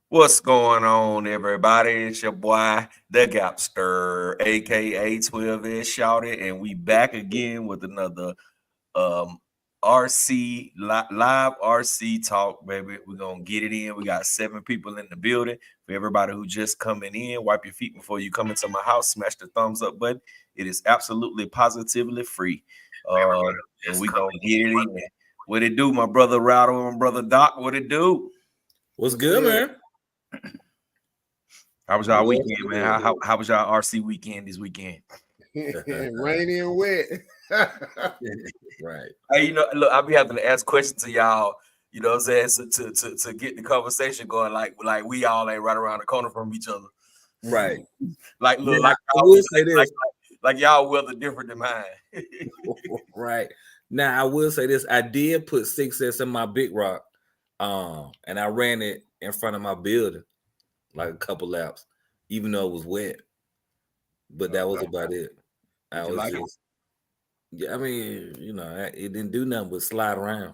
What's going on, everybody? It's your boy, the Gapster, aka 12S Shouted, and we back again with another um live RC talk, baby. We're gonna get it in. We got 7 people in the building. For everybody who just coming in, wipe your feet before you come into my house. Smash the thumbs up button. It is absolutely positively free. And we gonna get it in. What it do, my brother Rattle and brother Doc? What it do? What's good, man? How was y'all weekend, man? How was y'all RC weekend this weekend? Rainy and wet. Right. Hey, look, I'll be having to ask questions to y'all, you know what I'm saying, to get the conversation going, like we all ain't right around the corner from each other. Right. Like, look, now, I will say this. Like y'all weather different than mine. Right. Now, I will say this. I did put 6S in my big rock, and I ran it in front of my building, like a couple laps, even though it was wet. But that was about it. Yeah, I mean, it didn't do nothing but slide around.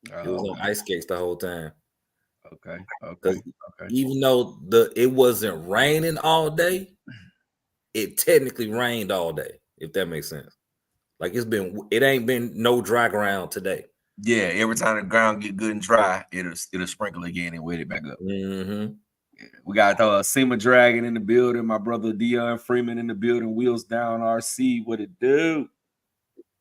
It was on ice skates the whole time. Okay. Even though it wasn't raining all day, it technically rained all day, if that makes sense. Like it ain't been no dry ground today. Yeah, every time the ground get good and dry, it'll sprinkle again and wet it back up. Mm-hmm. We got Sema Dragon in the building, my brother Dion Freeman in the building, Wheels Down RC. What it do?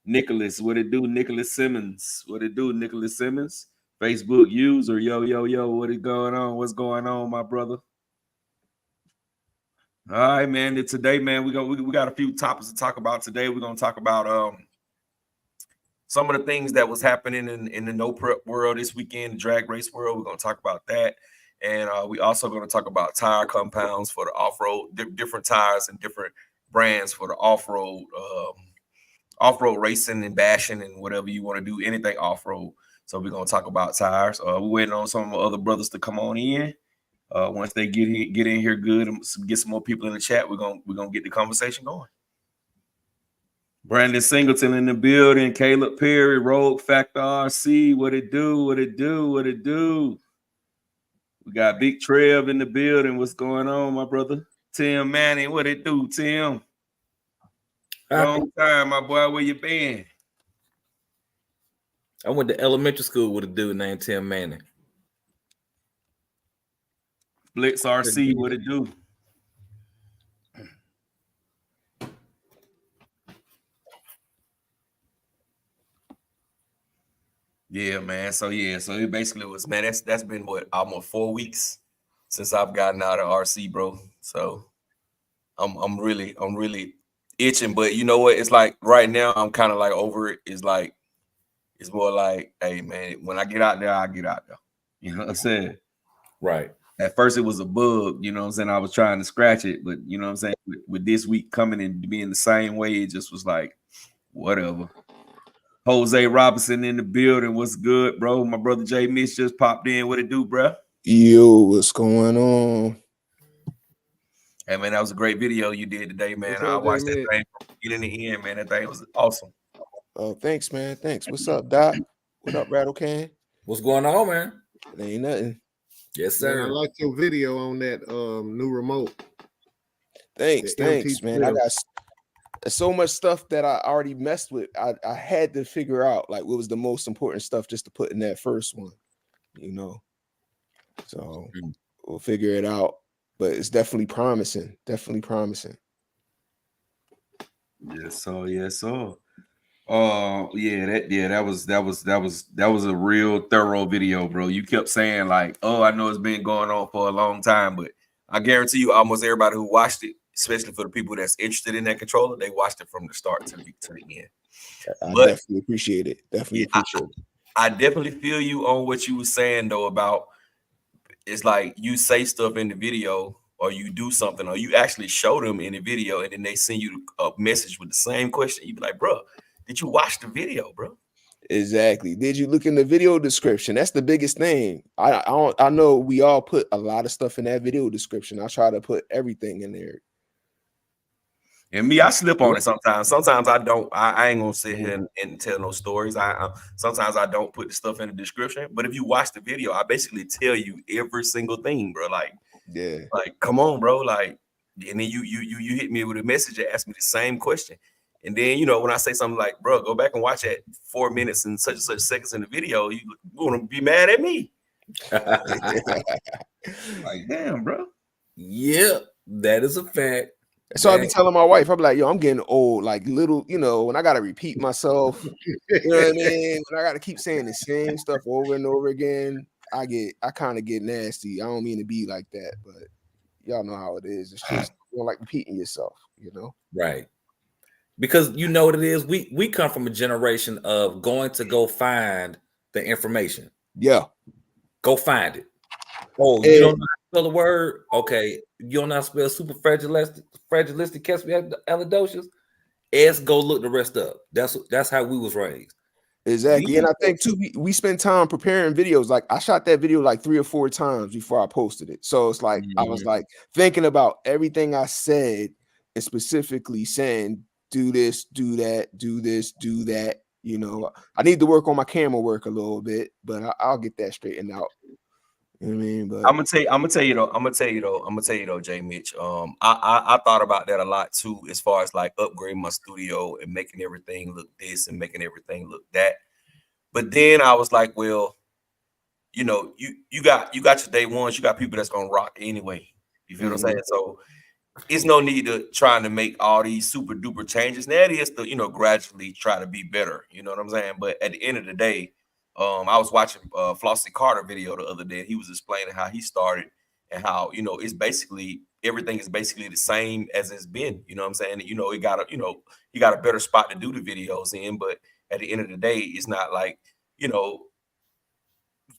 Nicholas, what it do? Nicholas Simmons, what it do? Nicholas Simmons, Facebook user, yo, what is going on? What's going on, my brother? All right, man. Today, man, we got a few topics to talk about today. We're gonna talk about some of the things that was happening in the no prep world this weekend, the drag race world. We're gonna talk about that, and we also gonna talk about tire compounds for the off road, different tires and different brands for the off road racing and bashing and whatever you want to do, anything off-road. So we're going to talk about tires. We're waiting on some other brothers to come on in. Once they get in here good and get some more people in the chat, we're gonna get the conversation going. Brandon Singleton in the building, Caleb Perry, Rogue Factor RC, what it do? We got Big Trev in the building. What's going on, my brother? Tim Manning, what it do, Tim? Long time, my boy. Where you been? I went to elementary school with a dude named Tim Manning. Blitz RC, what it do? Yeah, man. So it basically was, man. That's been what, almost 4 weeks since I've gotten out of RC, bro. So I'm really itching, but you know what? It's like right now I'm kind of like over it. It's more like, hey man, when I get out there, I get out there. You know what I'm saying? Right. At first it was a bug, you know what I'm saying? I was trying to scratch it, but you know what I'm saying? With this week coming and being the same way, it just was like, whatever. Jose Robinson in the building. What's good, bro? My brother Jay Mitch just popped in. What it do, bro? Yo, what's going on? Hey, man, that was a great video you did today, man. I watched that thing from beginning to end, man. That thing was awesome. Oh, thanks, man. Thanks. What's up, Doc? What up, Rattle Can? What's going on, man? It ain't nothing. Yes, sir. Man, I liked your video on that new remote. Thanks, man. I got so much stuff that I already messed with. I had to figure out like what was the most important stuff just to put in that first one, you know. So we'll figure it out. But it's definitely promising. Definitely promising. Yes, so. That was a real thorough video, bro. You kept saying like, "Oh, I know it's been going on for a long time," but I guarantee you, almost everybody who watched it, especially for the people that's interested in that controller, they watched it from the start to the end. I definitely appreciate it. I definitely feel you on what you were saying though about it's like you say stuff in the video or you do something or you actually show them in the video and then they send you a message with the same question. You be like, bro, did you watch the video, bro? Exactly. Did you look in the video description? That's the biggest thing. I know we all put a lot of stuff in that video description. I try to put everything in there. And me, I slip on it sometimes. Sometimes I don't. I ain't gonna sit here and tell no stories. Sometimes I don't put the stuff in the description. But if you watch the video, I basically tell you every single thing, bro. Like come on, bro. Like, and then you hit me with a message and ask me the same question. And then when I say something like, bro, go back and watch that 4 minutes and such seconds in the video, you want to be mad at me. Like, damn, bro. Yeah, that is a fact. So I be telling my wife, I'm like, yo, I'm getting old, like little, when I gotta repeat myself, you know what I mean? When I gotta keep saying the same stuff over and over again, I kind of get nasty. I don't mean to be like that, but y'all know how it is. It's just you don't like repeating yourself, Right. Because you know what it is. We come from a generation of going to go find the information. Yeah. Go find it. Oh, you don't know how to spell the word? Okay. You don't know how to spell superfragilisticexpialidocious? Go look the rest up. That's how we was raised. Exactly. And I think too, we spend time preparing videos. Like I shot that video like 3 or 4 times before I posted it. So it's like I was like thinking about everything I said and specifically saying, do this, do that, do this, do that. I need to work on my camera work a little bit, but I'll get that straightened out. You know what I mean? But I'm gonna tell you though, Jay Mitch. I thought about that a lot too, as far as like upgrading my studio and making everything look this and making everything look that. But then I was like, well, you got your day ones, you got people that's gonna rock anyway. You feel what I'm saying? So it's no need to trying to make all these super duper changes. Now it is to gradually try to be better. You know what I'm saying? But at the end of the day, I was watching Flossie Carter video the other day. And he was explaining how he started and how it's basically everything is basically the same as it's been. You know what I'm saying? He got a better spot to do the videos in. But at the end of the day, it's not like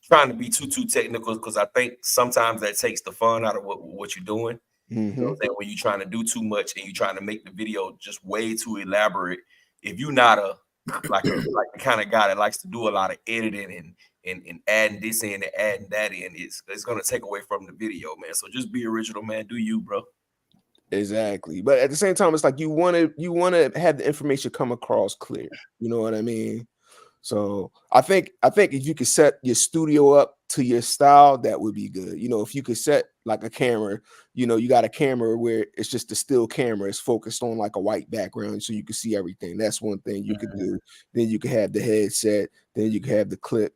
trying to be too technical, because I think sometimes that takes the fun out of what you're doing. You know what I'm saying? When you're trying to do too much and you're trying to make the video just way too elaborate, if you're not like the kind of guy that likes to do a lot of editing and adding this in and adding that in, it's gonna take away from the video, man. So just be original, man. Do you, bro? Exactly. But at the same time, it's like you want to have the information come across clear. You know what I mean? So I think if you could set your studio up to your style, that would be good. If you could set like a camera, you got a camera where it's just a still camera, it's focused on like a white background so you can see everything. That's one thing you could do. Then you could have the headset, then you could have the clip.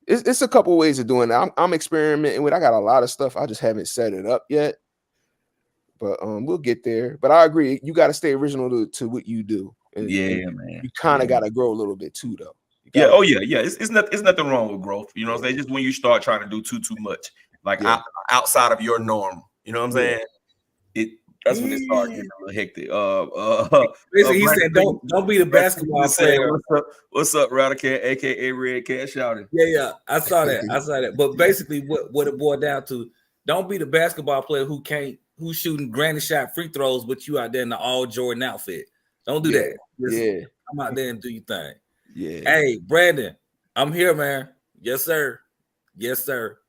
It's a couple ways of doing it. I'm experimenting with. I got a lot of stuff. I just haven't set it up yet. But we'll get there. But I agree, you got to stay original to what you do. And man. You kind of got to grow a little bit too, though. Yeah. Oh yeah. Yeah. It's nothing wrong with growth. You know what I'm saying? Just when you start trying to do too much, like outside of your norm. You know what I'm saying? That's when it started getting a little hectic. He said, "Don't be the basketball player." What's up, Radical, aka Red Cat shouting? Yeah. I saw that. But basically, what it boiled down to: don't be the basketball player who's shooting granny shot free throws, but you out there in the all Jordan outfit. Don't do that. Just come out there and do your thing. Yeah. Hey, Brandon, I'm here, man. Yes, sir. Yes, sir.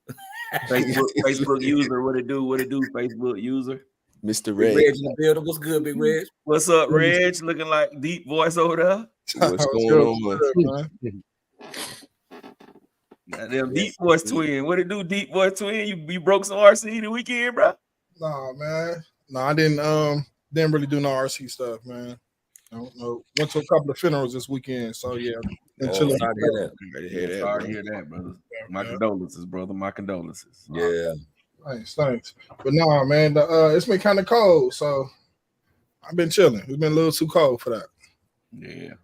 Facebook user, what it do? Facebook user, Mr. Big Reg. Reg in the building. What's good, Big Reg? What's up, Reg? Looking like deep voice over there. What's going on? Goddamn deep voice twin. What it do, deep voice twin? You broke some RC the weekend, bro? Nah, man. No, I didn't really do no RC stuff, man. I don't know. Went to a couple of funerals this weekend, so yeah. Sorry to hear that, brother. My condolences, brother. My condolences. Yeah. Thanks. But no, man, it's been kind of cold, so I've been chilling. It's been a little too cold for that. Yeah.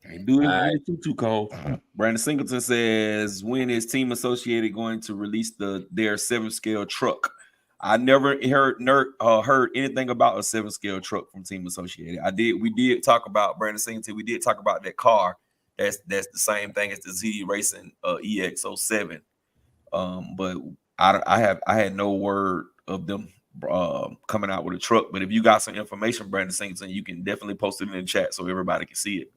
Ain't do it too cold. Brandon Singleton says, when is Team Associated going to release their 7-scale truck? I never heard anything about a 7-scale truck from Team Associated. We did talk about Brandon Singleton. We did talk about that car. That's the same thing as the ZD Racing EX07. But I had no word of them coming out with a truck. But if you got some information, Brandon Singleton, you can definitely post it in the chat so everybody can see it.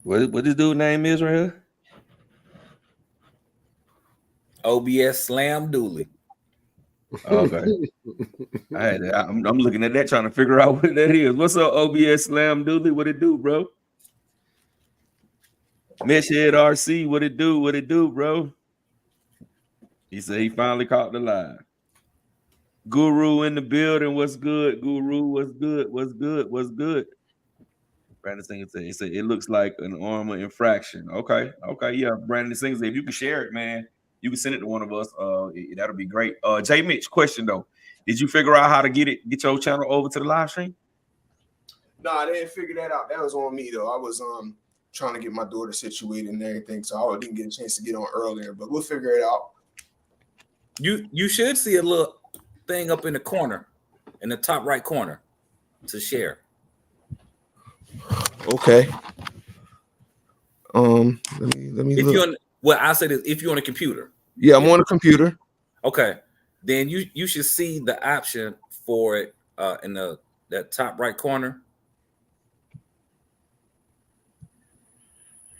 What this dude name is right here? OBS Slam Dooley. Okay. I'm looking at that trying to figure out what that is. What's up, OBS Slam Dooley? What it do, bro? Mesh Head RC, what it do? What it do, bro? He said he finally caught the line. Guru in the building. What's good, Guru? What's good? What's good? What's good? Brandon Singer said, it looks like an armor infraction. Okay. Yeah, Brandon Singer said, if you can share it, man, you can send it to one of us. That'll be great. J Mitch, question though. Did you figure out how to get your channel over to the live stream? No, I didn't figure that out. That was on me though. I was trying to get my daughter situated and everything, so I didn't get a chance to get on earlier, but we'll figure it out. You should see a little thing up in the corner, in the top right corner, to share. Okay. Let me If look. you're on, well, I say this, if you're on a computer. Yeah, I'm on a computer. Okay. Then you should see the option for it in that top right corner.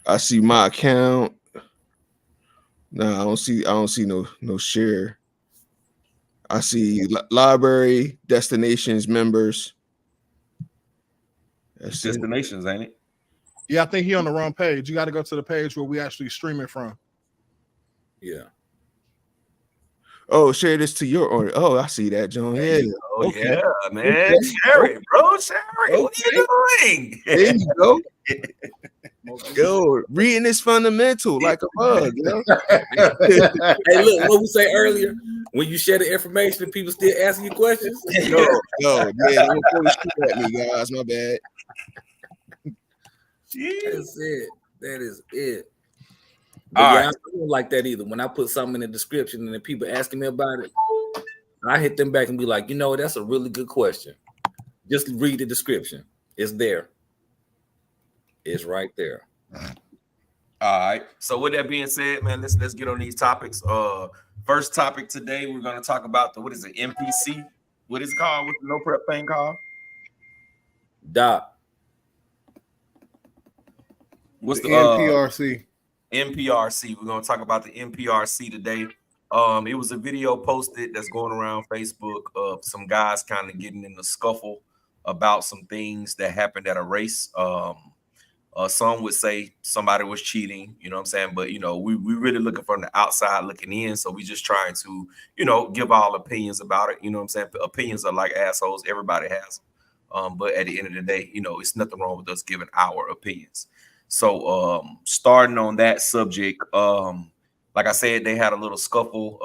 I see my account. No, I don't see no share. I see library, destinations, members. That's Destinations, ain't it? Yeah, I think he on the wrong page. You got to go to the page where we actually stream it from. Yeah. Oh, share this to your order. Oh, I see that, John. Yeah. Oh, Okay. yeah, man. Share it, bro. Share it. What are you doing? There you go. Yo, reading is fundamental, like a bug. Yo. Hey, look, what we say earlier, when you share the information, people still asking you questions. No, yeah, don't shoot at me, guys. My bad. That's it. That is it. All But right. I don't like that either. When I put something in the description and then people asking me about it, I hit them back and be like, that's a really good question. Just read the description. It's there. It's right there. All right. So with that being said, man, let's get on these topics. First topic today, we're gonna talk about the NPC. What is it called? What's the no prep thing called? Doc. What's the NPRC? NPRC. We're gonna talk about the NPRC today. It was a video posted that's going around Facebook of some guys kind of getting in a scuffle about some things that happened at a race. Some would say somebody was cheating, you know what I'm saying? But, we really looking from the outside looking in. So we just trying to, give all opinions about it. You know what I'm saying? Opinions are like assholes. Everybody has them. But at the end of the day, it's nothing wrong with us giving our opinions. So starting on that subject, like I said, they had a little scuffle.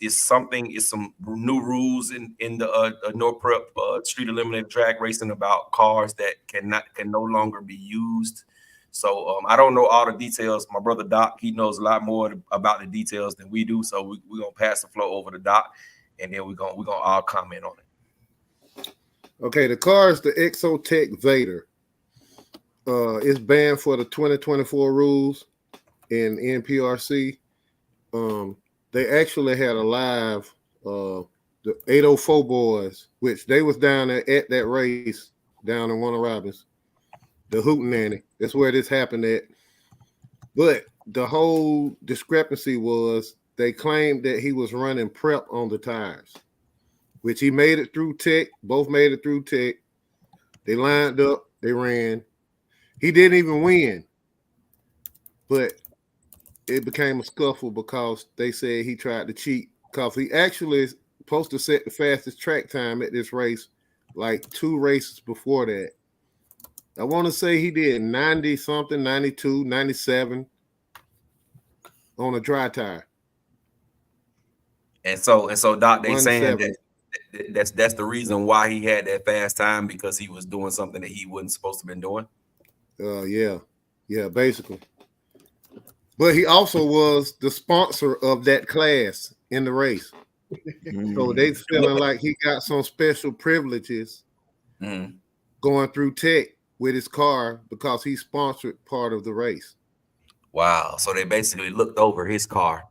It's some new rules in the no prep street eliminated drag racing about cars that can no longer be used. So I don't know all the details. My brother Doc, he knows a lot more about the details than we do. So we're gonna pass the floor over to Doc, and then we're gonna all comment on it. Okay, the car is the Exotech Vader. It's banned for the 2024 rules in NPRC. They actually had a live, the 804 boys, which they was down there at that race down in Warner Robins, the Hootenanny. That's where this happened at. But the whole discrepancy was they claimed that he was running prep on the tires, which he made it through tech. Both made it through tech. They lined up. They ran. He didn't even win, but it became a scuffle because they said he tried to cheat because he actually is supposed to set the fastest track time at this race like 2 races before that. I want to say he did 90 something, 92, 97 on a dry tire. And so Doc, they saying that that's the reason why he had that fast time, because he was doing something that he wasn't supposed to have been doing. Yeah, basically. But he also was the sponsor of that class in the race. So they feeling like he got some special privileges going through tech with his car because he sponsored part of the race. Wow. So they basically looked over his car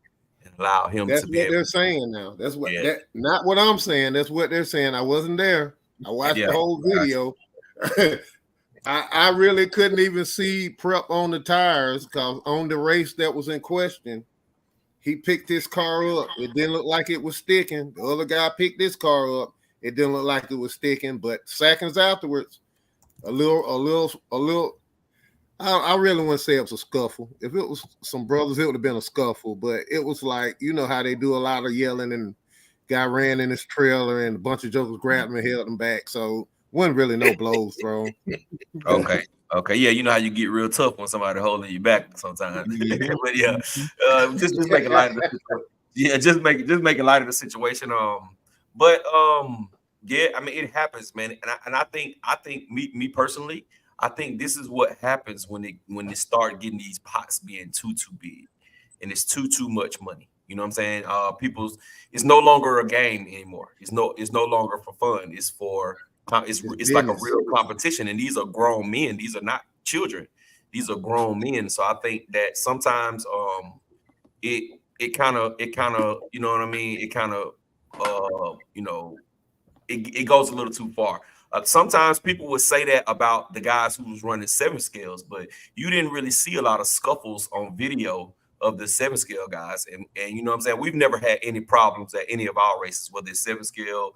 and allowed him That's to be what they're saying now. That's what not what I'm saying. That's what they're saying. I wasn't there. I watched the whole video. I really couldn't even see Prep on the tires because on the race that was in question, he picked his car up. It didn't look like it was sticking. The other guy picked his car up. It didn't look like it was sticking. But seconds afterwards, a little. I really wouldn't say it was a scuffle. If it was some brothers, it would have been a scuffle. But it was like, you know how they do a lot of yelling, and guy ran in his trailer and a bunch of jokers grabbed him and held him back. So wasn't really no blows thrown. Okay. Okay. Yeah, you know how you get real tough when somebody holding you back sometimes. But yeah, just make it light of the situation. Yeah, just make it light of the situation. But yeah, I mean, it happens, man. And I think me personally, I think this is what happens when they start getting these pots being too big, and it's too much money. You know what I'm saying? It's no longer a game anymore. It's no longer for fun. It's like a real competition, and these are grown men. These are not children. These are grown men. So I think that sometimes it kind of you know what I mean. It kind of it goes a little too far. Sometimes people would say that about the guys who was running 7 scales, but you didn't really see a lot of scuffles on video of the 7 scale guys. And you know what I'm saying? We've never had any problems at any of our races, whether it's 7 scale,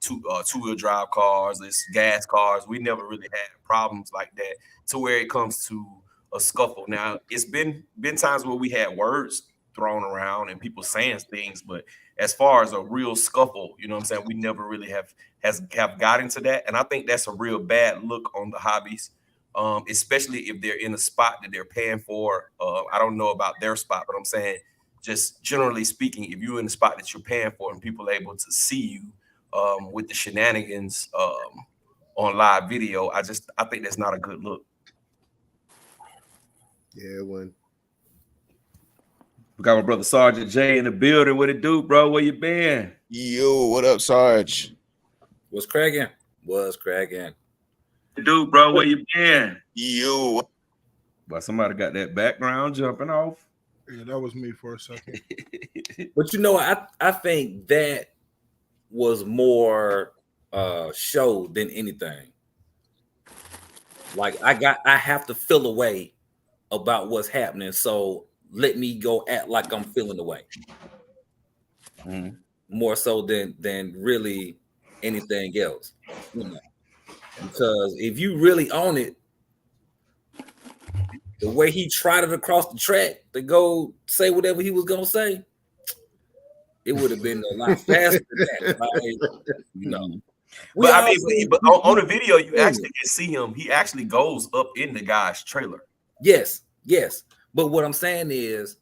two-wheel drive cars, it's gas cars. We never really had problems like that to where it comes to a scuffle. Now, it's been times where we had words thrown around and people saying things, but as far as a real scuffle, you know what I'm saying, we never really have got into that. And I think that's a real bad look on the hobbies, especially if they're in a spot that they're paying for. I don't know about their spot, but I'm saying just generally speaking, if you're in the spot that you're paying for and people are able to see you with the shenanigans on live video, I think that's not a good look. Yeah, it wasn't. We got my brother Sergeant J in the building. What it do, bro? Where you been? Yo, what up, Sarge? What's cracking? What it do, bro? Where you been? Yo. Well, somebody got that background jumping off. Yeah, that was me for a second. But you know, I think that was more show than anything. Like I have to feel a way about what's happening, so let me go act like I'm feeling the way. More so than really anything else. You know? Because if you really own it, the way he trotted across the track to go say whatever he was gonna say, it would have been a lot faster than that. Like, you know. But I mean, but on the video, you actually can see him. He actually goes up in the guy's trailer. Yes. But what I'm saying is,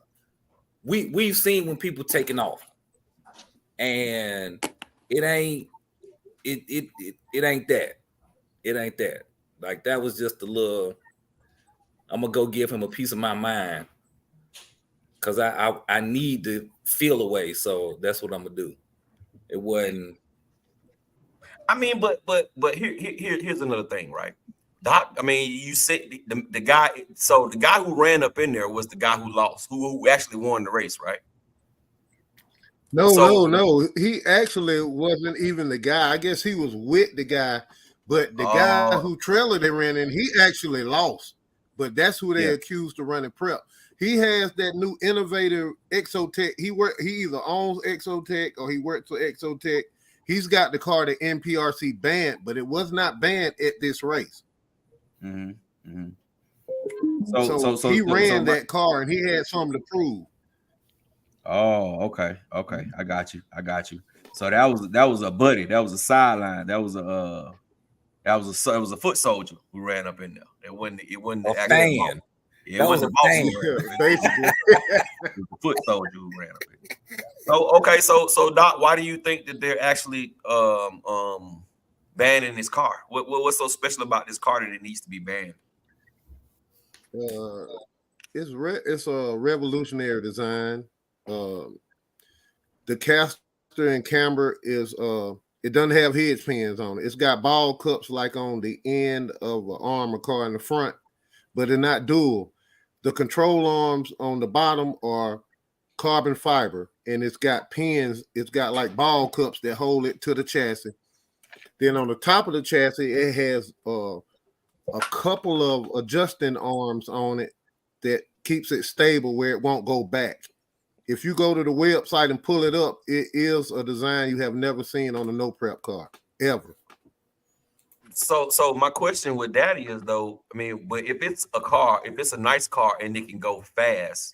we've seen when people taking off, and it ain't that. It ain't that. Like, that was just a little. I'm gonna go give him a piece of my mind because I need to feel away. So that's what I'm gonna do. It wasn't. I mean, but here's another thing, right? Doc, I mean, you said the guy. So the guy who ran up in there was the guy who lost, who actually won the race, right? No. He actually wasn't even the guy. I guess he was with the guy, but the guy who trailer they ran in, he actually lost. But that's who they accused of running prep. He has that new innovative Exotech. He either owns Exotech or he works for Exotech. He's got the car that NPRC banned, but it was not banned at this race. So he ran that car and he had something to prove. Oh, okay. I got you. So that was a buddy. That was a sideline. It was a foot soldier who ran up in there. It wasn't the actual fan. It wasn't a fan, basically. It was a foot soldier who ran up in there. So okay, so Doc, why do you think that they're actually banning this car? What's so special about this car that it needs to be banned? It's a revolutionary design. The caster and camber is it doesn't have hedge pins on it. It's got ball cups like on the end of an armor car in the front, but they're not dual. The control arms on the bottom are carbon fiber, and it's got pins. It's got like ball cups that hold it to the chassis. Then on the top of the chassis, it has a couple of adjusting arms on it that keeps it stable where it won't go back. If you go to the website and pull it up, it is a design you have never seen on a no prep car ever. So my question with that is though, I mean, but if it's a nice car and it can go fast,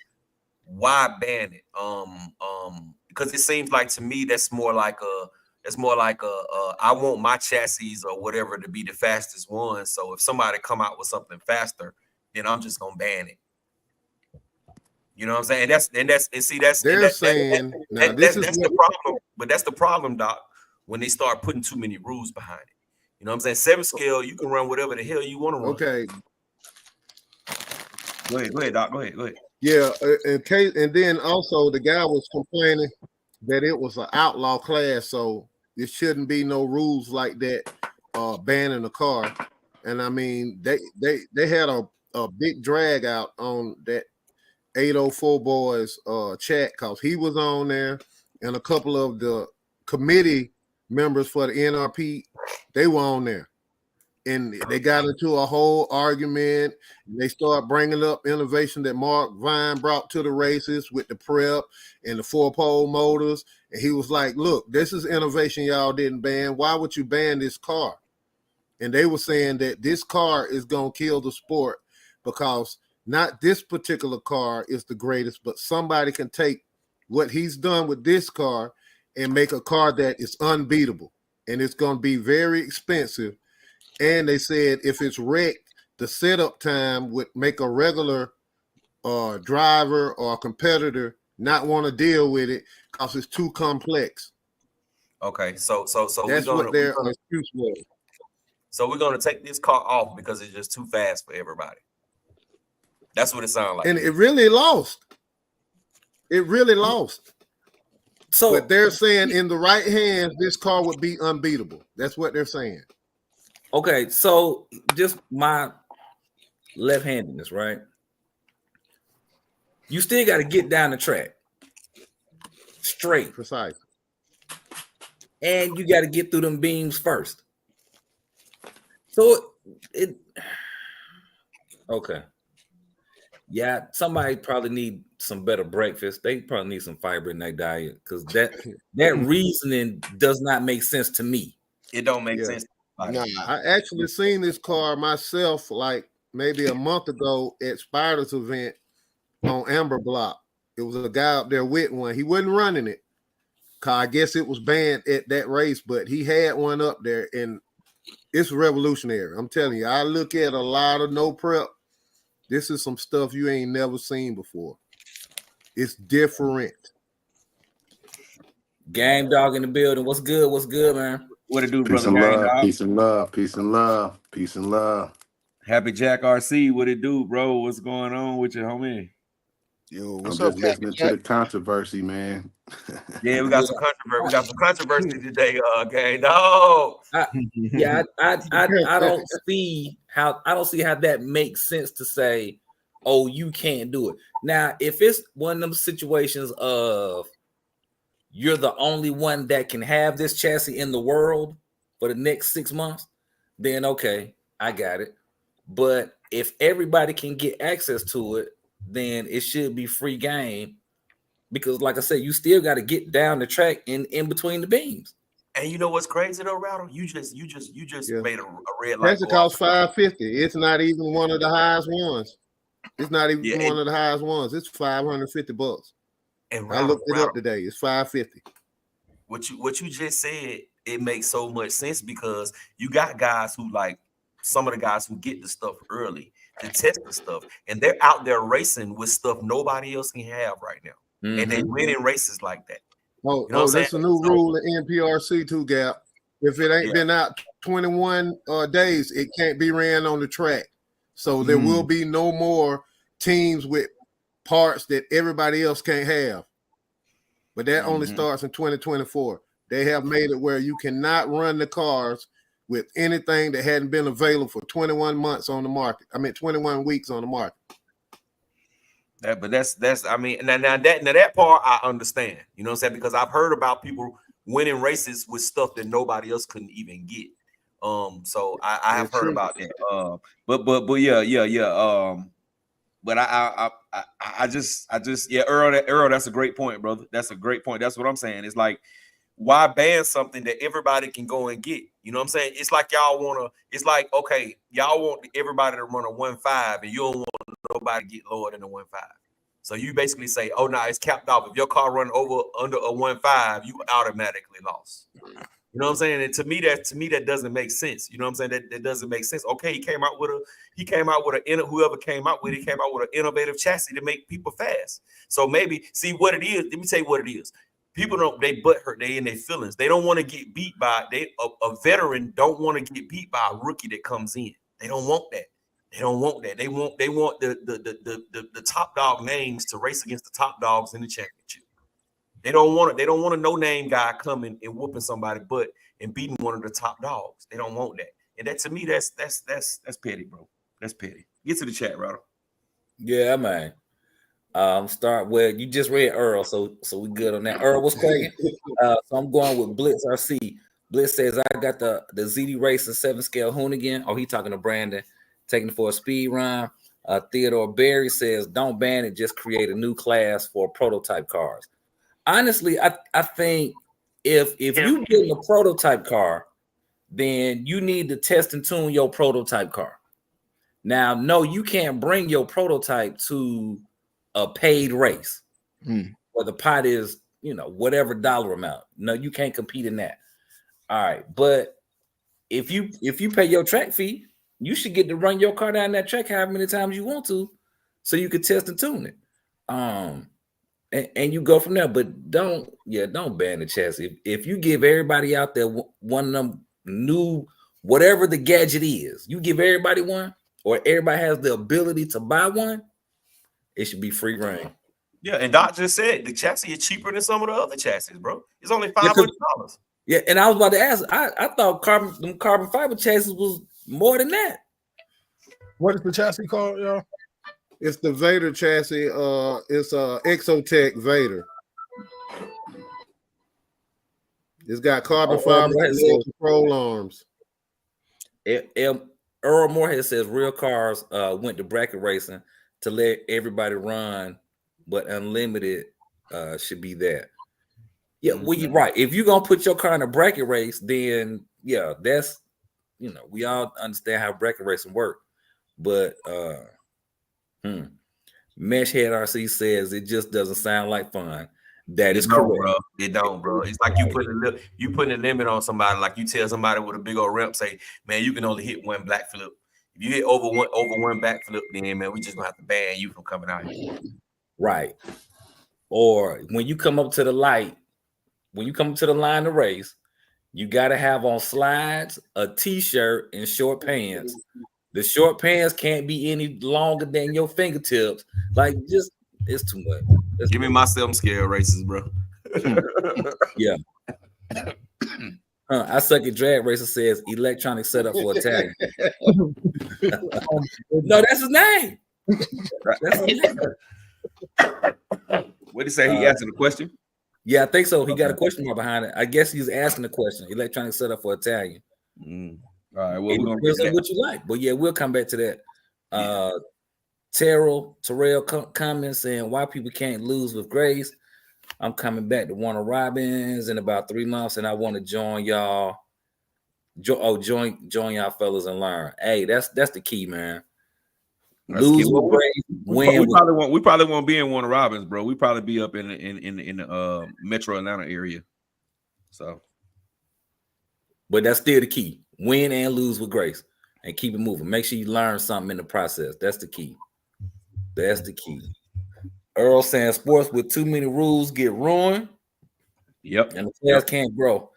why ban it? Because it seems like to me that's more like I want my chassis or whatever to be the fastest one. So if somebody come out with something faster, then I'm just gonna ban it. You know what I'm saying? That's They're saying that's the problem. But that's the problem, Doc, when they start putting too many rules behind it. You know what I'm saying? 7 scale, you can run whatever the hell you want to run. Okay. Go ahead, Doc. Go ahead. Yeah, and then also the guy was complaining that it was an outlaw class, so there shouldn't be no rules like that banning a car. And I mean, they had a big drag out on that 804 boys chat because he was on there, and a couple of the committee members for the NRP, they were on there. And they got into a whole argument. They start bringing up innovation that Mark Vine brought to the races with the prep and the 4-pole motors. And he was like, look, this is innovation y'all didn't ban. Why would you ban this car? And they were saying that this car is going to kill the sport because not this particular car is the greatest, but somebody can take what he's done with this car and make a car that is unbeatable. And it's going to be very expensive. And they said if it's wrecked, the setup time would make a regular driver or a competitor not want to deal with it because it's too complex. Okay, so that's what their excuse was. So we're gonna take this car off because it's just too fast for everybody. That's what it sounds like. And it really lost. It really lost. So, but they're saying in the right hands, this car would be unbeatable. That's what they're saying. Okay, so just my left-handedness, right? You still got to get down the track straight, precise, and you got to get through them beams first. So it okay. Yeah, somebody probably need some better breakfast. They probably need some fiber in their diet because that reasoning does not make sense to me. It don't make sense. Nah, I actually seen this car myself like maybe a month ago at Spider's event on Amber Block. It was a guy up there with one. He wasn't running it because I guess it was banned at that race, but he had one up there and it's revolutionary. I'm telling you, I look at a lot of no prep. This is some stuff you ain't never seen before. It's different. Game Dog in the building. What's good? What's good, man? What it do, peace brother? And Game love, Dog? peace and love, peace and love, peace and love. Happy Jack RC. What it do, bro? What's going on with you, homie? Yo, I'm what's just up, listening Jack? to the controversy, man. Yeah, we got some controversy. We got some controversy today, Game Dog. I don't see how that makes sense to say, oh, you can't do it. Now, if it's one of them situations of you're the only one that can have this chassis in the world for the next 6 months, then okay, I got it. But if everybody can get access to it, then it should be free game. Because like I said, you still got to get down the track in between the beams. And you know what's crazy though, Rattle? You just made a red light. That's it costs $550. It's not even one of the highest ones. It's not even one of the highest ones. It's $550. And I looked it up today. It's $550. What you just said, it makes so much sense because you got guys who like some of the guys who get the stuff early to test the stuff, and they're out there racing with stuff nobody else can have right now. Mm-hmm. And they win in races like that. Oh, you know that's a new rule in NPRC too, Gap. If it ain't been out 21 days, it can't be ran on the track. So there will be no more teams with parts that everybody else can't have. But that only starts in 2024. They have made it where you cannot run the cars with anything that hadn't been available for 21 months on the market. 21 weeks on the market. But that's I mean, now that part I understand. You know what I'm saying? Because I've heard about people winning races with stuff that nobody else couldn't even get. So I have heard true. about that. But yeah. But I just yeah, Earl, that's a great point, brother. That's a great point. That's what I'm saying. It's like, why ban something that everybody can go and get? You know what I'm saying? It's like y'all wanna. It's like, okay, y'all want everybody to run a 1.5, and you don't want nobody to get lower than a 1.5. So you basically say, oh no, it's capped off. If your car run under a 1.5, you automatically lost. You know what I'm saying? And to me that doesn't make sense. You know what I'm saying? That doesn't make sense. Okay, he came out with whoever came out with it, came out with an innovative chassis to make people fast. So maybe see what it is. Let me tell you what it is. People they butt hurt, they in their feelings. They don't want to get beat by a veteran don't want to get beat by a rookie that comes in. They don't want that. They don't want that. They want the top dog names to race against the top dogs in the championship. They don't want a no-name guy coming and whooping somebody butt and beating one of the top dogs. They don't want that. And that, to me, that's petty, bro. That's petty. Get to the chat, brother. Yeah, man. Start with you just read Earl, so we good on that. Earl, what's cracking? So I'm going with Blitz RC. Blitz says I got the ZD Racing 7-scale Hoonigan. Oh, he talking to Brandon, taking it for a speed run. Theodore Berry says don't ban it, just create a new class for prototype cars. Honestly, I think if you get a prototype car, then you need to test and tune your prototype car. Now, no, you can't bring your prototype to a paid race where the pot is, whatever dollar amount. No, you can't compete in that. All right, but if you pay your track fee, you should get to run your car down that track however many times you want to, so you can test and tune it. And you go from there, but don't ban the chassis. If you give everybody out there one of them new, whatever the gadget is, you give everybody one, or everybody has the ability to buy one, it should be free reign. Yeah, and Doc just said the chassis is cheaper than some of the other chassis, bro. It's only $500. Yeah, and I was about to ask. I thought carbon fiber chassis was more than that. What is the chassis called, y'all? It's the Vader chassis. It's Exotech Vader. It's got carbon fiber control arms. Earl Moorhead says real cars went to bracket racing to let everybody run, but unlimited should be that. Yeah, well, you're right. If you're gonna put your car in a bracket race, then yeah, that's we all understand how bracket racing work. But Meshhead RC says it just doesn't sound like fun. That is correct, bro. It don't, bro. It's like you putting a limit on somebody. Like you tell somebody with a big old ramp, say, man, you can only hit one black flip. If you hit over one back flip, then man, we just gonna have to ban you from coming out here. Right. Or when you come up to the light, when you come to the line to race, you got to have on slides, a t-shirt, and short pants. The short pants can't be any longer than your fingertips. Like, just it's too much. Give me my 7-scale races, bro. Yeah. I suck at drag racer says electronic setup for Italian. No, that's his name. That's his name. What did he say? He asking a question? Yeah, I think so. He got a question mark behind it. I guess he's asking the question. Electronic setup for Italian. All right. Well, we're gonna get that. What you like, but yeah, we'll come back to that. Terrell comments saying why people can't lose with grace. I'm coming back to Warner Robins in about 3 months, and I want to join y'all. Join y'all fellas and learn. Hey, that's the key, man. Lose with grace, win. We probably won't be in Warner Robins, bro. We probably be up in the Metro Atlanta area. So, but that's still the key. Win and lose with grace, and keep it moving. Make sure you learn something in the process. That's the key. That's the key. Earl saying sports with too many rules get ruined. Yep. And the players can't grow.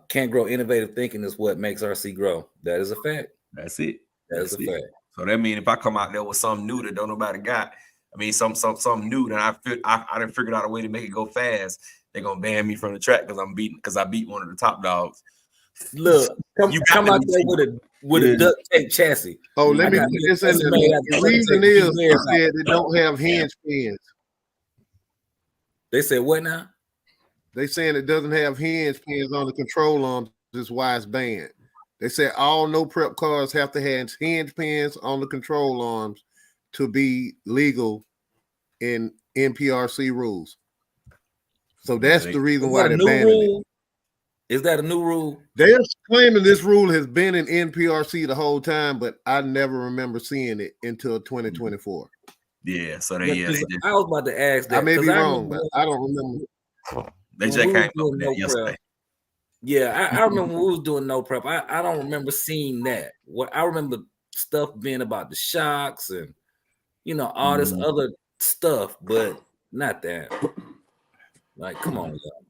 Can't grow. Innovative thinking is what makes RC grow. That is a fact. That's it. That's a fact. So that means if I come out there with something new that don't nobody got, I mean something new that I done figured out a way to make it go fast, they're gonna ban me from the track because I beat one of the top dogs. Look, come out there with a duct tape chassis. Oh, let me put this in there. The reason is they said they don't have hinge pins. They said what now? They saying it doesn't have hinge pins on the control arms. That's why it's banned. They said all no prep cars have to have hinge pins on the control arms to be legal in NPRC rules. So that's the reason why they're banning it. Is that a new rule? They're claiming this rule has been in NPRC the whole time, but I never remember seeing it until 2024. Yeah, so I was about to ask that. I may be wrong, but I don't remember. They just came up with that yesterday. Yeah, I remember when we was doing no prep. I don't remember seeing that. What I remember stuff being about the shocks and all this other stuff, but not that. Like, come on, y'all.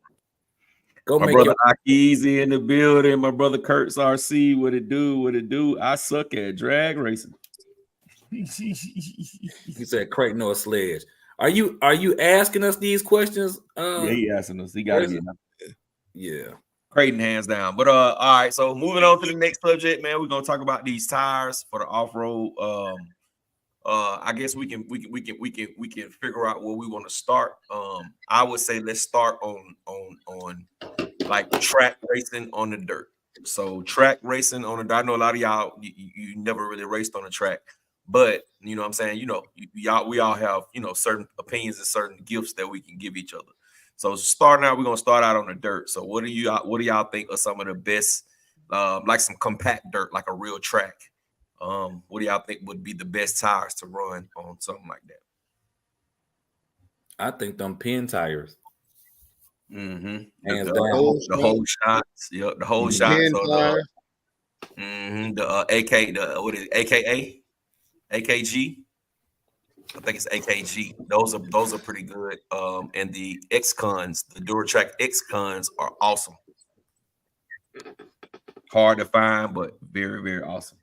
Go my make brother Akizi in the building. My brother Kurt's RC. What it do? What it do? I suck at drag racing. He said Creighton or Sledge. Are you asking us these questions? Yeah, he asking us. He got to get. Yeah. Creighton hands down. But all right. So moving on to the next subject, man. We're gonna talk about these tires for the off road. I guess we can figure out where we want to start. I would say let's start on like track racing on the dirt. So track racing on the dirt. I know a lot of y'all you never really raced on the track, but you know what I'm saying, we all have certain opinions and certain gifts that we can give each other. So starting out, we're gonna start out on the dirt. So what do y'all think are some of the best, like some compact dirt, like a real track? What do y'all think would be the best tires to run on something like that? I think them pin tires. Mm-hmm. Hands the down. whole shots. Yep, the whole shots. So what is it? AKA? AKG? I think it's AKG. Those are pretty good. And the X-Cons, the Duratrack X-Cons are awesome. Hard to find, but very, very awesome.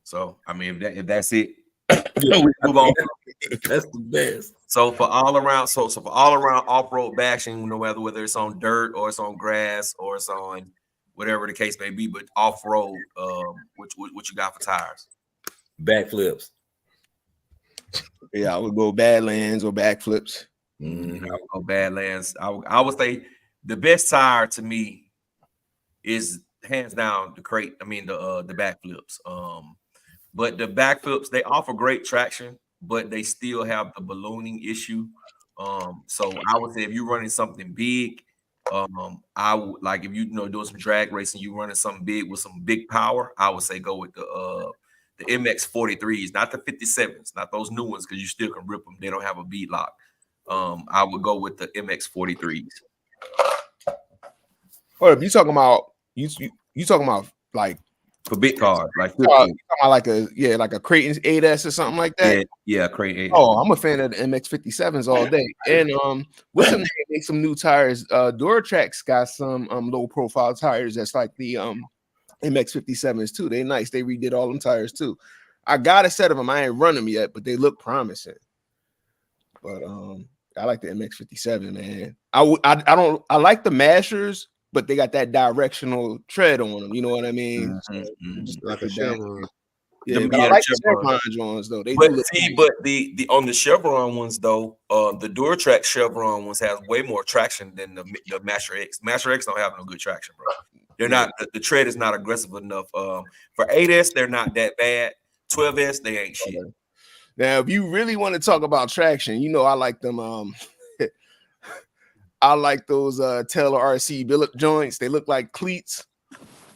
So I mean, if that's it, we move on. That's the best. So for all around, for all around off-road bashing, no matter whether it's on dirt or it's on grass or it's on whatever the case may be, but off-road, what you got for tires? Backflips. Yeah, I would go Badlands or backflips. I would go Badlands. I would say the best tire to me is hands down the crate. I mean the backflips. But the backflips, they offer great traction, but they still have the ballooning issue. So I would say if you're running something big, I would like if doing some drag racing, you running something big with some big power, I would say go with the MX 43s, not the 57s, not those new ones, because you still can rip them. They don't have a bead lock. I would go with the MX 43s. Or if you talking about you talking about like for big cars, like like a Creighton's 8S or something like that. Yeah, Creighton 8S. Oh, I'm a fan of the MX 57s all day. And with them, they make some new tires. Duratrack's got some low profile tires that's like the MX 57s too. They nice. They redid all them tires too. I got a set of them. I ain't run them yet, but they look promising. But I like the MX 57, man. I like the Mashers, but they got that directional tread on them. You know what I mean? Just like a Chevron. Yeah, but I like the Chevron joints though. They but the on the Chevron ones though, the Duratrack Chevron ones has way more traction than the Master X. Master X don't have no good traction, bro. They're not. The tread is not aggressive enough. For 8S, they're not that bad. 12S, they ain't shit. Now, if you really want to talk about traction, I like them. I like those Taylor RC billet joints. They look like cleats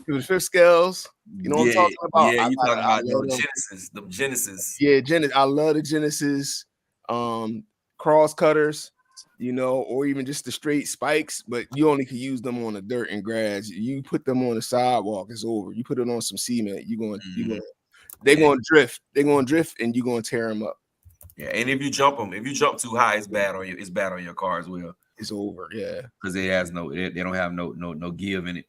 through the fifth scales. You know what I'm talking about? Yeah, you talking about the Genesis. Yeah, Genesis. I love the Genesis cross cutters, or even just the straight spikes, but you only can use them on the dirt and grass. You put them on the sidewalk, it's over. You put it on some cement, they're going to drift. They're going to drift, and you're going to tear them up. Yeah, and if you jump too high, it's bad on you. It's bad on your car as well. It's over, yeah. Because they don't have no give in it.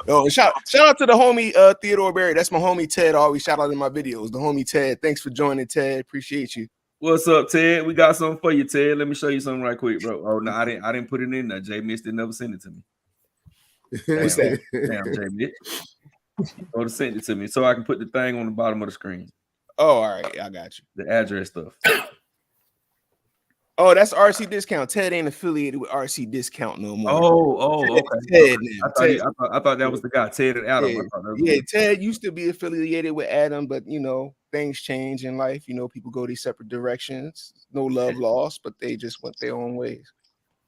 Oh, shout out to the homie Theodore Berry. That's my homie Ted. I always shout out in my videos. The homie Ted. Thanks for joining, Ted. Appreciate you. What's up, Ted? We got something for you, Ted. Let me show you something right quick, bro. Oh no, I didn't put it in there. Jay Mitch didn't never send it to me. What's that? Damn, Jay Mitch. Or to send it to me so I can put the thing on the bottom of the screen. Oh, all right. I got you. The address stuff. Oh, that's RC Discount. Ted ain't affiliated with RC Discount no more. Okay. Ted now. I thought that was the guy, Ted and Adam. Yeah, I thought that was yeah, Ted used to be affiliated with Adam, but you know, things change in life. You know, people go these separate directions. No love lost, but they just went their own ways.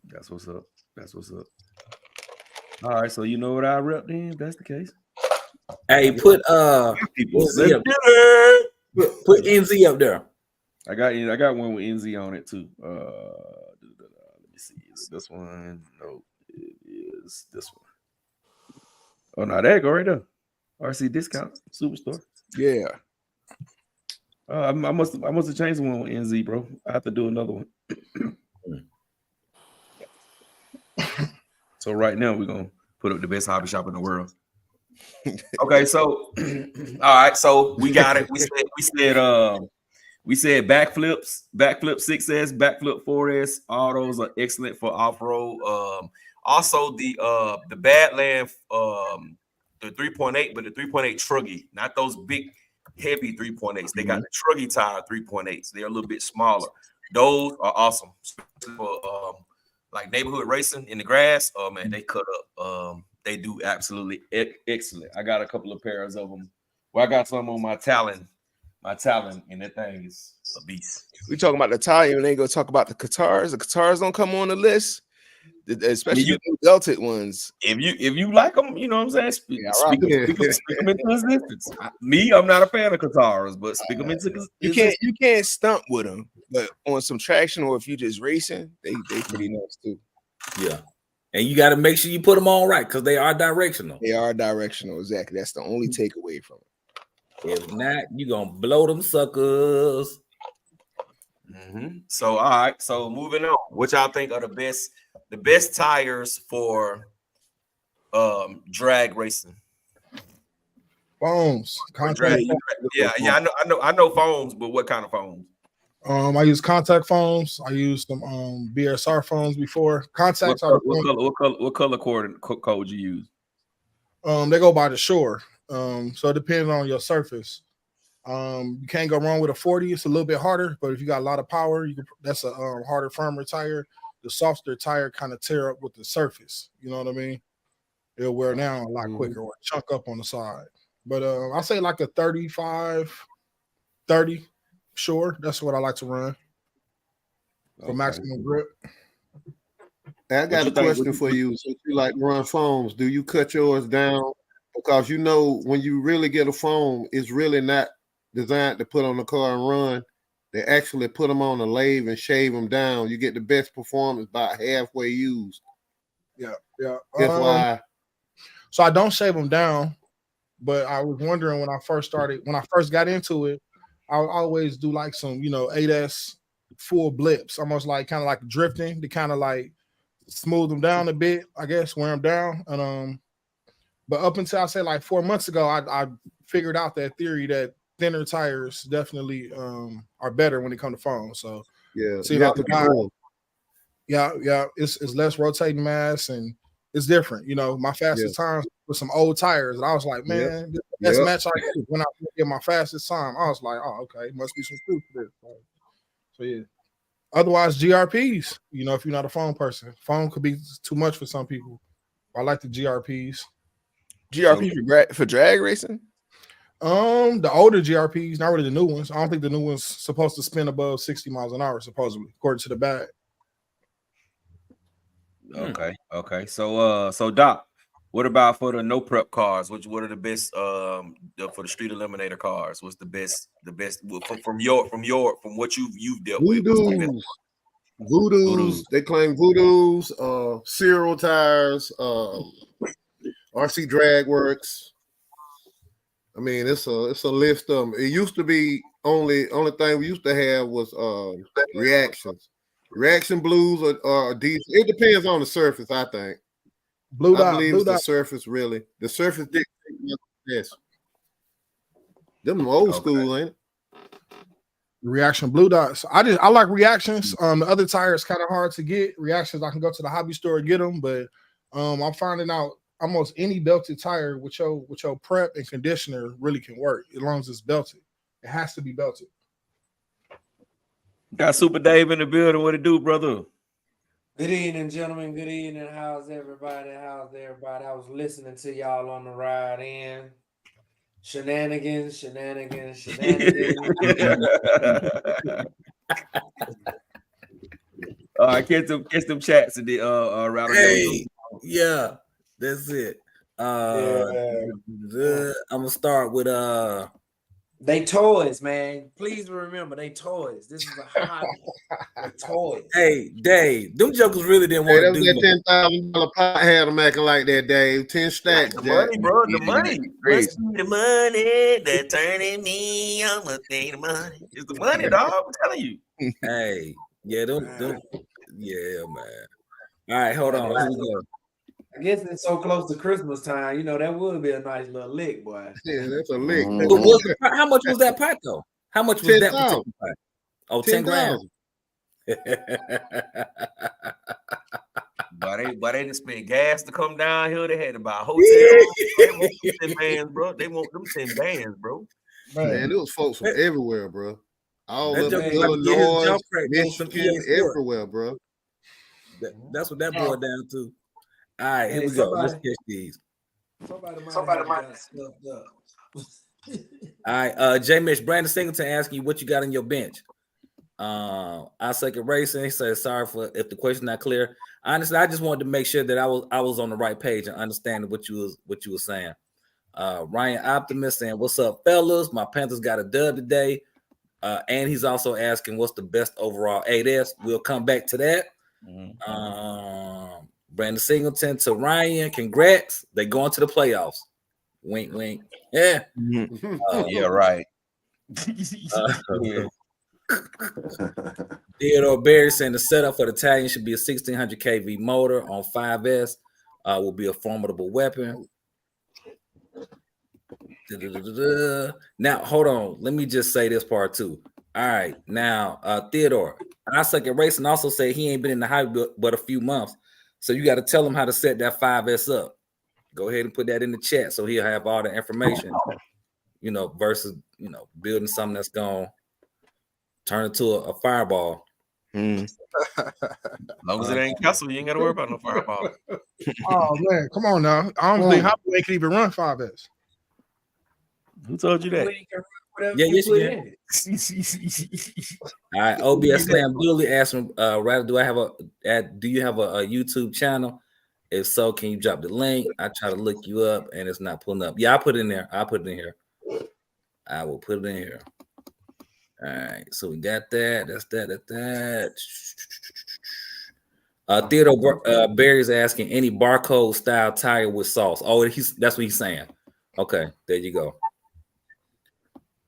That's what's up. All right, so you know what I rep then, if that's the case. Hey, put NZ up. Put NZ up there. I got one with NZ on it too. Let me see. Is it this one? No, it is this one. Oh no, there you go right there. RC Discount Superstore. Yeah. I must have changed the one with NZ, bro. I have to do another one. So right now we're gonna put up the best hobby shop in the world. Okay, so all right, so we got it. We said backflips, backflip 6S, backflip 4S. All those are excellent for off-road. Also the Badland, the 3.8, but the 3.8 truggy, not those big heavy 3.8s. They got the truggy tire 3.8s. They're a little bit smaller. Those are awesome for like neighborhood racing in the grass. Oh man, they cut up. They do absolutely excellent. I got a couple of pairs of them. Well, I got some on my Talon, and that thing is a beast. We talking about the tire, and they go talk about the Qatars. The Qatars don't come on the list, especially the belted ones. If you like them, you know what I'm saying. Speak them into existence. I'm not a fan of Qatars, but speak them into existence. You can't stunt with them, but on some traction or if you just racing, they pretty nice too. Yeah. And you got to make sure you put them on right because they are directional. They are directional, exactly. That's the only takeaway from it. If not, you're going to blow them suckers. So, all right. So, moving on. What y'all think are the best tires for drag racing? Foams. Yeah. I know foams, but what kind of foams? I use contact foams. I used some BSR foams before. Contacts what color code you use? They go by the shore. So it depends on your surface. You can't go wrong with a 40. It's a little bit harder, but if you got a lot of power, that's a harder, firmer tire. The softer tire kind of tear up with the surface. You know what I mean? It'll wear down a lot quicker or chunk up on the side. But I say like a 35, 30. Sure, that's what I like to run for maximum grip. I got a question for you. Since you like run foams, do you cut yours down? Because you know when you really get a foam, it's really not designed to put on the car and run. They actually put them on a lathe and shave them down. You get the best performance about halfway used. Yeah. That's why. So I don't shave them down, but I was wondering when I first got into it, I always do like some, 8S full blips, almost like kind of like drifting to kind of like smooth them down a bit, I guess, wear them down. And but up until I say like 4 months ago, I figured out that theory that thinner tires definitely are better when it comes to foam. So yeah, it's less rotating mass and it's different. My fastest times with some old tires, and I was like, man, this is the best match I did when I get my fastest time. I was like, oh, okay, must be some truth to this. So yeah. Otherwise, GRPs. If you're not a foam person, foam could be too much for some people. I like the GRPs. GRP for drag racing? The older GRPs, not really the new ones. I don't think the new ones supposed to spin above 60 miles an hour, supposedly, according to the bag. Okay. So Doc, what about for the no prep cars? What are the best for the street eliminator cars? What's the best from what you've dealt with? Voodoos. They claim Voodoos, Cyril tires, RC Drag Works. I mean, it's a list of them. It used to be only thing we used to have was reactions. Reaction blues are decent. It depends on the surface, I think. I believe the surface really. The surface dictates this. Them old school, ain't it? Reaction blue dots. I like reactions. The other tires kind of hard to get. Reactions, I can go to the hobby store and get them, but I'm finding out almost any belted tire with your prep and conditioner really can work as long as it's belted. It has to be belted. Got Super Dave in the building. What it do, brother? Good evening, gentlemen. Good evening. How's everybody? I was listening to y'all on the ride in. Shenanigans. All right, catch them chats and the rattle. Hey, yeah, that's it. I'm gonna start with they toys, man. Please remember they toys. This is a hobby. They're toys. Hey, Dave, them jokers really didn't want Hey, to that do was that. that $10,000 pot had them acting like that, Dave. 10 stacks, The Jack. money, bro. The money. Great. Must be the money that's turning me on. Must be the money. It's the money, dog. I'm telling you. Hey, yeah, them, yeah, man. All right, hold on. Here we go. I guess it's so close to Christmas time. You know, that would be a nice little lick, boy. Yeah, that's a lick. How much was that pot though? How much was that 10,000. particular pot? Oh, 10 grand. But they just spent gas to come down here. They had to buy a hotel. They want them 10 bands, bro. They want them 10 bands, bro. Man, it was folks from everywhere, bro. All That of joke them, was like to get his Illinois, jump crack on some Michigan, EA Sport. everywhere, bro. That's what that boiled down to. All right, here Hey, we go. Let's catch these. Somebody might have stuffed up. All right, J. Mitch, Brandon Singleton asking you what you got on your bench. I second racing. He says sorry for if the question not clear. Honestly, I just wanted to make sure that I was on the right page and understanding what you were saying. Ryan Optimist saying, "What's up, fellas? My Panthers got a dub today." And he's also asking, "What's the best overall 8S?" We'll come back to that. Brandon Singleton to Ryan, congrats. They going to the playoffs. Wink, wink. Yeah. Yeah, right. Yeah. Theodore Berry saying the setup for the Italian should be a 1600 kV motor on 5S. Will be a formidable weapon. Now, hold on. Let me just say this part too. All right. Now, Theodore, I second racing also say he ain't been in the hobby but a few months. So you got to tell him how to set that 5S up. Go ahead and put that in the chat so he'll have all the information, versus, building something that's going to turn into a fireball. As long as it ain't Castle, you ain't got to worry about no fireball. Oh, man. Come on now. I don't think Hopway can even run 5S. Who told you that? Yeah, yes, you can. All right, OBS Slam Dooley asking, rather, do you have a YouTube channel? If so, can you drop the link? I try to look you up and it's not pulling up. Yeah, I put it in there. I will put it in here. All right, so we got that. That's that. Theodore Barry's asking any barcode style tire with sauce. Oh, that's what he's saying. Okay, there you go.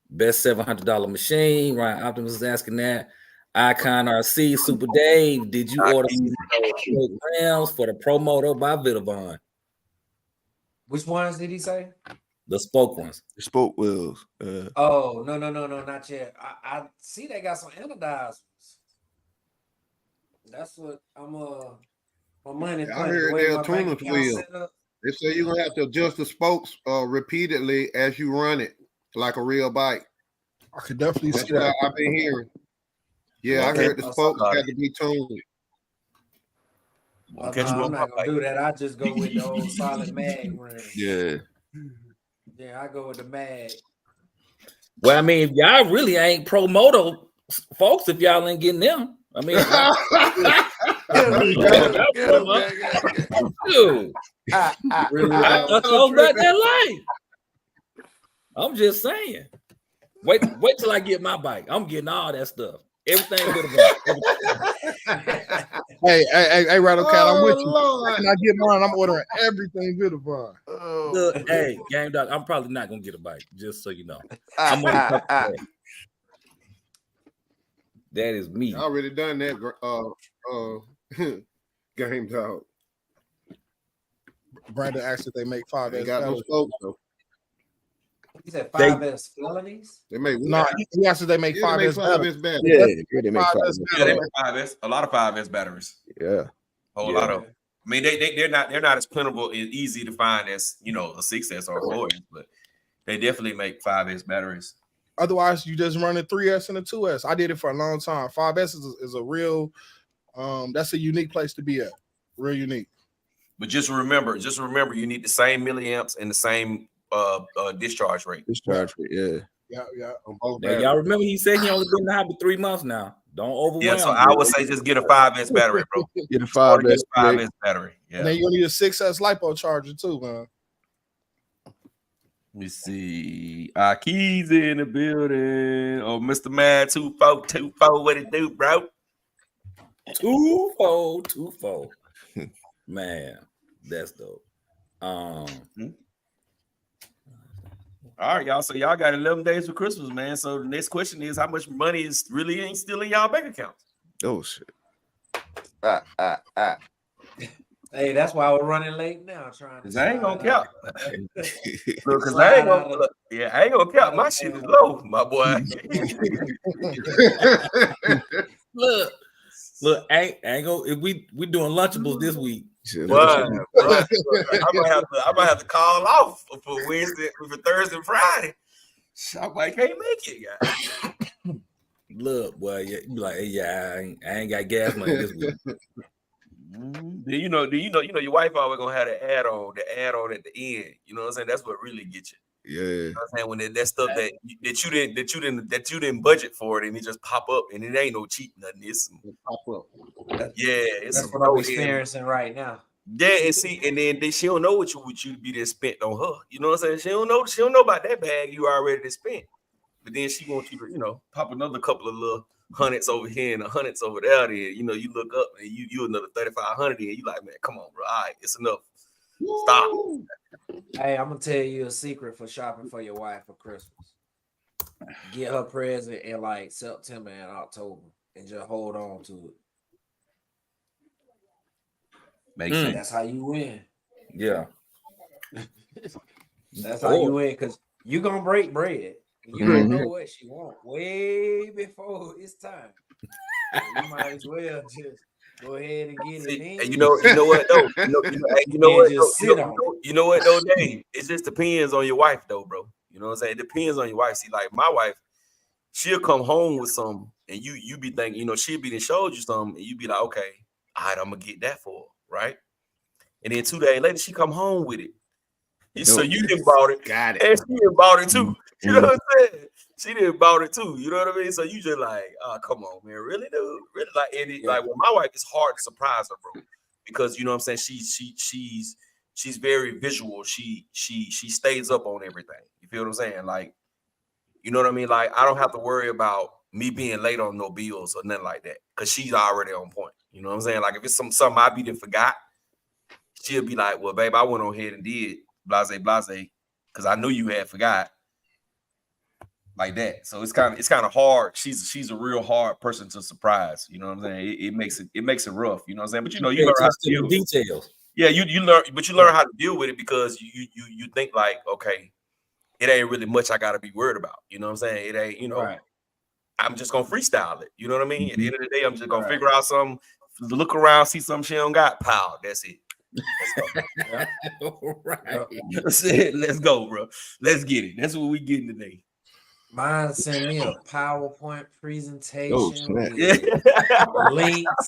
Best $700 machine. Ryan Optimus is asking that. Icon RC Super Dave, did you order programs for the Pro Moto by Vitavon? Which ones did he say? The spoke ones. The spoke wheels. Oh, no, not yet. I see they got some anodized. That's what I'm my money. I heard they're tuning wheels. They say you're gonna have to adjust the spokes repeatedly as you run it, like a real bike. I could definitely That's see that. what I've been hearing. Yeah, I heard the spokes had to be tuned. I'm not gonna do that. I just go with the old solid mag rim. Yeah. Yeah, I go with the mag. Well, I mean, if y'all really ain't Pro Moto folks, if y'all ain't getting them. I mean, dude, I told about that life. I'm just saying. Wait till I get my bike. I'm getting all that stuff. Everything good about Hey, Rattle Cat, I'm with you. When I get mine, I'm ordering everything Vitavon. Hey, Game Dog, I'm probably not gonna get a bike, just so you know. I'm on that is me. I already done that. Game Dog. Brandon asked if they make 5S. They got no spokes though. He said 5S felonies. They make No, he asked if they make 5S. 5S batteries. Yeah, they make 5S. Yeah, they make 5S. A lot of 5S batteries. Yeah. A whole lot of them. I mean, they're not as plentiful and easy to find as a 6S or a 4S, but they definitely make 5S batteries. Otherwise, you just run a 3S and a 2S. I did it for a long time. 5S is a real, that's a unique place to be at. Real unique. But just remember, you need the same milliamps and the same discharge rate. Discharge rate, yeah. Yeah. On both Now, batteries. y'all remember he said he only been in the hobby 3 months now. Don't overwhelm. Yeah, so him. I would say just get a 5S battery, bro. Get a 5S. 5S battery. Yeah. And then you'll need a 6S LiPo charger too, man. Let me see. Keys in the building. Oh, Mr. Mad 2424. What it do, bro? Twofold. Man, that's dope. All right, y'all. So y'all got 11 days for Christmas, man. So the next question is, how much money is really ain't still in y'all bank accounts? Oh shit. Hey, that's why we're running late now. Trying to. Cause I ain't gonna slide count. out. Look, cause I ain't gonna. Yeah, I ain't gonna count. My shit is low, my boy. Look, ain't go. If we doing Lunchables this week. Boy, I might have to call off for Wednesday, for Thursday, and Friday. I might can't make it, guys. Look, boy, yeah, you be like, hey, yeah, I ain't got gas money this week. Do you know your wife always gonna have the add on at the end. You know what I'm saying? That's what really gets you. Yeah. You know what I'm saying? When that stuff that you didn't budget for it and it just pop up and it ain't no cheap nothing. It's Pop up. it's That's what I'm experiencing right now. Yeah, and then she don't know what you be there spent on her. You know what I'm saying? She don't know about that bag you already spent. But then she wants you to, pop another couple of little hundreds over here and hundreds over there. Then you look up and you another 3,500 and you like, man, come on, bro. All right, it's enough. Stop. Hey, I'm gonna tell you a secret for shopping for your wife for Christmas. Get her present in like September and October, and just hold on to it. Makes sense. That's how you win. Yeah. That's how you win, because you're gonna break bread. You don't know what she wants way before it's time. So you might as well just go ahead and get it in. And you know what though? You know what though, Dave? It just depends on your wife though, bro. You know what I'm saying? It depends on your wife. See, like my wife, she'll come home with something, and you be thinking, she'll be showed you something, and you be like, okay, all right, I'm gonna get that for her, right? And then 2 days later, she come home with it. So you didn't bought it, Got it, and she didn't bought it too. You know what I'm saying? She didn't bought it too. You know what I mean? So you just like, oh, come on, man, really, dude, really? Like, like with my wife, it's hard to surprise her, bro, because you know what I'm saying. She's very visual. She stays up on everything. You feel what I'm saying? Like, you know what I mean? Like, I don't have to worry about me being late on no bills or nothing like that, because she's already on point. You know what I'm saying? Like, if it's something I be done forgot, she'll be like, well, babe, I went on ahead and did blase, because I knew you had forgot. Like that. So it's kind of hard. She's a real hard person to surprise. You know what I'm saying? It makes it rough. You know what I'm saying? But you learn how to deal with details. Yeah, you learn how to deal with it, because you think like, okay, it ain't really much I gotta be worried about. You know what I'm saying? It ain't, Right. I'm just gonna freestyle it. You know what I mean? At the end of the day, I'm just gonna figure out something, look around, see something she don't got, pow, that's it. Right. That's it. Let's go, bro. Let's get it. That's what we getting today. Mine sent me a PowerPoint presentation snap. with links,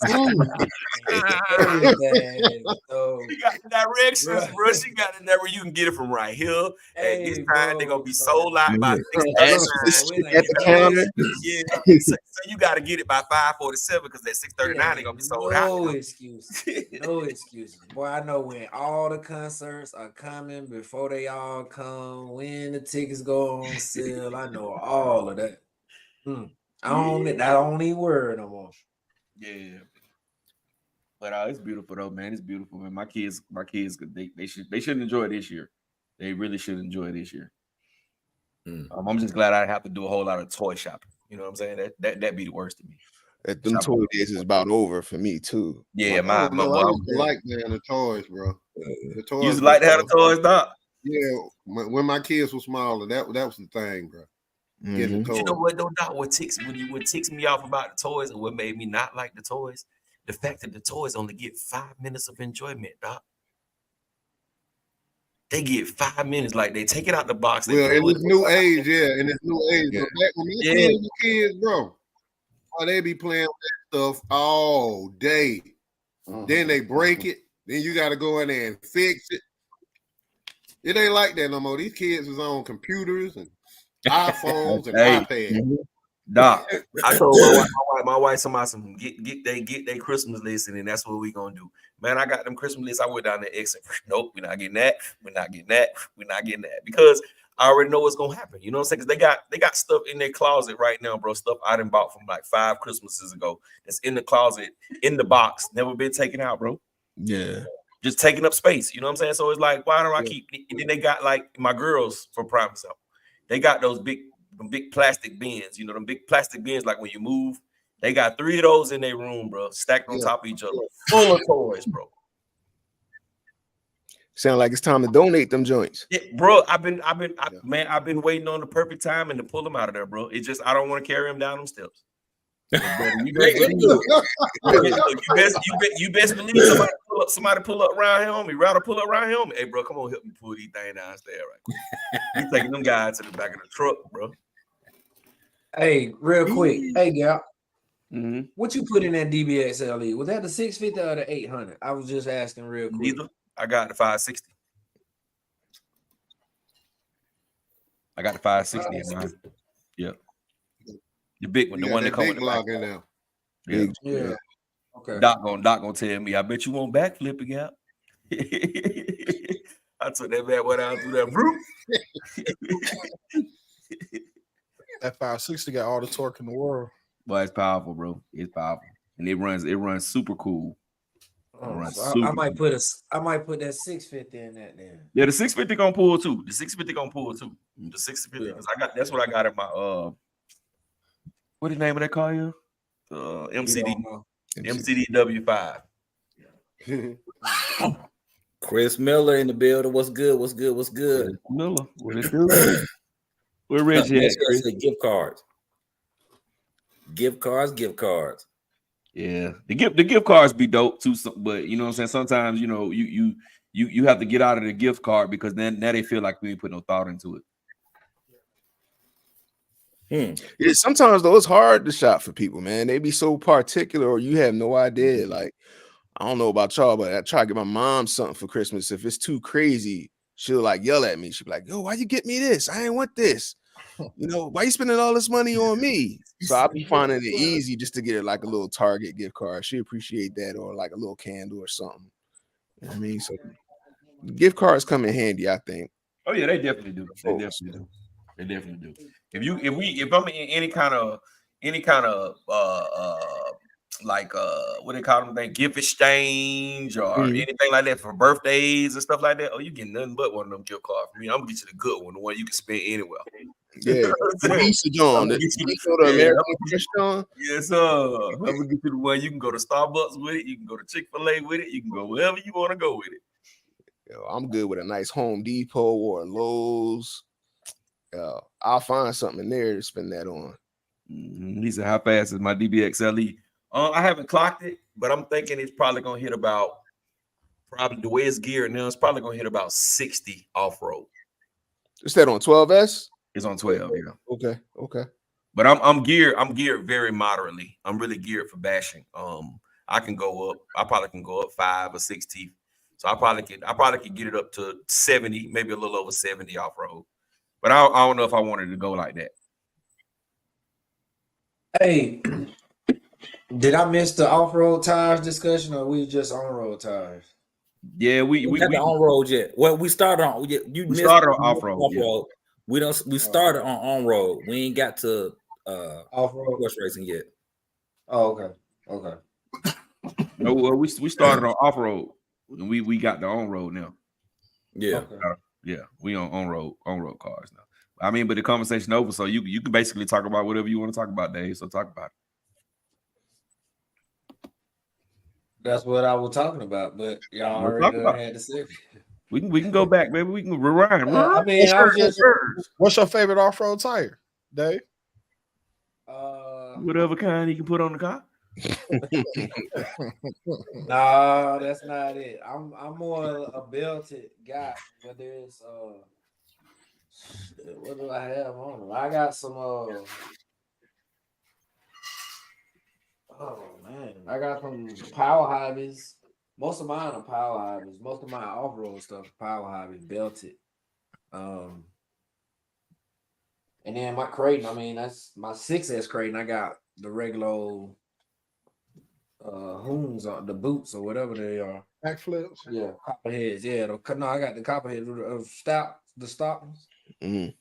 everything. So, You got the directions, bro. She got it there where you can get it from right here. At this time, they're gonna be sold out by 6:39. At the counter. Yeah. So you got to get it by 5:47, because at 6:39 they're gonna be sold out. No excuses. No excuses. Boy, I know when all the concerts are coming, before they all come, when the tickets go on sale. I know all of that. I don't even worry no more. Yeah. But it's beautiful though, man. It's beautiful, man. My kids, they should enjoy it this year. They really should enjoy it this year. I'm just glad I have to do a whole lot of toy shopping. You know what I'm saying? That'd be the worst to me. At them toy days is about over for me too. Yeah, I used to like the toys, bro. The toys. You used to like to have the toys, Doc? Yeah, when my kids were smaller, that was the thing, bro. Getting the toys. You know what though, Doc? What ticks me off about the toys, and what made me not like the toys, the fact that the toys only get 5 minutes of enjoyment, Doc. they get 5 minutes. Like they take it out the box. They Well, play in with this new age, in this new age. Yeah. But back when my Yeah. kids were kids, bro, they be playing with that stuff all day. Then they break it. Then you got to go in there and fix it. It ain't like that no more. These kids is on computers and iPhones and Hey. iPads. Doc, I told my wife some get their Christmas list, and that's what we gonna do. Man, I got them Christmas lists. I went down there, exit. Nope, we're not getting that. We're not getting that. We're not getting that because I already know what's gonna happen. You know what I'm saying? Because they got stuff in their closet right now, bro. Stuff I done bought from like 5 Christmases ago. That's in the closet, in the box, never been taken out, bro. Yeah. Just taking up space. You know what I'm saying? So it's like, why don't I keep? And then they got like my girls for prime example. They got those big plastic bins, you know, them big plastic bins, like when you move, they got 3 of those in their room, bro, stacked on top of each other, full of toys, bro. Sound like it's time to donate them joints. Yeah, bro, I've been waiting on the perfect time and to pull them out of there, bro. It's just I don't want to carry them down them steps. You best believe somebody pull up around here on me. Rather pull up around here on me. Hey, bro, come on, help me pull these things downstairs right quick. You taking them guys to the back of the truck, bro. Hey, real quick. Hey, Gal. What you put in that DBX LE? Was that the 650 or the 800? I was just asking real quick. Neither. I got the 560. I got the 560 in mine. Yeah. The big one, the one that comes with the block in there. Yeah. Okay. Doc gonna tell me, I bet you won't backflip again. I took that bad one out through that roof. That 560 got all the torque in the world. But it's powerful, bro. It's powerful. And it runs super cool. So I might put that 650 in that then. Yeah, the 650 gonna pull too. The 650, because that's what I got in my what is the name of that car here? MCD W5. Chris Miller in the building. What's good? Miller, what it do? Where Reggie at? Gift cards. Yeah, the gift cards be dope too, but you know what I'm saying. Sometimes you know you have to get out of the gift card because then now they feel like we ain't put no thought into it. Yeah, sometimes though it's hard to shop for people, man. They be so particular, or you have no idea. Like, I don't know about y'all, but I try to get my mom something for Christmas. If it's too crazy, she'll like yell at me. She'll be like, "Yo, why you get me this? I ain't want this. You know, why you spending all this money on me?" So I'll be finding it easy just to get her like a little Target gift card. She appreciate that, or like a little candle or something. You know what I mean? So gift cards come in handy, I think. Oh yeah, they definitely do. They definitely do. If I'm in any kind of like what they call them, gift exchange or anything like that for birthdays and stuff like that, oh, you get nothing but one of them gift cards from me. I'm gonna get you the good one, the one you can spend anywhere. Yeah, Visa John. Yes, sir. I'm gonna get you the one you can go to Starbucks with it, you can go to Chick-fil-A with it, you can go wherever you want to go with it. Yo, I'm good with a nice Home Depot or Lowe's. I'll find something in there to spend that on. He said, "How fast is my DBX LE?" I haven't clocked it, but I'm thinking it's probably gonna hit about the way it's geared now. It's probably gonna hit about 60 off road. Is that on 12S? It's on 12, yeah. Okay. But I'm geared very moderately. I'm really geared for bashing. I can go up. I probably can go up 5 or 6 teeth. So I probably could get it up to 70, maybe a little over 70 off road. But I don't know if I wanted to go like that. Hey, did I miss the off-road tires discussion, or we just on-road tires? Yeah, we got the on-road yet. Well, we started on. We started on off-road. Yeah. We started on road. We ain't got to off-road horse racing yet. Oh, okay. No, we started on off-road. We got the on-road now. Yeah. Okay. Yeah, we on road cars now. I mean, but the conversation over, so you can basically talk about whatever you want to talk about, Dave. So talk about it. That's what I was talking about, but y'all already had to say. We can go back, baby. We can rewind. I mean, what's your favorite off-road tire, Dave? Whatever kind you can put on the car. Nah, that's not it. I'm more a belted guy. Whether it's what do I have on? I got some oh man, I got some power hobbies. Most of mine are power hobbies. Most of my off-road stuff, power hobbies, belted. And then my Creighton, I mean, that's my 6S Creighton. I got the regular old hoons on the boots or whatever they are. Backflips. Yeah, copperheads. Yeah, no, I got the copperheads of the Stockton's. Mhm.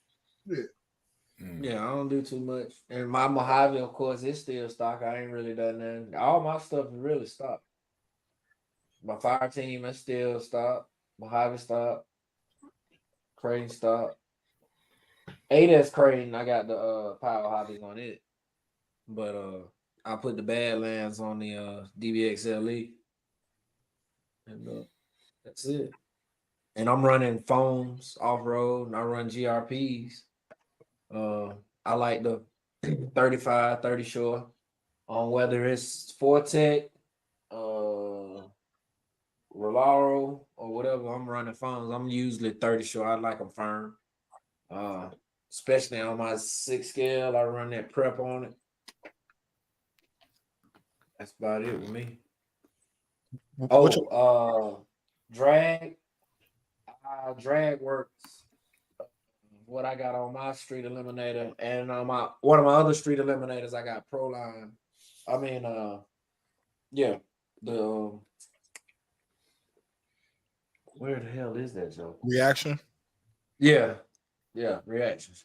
Yeah, I don't do too much. And my Mojave, of course, it's still stock. I ain't really done nothing. All my stuff is really stock. My fire team is still stock. Mojave stock. Crane stock. 8S Crane, I got the power hobbies on it. But I put the Badlands on the DBXLE. And that's it. And I'm running foams off-road and I run GRPs. I like the 35, 30 shore on whether it's Fortec, Rolaro, or whatever. I'm running foams. I'm usually 30 shore. I like them firm. Especially on my 6 scale, I run that prep on it. That's about it with me. Drag. Drag works. What I got on my street eliminator and on one of my other street eliminators, I got Proline. I mean, where the hell is that, Joe? Reaction. Yeah, reactions.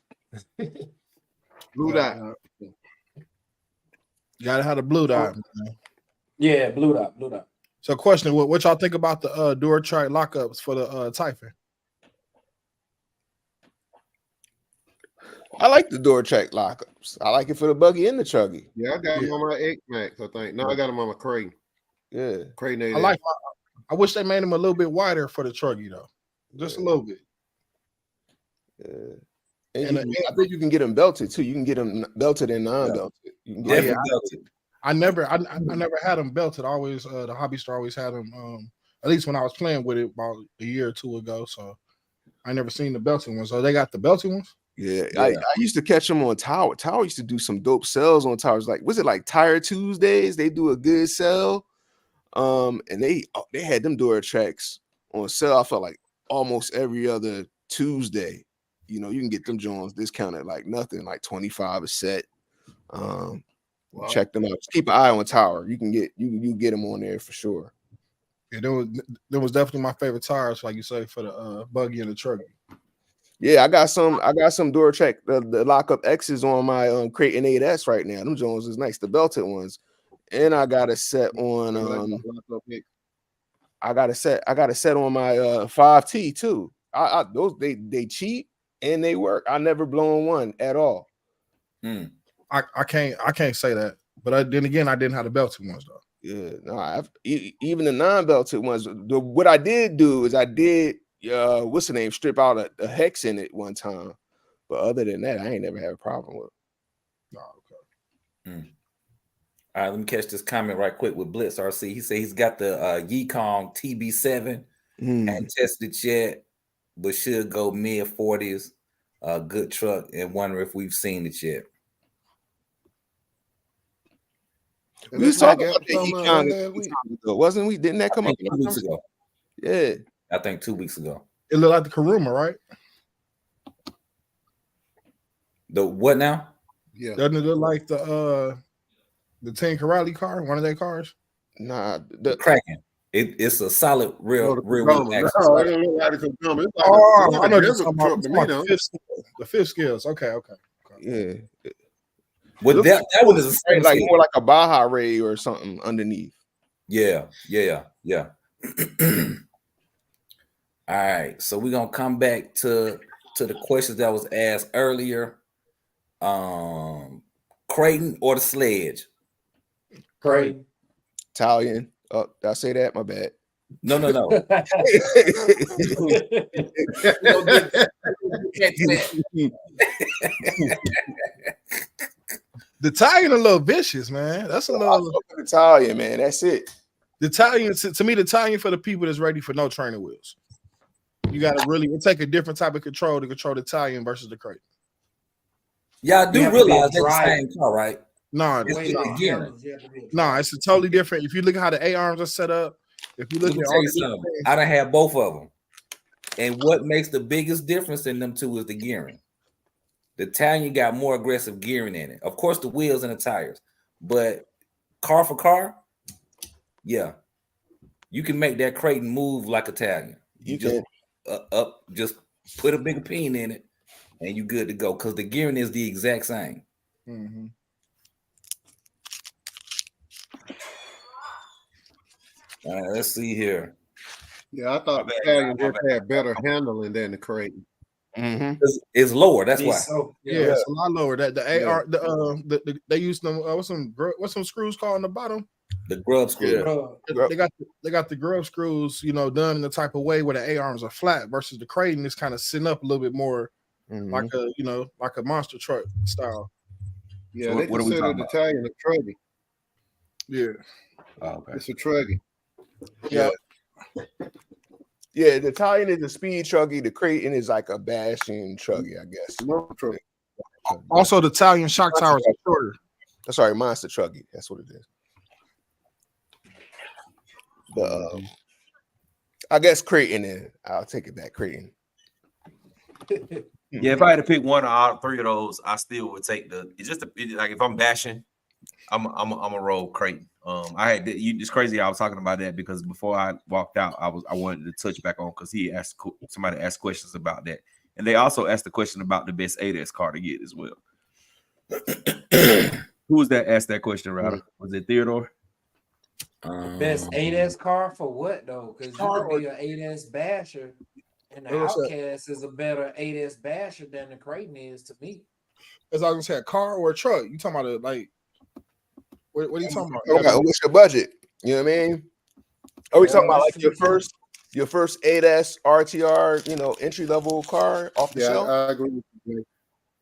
Blue dot. You gotta have the blue dot. Man. Yeah, blue dot. So, question: what y'all think about the Duratrack lockups for the Typhon? I like the Duratrack lockups. I like it for the buggy and the chuggy. Yeah, I got him on my X Max, I think. No, I got him on my Creighton. Yeah. Creighton. I wish they made them a little bit wider for the chuggy though, just a little bit. Yeah. And I think you can get them belted too. You can get them belted and non-belted. You can get belted. I never had them belted. Always the hobby store always had them. At least when I was playing with it about a year or two ago. So I never seen the belted ones. So they got the belted ones. Yeah. I used to catch them on Tower. Tower used to do some dope sales on Towers. Like, was it like Tire Tuesdays? They do a good sell. And they had them Duratracks on sale. I felt like almost every other Tuesday. You know, you can get them Jones discounted like nothing, like 25 a set. Wow. Check them out. Just keep an eye on Tower. You can get them on there for sure. Yeah, there was definitely my favorite tires, like you say, for the buggy and the truck. Yeah, I got some Duratrack the lockup X's on my Creighton 8S right now. Them Jones is nice, the belted ones. And I got a set on I got a set on my 5T too. Those they cheap and they work. I never blown one at all. I can't say that, but then again, I didn't have the belted ones though. Yeah, no, even the non-belted ones. What I did do is I did what's the name? Strip out a hex in it one time, but other than that, I ain't never had a problem with. Oh, okay. All right, let me catch this comment right quick with Blitz RC. He said he's got the Yikong TB7 and tested it yet, but should go mid 40s. Good truck, and wonder if we've seen it yet. We was talking about the Yikong, wasn't we? Didn't that come up 2 weeks ago? Yeah, I think 2 weeks ago. It looked like the Karuma, right? The what now? Yeah. Doesn't it look like the Team Corrali car, one of their cars? Nah, the Kraken. It's a solid real. I know the fifth skills. Okay. Yeah. Well, that one is like more like a Baja Ray or something underneath. Yeah. All right, so we're gonna come back to the questions that was asked earlier. Creighton or the Sledge? Creighton. Italian. Oh, did I say that? My bad. No. The Italian a little vicious, man. That's a little. Italian, man. That's it. The Italian, to me, the Italian for the people that's ready for no training wheels. You got to really take a different type of control to control the Italian versus the Creighton. Y'all do You have to be a realize they're the driver. same car, right? No, It's Wait, just no, the gearing. no, it's a totally different. If you look at how the A arms are set up, if you look Let me at tell all you the something. I done had both of them. And what makes the biggest difference in them two is the gearing. The Italian got more aggressive gearing in it. Of course, the wheels and the tires. But car for car, yeah. You can make that Creighton move like Italian. You just just put a bigger pin in it and you good to go. Because the gearing is the exact same. Mm-hmm. All right, let's see here. Yeah, I thought the Italian just had better handling than the Creighton. Mm-hmm. It's lower. That's why. So, Yeah, it's a lot lower. That the AR, they use them. What's some screws called on the bottom? The grub screw. Yeah. They got the grub screws, done in the type of way where the A arms are flat versus the Creighton is kind of sitting up a little bit more like a monster truck style. Yeah, So they what are we consider talking the about? Italian a truggy. Yeah. Oh, okay. It's a truggy. Yeah. Yeah, the Italian is a speed truggy. The Creighton is like a bashing truggy, I guess. No truggy. Also, the Italian shock towers are shorter. Sorry, monster truggy. That's what it is. But I guess Creighton. Then I'll take it back, Creighton. Yeah, if I had to pick one out of three of those, I still would take like if I'm bashing, I'm a roll Creighton. It's crazy. I was talking about that because before I walked out, I wanted to touch back on because somebody asked questions about that, and they also asked the question about the best 8S car to get as well. Who was that asked that question, Ryder? Was it Theodore? Best 8S car for what though? Because you could be an 8S basher, and the Outcast is a better 8S basher than the Creighton is to me. As I was gonna say, a car or a truck? You talking about what are you talking about? What's your budget? You know what I mean? Are we talking about like your first 8S RTR, entry level car off the shelf? I agree with you.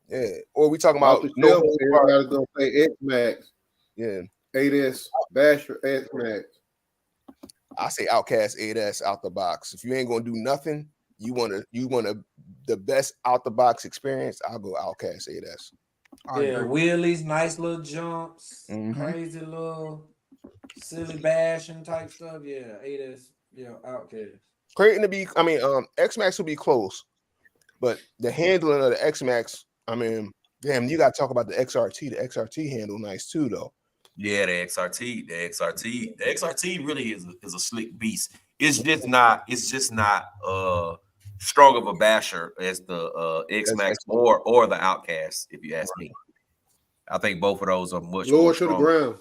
Yeah. Or are we talking about everybody's gonna say X Max? Yeah. 8S Basher X Max. I say Outcast 8S out the box. If you ain't gonna do nothing, you want the best out the box experience, I'll go Outcast 8S. Yeah, wheelies, nice little jumps, crazy little silly bashing type stuff. Yeah, 8S, Outcast. X Max will be close, but the handling of the X Max, you gotta talk about the XRT. The XRT handle nice too, though. Yeah, the XRT really is a slick beast. It's just not strong of a basher as the X Max or the Outcast, if you ask me. I think both of those are much lower to the ground.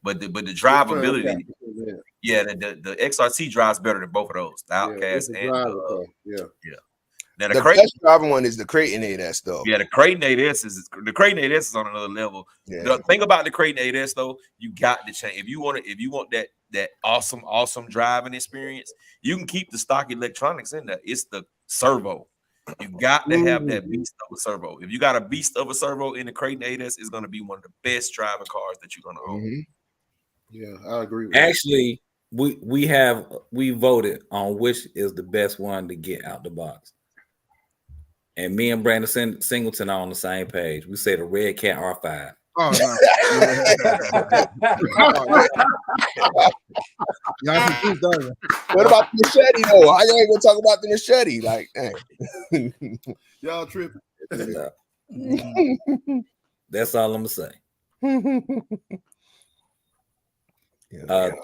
But the drivability, the XRT drives better than both of those. The Outcast and Now the best driving one is the Creighton 8S though. Yeah, the Creighton 8S is on another level. Yeah. The thing about the Creighton 8S though, you got to change if you want that awesome driving experience. You can keep the stock electronics in there. It's the servo. You got to have that beast of a servo. If you got a beast of a servo in the Creighton 8S, it's going to be one of the best driving cars that you're going to own. Yeah, I agree with Actually, we voted on which is the best one to get out the box. And me and Brandon Singleton are on the same page. We say the Red Cat R5. Oh no. What about the machete though? How y'all ain't gonna talk about the machete? Like, dang. Y'all tripping. That's all I'm gonna say.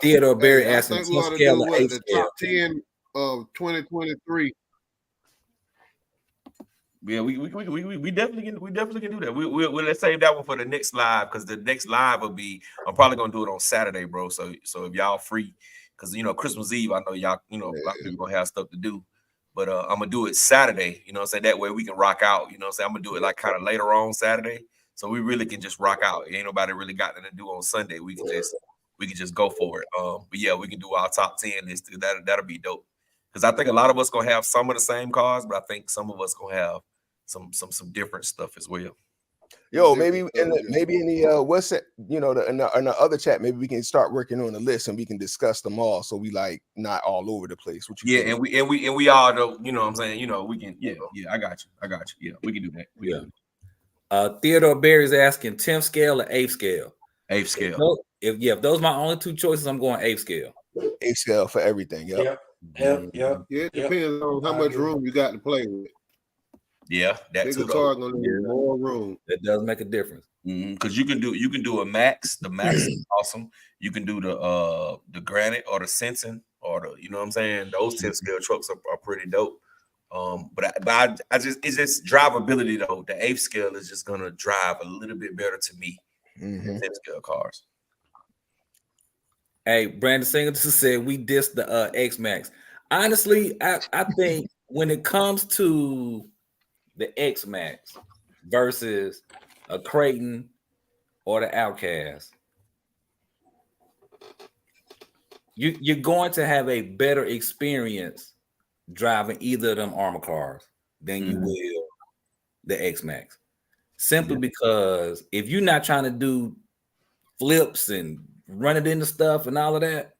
Theodore Berry asking what scale of the top 10 of 2023. Yeah, we definitely can do that. We'll let's save that one for the next live because the next live will be. I'm probably gonna do it on Saturday, bro. So if y'all free, because Christmas Eve, I know y'all a lot of people gonna have stuff to do, but I'm gonna do it Saturday. That way we can rock out. I'm gonna do it like kind of later on Saturday, so we really can just rock out. Ain't nobody really got nothing to do on Sunday. We can just go for it. But yeah, we can do our top 10 list. That'll be dope. Because I think a lot of us gonna have some of the same cars, but I think some of us gonna have some different stuff as well. Yo, maybe in the what's it? You know, in the other chat, maybe we can start working on the list and we can discuss them all. So we like not all over the place. What you Yeah, think? and we all know, you know what I'm saying? You know, we can, yeah, I got you. Yeah, we can do that. We can do that. Theodore Berry's asking 10th scale or 8th scale. 8th scale. If those are my only two choices, I'm going 8th scale. 8th scale for everything. Yep. Yep. Yeah, it depends on how much room you got to play with. Yeah, that's Bigger car gonna need more room. That does make a difference. Because you can do a max. The max is awesome. You can do the granite or the Sensen or the, you know what I'm saying. Those 10th scale trucks are pretty dope. But I just, it's just drivability though. The 8th scale is just gonna drive a little bit better to me than 10th scale cars. Hey, Brandon Singleton said we dissed the X Max. Honestly, I think when it comes to the X Max versus a Creighton or the Outcast, you're going to have a better experience driving either of them armor cars than you will the X Max. Simply because if you're not trying to do flips and run it into stuff and all of that,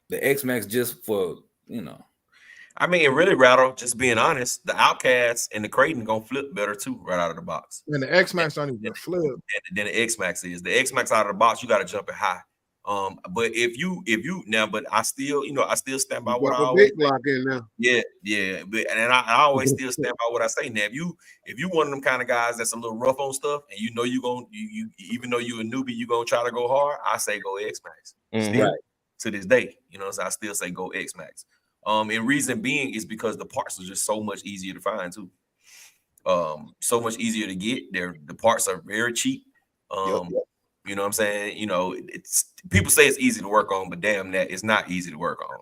the X Max just for, you know. I mean, really, Rattle, just being honest, the Outcasts and the Creighton gonna flip better too, right out of the box. And the X Max don't even flip. Than the X Max is. The X Max out of the box, you got to jump it high. But if you now, but I still, I still stand by what I always big block in now. Yeah. But and I always still stand by what I say. Now, if you one of them kind of guys that's a little rough on stuff, and you know you even though you a newbie, you gonna try to go hard, I say go X Max. Still, to this day, so I still say go X Max. And reason being is because the parts are just so much easier to find too. So much easier to get. The parts are very cheap. You know what I'm saying? It's people say it's easy to work on, but damn that it's not easy to work on.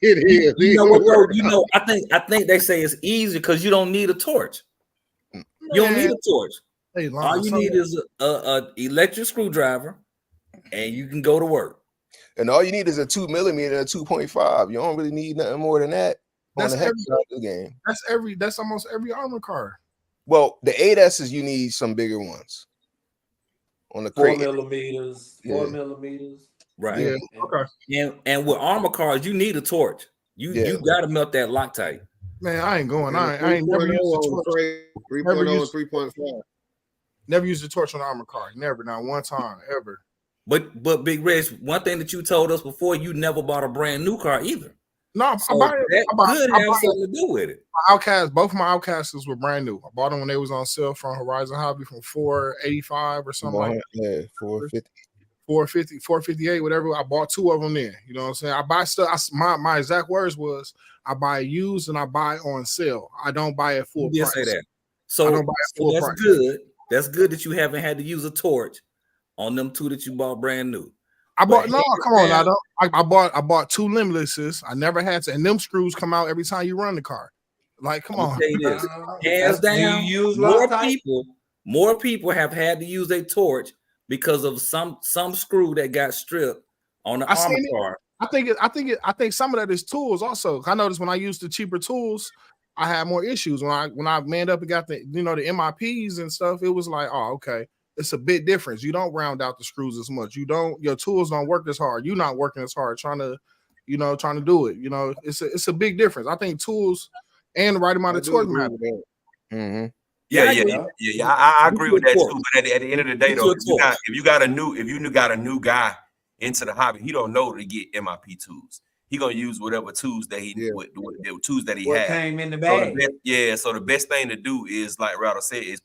It is. You know what, bro? I think they say it's easy because you don't need a torch. You don't need a torch. Hey, all you need is a electric screwdriver, and you can go to work. And all you need is a 2 millimeter, a 2.5. You don't really need nothing more than that. That's on the game. That's almost every armor car. Well, the 8S's you need some bigger ones. On the 4 millimeters, 4 millimeters. Right. Yeah. Okay. And with armor cars, you need a torch. You got to melt that Loctite. Man, I ain't going. I ain't never used a torch. 3.0 and 3.5. Never used a torch on the armor car. Never, not one time ever. But Big Rich, one thing that you told us before, you never bought a brand new car either. No, so I could have something to do with it. My Outcasts, both of my Outcasts were brand new. I bought them when they was on sale from Horizon Hobby from $485 or something like that. 450. 450, 458, whatever. I bought two of them then. You know what I'm saying? I buy stuff. My exact words was I buy used and I buy on sale. I don't buy at full price. Say that. So, I don't buy at full price. Good. That's good that you haven't had to use a torch on them two that you bought brand new. I bought I bought two Limitlesses. I never had to, and them screws come out every time you run the car. Like, come on. Hands down, more people have had to use a torch because of some screw that got stripped on the armor car. I think some of that is tools also. I noticed when I used the cheaper tools, I had more issues. When I manned up and got the the MIPs and stuff, it was like, oh, okay. It's a bit different. You don't round out the screws as much. Your tools don't work as hard. You're not working as hard trying to do it. It's a big difference. I think tools and the right amount of torque matter. I agree with that too. But at the end of the day, though, if you got a new guy into the hobby, he don't know to get MIP tools. He gonna use whatever tools that the tools that he had. Came in the bag. So the best thing to do is, like Rado said, is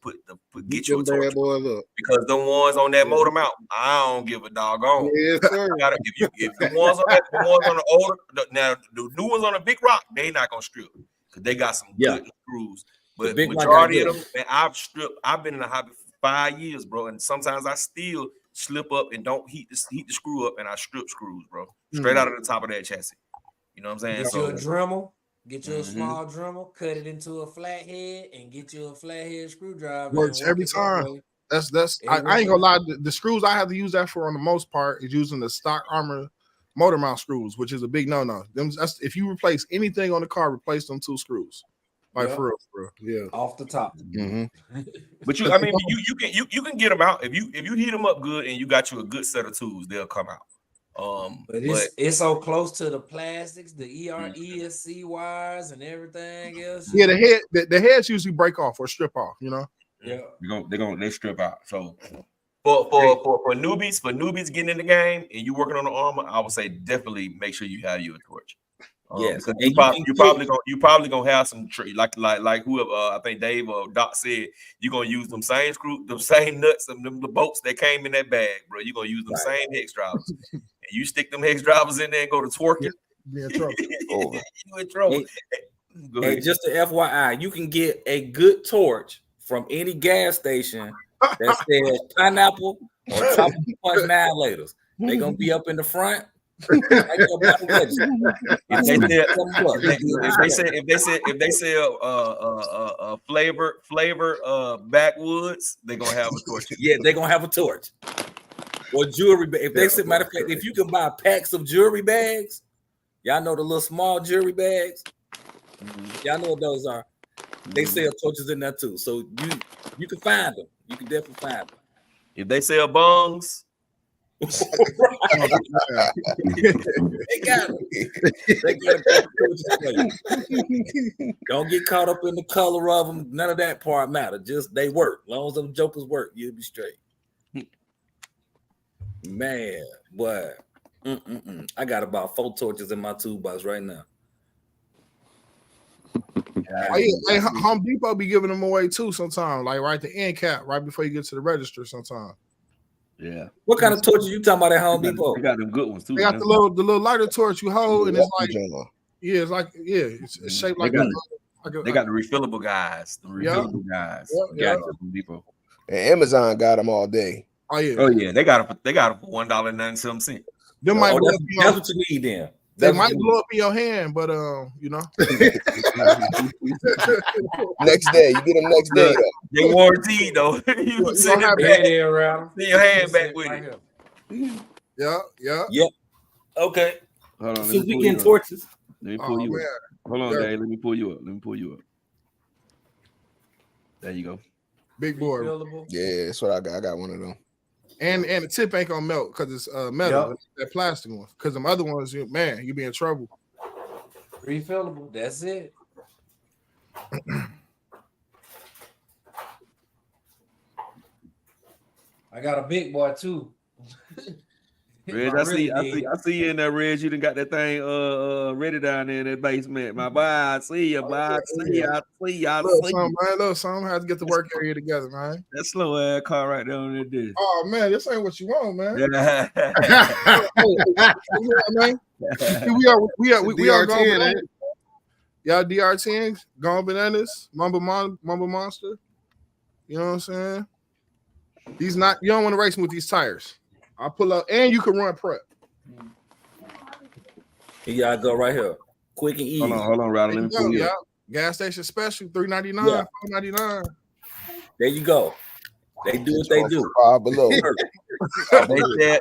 get your torch, because the ones on that motor mount, I don't give a doggone. Yes, sir. If the ones on the older, now the new ones on the big rock, they not gonna strip because they got some good screws. But the majority of them, man, I've been in the hobby for 5 years, bro, and sometimes I still slip up and don't heat the screw up, and I strip screws, bro, straight out of the top of that chassis. You know what I'm saying? Get you a Dremel, get you a small Dremel, cut it into a flathead, and get you a flathead screwdriver. Works every time. That's I ain't gonna lie. The screws I have to use that for, on the most part, is using the stock armor motor mount screws, which is a big no-no. If you replace anything on the car, replace them 2 screws. Like Yep. for real, yeah. Off the top. But I mean, you can get them out if you heat them up good and you got you a good set of tools, they'll come out. But it's so close to the plastics, the ESC wires, and everything else. Yeah, the heads usually break off or strip off. You know. Yeah. They strip out. So for newbies getting in the game and you working on the armor, I would say definitely make sure you have you a torch. Yes, because and you probably gonna have some like whoever I think Dave or Doc said you're gonna use them same screw, them same nuts, and them the bolts that came in that bag, bro. You're gonna use them same hex drivers, and you stick them hex drivers in there and go to twerking. Be in trouble. You in trouble. And just an FYI, you can get a good torch from any gas station that says pineapple or tropical punch annihilators. They're gonna be up in the front. If they say flavor backwoods, they're gonna have a torch. Yeah, they're gonna have a torch or jewelry. If they say, matter of fact, if you can buy packs of jewelry bags, y'all know the little small jewelry bags. Y'all know what those are. They sell torches in there too, so you can find them. You can definitely find them. If they sell bongs. They got them. Don't get caught up in the color of them. None of that part matter. Just they work. As long as them jokers work, you'll be straight. Man, boy. I got about 4 torches in my toolbox right now. Hey, Home Depot be giving them away too sometimes, like right at the end cap, right before you get to the register sometimes. Yeah. What kind of torches you talking about at Home Depot? They got them good ones too. They got the little lighter torch you hold, and it's like it's shaped like they got the refillable guys. The refillable guys. Yeah. Home Depot. And Amazon got them all day. Oh yeah. They got them for $1.97. Them might that's what you need then. They might blow up in your hand, but you know. Next day, you get them next day. They warranted though. You send your hand back with it. Yeah. Okay. Hold on. So we getting torches. Let me pull you up. Hold on, Dave. Let me pull you up. There you go. Big boy. Yeah, that's what I got. I got one of them. And the tip ain't gonna melt because it's metal. Yep. That plastic one. Because them other ones, you be in trouble. Refillable. That's it. I got a big boy too. Reg, I see you in there, Reg. You done got that thing ready down there in that basement. My boy, I see you, boy. I see you. Look, something has to get the work area together, man. That slow ass car right there on that disc. Oh man, this ain't what you want, man. Yeah. we are going bananas. Y'all DR10s, gone bananas, Mamba Monster. You know what I'm saying? You don't want to race with these tires. I'll pull up, and you can run prep. Here y'all go right here. Quick and easy. Hold on, Riley. Let me pull you up. Gas station special, $3.99, $4.99. There you go. They do what they do. Below.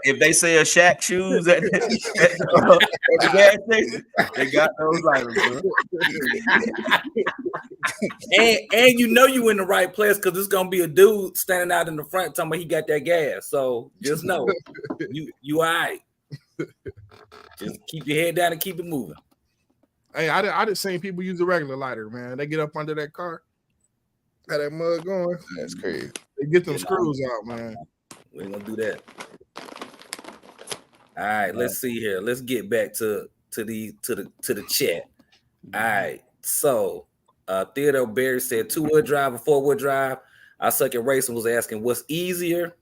If they sell Shaq shoes at the gas station, they got those items, bro. and you in the right place because it's gonna be a dude standing out in the front talking about he got that gas. So just know you all right. Just keep your head down and keep it moving. Hey, I just seen people use a regular lighter, man. They get up under that car, got that mud going. That's crazy. They get them screws out, man. We ain't gonna do that. All right, let's see here. Let's get back to the chat. All right, so Theodore Berry said 2-wheel drive or 4-wheel drive. I suck at racing was asking what's easier.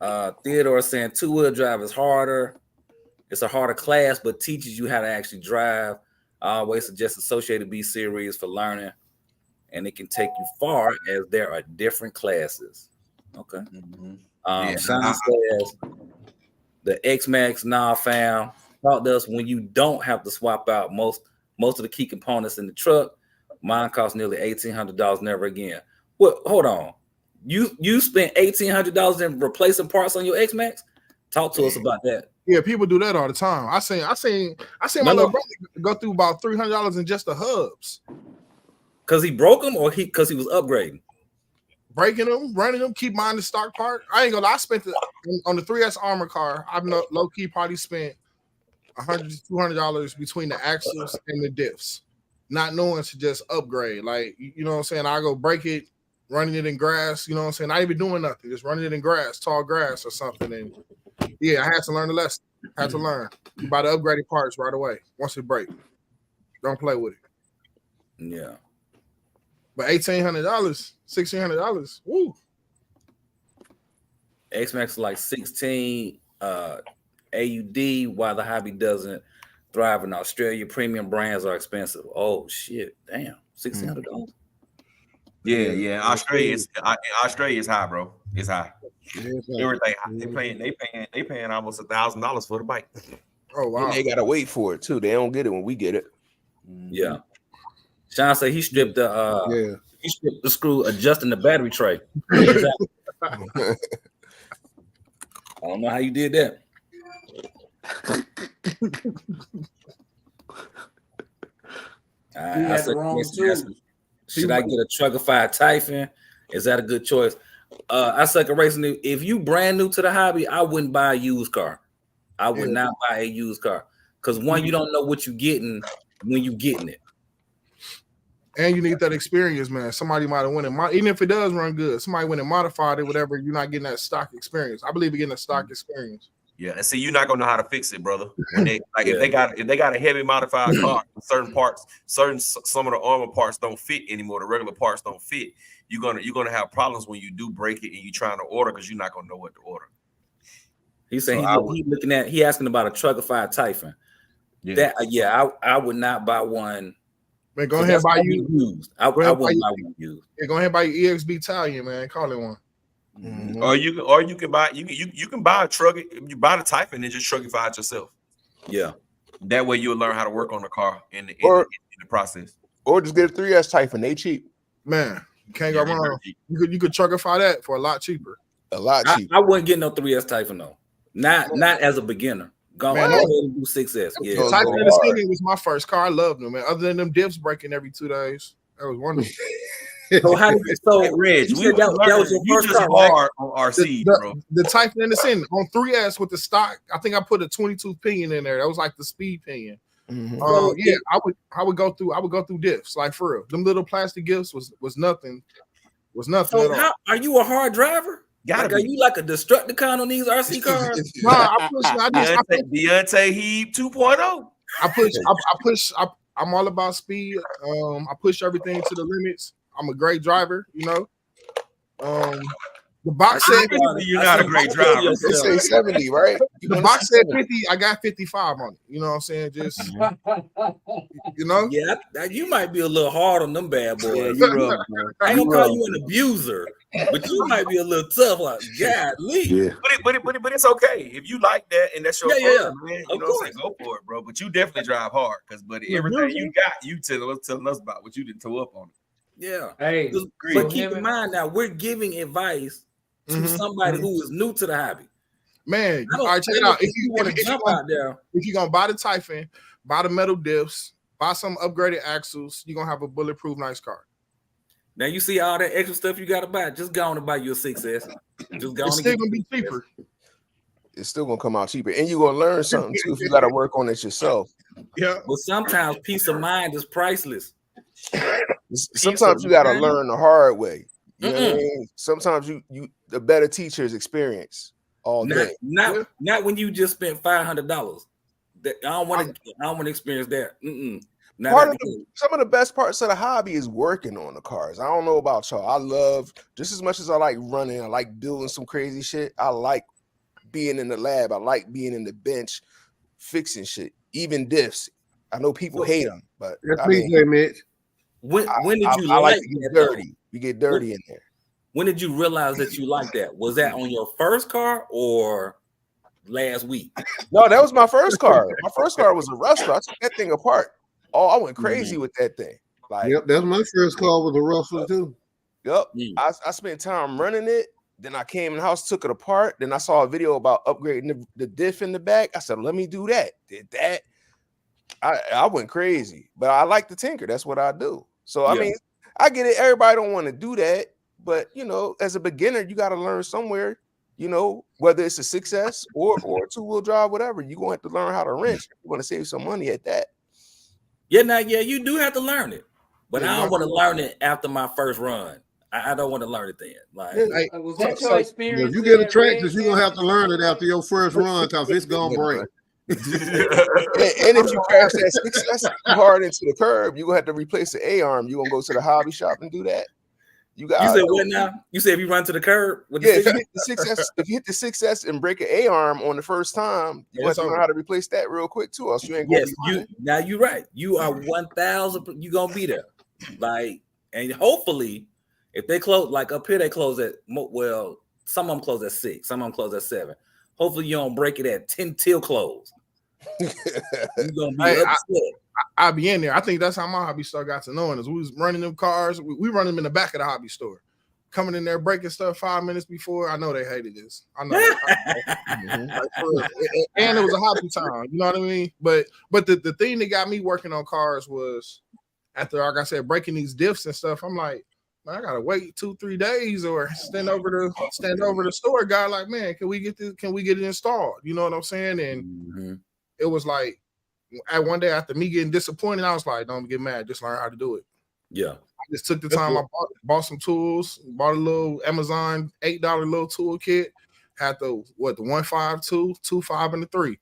Theodore saying 2-wheel drive is harder. It's a harder class, but teaches you how to actually drive. I always suggest Associated B series for learning, and it can take you far as there are different classes. Okay. Sean says the X-Max fam taught us when you don't have to swap out most of the key components in the truck. Mine cost nearly $1,800. Never again. Well, hold on. You spent $1,800 in replacing parts on your X-Max? Talk to us about that. Yeah, people do that all the time. I seen my little brother go through about $300 in just the hubs. Because he broke them, or because he was upgrading? Breaking them, running them, keep mine the stock part. I ain't gonna lie, I spent on the 3S Armor car. I've low key probably spent $100 to $200 between the axles and the diffs, not knowing to just upgrade. Like, you know what I'm saying? I go break it, running it in grass, you know what I'm saying? Not even doing nothing, just running it in grass, tall grass or something. And yeah, I had to learn the lesson. Had to learn. You buy the upgraded parts right away once it breaks. Don't play with it. Yeah. But $1,800, $1,600, woo. X-Max like 16 AUD, while the hobby doesn't thrive in Australia. Premium brands are expensive. Oh shit, damn, $1,600. Yeah. Australia is high, bro. It's high. Everything they paying almost $1,000 for the bike. Oh wow. And they gotta wait for it too. They don't get it when we get it. Yeah. Sean said he stripped the he stripped the screw adjusting the battery tray. I don't know how you did that. I said, should I get a Truckified Typhon? Is that a good choice? I suck at racing. If you brand new to the hobby, I wouldn't buy a used car. I would not buy a used car because one, you don't know what you're getting when you're getting it. And you need that experience, man. Somebody might have went it, even if it does run good. Somebody went and modified it, whatever. You're not getting that stock experience. I believe in getting a stock experience. Yeah, and see, you're not gonna know how to fix it, brother. When they, if they got a heavy modified car, certain parts, some of the armor parts don't fit anymore. The regular parts don't fit. You're gonna have problems when you do break it and you're trying to order because you're not gonna know what to order. He's saying he asking about a Truckified Typhon. Yeah, I would not buy one. Man, go ahead and buy you used. I wouldn't buy one used. Yeah, go ahead and buy your EXB Italian, man. Call it one. Mm-hmm. Or you can buy you can buy a truck. You buy the Typhon and just truckify it yourself. Yeah, that way you'll learn how to work on the car in the process. Or just get a 3S Typhon. They cheap, man. You can't go wrong. You could truckify that for a lot cheaper. A lot cheaper. I wouldn't get no 3S Typhon though. Not as a beginner. Go ahead and do 6S. Yeah, the Typhon was my first car. I loved them, man. Other than them diffs breaking every 2 days, that was wonderful. So how did Reg, that was your first car, hard on RC, bro. The Typhon in the Sin on 3S with the stock. I think I put a 22 pinion in there. That was like the speed pinion. Mm-hmm. I would go through diffs, like for real. Them little plastic gifts was nothing. So at all. Are you a hard driver? Are you like a Destructicon on these RC cars? No, I push. Deontay Heap 2.0. I push. I'm all about speed. I push everything to the limits. I'm a great driver, you know. The box said you're not a great driver. You say 70, right? The box said 50. I got 55 on it. You know what I'm saying? Just you know. Yeah, you might be a little hard on them bad boys. Yeah, I ain't gonna call you an abuser, but you might be a little tough. Like, golly. Yeah. But it's okay if you like that and that's your man. You know what I'm saying? Go for it, bro. But you definitely drive hard, everything you got, you telling us about what you didn't toe up on it. Yeah. Hey, but keep in mind now, we're giving advice to somebody who is new to the hobby. Man, all right, check it out. If you're gonna buy the Typhon, buy the metal diffs, buy some upgraded axles, you're gonna have a bulletproof nice car. Now you see all that extra stuff you gotta buy. Just go on and buy your 6S. It's still gonna be cheaper. It's still gonna come out cheaper, and you're gonna learn something too if you gotta work on it yourself. Yeah. But sometimes peace of mind is priceless. Sometimes you gotta learn the hard way. You know what I mean? Sometimes you the better teacher is experience all day. Not when you just spent $500. I don't want to experience that. Some of the best parts of the hobby is working on the cars. I don't know about y'all. I love, just as much as I like running, I like building some crazy shit. I like being in the lab. I like being in the bench fixing shit, even diffs. I know people hate them, but that's Mitch. When did you like to get dirty? You get dirty in there. When did you realize that you liked that? Was that on your first car or last week? No, that was my first car. My first car was a Rustler. I took that thing apart. Oh, I went crazy with that thing. Like, yep, that's my first car with a Rustler too. Yep. I spent time running it. Then I came in the house, took it apart. Then I saw a video about upgrading the diff in the back. I said, let me do that. Did that. I went crazy, but I like to tinker. That's what I do. So I mean, I get it. Everybody don't want to do that, but you know, as a beginner, you got to learn somewhere. You know, whether it's a 6S or a 2-wheel drive, whatever, you're gonna have to learn how to wrench. You want to save some money at that. Yeah, you do have to learn it, but I don't want to learn it after my first run. I don't want to learn it then. Like, was that your experience? If you get a Traxxas, you're gonna have to learn it after your first run because it's gonna break. And if you crash that 6S hard into the curb, you're gonna have to replace the A-arm. You're gonna go to the hobby shop and do that. You said what now? You said if you run to the curb with if you hit the 6S, if you hit the 6S and break an A-arm on the first time, you have to learn how to replace that real quick too. Else you ain't gonna be now you're right. You are 1,000. You gonna be there. Like, and hopefully, if they close, like up here, they close at some of them close at 6, some of them close at 7. Hopefully, you don't break it at 10 till close. You're gonna be upset. I be in there. I think that's how my hobby store got to knowing us. We was running them cars. We run them in the back of the hobby store. Coming in there, breaking stuff 5 minutes before. I know they hated this. I know. And it was a hobby time. You know what I mean? But the thing that got me working on cars was after, like I said, breaking these diffs and stuff. I'm like, man, I gotta wait 2-3 days or stand over the store guy. Like, man, can we get this? Can we get it installed? You know what I'm saying? And it was like, at one day after me getting disappointed, I was like, don't get mad, just learn how to do it. Yeah. I just took the time. I bought some tools, bought a little Amazon $8 little tool kit, had the 1.5, 2.5, and the 3.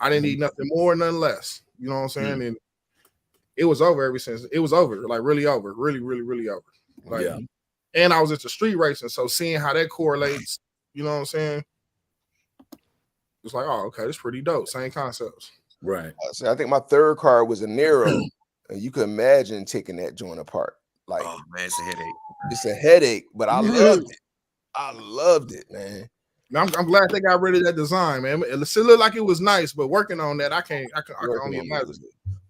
I didn't need nothing more, nothing less. You know what I'm saying? And it was over ever since. It was over, like really over, really, really, really over. Like, and I was into street racing, so seeing how that correlates, you know what I'm saying? It's like, oh, okay, it's pretty dope. Same concepts. Right. So I think my third car was a Nero, and you could imagine taking that joint apart. Like, oh man, it's a headache. It's a headache, but I loved it. I loved it, man. I'm glad they got rid of that design, man. It still looked like it was nice, but working on that, I can only imagine.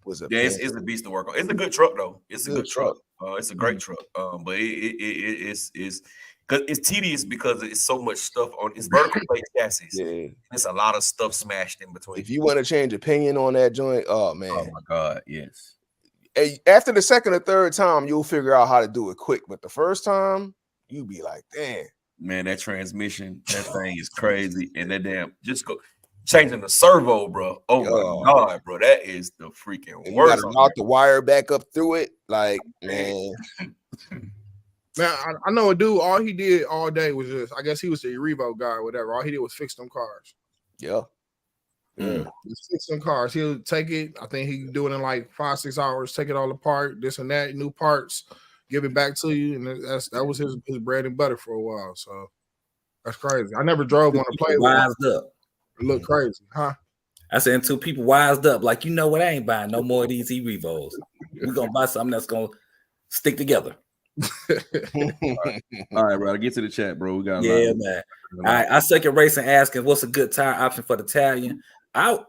It's a beast to work on. It's a good truck though. It's a good truck. It's a great truck. But it's because it's tedious because it's so much stuff on it's vertical plate chassis. Yeah. It's a lot of stuff smashed in between. If you want to change opinion on that joint, oh man. Oh my God, yes. Hey, after the second or third time, you'll figure out how to do it quick. But the first time, you be like, damn. Man, that transmission, that thing is crazy. And that damn just go changing the servo, bro. Oh my God, bro. That is the freaking and worst. You gotta knock the wire back up through it. Like, man. Man, I know a dude, all he did all day was just, I guess he was the Revo guy or whatever. All he did was fix them cars. Yeah. Just fix them cars. He'll take it. I think he can do it in like 5-6 hours, take it all apart, this and that, new parts, give it back to you. And that was his bread and butter for a while. So that's crazy. I never drove one to play with. Wised up. It looked crazy, huh? I said until people wised up, like, you know what, I ain't buying no more of these E-Revos. We're gonna buy something that's gonna stick together. All right, bro. Get to the chat, bro. We got man. All right, I second racing asking what's a good tire option for the Italian.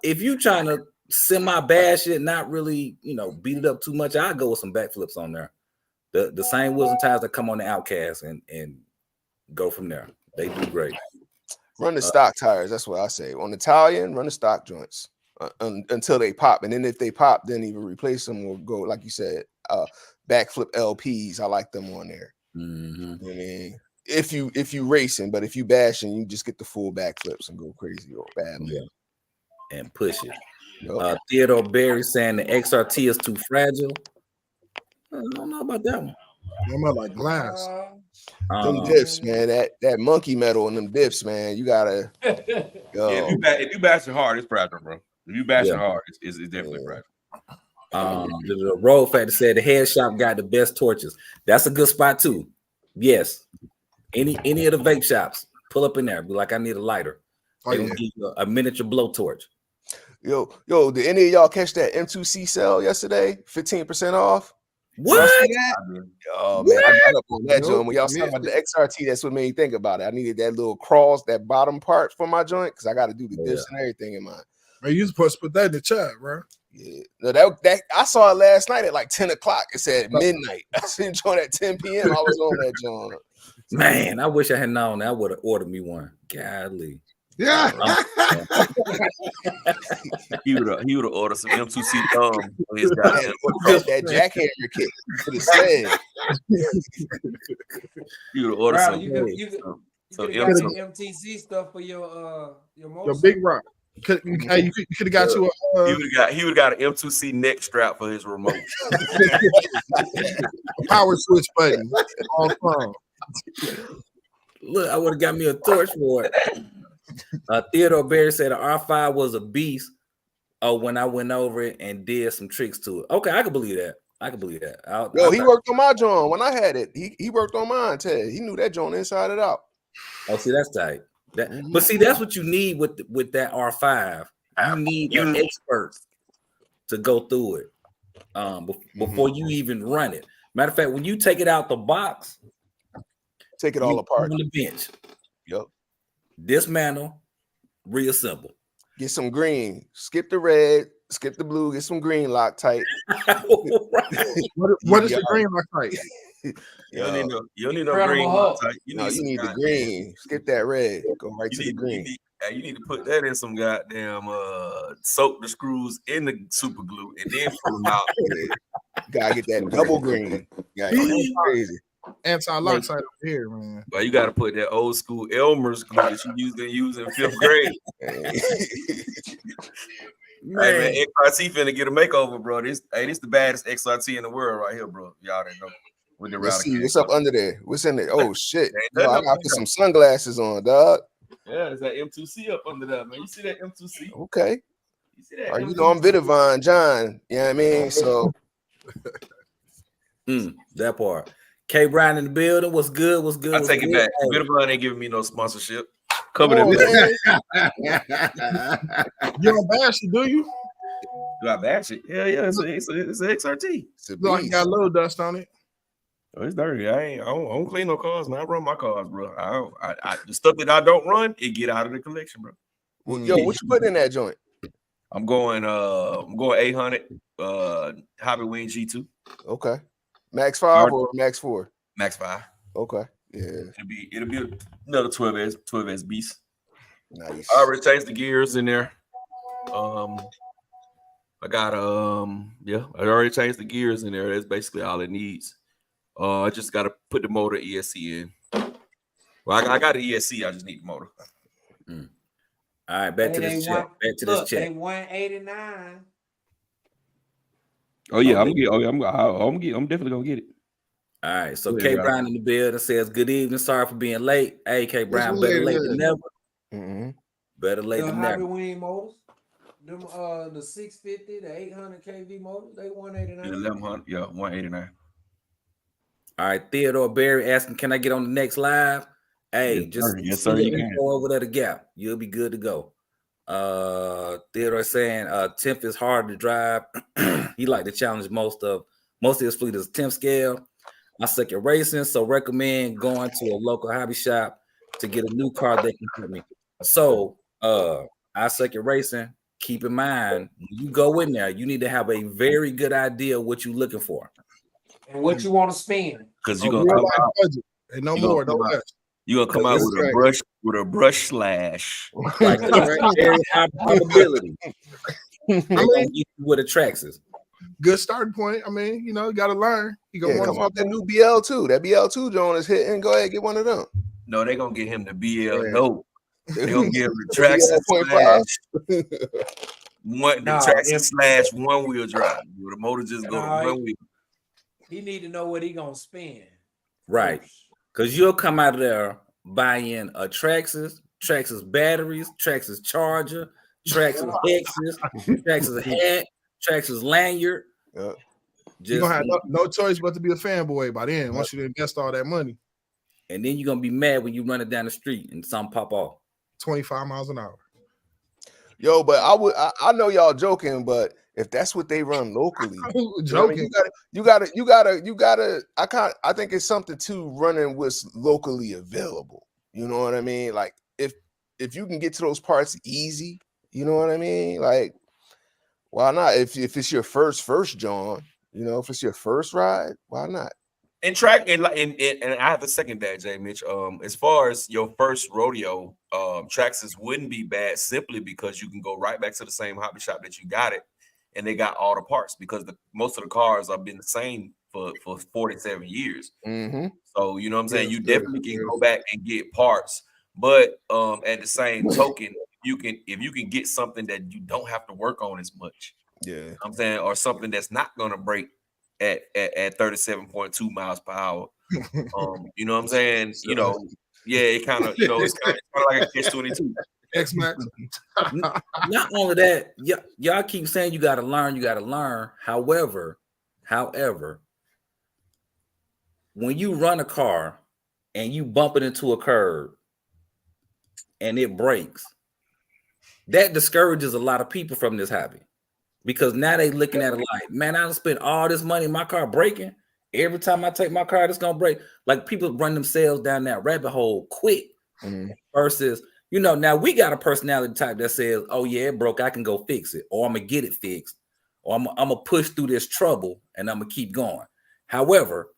If you trying to semi bash it, not really, beat it up too much, I'll go with some backflips on there. The same wheels and tires that come on the Outcast and go from there. They do great. Run the stock tires. That's what I say. On Italian, run the stock joints until they pop, and then if they pop, then even replace them or go like you said. Backflip LPs, I like them on there. Mm-hmm. I mean, if you racing, but if you bashing, you just get the full backflips and go crazy or bad. Yeah, and push it. Yep. Theodore Berry saying the XRT is too fragile. I don't know about that one. I'm not like glass. Them diffs, man. That monkey metal in them diffs, man. You gotta. If you bash it hard, it's fragile, bro. If you bash it hard, it's definitely fragile. The Road Factor said the head shop got the best torches. That's a good spot too. Yes. Any of the vape shops, pull up in there. Be like, I need a lighter. They're gonna give you a miniature blowtorch. Yo, did any of y'all catch that M2C sale yesterday? 15% off. What? Oh man, I got up on that joint. When y'all talking about the XRT, that's what made me think about it. I needed that little cross, that bottom part for my joint, because I got to do the diffs and everything in mine. Man, you supposed to put that in the chat, bro. Yeah, no, that I saw it last night at like 10 o'clock. It said midnight. I seen joint at 10 p.m. I was on that joint. Man, I wish I had known. I would have ordered me one. Golly. Yeah. He would have ordered some M2C thumb for his goddamn. that jackhammer kit for the sled. He would have ordered Bro, some. you could have some got the M2. MTC stuff for your Your motorcycle. big rock. You could have got you a He would have got an M2C neck strap for his remote. power switch button. All from. Look, I would have got me a torch for it. Theodore Berry said an R5 was a beast. Oh, when I went over it and did some tricks to it. Okay, I can believe that. Yo, he worked on my joint when I had it. He worked on mine, Ted. He knew that joint inside and out. Oh, see, that's tight. But see, that's what you need with that R5. You need an expert to go through it before you even run it. Matter of fact, when you take it out the box, take it all apart on the bench. Yep. Dismantle, reassemble. Get some green. Skip the red. Skip the blue. Get some green Loctite. What is the green Loctite? You don't need no green Loctite. You need the green. Skip that red. Go right to the green. You need to put that in some goddamn soak the screws in the super glue and then pull them out. Gotta get that double green. Yeah, crazy. Anti-Loctite over here, man. But you gotta put that old school Elmer's glue that you used in 5th grade. Man, XRT finna get a makeover, bro. This the baddest XRT in the world right here, bro. Y'all didn't know. Let's see what's up under there. What's in there? Oh shit! I gotta put some sunglasses on, dog. Yeah, there's that M2C up under that, man. You see that M2C? Okay. You see that? You know I'm Vidavon John. You know what I mean? So that part. K Brown in the building. What's good? I take it back. Vidavon ain't giving me no sponsorship. Cover You don't bash it, do you? Do I bash it? Yeah. It's an XRT. Look like you got a little dust on it. Oh, it's dirty. I don't clean no cars, man. I run my cars, bro. The stuff that I don't run, it get out of the collection, bro. Yo, what you putting in that joint? I'm going 800 Hobby Wing G2. Okay. Max 5 or Max 4? Max 5. Okay. Yeah. It'll be another 12S beast. Nice. I already changed the gears in there. I already changed the gears in there. That's basically all it needs. I just got to put the motor ESC in. Well, I got the ESC. I just need the motor. All right, back to this chat. They 189. Oh yeah, I'm definitely gonna get it. All right, so K Brown in the building says, "Good evening. Sorry for being late. Hey, K Brown, better late than never. Mm-hmm. Better late than never." Hobby Wing motors, them the 650, the 800 kV motors, they 189. 1100, yeah, 189. All right, Theodore Berry asking, "Can I get on the next live?" Hey, yes, sir, you can. Go over there the gap. You'll be good to go. Theodore saying 10th is hard to drive. He like to challenge most of his fleet is 10th scale. I suck at racing, so recommend going to a local hobby shop to get a new car that can help me. So I suck at racing. Keep in mind, when you go in there, you need to have a very good idea of what you're looking for. And what you want to spend. Because you're gonna come out budget. And no more, no less. You're gonna come out with a brush slash. Like very high probability. With a Traxxas. Good starting point. I mean, you got to learn. You gonna come out that new BL2. That BL2 joint is hitting. Go ahead, get one of them. No, they're gonna get him the BL. Yeah. No, they're gonna give him the Traxxas slash one wheel drive. The motor just go one wheel. He need to know what he gonna spend. Right. Because you'll come out of there buying a Traxxas batteries, Traxxas charger, Traxxas X's, Traxxas hat, Traxxas lanyard. Yep. You're gonna have no choice but to be a fanboy by then once you invest all that money. And then you're gonna be mad when you run it down the street and something pop off. 25 miles an hour. Yo, but I know y'all joking, but if that's what they run locally, joking. You gotta. I think it's something to running what's locally available. You know what I mean? Like if you can get to those parts easy, you know what I mean? Like, why not? If it's your first John, if it's your first ride, why not? And track and I have to second that, Jay Mitch. As far as your first rodeo, Traxxas wouldn't be bad simply because you can go right back to the same hobby shop that you got it, and they got all the parts because most of the cars have been the same for 47 years. So you know what I'm saying. You definitely can go back and get parts, but at the same token, if you can get something that you don't have to work on as much. Yeah, You know what I'm saying, or something that's not gonna break at 37.2 miles per hour. You know what I'm saying? You know, yeah, it kind of, it's kind of like a catch-22. X-Max. Not only that, y'all keep saying you gotta learn. However, when you run a car and you bump it into a curb and it breaks, that discourages a lot of people from this hobby. Because now they looking at it like, man, I spent all this money in my car breaking. Every time I take my car, it's gonna break. Like people run themselves down that rabbit hole quick. Versus, now we got a personality type that says, oh yeah, it broke, I can go fix it, or I'm gonna get it fixed, or I'm gonna push through this trouble and I'm gonna keep going. However,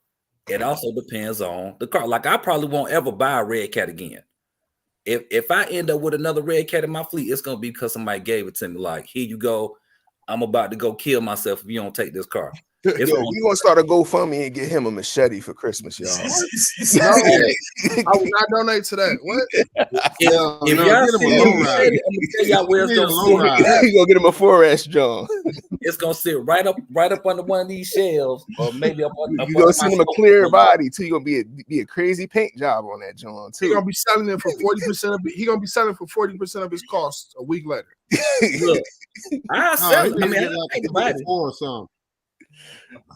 it also depends on the car. Like I probably won't ever buy a red cat again. If I end up with another red cat in my fleet, it's gonna be because somebody gave it to me. Like, here you go. I'm about to go kill myself if you don't take this car. Yo, we gonna start a GoFundMe and get him a machete for Christmas, y'all. No, I would not donate to that. What? If y'all see him, I'm gonna tell y'all where it's gonna sit. You gonna get him a 4S, John. It's gonna sit right up under one of these shelves, or maybe up on. You gonna send him a clear body too. You gonna be a crazy paint job on that, John. Too. He gonna be selling it for 40% of it. He gonna be selling for 40% of his costs a week later. Look, I sell it. I mean, I think about it. Or something.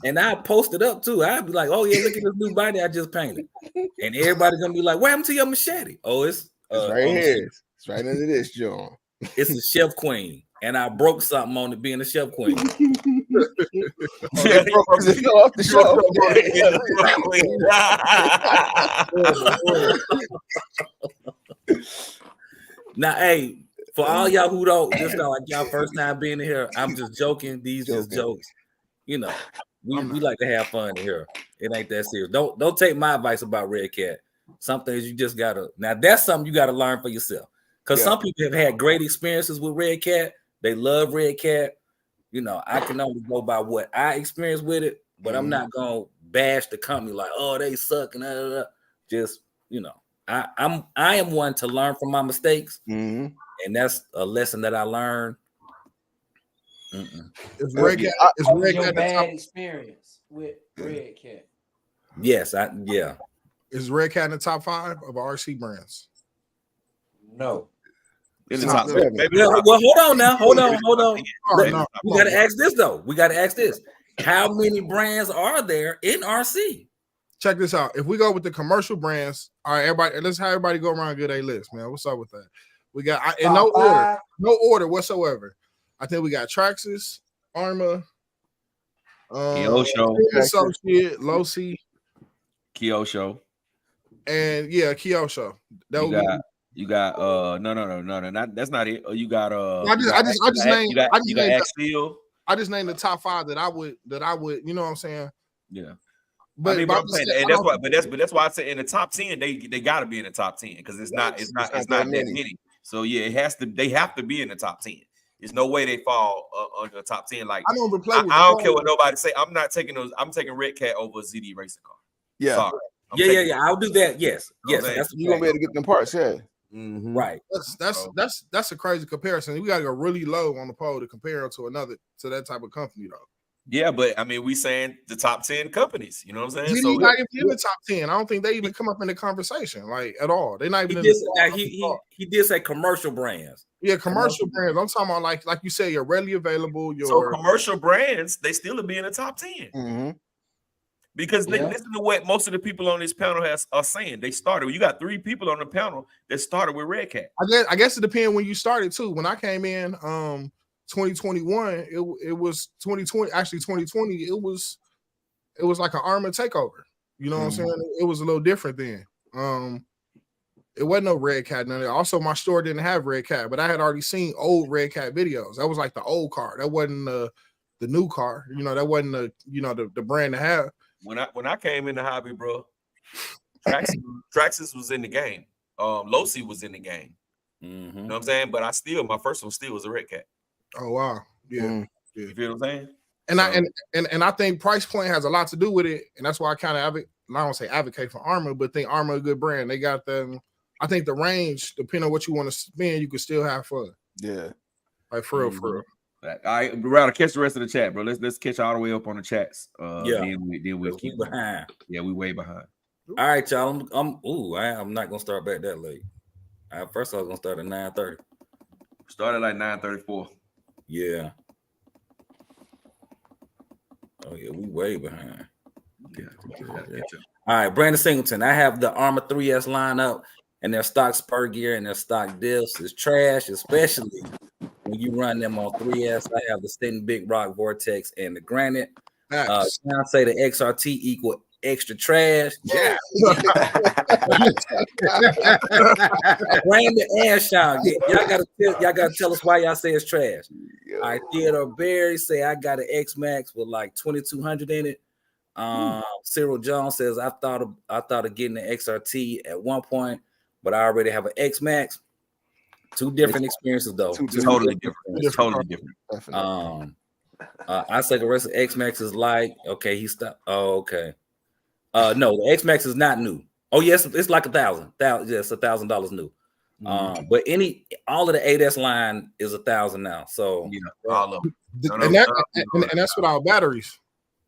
And I post it up too. I'd be like, "Oh yeah, look at this new body I just painted," and everybody's gonna be like, "What happened to your machete?" Oh, it's right here. It's right under this, John. It's a Chef Queen, and I broke something on it being a Chef Queen. Now, hey, for all y'all who don't, just like y'all first time being in here, I'm just joking. These just jokes. We like to have fun here. It ain't that serious. Don't take my advice about Red Cat. Some things you just gotta. Now that's something you gotta learn for yourself. Because some people have had great experiences with Red Cat. They love Red Cat. I can only go by what I experienced with it, but I'm not gonna bash the company like, oh, they suck and just I am one to learn from my mistakes, and that's a lesson that I learned. Is Red Cat your bad experience with Red Cat? Yes, Is Red Cat in the top 5 of RC brands? No. In the top 7. Well, hold on now. Hold on. We gotta ask this though. How many brands are there in RC? Check this out. If we go with the commercial brands, all right, everybody, let's have everybody go around and get a list, man. What's up with that? We got in no order whatsoever. I think we got Traxxas, Arma, Kyosho, Associate, Losi, Kyosho, and Kyosho. You got no, that's not it. You got I just named Axel. I just named the top 5 that I would, you know what I'm saying? Yeah. But I'm saying, and that's why I say in the top 10, they got to be in the top 10 because it's not that many. So yeah, they have to be in the top 10. There's no way they fall under the top 10. Like I don't care what nobody say. I'm not taking those. I'm taking Red Cat over a ZD racing car. Yeah. Sorry. Yeah. I'll do that. Yes. That's you gonna be able to get them parts. Yeah. Mm-hmm. Right. That's a crazy comparison. We gotta go really low on the pole to compare to that type of company though. Yeah, but I mean, we saying the top 10 companies. You know what I'm saying? So not even in the top 10. I don't think they even come up in the conversation like at all. They're not even. He did say commercial brands. Yeah, commercial brands. I'm talking about like you say, you're readily available. So commercial brands, they still be in the top 10. Mm-hmm. Because listen to what most of the people on this panel are saying. They started. You got 3 people on the panel that started with Red Cat. I guess it depends when you started too. When I came in, 2021, it was 2020. Actually, 2020, it was like an Arma takeover. You know what I'm saying? It was a little different then. It wasn't no Red Cat. None of that. Also, my store didn't have Red Cat, but I had already seen old Red Cat videos. That was like the old car. That wasn't the new car. That wasn't the brand to have. when I came in the hobby, bro, Traxxas was in the game. Losi was in the game. Mm-hmm. You know what I'm saying? But my first one still was a Red Cat. Oh wow, yeah. You feel what I'm saying? And I think price point has a lot to do with it, and that's why I kind of I don't say advocate for Armor, but think Armor a good brand. They got them. I think the range, depending on what you want to spend, you can still have fun. Yeah, like for real, for real. All right, Rather catch the rest of the chat, bro. Let's catch all the way up on the chats. Then we'll keep behind. Yeah, we way behind. All right, y'all. I'm not gonna start back that late. First I was gonna start at 9:30. Started like 9:34. Yeah. Oh yeah, we way behind. Yeah. All right, Brandon Singleton. I have the Armor 3S lineup, and their stock spur gear and their stock diffs is trash, especially when you run them on 3S. I have the Stenton Big Rock Vortex and the Granite. Can I say the XRT equal extra trash? Yeah. Brandon and Sean, y'all gotta tell us why y'all say it's trash. All right, Theodore Berry say I got an X Max with like 2200 in it. Cyril Jones says I thought of getting an XRT at one point, but I already have an X Max. Two different experiences though. Totally different. Totally different. I say the rest of X Max is like okay. He stopped. Oh, okay. No, the X Max is not new. Oh yes, it's like $1,000. Yes, $1,000 new. But all of the 8S line is $1,000 now. So all of them. And that's without batteries.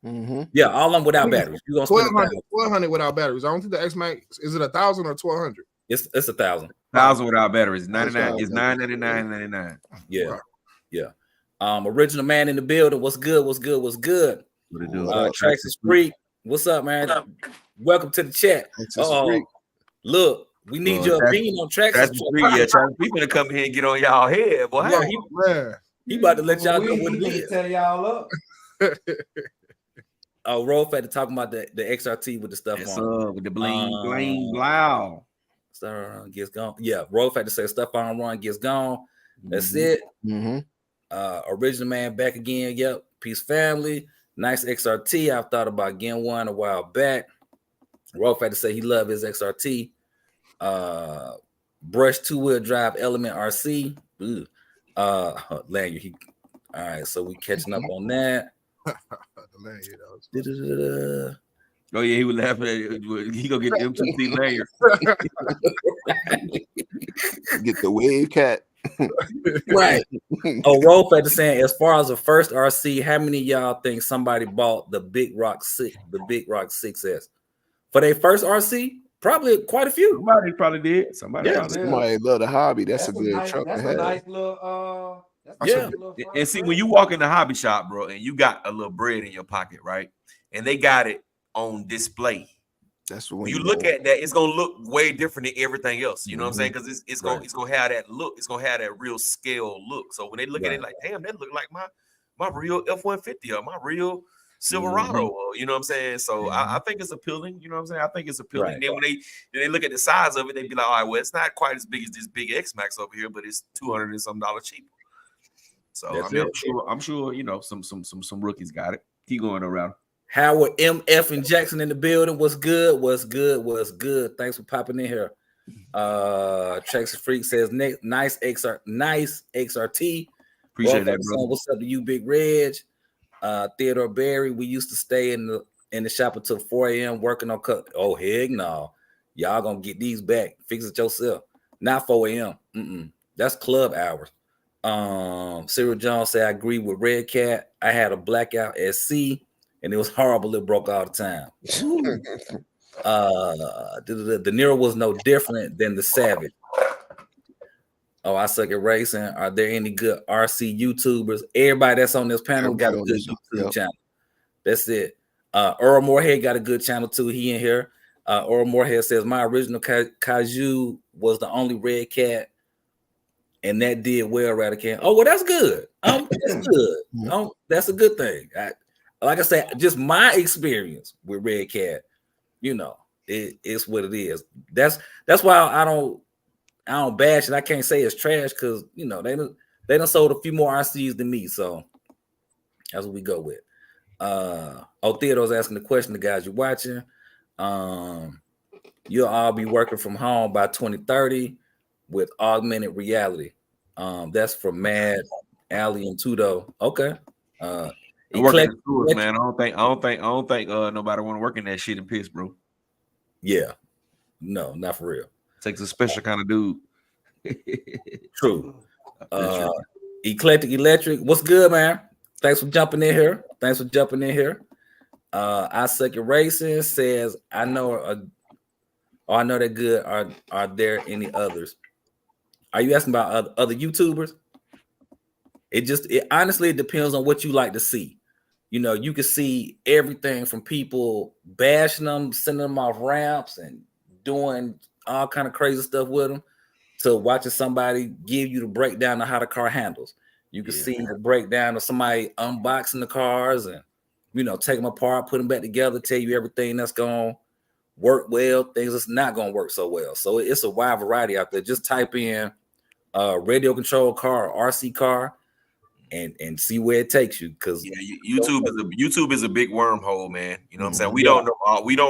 Mm-hmm. Yeah, all of them without batteries. You gonna spend 1,200 without batteries. I don't think the X Max is it 1,000 or 1,200. It's 1,000. 1,000 without batteries. 99 is 999.99. Yeah, yeah. Original man in the building. What's good? What's good? What's good? What it do? Traxxas Freak. What's up, man? Welcome to the chat. Look, we need your opinion on Traxxas Freak. Yeah, Traxxas Freak gonna come here and get on y'all head, boy. Yeah, he about to let y'all know what it is. Tell y'all up. Rolf had to talk about the XRT with the stuff on. With the bling, blow. Stuff on gets gone. Yeah, Rolf had to say stuff on run gets gone. That's it. Mm-hmm. Original man back again. Yep. Peace family. Nice XRT. I've thought about getting one a while back. Rolf had to say he loved his XRT. Brush 2-wheel drive Element RC. Lanyard. All right, so we catching up on that. Oh yeah, he was laughing at it. He gonna get the M2C lanyard. Get the wave cat. Right. Rolf had to say, as far as the first RC, how many of y'all think somebody bought the Big Rock 6S for their first RC? Probably quite a few. Somebody probably did. Somebody love the hobby. That's a good truck. That's a nice little And see, when you walk in the hobby shop, bro, and you got a little bread in your pocket, right? And they got it on display. That's when you look at that, it's gonna look way different than everything else. You know what I'm saying? Because it's gonna have that look. It's gonna have that real scale look. So when they look at it, like, damn, that look like my real F-150 or my real Silverado. Or, you know what I'm saying? So I think it's appealing. You know what I'm saying? I think it's appealing. Right. Then when they look at the size of it, they be like, all right, well, it's not quite as big as this big X Max over here, but it's $200 and some cheaper. So I'm sure you know some rookies got it. Keep going around. Howard MF and Jackson in the building. What's good? What's good? What's good? Thanks for popping in here. Traxxas Freak says nice XRT. Appreciate that, bro. What's up to you, Big Reg? Theodore Berry. We used to stay in the shop until 4 a.m. working on cut. Oh heck no, y'all gonna get these back. Fix it yourself. Not 4 a.m. That's club hours. Cyril Jones said I agree with Red Cat. I had a blackout SC. And it was horrible. It broke all the time. The Nero was no different than the Savage. Oh, I suck at racing. Are there any good RC YouTubers? Everybody that's on this panel got a good YouTube channel. That's it. Earl Moorhead got a good channel too. He in here. Earl Moorhead says my original Kaiju was the only Red Cat, and that did well. Radican. Oh well, that's good. That's good. That's a good thing. Like I said, just my experience with Red Cat, you know, it's what it is. That's why I don't bash it. I can't say it's trash because you know they done sold a few more RCs than me, so that's what we go with. Theodore's asking the question, the guys you're watching. You'll all be working from home by 2030 with augmented reality. That's from Mad, Alley, and Tudo. Okay. Working in schools, man. I don't think nobody want to work in that shit in piss, bro. Yeah. No, not for real. Takes a special kind of dude. True. Eclectic Electric. What's good, man? Thanks for jumping in here. I Suck at Racing says, I know they're good. Are there any others? Are you asking about other YouTubers? It honestly depends on what you like to see. You know, you can see everything from people bashing them, sending them off ramps, and doing all kind of crazy stuff with them, to watching somebody give you the breakdown of how the car handles. You can see the breakdown of somebody unboxing the cars and, you know, take them apart, put them back together, tell you everything that's going to work well, things that's not going to work so well. So it's a wide variety out there. Just type in radio control car, RC car, and see where it takes you. Because YouTube is a big wormhole, man. You know what I'm saying? We don't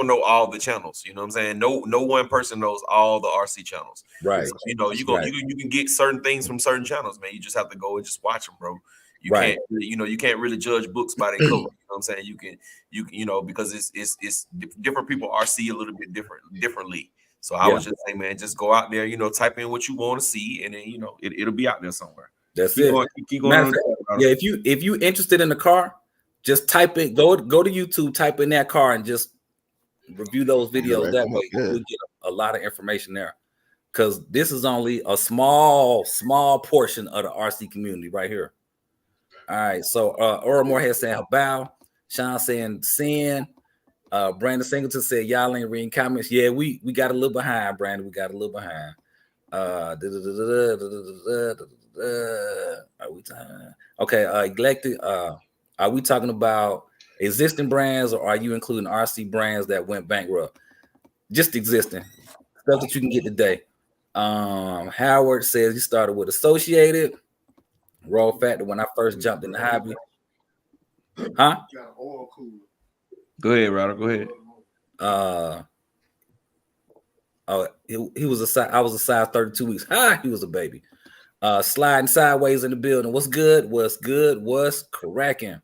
know all the channels. You know what I'm saying? No one person knows all the RC channels. Right. So, you know, you can get certain things from certain channels, man. You just have to go and just watch them, bro. You can't really judge books by their cover. You know what I'm saying? You know, because it's different people RC a little bit differently. So I was just saying, man, just go out there, you know, type in what you want to see, and then, you know, it'll be out there somewhere. That's keep going. If you interested in the car, just type it. Go to YouTube, type in that car, and just review those videos. That way, you'll get a lot of information there. Because this is only a small portion of the RC community right here. All right. So Aura Moorhead saying bow. Sean saying sin. Brandon Singleton said y'all ain't reading comments. Yeah, we got a little behind, Brandon. We got a little behind. Are we talking? Okay, Elected. Are we talking about existing brands, or are you including RC brands that went bankrupt? Just existing stuff that you can get today. Howard says he started with Associated. Raw Factor when I first jumped in the hobby. Huh? Go ahead, Ryder. Go ahead. He was a size. I was a size 32 weeks. He was a baby. Sliding sideways in the building. What's good? What's cracking?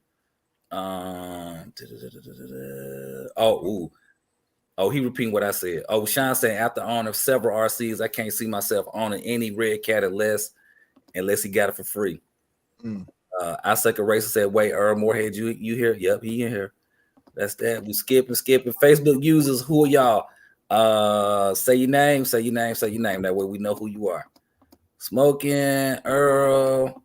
He repeating what I said. Sean saying after owning several RCs, I can't see myself owning any red cat unless he got it for free. I Suck at Racing said, wait, Earl Moorhead, you here? Yep, he in here. That's that. We skipping. Facebook users, who are y'all? Say your name. That way we know who you are. Smoking, Earl.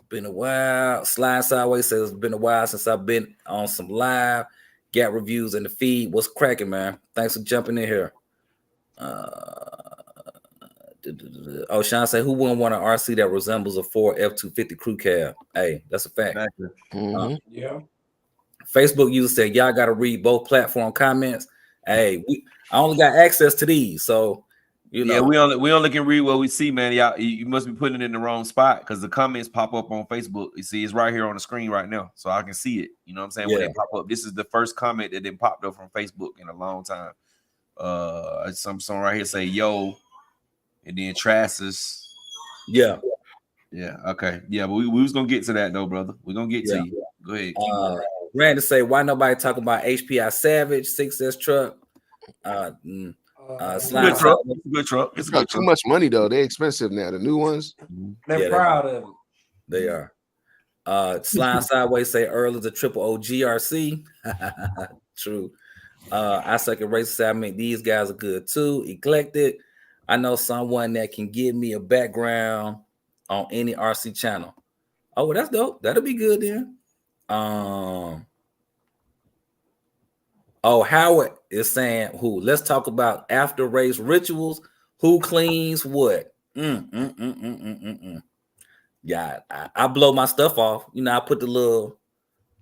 Been a while. Slide Sideways says it's been a while since I've been on some live. Got reviews in the feed. What's cracking, man? Thanks for jumping in here. Sean say, who wouldn't want an RC that resembles a Ford F-250 crew cab? Hey, that's a fact. Yeah. Facebook user said, y'all got to read both platform comments. Hey, I only got access to these, so you know. Yeah, we only can read what we see, man. Y'all, you must be putting it in the wrong spot because the comments pop up on Facebook. You see, it's right here on the screen right now, so I can see it. You know what I'm saying? When they pop up, this is the first comment that then popped up from Facebook in a long time. Some right here say, yo. And then Trassus. Yeah. Okay. Yeah, but we was gonna get to that though, brother. We're gonna get to you. Go ahead. Randy say, why nobody talking about HPI Savage 6S truck? Good truck. It's got too much money though. They're expensive now. The new ones. They're proud of it. They are. Slime Sideways say Earl is a triple OG RC. True. I Suck at Racing say, I mean, these guys are good too. Eclectic. I know someone that can give me a background on any RC channel. Oh, well, that's dope. That'll be good then. Howard is saying, who? Let's talk about after race rituals. Who cleans what? Yeah, I blow my stuff off. You know, I put the little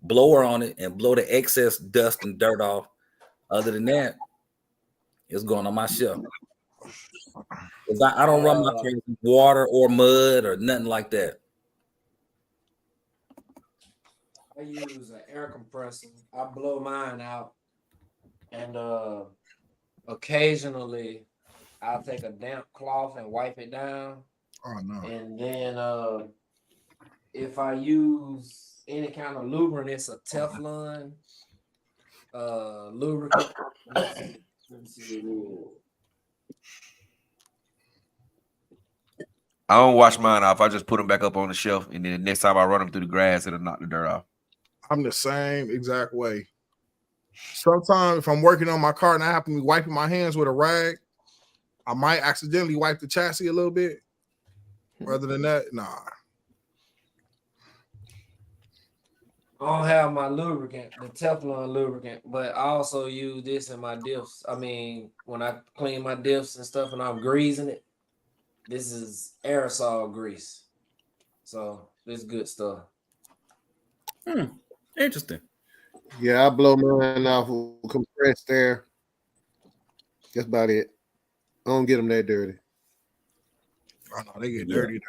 blower on it and blow the excess dust and dirt off. Other than that, it's going on my shelf. I don't run my cars with water or mud or nothing like that. I use an air compressor. I blow mine out, and occasionally I'll take a damp cloth and wipe it down. Oh no. And then if I use any kind of lubricant, it's a Teflon lubricant. Let me see what it is. I don't wash mine off. I just put them back up on the shelf, and then the next time I run them through the grass, it'll knock the dirt off. I'm the same exact way. Sometimes if I'm working on my car and I happen to be wiping my hands with a rag, I might accidentally wipe the chassis a little bit. Other than that, nah. I don't have my lubricant, the Teflon lubricant, but I also use this in my diffs. I mean, when I clean my diffs and stuff and I'm greasing it, this is aerosol grease. So this good stuff. Interesting. Yeah, I blow mine off with compressed air. That's about it. I don't get them that dirty. Oh no, they get dirty.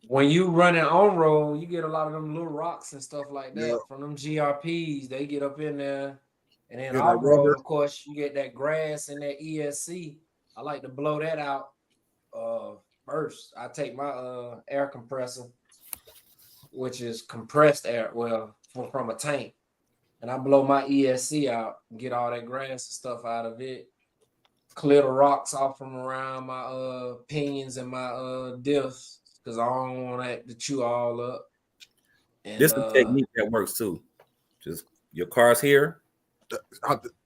When you running on road, you get a lot of them little rocks and stuff like that Yeah. from them GRPs. They get up in there, and then Yeah, off that road, rubber. of course, you get that grass and that ESC. I like to blow that out first. I take my air compressor, which is compressed air, well, from a tank, and I blow my ESC out, get all that grass and stuff out of it, clear the rocks off from around my pinions and my diffs, because I don't want that to chew all up. And, This is a technique that works too. Just your car's here.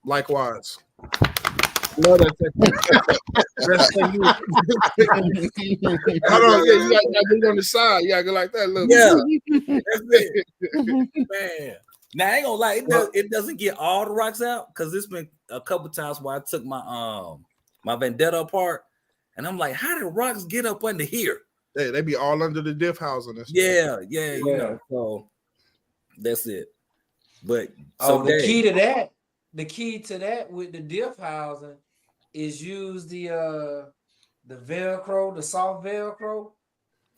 Likewise. Love that technique. Hold on, yeah, you got to do it on the side. You got to go like that a little Yeah. bit. That's it. Man. Now I ain't gonna lie, it doesn't get all the rocks out because it's been a couple times where I took my my Vendetta apart, and I'm like, how did rocks get up under here? They be all under the diff housing. And stuff. Yeah, you know. So that's it. But so the key to that with the diff housing is use the Velcro, the soft Velcro,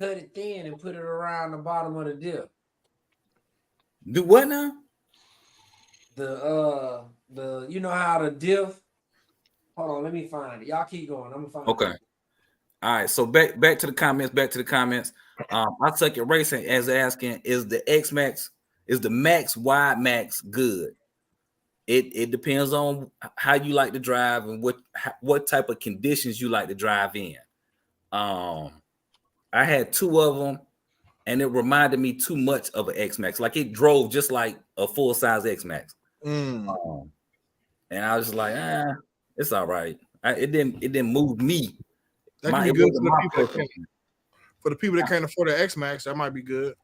cut it thin and put it around the bottom of the diff. Do what now? The you know how the diff. Hold on, let me find it. Y'all keep going. I'm gonna find it. Okay. All right. So back to the comments. I Suck at Racing as asking, is the X-Max, is the Max Wide Max good? It depends on how you like to drive and what type of conditions you like to drive in. I had two of them, and it reminded me too much of an X-Max. Like it drove just like a full-size X-Max. And I was just like, it's all right. It didn't move me. That can be good for the people that can't afford an X-Max. That might be good.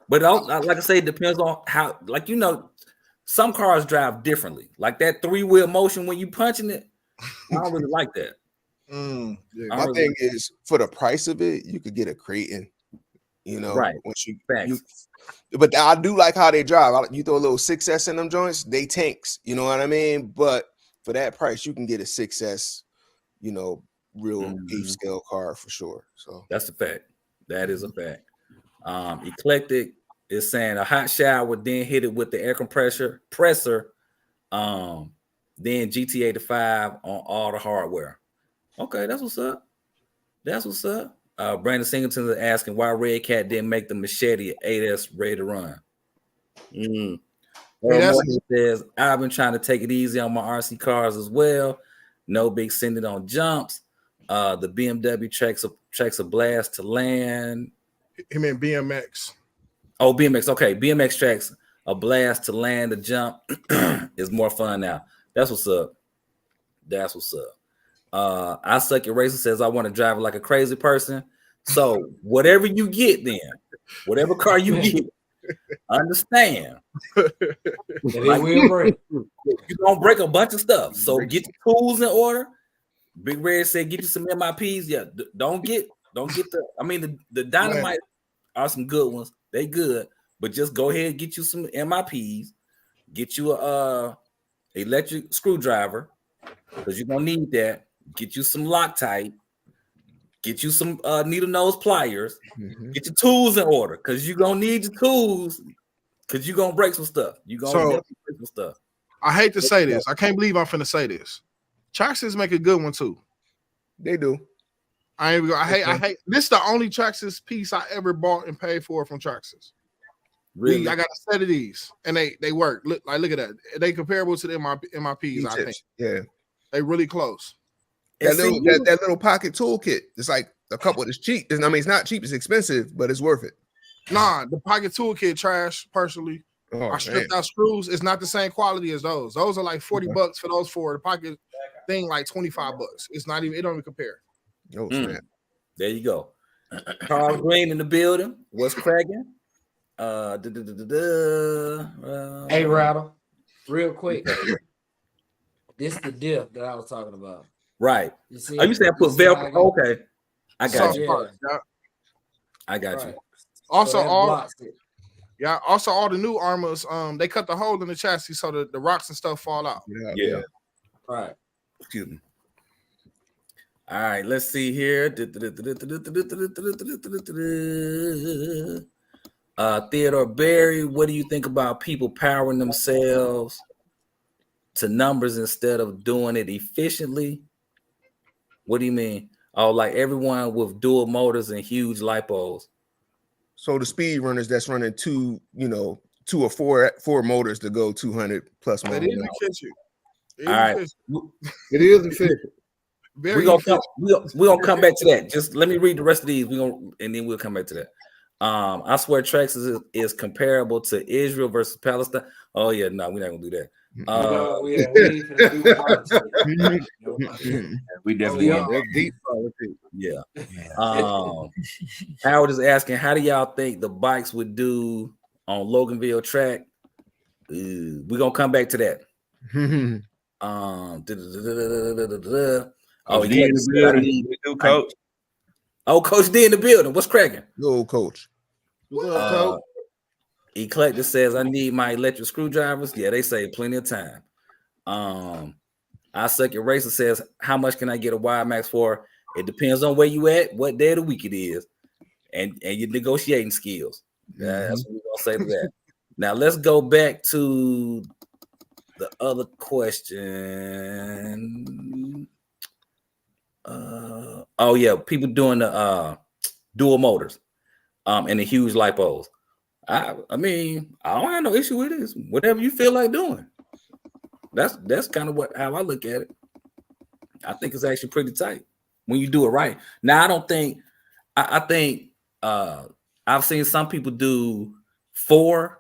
But like I say, it depends on how, like, you know, some cars drive differently. Like that 3-wheel motion when you punching it, I don't really like that. Yeah. My thing is, for the price of it, you could get a Kraton. You know, right? Once you but I do like how they drive. You throw a little 6S in them joints, they tanks. You know what I mean? But for that price, you can get a 6S. You know, real H scale car for sure. So that's a fact. That is a fact. Eclectic is saying a hot shower, then hit it with the air presser, then GT85 on all the hardware. Okay, that's what's up. Brandon Singleton is asking why Red Cat didn't make the Machete 8S ready to run. Says I've been trying to take it easy on my RC cars as well. No big sending on jumps. The BMW tracks a blast to land. He meant BMX. Oh, BMX. Okay, BMX tracks a blast to land. The jump is more fun now. That's what's up. I Suck at Racing says I want to drive like a crazy person. So whatever you get, then whatever car you get, understand. Like, you're gonna break a bunch of stuff. So get the tools in order. Big Red said, get you some MIPs. Yeah, don't get the. I mean, the Dynamite are some good ones. They good, but just go ahead and get you some MIPs. Get you a electric screwdriver because you're gonna need that. Get you some Loctite. Get you some needle nose pliers. Get your tools in order because you're gonna need your tools Because you're gonna break some stuff. You're gonna So- definitely break some stuff. I hate to say this. I can't believe I'm finna say this. Traxxas make a good one too. They do. I hate. This is the only Traxxas piece I ever bought and paid for from Traxxas. Really? I got a set of these, and they work. Look at that. They comparable to the MIPs. I think Yeah. they really close. That little pocket toolkit. It's like a couple. It's cheap. I mean, it's not cheap. It's expensive, but it's worth it. Nah, the pocket toolkit trash. Personally, Oh, I stripped out screws. It's not the same quality as those. Those are like $40 for those four. The pocket thing like $25. It's not even. It don't even compare. Oh, snap. There you go. Carl Green in the building. What's cracking? Hey, Rattle, real quick. This the dip that I was talking about. Right. You see? Oh, you said put Velcro. Okay. I got Soft you. parts, yeah. I got you. Right. Also, So that all blocks it. also all the new armors, they cut the hole in the chassis so that the rocks and stuff fall out. Yeah. Right. Excuse me. All right, let's see here. Theodore Berry, what do you think about people powering themselves to numbers instead of doing it efficiently? What do you mean? Oh, like everyone with dual motors and huge lipos. So the speed runners that's running two or four motors to go 200 plus miles It an is hour. efficient. All right. It is efficient. Very We're efficient. gonna come back to that. Just let me read the rest of these. And then we'll come back to that. I swear Traxxas is comparable to Israel versus Palestine. Oh yeah, no, we're not gonna do that. We ain't finna do politics. We definitely yeah. That's deep politics. Yeah. Howard is asking, how do y'all think the bikes would do on Loganville track? We're gonna come back to that. Coach. Coach D in the building. What's cracking? Go, coach. What's up, Coach? Eclectic says, I need my electric screwdrivers. Yeah, they save plenty of time. Our second racer says, how much can I get a Wide Max for? It depends on where you at, what day of the week it is, and your negotiating skills. That's what we're gonna say to that. Now let's go back to the other question. People doing the dual motors and the huge lipos. I mean, I don't have no issue with this. Whatever you feel like doing. That's kind of how I look at it. I think it's actually pretty tight when you do it right. Now, I don't think I think I've seen some people do 4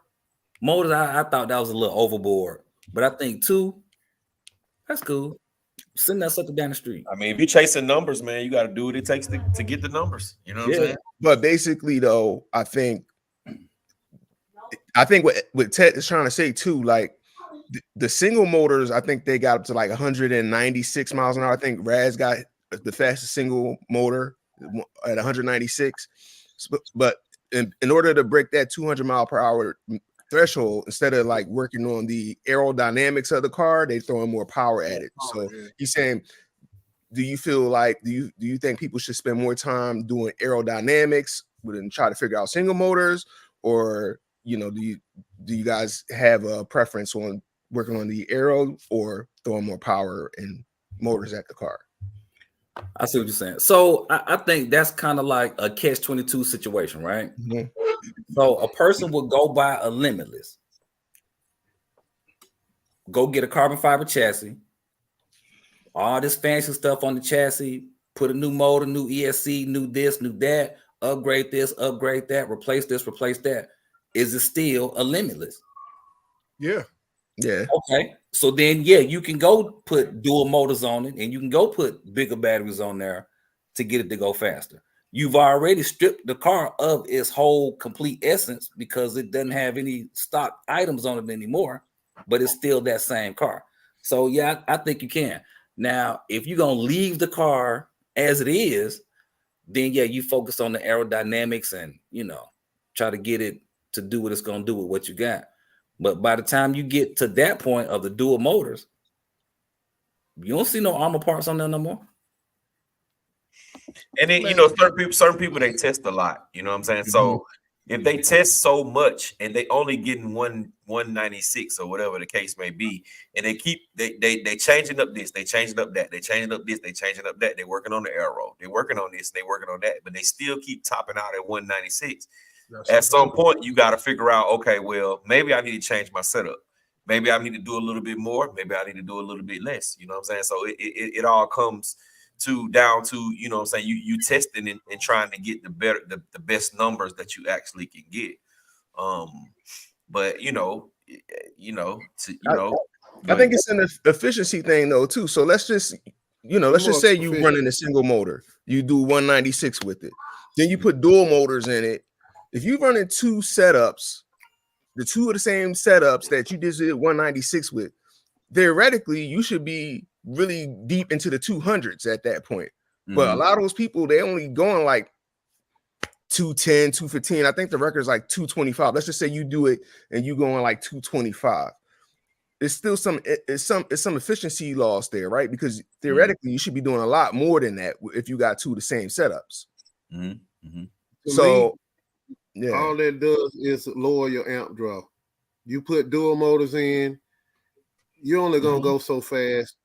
motors. I thought that was a little overboard, but I think 2, that's cool. Send that sucker down the street. I mean, if you're chasing numbers, man, you got to do what it takes to get the numbers. You know what I'm saying? But basically, though, I think what Ted is trying to say too, like the single motors, I think they got up to like 196 miles an hour. I think Raz got the fastest single motor at 196. But in order to break that 200 mile per hour threshold, instead of like working on the aerodynamics of the car, they throwing more power at it. So he's saying, do you feel like do you think people should spend more time doing aerodynamics and try to figure out single motors, or do you guys have a preference on working on the aero or throwing more power and motors at the car? I see what you're saying. So I think that's kind of like a catch-22 situation, right? Mm-hmm. So a person would go buy a Limitless, go get a carbon fiber chassis, all this fancy stuff on the chassis, put a new motor, new ESC, new this, new that, upgrade this, upgrade that, replace this, replace that. Is it still a Limitless? Yeah. Yeah. Okay. So then, you can go put dual motors on it, and you can go put bigger batteries on there to get it to go faster. You've already stripped the car of its whole complete essence because it doesn't have any stock items on it anymore, but it's still that same car. So yeah, I think you can. Now, if you're gonna leave the car as it is, then you focus on the aerodynamics and try to get it to do what it's gonna do with what you got. But by the time you get to that point of the dual motors, you don't see no armor parts on there no more. And then certain people they test a lot. You know what I'm saying? So if they test so much and they only getting 196 or whatever the case may be, and they changing up this, they changing up that, they changing up this, they changing up that, they working on the arrow, they working on this, they working on that, but they still keep topping out at 196. At some point, you got to figure out, okay, well, maybe I need to change my setup. Maybe I need to do a little bit more. Maybe I need to do a little bit less. You know what I'm saying? So it all comes down to, you know what I'm saying, you testing and trying to get the best numbers that you actually can get. But I think it's an efficiency thing though too. So let's just say you running a single motor, you do 196 with it, then you put dual motors in it. If you running two setups, the two of the same setups that you just did 196 with, theoretically you should be really deep into the 200s at that point. But a lot of those people, they only going like 210, 215. I think the record is like 225. Let's just say you do it and you going like 225. It's still some efficiency loss there, right? Because theoretically you should be doing a lot more than that if you got two of the same setups. So yeah, all that does is lower your amp draw. You put dual motors in, you're only gonna go so fast.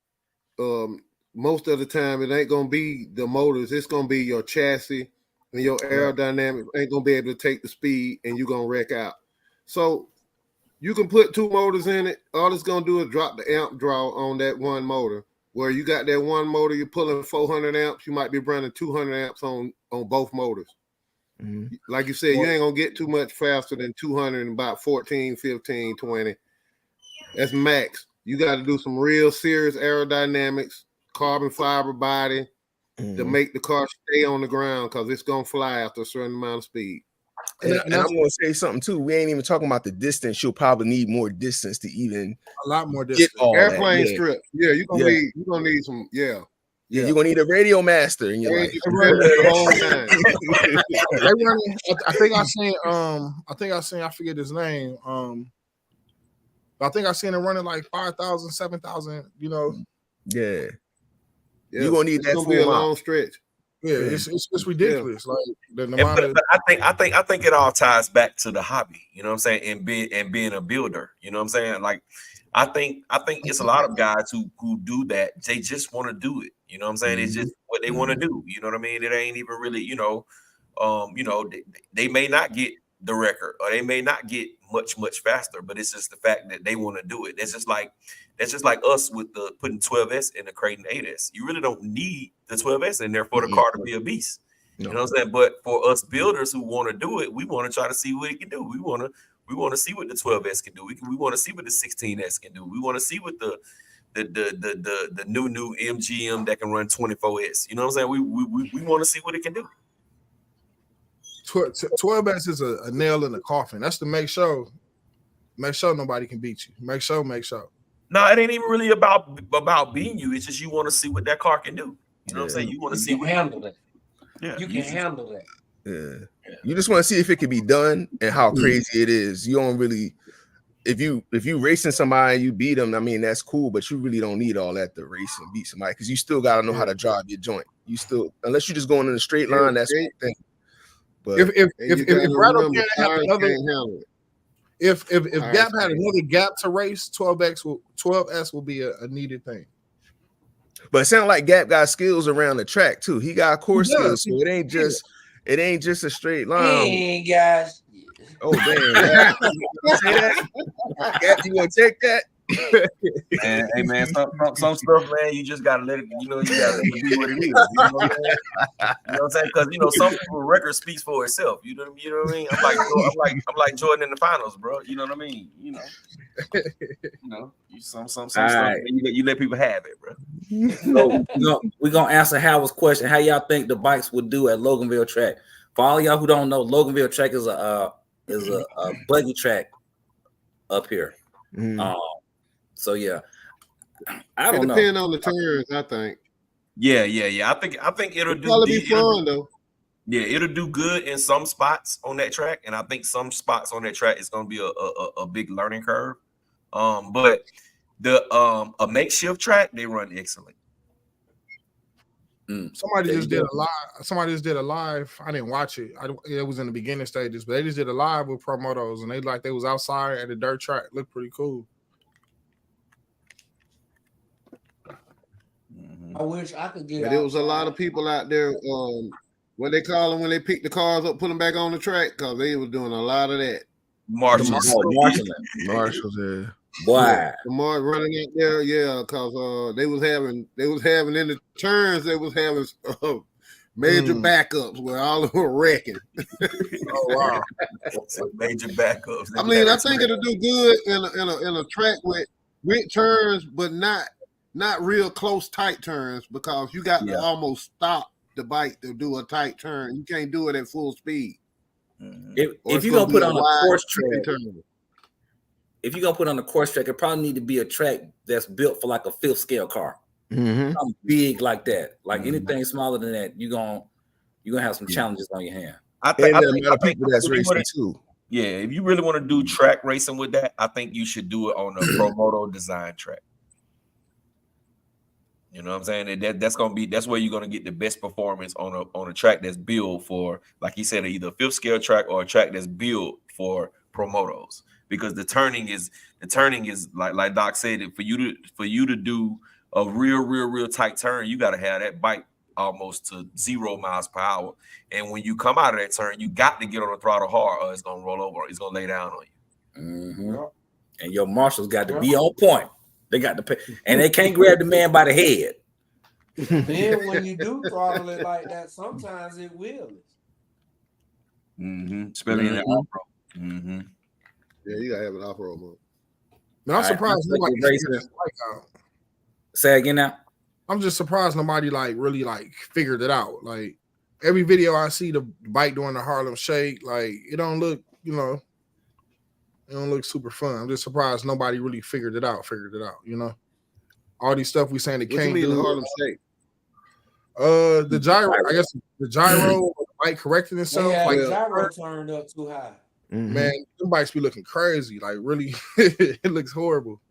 Most of the time, it ain't gonna be the motors. It's gonna be your chassis and your aerodynamics ain't gonna be able to take the speed, and you're gonna wreck out. So you can put two motors in it. All it's gonna do is drop the amp draw on that one motor. Where you got that one motor, you're pulling 400 amps. You might be running 200 amps on both motors. Like you said, you ain't gonna get too much faster than 200 in about 14, 15, 20. That's max. You got to do some real serious aerodynamics, carbon fiber body to make the car stay on the ground, because it's gonna fly after a certain amount of speed. And I'm gonna say something too. We ain't even talking about the distance. You'll probably need more distance to even a lot more distance. Airplane strip. Yeah, you're gonna need some. Yeah, you're gonna need a radio master in your life. I think I seen. I forget his name. I think I seen him running like 5,000, 7,000. You know. Yeah. You're gonna need that. It's gonna be a long stretch. Yeah, it's ridiculous. Like the amount of. I think it all ties back to the hobby. You know what I'm saying, and being a builder. You know what I'm saying. Like I think it's a lot of guys who do that. They just want to do it. You know what I'm saying. It's just what they want to do. You know what I mean. It ain't even really. They may not get the record, or they may not get much faster, but it's just the fact that they want to do it. That's just like us with the putting 12S in the Creighton 8S. You really don't need the 12S in there for the car to be a beast. You know what I'm saying? But for us builders who want to do it, we want to try to see what it can do. We want to see what the 12S can do. We want to see what the 16S can do. We want to see what the new MGM that can run 24S. You know what I'm saying? We want to see what it can do. 12S is a nail in the coffin. That's to make sure nobody can beat you. Make sure. No, it ain't even really about beating you. It's just you want to see what that car can do. You know what I'm saying? You want to see what handle that. Yeah, you can handle that. Yeah. You just want to see if it can be done and how crazy it is. You don't really, if you racing somebody and you beat them, I mean that's cool, but you really don't need all that to race and beat somebody, because you still got to know how to drive your joint. You still, unless you're just going in a straight line, that's one thing. But if Gap had another gap to race, 12S will be a needed thing. But it sounds like Gap got skills around the track too. He got course skills, so it ain't just a straight line. Hey guys. Oh damn! You say that? Gap, you want to take that? Man, hey man, some stuff, man, you just gotta let it. You gotta let it be what it is. You know what I'm saying? Because some people's record speaks for itself. You know what I mean? I'm like Jordan in the finals, bro. You know what I mean? You some stuff. Right. You let people have it, bro. So we're gonna answer Howard's question. How y'all think the bikes would do at Loganville track? For all y'all who don't know, Loganville track is a buggy track up here. So yeah, I don't know. It depends on the turns, I think. Yeah. I think it'll be fun though. Yeah, it'll do good in some spots on that track, and I think some spots on that track is going to be a big learning curve. But a makeshift track, they run excellent. Somebody There just you did go. a live. Somebody just did a live. I didn't watch it. It was in the beginning stages, but they just did a live with Promotos, and they was outside at the dirt track. Looked pretty cool. I wish I could get. But there was a lot of people out there. What they call them when they pick the cars up, put them back on the track, because they was doing a lot of that. Marshals. Marshals, yeah. Boy, The more running out there, yeah, because they was having in the turns, they was having major backups where all of them were wrecking. Oh wow! Some major backups. I mean, I think it'll do good in a track with turns, but not real close tight turns, because you got to almost stop the bike to do a tight turn. You can't do it at full speed. If you're gonna put on a course track, if you're gonna put on a course track, it probably need to be a track that's built for like a 5th scale car. Something big like that. Like anything smaller than that, you're gonna have some challenges on your hand. I think And a lot of people that's really racing too. Yeah, if you really want to do track racing with that, I think you should do it on a Promoto design track. You know what I'm saying? That's where you're gonna get the best performance on a track that's built for, like he said, either 5th scale track or a track that's built for Promotos. Because the turning is like Doc said, for you to do a real tight turn, you got to have that bike almost to 0 miles per hour. And when you come out of that turn, you got to get on the throttle hard, or it's gonna roll over. It's gonna lay down on you. And your marshals got to be on point. They got to pay, and they can't grab the man by the head. Then when you do throttle it like that, sometimes it will. Especially in the off-road. Yeah, you gotta have an off-road mode. But I'm surprised nobody figured this out. Say again now. I'm just surprised nobody really figured it out. Like every video I see, the bike doing the Harlem Shake, like it don't look, it don't look super fun. I'm just surprised nobody really figured it out. All these stuff we saying they can't do. The Harlem Shake? The gyro, I guess the gyro, the bike correcting itself. Yeah, like the gyro turned up too high. Man, them bikes be looking crazy. Like really, it looks horrible.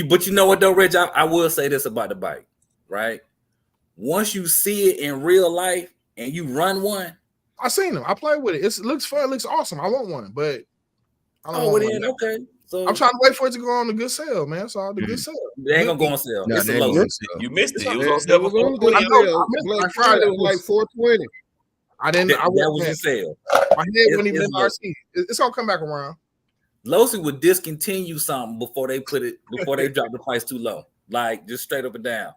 But you know what though, Reg? I will say this about the bike, right? Once you see it in real life and you run one, I seen them. I played with it. It looks fun. It looks awesome. I want one, but I don't want one. Okay. So I'm trying to wait for it to go on the good sale, man. So the good sale. They ain't gonna go on sale. No, It's a they low. ain't You missed it. It was It on was sale. on good sale. Black Friday was like $420. I didn't. That I was wasn't. your sale. My head wasn't even It's in the RC. It's gonna come back around. Losi would discontinue something before they drop the price too low, like just straight up and down.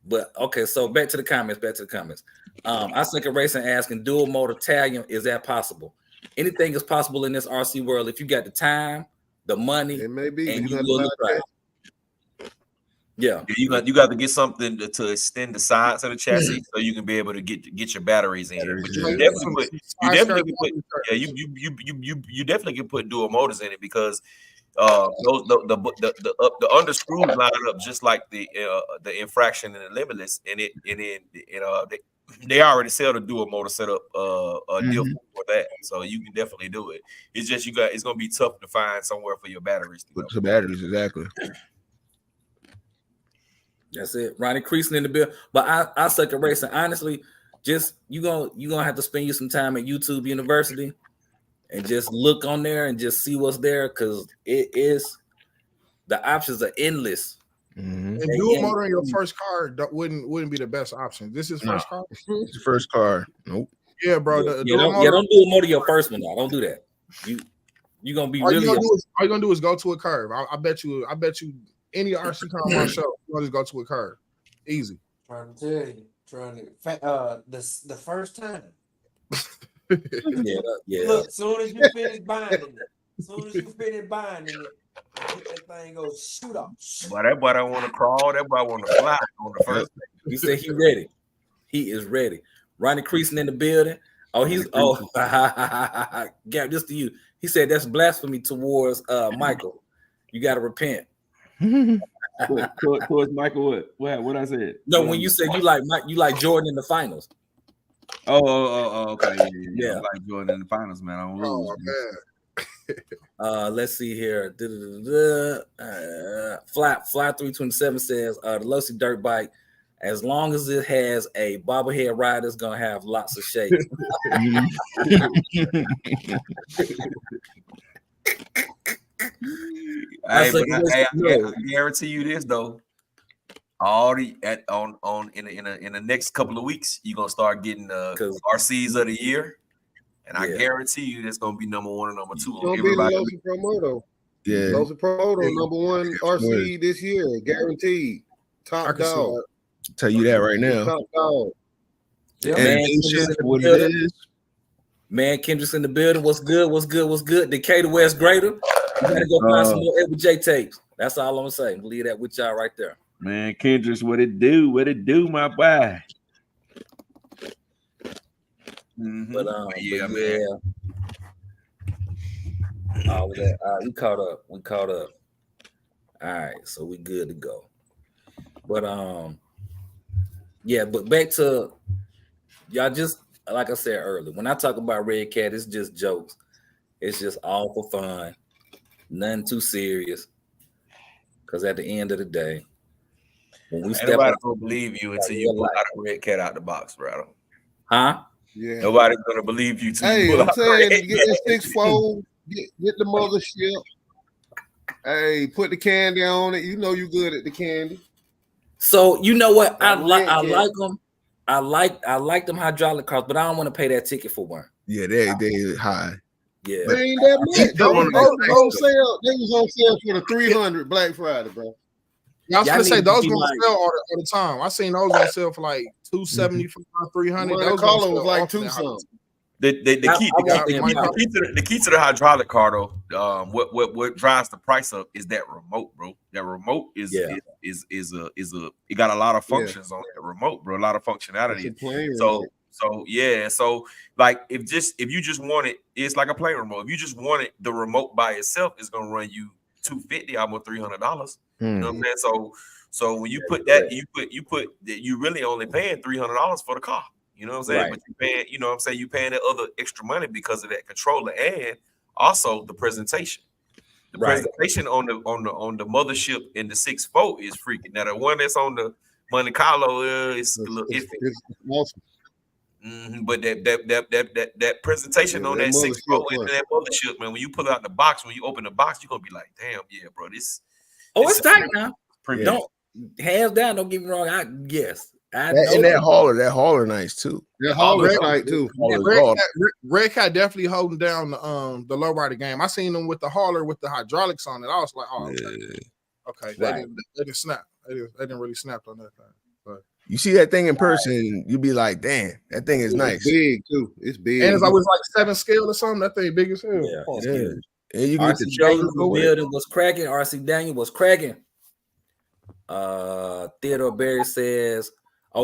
But okay, so back to the comments. I think a racing asking dual motor Italian, is that possible? Anything is possible in this RC world if you got the time, the money, It may be. and You you got will to try. Yeah, You got to get something to extend the sides of the chassis so you can be able to get your batteries in. But you definitely can put dual motors in it, because the under screws line up just like the infraction and the limitless, and they already sell the dual motor setup deal for that, so you can definitely do it. It's just it's gonna be tough to find somewhere for your batteries to go. The batteries, exactly. that's it. Ronnie Creason in the bill, but I suck at racing. Honestly, just you gonna have to spend you some time at YouTube University and just look on there and just see what's there, because the options are endless. And dual motor in your first car wouldn't be the best option. This is first car. It's the first car. Nope. Yeah, bro. Don't do a motor your first one now. Don't do that. You gonna be all really. All you gonna do is go to a curve. I bet you any RC car on my show, you gonna just go to a curve. Easy. Trying to tell you, the first time. Yeah. Look, soon as you finish binding it, that thing goes shoot off. But that boy don't want to crawl. That boy want to fly on the first. He said he ready. He is ready. Ronnie Creason in the building. Gab, this to you. He said that's blasphemy towards Michael. You got to repent. Towards Michael, what I said? No, when you said you like Jordan in the finals. Oh, okay. Yeah. I like Jordan in the finals, man. I don't lose. Oh man. Let's see here. Fly 327 says the Losi dirt bike, as long as it has a bobblehead rider, it's gonna have lots of shake. I guarantee you this though. In the next couple of weeks, you're gonna start getting RCs of the year. And I guarantee you that's gonna be number 1 and number 2 on everybody. Losi Promoto. Yeah. Losi Promoto, number 1 RC this year, guaranteed. Top dog. Tell you that right now. Top dog. Man, Kendrick's in the building. What's good? What's good? What's good? Decatur West Greater. You gotta go find some more Edward J tapes. That's all I'm gonna say. Leave that with y'all right there. Man, Kendrick's what it do? What it do, my boy? But man. All of that. We caught up. All right, so we good to go. But but back to y'all. Just like I said earlier, when I talk about Red Cat, it's just jokes. It's just all for fun, nothing too serious. Because at the end of the day, when we step nobody gonna believe you until you pull out a Red Cat out the box, bro. Huh? Yeah. Nobody's gonna believe you. Hey, I'm saying, get that 6-fold, get the mothership. Hey, put the candy on it. You know you good at the candy. So you know what? I like them. I like them hydraulic cars, but I don't want to pay that ticket for one. Yeah, they high. Yeah, they ain't that much. They was on sale for the 300 Black Friday, bro. Yeah, I was gonna say those go on sale all the time. I seen those on sale for like $275, $300. That color was like $2 something. The key to the hydraulic car though, what drives the price up is that remote, bro. That remote is it got a lot of functions on that remote, bro. A lot of functionality. So like if you just want it, it's like a play remote. If you just want it, the remote by itself is gonna run you $250, almost $300. You know what I'm saying? So when you put that, you really only paying $300 for the car. You know what I'm saying? Right. But you paying, you know what I'm saying, you paying that other extra money because of that controller and also the presentation. The presentation on the mothership in the 6.4 is freaking. Now the one that's on the Monte Carlo is a little iffy. It's awesome. But that presentation on that 6.4 and that mothership, man, when you pull out the box, when you open the box, you're gonna be like, damn, yeah, bro, this. It's tight now. Don't hands down. Don't get me wrong. That hauler nice too. That hauler tight too. Red Cat definitely holding down the lowrider game. I seen them with the hauler with the hydraulics on it. I was like, oh, okay. They didn't snap. They didn't really snap on that thing. But you see that thing in person, you be like, damn, that thing is nice. It's big too. It's big. And it's always like 7 scale or something. That thing big as hell. Yeah. And you get the building was cracking. RC Daniel was cracking. Theodore Berry says,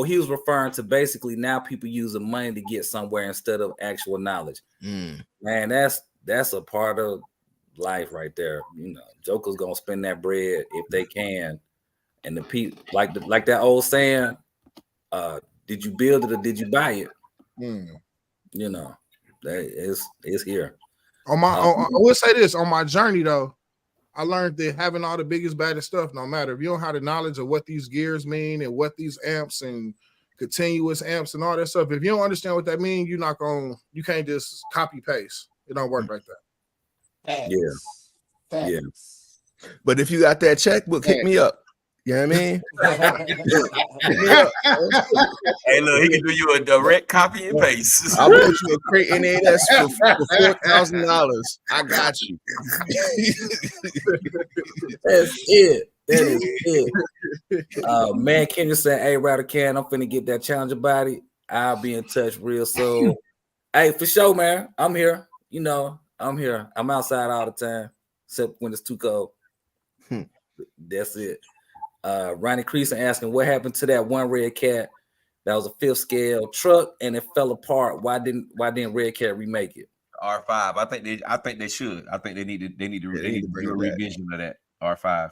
he was referring to basically now people using money to get somewhere instead of actual knowledge. Man, that's a part of life right there. You know, Joker's gonna spend that bread if they can. And the people like that old saying, did you build it or did you buy it? You know, that it's here. I will say this on my journey though. I learned that having all the biggest, baddest stuff, no matter if you don't have the knowledge of what these gears mean and what these amps and continuous amps and all that stuff, if you don't understand what that means, you can't just copy paste. It don't work like that. Yeah. But if you got that checkbook, hit me up. You know what I mean? Hey, look, he can do you a direct copy and paste. I'll put you a crate NAS for $4,000. I got you. That's it. That is it. Man, Kendrick said, hey, Ryder Can, I'm finna get that Challenger body. I'll be in touch real soon. Hey, for sure, man. I'm here. You know, I'm here. I'm outside all the time, except when it's too cold. That's it. Ronnie Creason asking what happened to that one Red Cat that was a 5th scale truck and it fell apart. Why didn't Red Cat remake it? R5. I think they should. I think they need to bring a revision of that R5.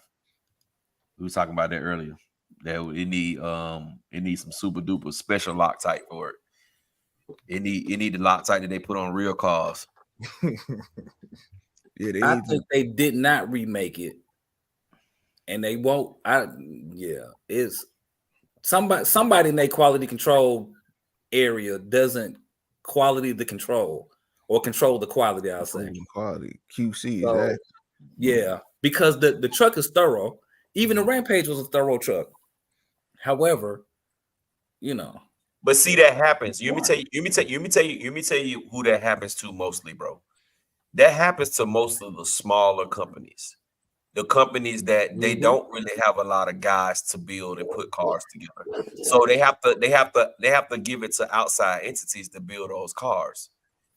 We were talking about that earlier. That it needs some super duper special Loctite for it. It need the Loctite that they put on real cars. Yeah, they I need think they did not remake it, and they won't. It's somebody in their quality control area doesn't quality the control or control the quality. I'll say quality QC. So, Exactly. yeah, because the truck is thorough. Even the Rampage was a thorough truck. However, you know. But see, that happens. Let me tell you who that happens to mostly, bro. That happens to most of the smaller companies. The companies that they don't really have a lot of guys to build and put cars together. So they have to give it to outside entities to build those cars.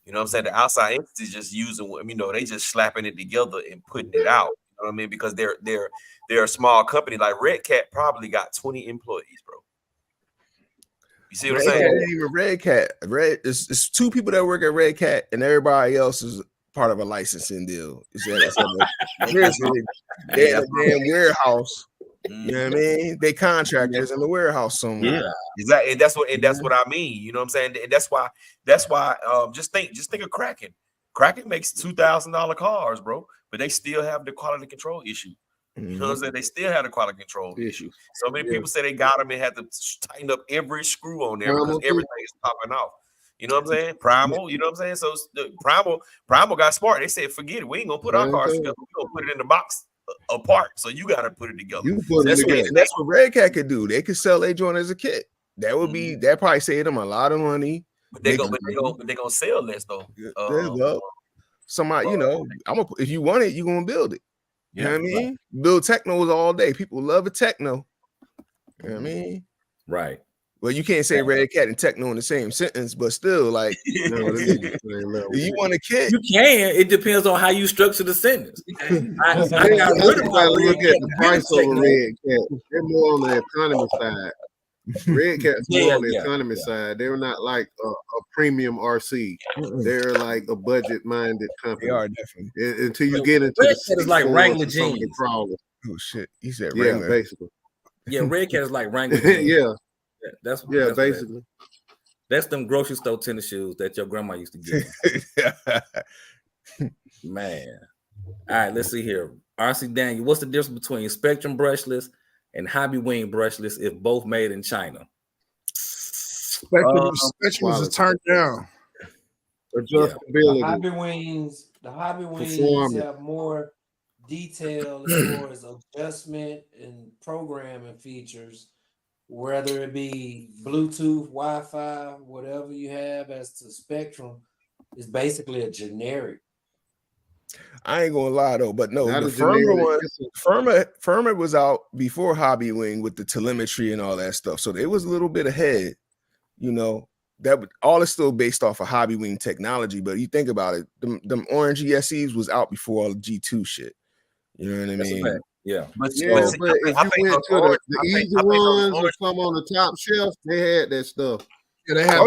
You know what I'm saying? The outside entities just using, they just slapping it together and putting it out. You know what I mean? Because they're a small company. Like Red Cat probably got 20 employees, bro. You see what I'm saying? Ain't even Red Cat. It's two people that work at Red Cat, and everybody else is part of a licensing deal. They're in a damn warehouse. You know what I mean? They contractors in the warehouse somewhere. Yeah, exactly. And that's what I mean. You know what I'm saying? And that's why. Just think of Kraken. Kraken makes $2,000 cars, bro, but they still have the quality control issue. You know what I'm saying? They still have the quality control issue. So many people say they got them and had to tighten up every screw on there because everything is popping off. You know what I'm saying? Primal, you know what I'm saying? So the Primal got smart. They said, forget it. We ain't gonna put our cars together. We're gonna put it in the box apart. So you gotta put it together. That's what Red Cat could do. They could sell their joint as a kit. That would be that probably save them a lot of money. But they gonna sell less though. There you go. Somebody, if you want it, you're gonna build it. You know what I mean? Build technos all day. People love a techno. You know what I mean? Right. Well, you can't say Red Cat and techno in the same sentence, but still, like, you want a kit? You can. It depends on how you structure the sentence. I got rid of my look at the price over Red Cat. They're more on the economy side. Red Cat's more on the economy side. They're not like a premium RC. They're like a budget-minded company. They are definitely. Until you get into Red Cat is like Wrangler jeans. Oh shit! He said Wrangler. Yeah, basically. Yeah, Red Cat is like Wrangler jeans. That's basically. That's them grocery store tennis shoes that your grandma used to get. Man. All right, let's see here. RC Daniel, what's the difference between Spectrum brushless and Hobby Wing brushless if both made in China? Spectrum is turned down. Adjustability. The Hobby Wings have more detail as far as adjustment and programming features, whether it be Bluetooth, Wi-Fi, whatever you have. As to Spectrum, is basically a generic. I ain't gonna lie though, but no, the Firma was out before Hobby Wing with the telemetry and all that stuff, so they was a little bit ahead. That all is still based off of Hobby Wing technology, but you think about it, them orange ESCs was out before all the G2 shit. You know what I mean? Yeah, but if you went to the easy ones or some on the top shelf, they had that stuff. Yeah, they had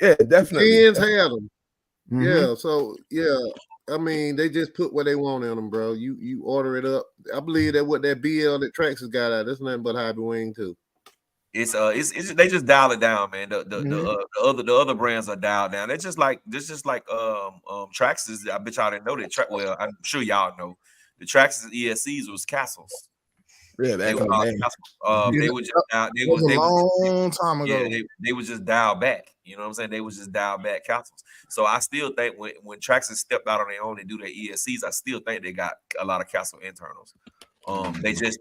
yeah, definitely. Tens had them. Yeah, so I mean, they just put what they want on them, bro. You order it up. I believe that what that BL that Traxxas got out, that's nothing but Hobby Wing too. It's they just dial it down, man. The other brands are dialed down. It's just like Traxxas. I bet y'all didn't know that. Well, I'm sure y'all know the Traxxas ESCs was Castles. Yeah, they were just long time ago. Yeah, they was just dialed back. You know what I'm saying? They was just dialed back Castles. So I still think when Traxxas stepped out on their own and do their ESCs, I still think they got a lot of Castle internals. They just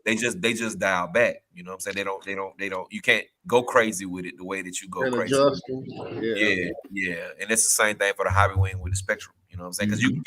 dial back. You know what I'm saying? They don't. You can't go crazy with it the way that you go crazy. Yeah. And it's the same thing for the Hobby Wing with the Spectrum. You know what I'm saying? Because you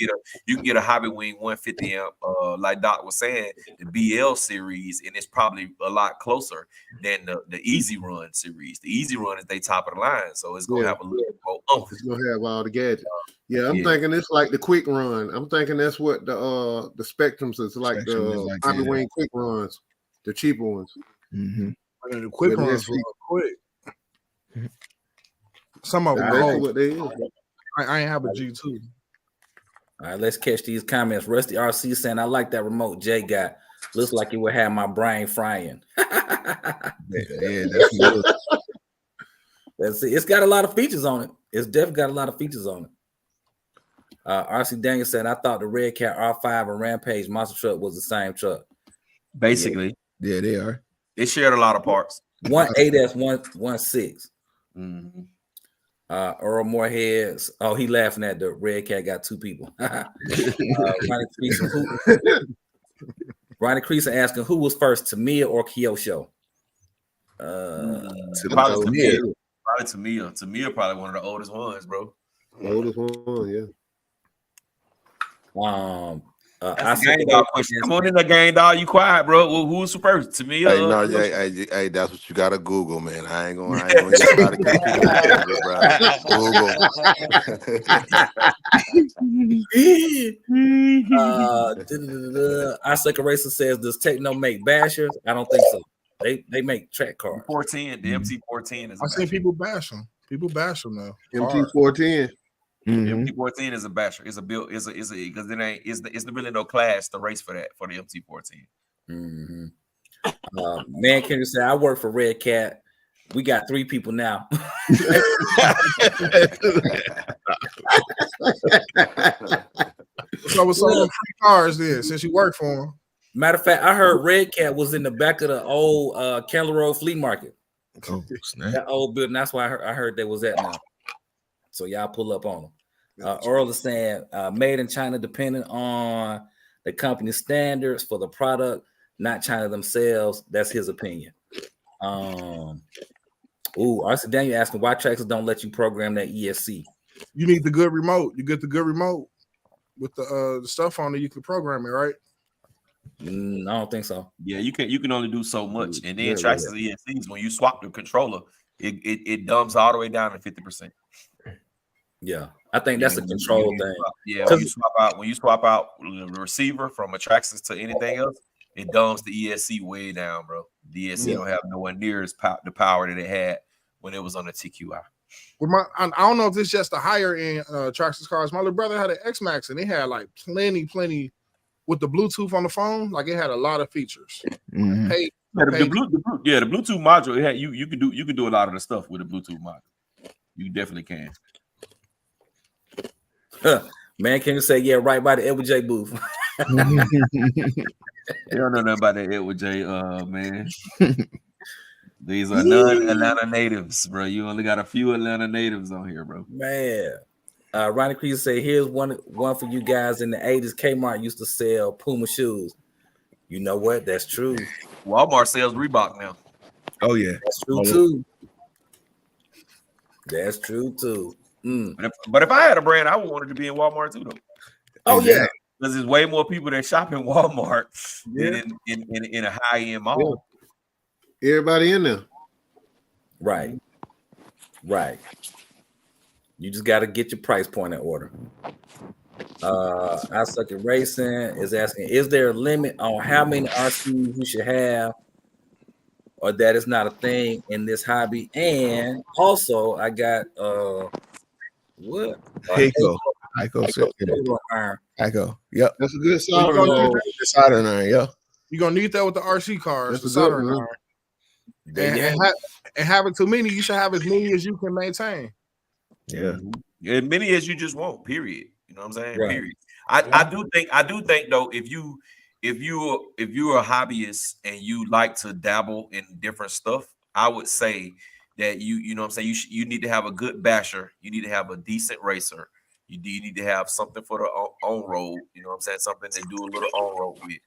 can get a Hobby Wing 150 amp, like Doc was saying, the BL series, and it's probably a lot closer than the Easy Run series. The Easy Run is they top of the line, so it's gonna have a little more. It's gonna have all the gadgets. Yeah, I'm thinking it's like the Quick Run. I'm thinking that's what the Spectrums is like. The Hobby Wing Quick Runs, the cheaper ones. The Quick Runs were quick. Some of them are what they is. I ain't have a G2. All right, let's catch these comments. Rusty RC saying, I like that remote Jay got. Looks like it would have my brain frying. That's it. It's got a lot of features on it. It's definitely got a lot of features on it. RC Daniel said, I thought the Red Cat R5 and Rampage monster truck was the same truck. Basically, Yeah, they are. They shared a lot of parts. 1.8S, 1.6. Mhm. Earl Moorheads. Oh, he laughing at the Red Cat got two people. Ronnie Creason asking who was first, Tamiya or Kyosho? Probably Tamiya. Tamiya probably one of the oldest ones, bro. Oldest one, yeah. That's a gang dog question. Come on in the gang dog. You quiet, bro. Well, who's first? Tamiya? Hey, no, hey, that's what you gotta Google, man. I ain't gonna just try to get Google. Our second racer says, does Techno make bashers? I don't think so. They make track cars. 410, the MT410 is. I've seen people bash them. People bash them now. MT410. MT410 is a basher. It's a build. Is a because it ain't. It's really no class to race for that for the MT410. Man, can you say I work for Red Cat? We got 3 people now. So what's all the free cars then? Since you work for them. Matter of fact, I heard Red Cat was in the back of the old Keller Road Flea Market. Oh, that old building. That's why I heard they was at now. So y'all pull up on them. Earl is saying made in China, depending on the company standards for the product, not China themselves. That's his opinion. RC Daniel asking why Traxxas don't let you program that ESC. You need the good remote. You get the good remote with the stuff on it. You can program it, right? I don't think so. Yeah, you can only do so much, and then Traxxas ESCs when you swap the controller, it dumps all the way down to 50%. Yeah, I think that's a control thing. Yeah, when you swap out the receiver from a Traxxas to anything else, it dumps the ESC way down, bro. The ESC don't have nowhere near the power that it had when it was on the TQI. I don't know if it's just the higher end Traxxas cars. My little brother had an X-Max, and they had like plenty with the Bluetooth on the phone. Like it had a lot of features. The Bluetooth module. It had you can do a lot of the stuff with a Bluetooth module. You definitely can. Man, can you say right by the Edward J booth? You don't know nothing about that Edward J, man. These are non-Atlanta natives, bro. You only got a few Atlanta natives on here, bro. Man. Ronnie Creason say, here's one for you guys. In the 80s, Kmart used to sell Puma shoes. You know what? That's true. Walmart sells Reebok now. Oh, yeah. That's true, too. That's true, too. But if I had a brand, I would want it to be in Walmart, too, though. Oh, yeah. Because there's way more people that shop in Walmart than in a high-end mall. Yeah. Everybody in there. Right. You just got to get your price point in order. I Suck at Racing is asking, is there a limit on how many RCs you should have, or that is not a thing in this hobby? And also, I got what? Heiko. Yep. That's a good soldering iron. Yeah. You're gonna need that with the RC cars. That's a good one. And having too many, you should have as many as you can maintain. Yeah. As many as you just want, period. You know what I'm saying? Right. Period. I do think though, if you're a hobbyist and you like to dabble in different stuff, I would say that you know what I'm saying, you need to have a good basher, you need to have a decent racer, you need to have something for the on road, you know what I'm saying, something to do a little on road with.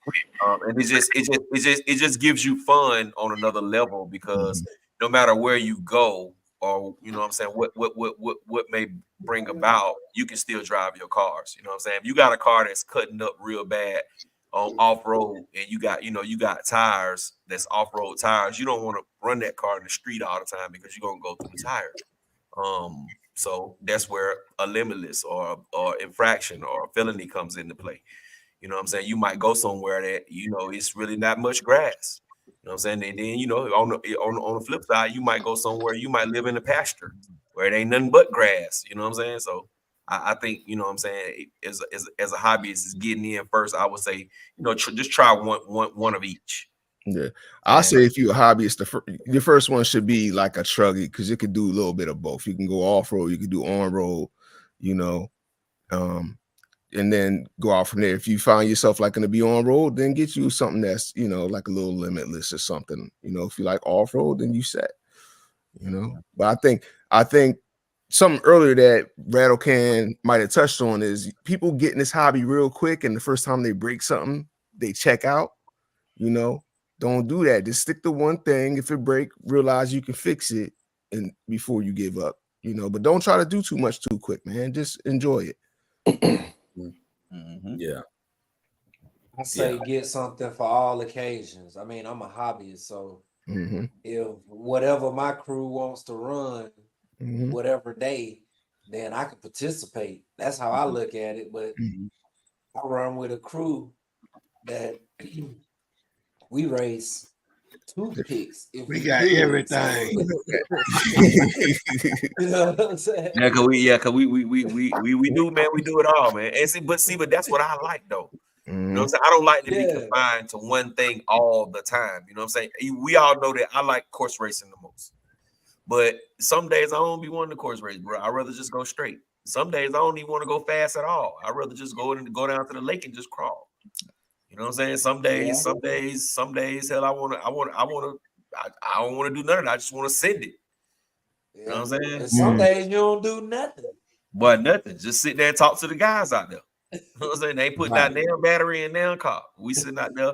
And it just gives you fun on another level, because no matter where you go, or you know what I'm saying, what may bring about, you can still drive your cars. You know what I'm saying? If you got a car that's cutting up real bad on off-road, and you got tires that's off-road tires, you don't want to run that car in the street all the time, because you're gonna go through the tires. So that's where a limitless or infraction or a felony comes into play. You know what I'm saying? You might go somewhere that it's really not much grass. You know what I'm saying? And then, on the flip side, you might go somewhere, you might live in a pasture where it ain't nothing but grass. You know what I'm saying? So I think, you know what I'm saying, as a hobbyist is getting in first, I would say, just try one of each. Yeah. I'll say if you're a hobbyist, your first one should be like a truggy, because it could do a little bit of both. You can go off-road, you can do on-road, and then go out from there. If you find yourself like going to be on road, then get you something that's, you know, like a little limitless or something. You know, if you like off road, then you set. You know, but I think something earlier that Rattle Can might have touched on is people getting this hobby real quick, and the first time they break something, they check out. You know, don't do that. Just stick to one thing. If it break, realize you can fix it, and before you give up. You know, but don't try to do too much too quick, man. Just enjoy it. Yeah. I say get something for all occasions. I mean, I'm a hobbyist, so if whatever my crew wants to run, whatever day, then I can participate. That's how I look at it. But I run with a crew that we race toothpicks. If We got everything. You know what I'm saying? Cause we do, man. We do it all, man. And but that's what I like, though. You know what I'm saying? I don't like to be confined to one thing all the time. You know what I'm saying? We all know that I like course racing the most. But some days I don't be wanting to course race, bro. I'd rather just go straight. Some days I don't even want to go fast at all. I'd rather just go down to the lake and just crawl. You know what I'm saying? Some days, hell, I don't want to do none of it. I just want to send it. You know what I'm saying? And some days you don't do nothing. But nothing. Just sit there and talk to the guys out there. You know what I'm saying? They put that damn battery in their car. We sitting out there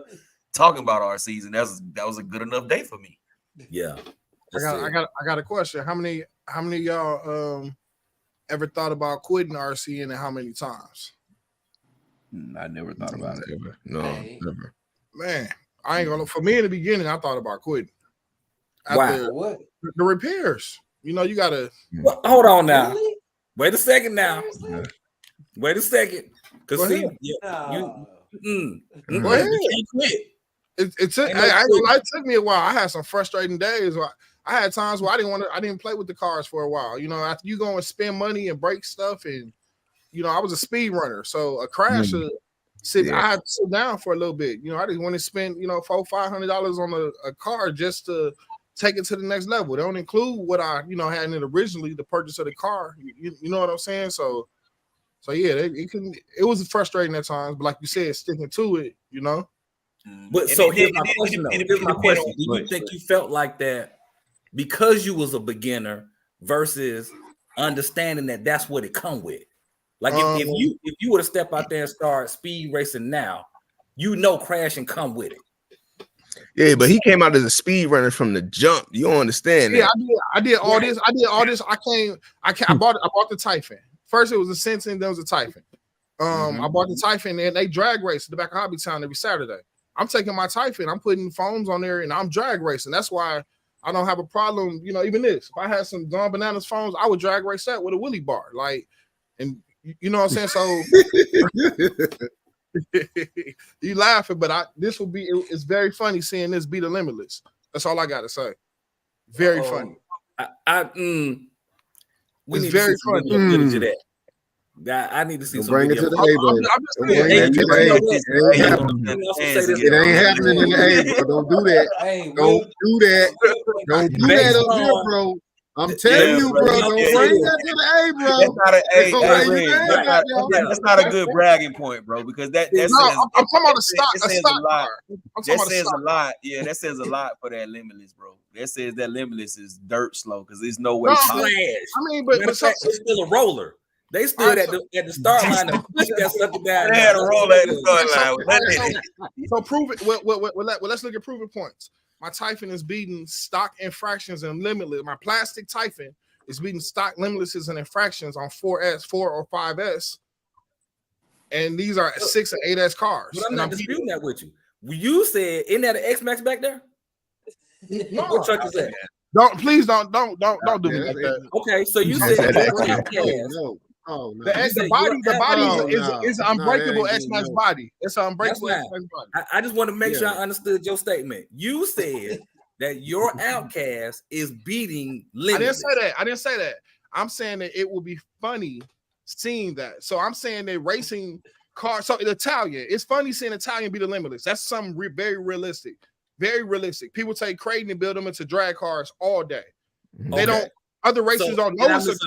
talking about our season. That was a good enough day for me. Yeah. I got a question. How many of y'all ever thought about quitting RC, and how many times? I never thought about it. No, never. Man, I ain't gonna. For me in the beginning, I thought about quitting. Wow. What? The repairs. You know, you gotta. Well, hold on now. Really? Wait a second now. Wait a second. Cause Go see, ahead. you Go ahead. can't quit. It took. It took me a while. I had some frustrating days. I had times where I didn't play with the cars for a while. You know, after you go and spend money and break stuff, and you know, I was a speed runner, so a crash. I had to sit down for a little bit. You know, I didn't want to spend $400-500 on a car just to take it to the next level. They don't include what I had in it originally, the purchase of the car. You know what I'm saying? So yeah, it was frustrating at times, but like you said, sticking to it, you know. But so here's my question though. Here's my question. Do you think you felt like that because you was a beginner versus understanding that that's what it come with? Like if you were to step out there and start speed racing now, crashing come with it. Yeah, but he came out as a speed runner from the jump. You don't understand that. Yeah, I did all this. I bought the Typhon. First it was a Sentin, then it was a Typhon. I bought the Typhon and they drag race at the back of Hobbytown every Saturday. I'm taking my Typhon, I'm putting foams on there and I'm drag racing. That's why I don't have a problem. You know, even this. If I had some Dawn Bananas foams, I would drag race that with a wheelie bar. Like, and you know what I'm saying? So you laughing, but it's very funny seeing this be the Limitless. That's all I gotta say. Very funny. It's very funny. Footage of that. I need to see some bring video. it to the It ain't happening in the A, bro. Don't do that. Hey, Don't do that. Don't do that up here, bro. I'm telling you, bro. Don't bring that to the A, bro. That's not a good bragging point, bro, because that says I'm talking about a stock car. That says a lot. Yeah, that says a lot for that Limitless, bro. That says that Limitless is dirt slow because there's no way. I mean, but it's still a roller. They stood at the start line and pushed that sucker down. They had a roller at the start line. So prove it. Well, let's look at proven points. My Typhon is beating stock infractions and Limitless. My plastic Typhon is beating stock Limitlesses and infractions on 4S, 4 or 5S. And these are 6 and 8S cars. But I'm not disputing that with you. You said, isn't that an X-Max back there? No. What truck is that? Please don't do me like that. Okay, so you said Oh, no. The body is an unbreakable X-Max body. It's an unbreakable X-Max body. I just want to make sure I understood your statement. You said that your Outcast is beating Limitless. I didn't say that. I'm saying that it will be funny seeing that. So I'm saying that racing cars. So Italian, it's funny seeing Italian beat the Limitless. That's something very realistic. Very realistic. People take Creighton and build them into drag cars all day. They don't. Other racers don't notice.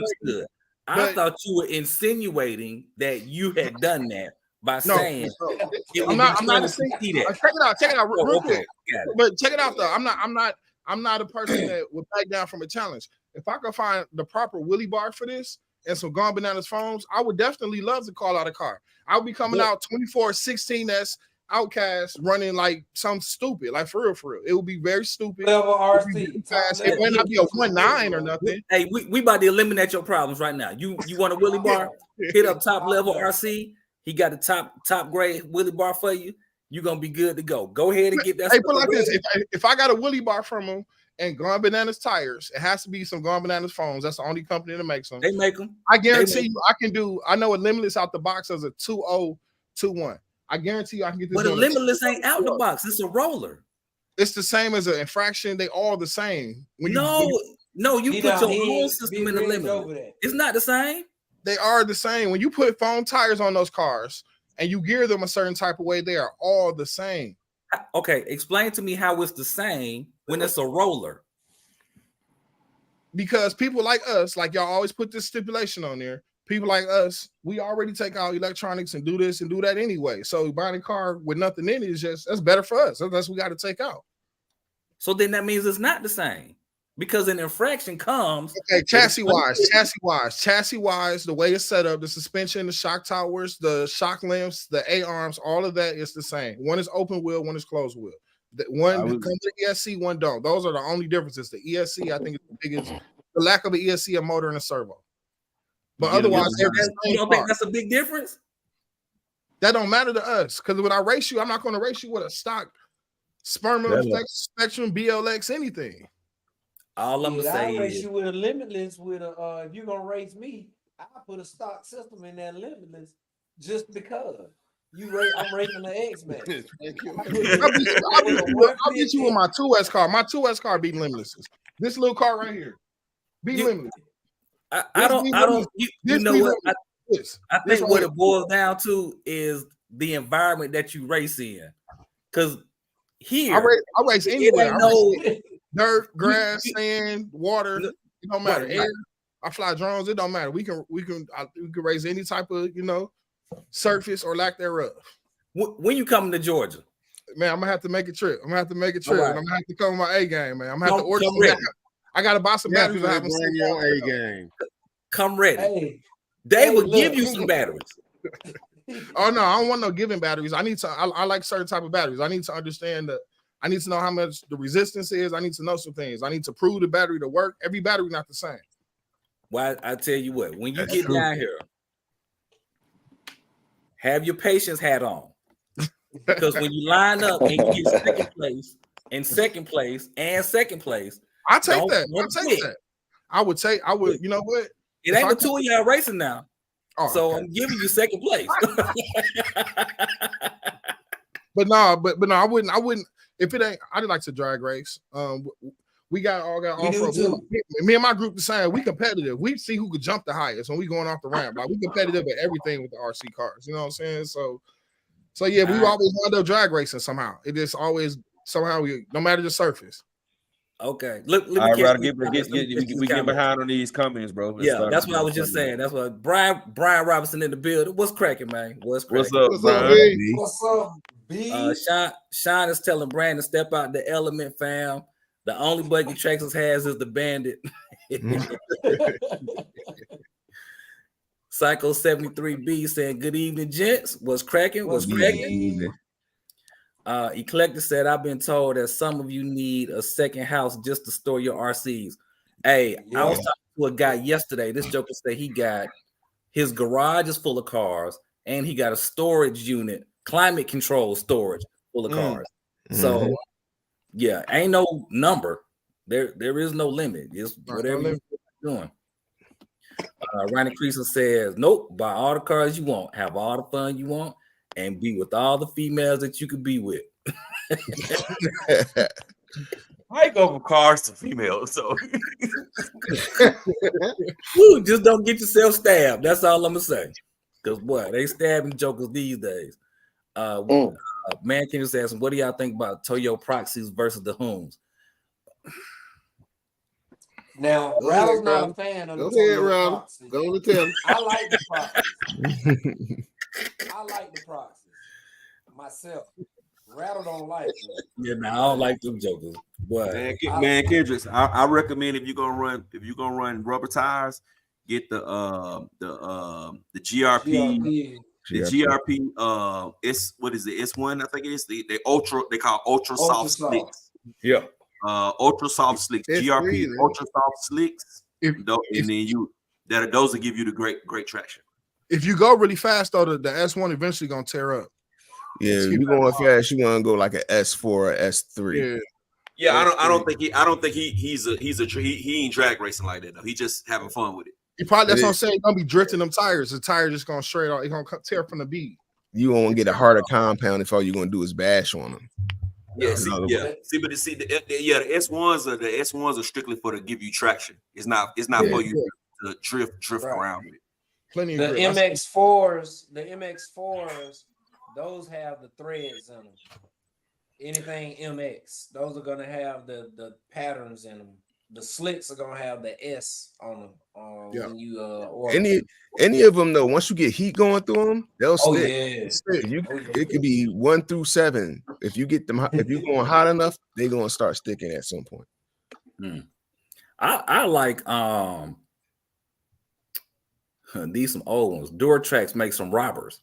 I thought you were insinuating that you had done that by saying I'm not insinuating. Check it out real quick. But check it out though. I'm not a person that would back down from a challenge. If I could find the proper Willie bar for this and some Gone Bananas phones, I would definitely love to call out a car. I would be coming out 2416S Outcast running like something stupid, like for real. It would be very stupid. Level RC. It might not be a 1.9 or nothing. Hey, we about to eliminate your problems right now. You want a Willie bar? Hit up top level RC. He got the top grade Willie bar for you. You're gonna be good to go. Go ahead and get that. Hey, put like this: if I got a Willie bar from him and Gone Bananas tires, it has to be some Gone Bananas phones. That's the only company that makes them. They make them. I guarantee you, I can do. I know a Limitless out the box as a 2021. I guarantee you, I can get this. But a Limitless ain't out the box. It's a roller. It's the same as an infraction. They all the same. You put your own system in the Limitless. It's not the same. They are the same. When you put foam tires on those cars and you gear them a certain type of way, they are all the same. Okay, explain to me how it's the same when it's a roller. Because people like us, like y'all always put this stipulation on there. People like us, we already take out electronics and do this and do that anyway. So buying a car with nothing in it is that's better for us. That's what we got to take out. So then that means it's not the same. Because an infraction comes. Okay, chassis wise, the way it's set up, the suspension, the shock towers, the shock lamps, the A-arms, all of that is the same. One is open wheel, one is closed wheel. One comes with ESC, one don't. Those are the only differences. The ESC, I think, is the biggest. The lack of an ESC, a motor, and a servo. But otherwise, you don't think that's a big difference? That don't matter to us because when I race you, I'm not going to race you with a stock Sperma, Spectrum, BLX, anything. All I'm gonna say race is you with a Limitless. With a if you're gonna race me, I'll put a stock system in that Limitless just because I'm racing the X-Man. I'll beat you with my 2S car. My 2S car beat Limitlesses. This little car right here beat Limitless. I don't. You know what? I think what it boils down to is the environment that you race in. Because here, I race anywhere. Dirt, grass, sand, water. It don't matter. Air. I fly drones. It don't matter. We can raise any type of surface or lack thereof. When you coming to Georgia, man, I'm gonna have to make a trip. I'm gonna have to make a trip. Right. And I'm gonna have to come with my A game, man. I'm gonna have to order. I gotta buy some batteries. I haven't seen your A game. Come ready. Hey, they will give you some batteries. Oh no, I don't want no giving batteries. I need to. I like certain type of batteries. I need to understand that. I need to know how much the resistance is. I need to know some things. I need to prove the battery to work. Every battery not the same. Well, I tell you what, when you get down here, have your patience hat on. Because when you line up and you get second place, I take that. I would, you know what? It ain't the two of y'all racing now. Oh, so okay. I'm giving you second place. But no, I wouldn't. If it ain't, I'd like to drag race. We got off-road. Me and my group the same. We competitive. We see who could jump the highest when we going off the ramp. Like we competitive at everything with the RC cars. You know what I'm saying? So yeah, we always wind up drag racing somehow. It is always somehow no matter the surface. Okay, we get behind on these comments, bro. That's what I was just saying. That's what Brian Robinson in the building. What's cracking, man? What's cracking? What's up, B? What's up, B? Sean is telling Brandon to step out the element, fam. The only buggy Texas has is the Bandit. Psycho 73B saying, "Good evening, gents. What's cracking? What's cracking?" Eclectic said, "I've been told that some of you need a second house just to store your RCs." Hey, I was talking to a guy yesterday. This joker said he got his garage is full of cars, and he got a storage unit, climate control storage full of cars. So, yeah, ain't no number. There is no limit. It's whatever you're doing. Ronnie Creason says, "Nope, buy all the cars you want, have all the fun you want, and be with all the females that you could be with." I go from cars to females, so just don't get yourself stabbed. That's all I'm gonna say. Because boy, they stabbing jokers these days. Man, can you just ask, what do y'all think about Toyo Proxies versus the Hooms? Now, Go Rattle's ahead, not Rattle. a fan of Go the ahead, Toyo Rattle. Proxy. Go on and tell him. I like the Proxies. I like the Proxies myself. Rattle don't like them. Yeah, man, I don't like them jokers. But Man, Kendricks, I recommend if you're gonna run rubber tires, get the GRP. The GRP, it's what is it? It's one, I think it is the ultra. They call ultra soft slicks. Yeah, ultra soft slicks. It's GRP free, man. ultra soft slicks. If- and then those will give you the great traction. If you go really fast though, the S1 eventually gonna tear up. Yeah, you going fast, you want to go like an S4 or S3. Yeah, I don't think he ain't drag racing like that though. He just having fun with it. He probably, that's what I'm saying, he's gonna be drifting them tires. The tire just gonna straight out, it's gonna tear from the beat. You won't get a harder compound if all you're gonna do is bash on them. Yeah, the S1s are strictly for to give you traction. It's not for you to drift around with it. Plenty The of MX4s, those have the threads in them. Anything MX, those are gonna have the patterns in them. The slicks are gonna have the S on them. When you any of them though, once you get heat going through them, they'll stick. Yeah. It could be 1 through 7. If you get them, if you're going hot enough, they're gonna start sticking at some point. I like these some old ones. Duratrax makes some robbers.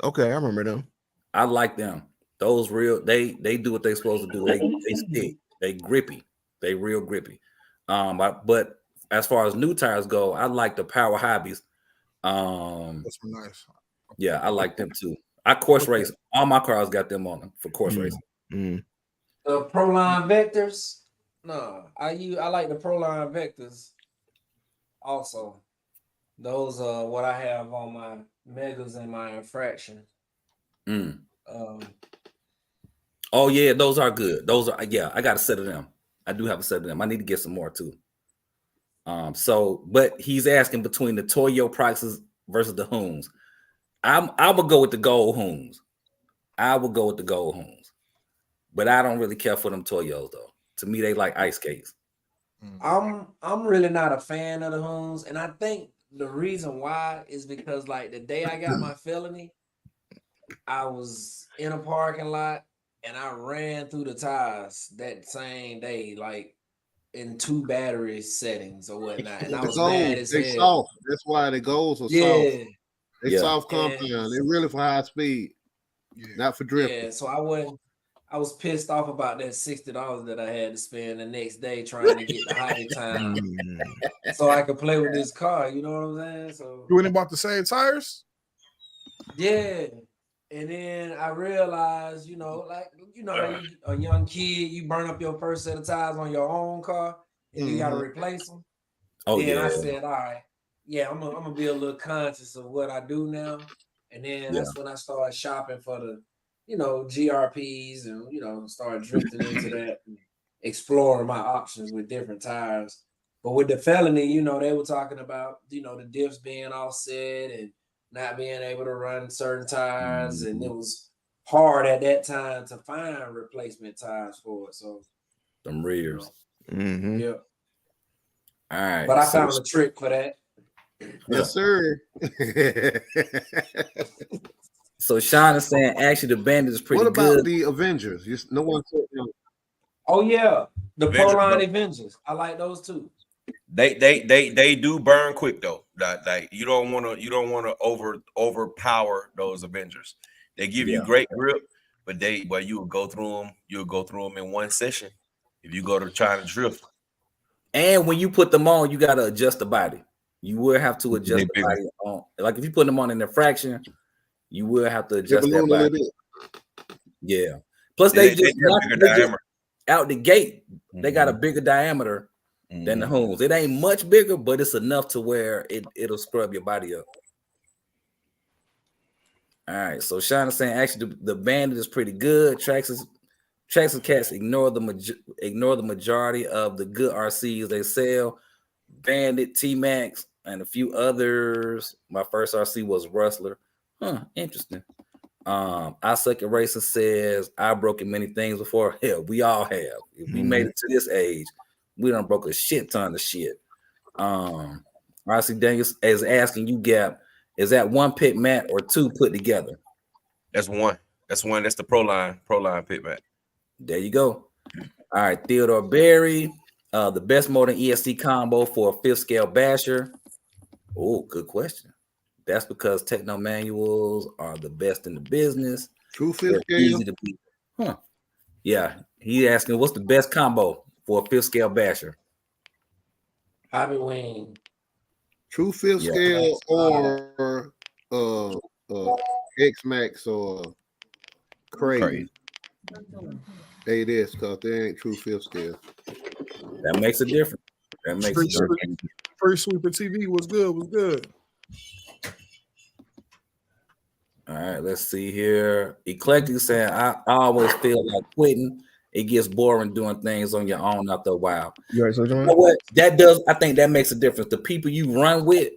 Okay, I remember them. I like them. Those real, they do what they're supposed to do. They stick. They grippy. They real grippy. But as far as new tires go, I like the Power Hobbies. That's nice. Yeah, I like them too. I course race. All my cars got them on them for course racing. The Proline Vectors. No, I like the Proline Vectors. Also, those are what I have on my Megas and my Infraction. Oh yeah, those are good. Those are, yeah, I got a set of them. I do have a set of them. I need to get some more too. But he's asking between the Toyo Proxies versus the Hooms. I would go with the gold Hooms. But I don't really care for them Toyos though. To me, they like ice skates. I'm really not a fan of the Hooms, and I think the reason why is because like the day I got my felony, I was in a parking lot and I ran through the tires that same day, like in 2 battery settings or whatnot. And I was mad as hell. Soft. That's why the goals are soft. They soft compound. They're really for high speed, not for drifting. Yeah, so I was pissed off about that $60 that I had to spend the next day trying to get the hobby time so I could play with this car. You know what I'm saying? So you went and bought the same tires? Yeah. And then I realized, a young kid, you burn up your first set of tires on your own car and you got to replace them. I said, all right, I'm gonna be a little conscious of what I do now. And then that's when I started shopping for the, GRPs and, started drifting into that and exploring my options with different tires. But with the felony, they were talking about, the diffs being offset and not being able to run certain tires, and it was hard at that time to find replacement tires for it. So them rears. Yeah. All right. But I found a trick for that. Yes, sir. So Sean is saying actually the Bandit is pretty good. What about the Avengers? No one said them. Oh yeah, the Proline Avengers. I like those too. They do burn quick though. Like you don't want to overpower those Avengers. They give you great grip, but you'll go through them in one session if you go to try to drift. And when you put them on, you gotta adjust the body. You will have to adjust the body on. Like if you put them on in a fraction, you will have to adjust that body. Yeah. Plus they just out the gate, they got a bigger diameter than the Hooms. It ain't much bigger, but it's enough to where it'll scrub your body up. All right, so Sean is saying actually the Bandit is pretty good. Traxxas cats ignore the majority of the good RCs they sell. Bandit, T-Max, and a few others. My first RC was Rustler. Interesting. I Suck at Racing says I've broken many things before. Hell, we all have. If we made it to this age, We done broke a shit ton of shit. RC Daniels is asking you, Gap, is that one pit mat or two put together? That's one. That's one. That's the Pro Line pit mat. There you go. All right, Theodore Berry, the best modern ESC combo for a 5th scale basher. Oh, good question. That's because Techno Manuals are the best in the business. True 5th scale. Easy to beat. Huh. Yeah, he asking what's the best combo for a 5th scale basher? Hobby Wing. True 5th scale or X-Max or Crazy. Hey, this because they ain't true 5th scale. That makes a difference. That makes a difference. First Sweeper TV was good. All right, let's see here. Eclectic saying, I always feel like quitting. It gets boring doing things on your own after a while. You already know what? That does. I think that makes a difference. The people you run with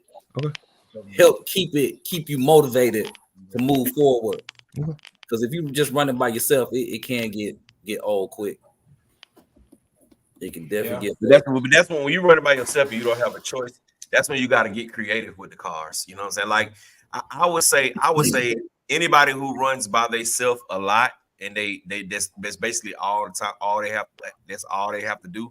help keep you motivated to move forward. Because if you just running by yourself, it can get old quick. It can definitely get. That's when you're running by yourself and you don't have a choice. That's when you got to get creative with the cars. You know what I'm saying? Like I would say anybody who runs by themselves a lot and that's basically all the time, that's all they have to do.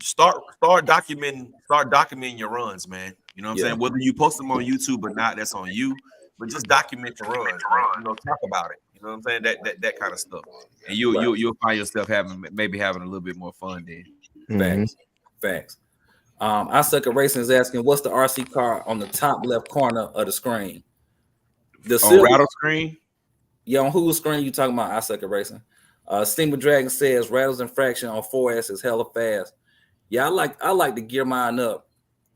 Start documenting your runs, man. You know what I'm saying? Whether you post them on YouTube or not, that's on you. But just document your runs. You know, talk about it. You know what I'm saying? That kind of stuff. And you'll find yourself having a little bit more fun then. Facts. I Suck at Racing is asking, what's the RC car on the top left corner of the screen? The Rattle screen? Yeah, on whose screen you talking about? I Suck at Racing. Steamer Dragon says Rattles and Fraction on 4S is hella fast. Yeah, I like to gear mine up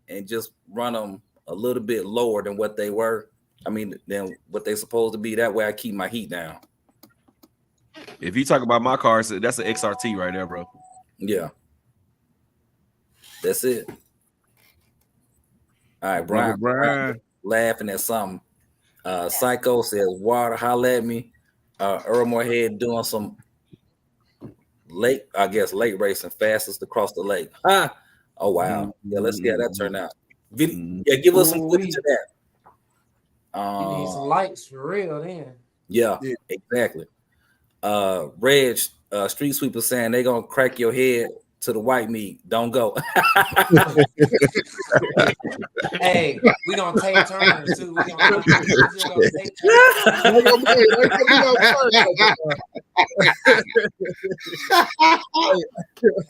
and just run them a little bit lower than what they were. I mean, than what they're supposed to be. That way I keep my heat down. If you talk about my car, that's an XRT right there, bro. Yeah. That's it. All right, Brian laughing at something. Psycho says, water, holla at me. Earl Moorhead doing some late racing, fastest across the lake. Oh, wow. Yeah, let's see how that turned out. Yeah, give us some footage of that. You need some lights for real then. Yeah, exactly. Reg, Street Sweeper saying they gonna crack your head to the white meat. Don't go. Hey, we gonna take turns too.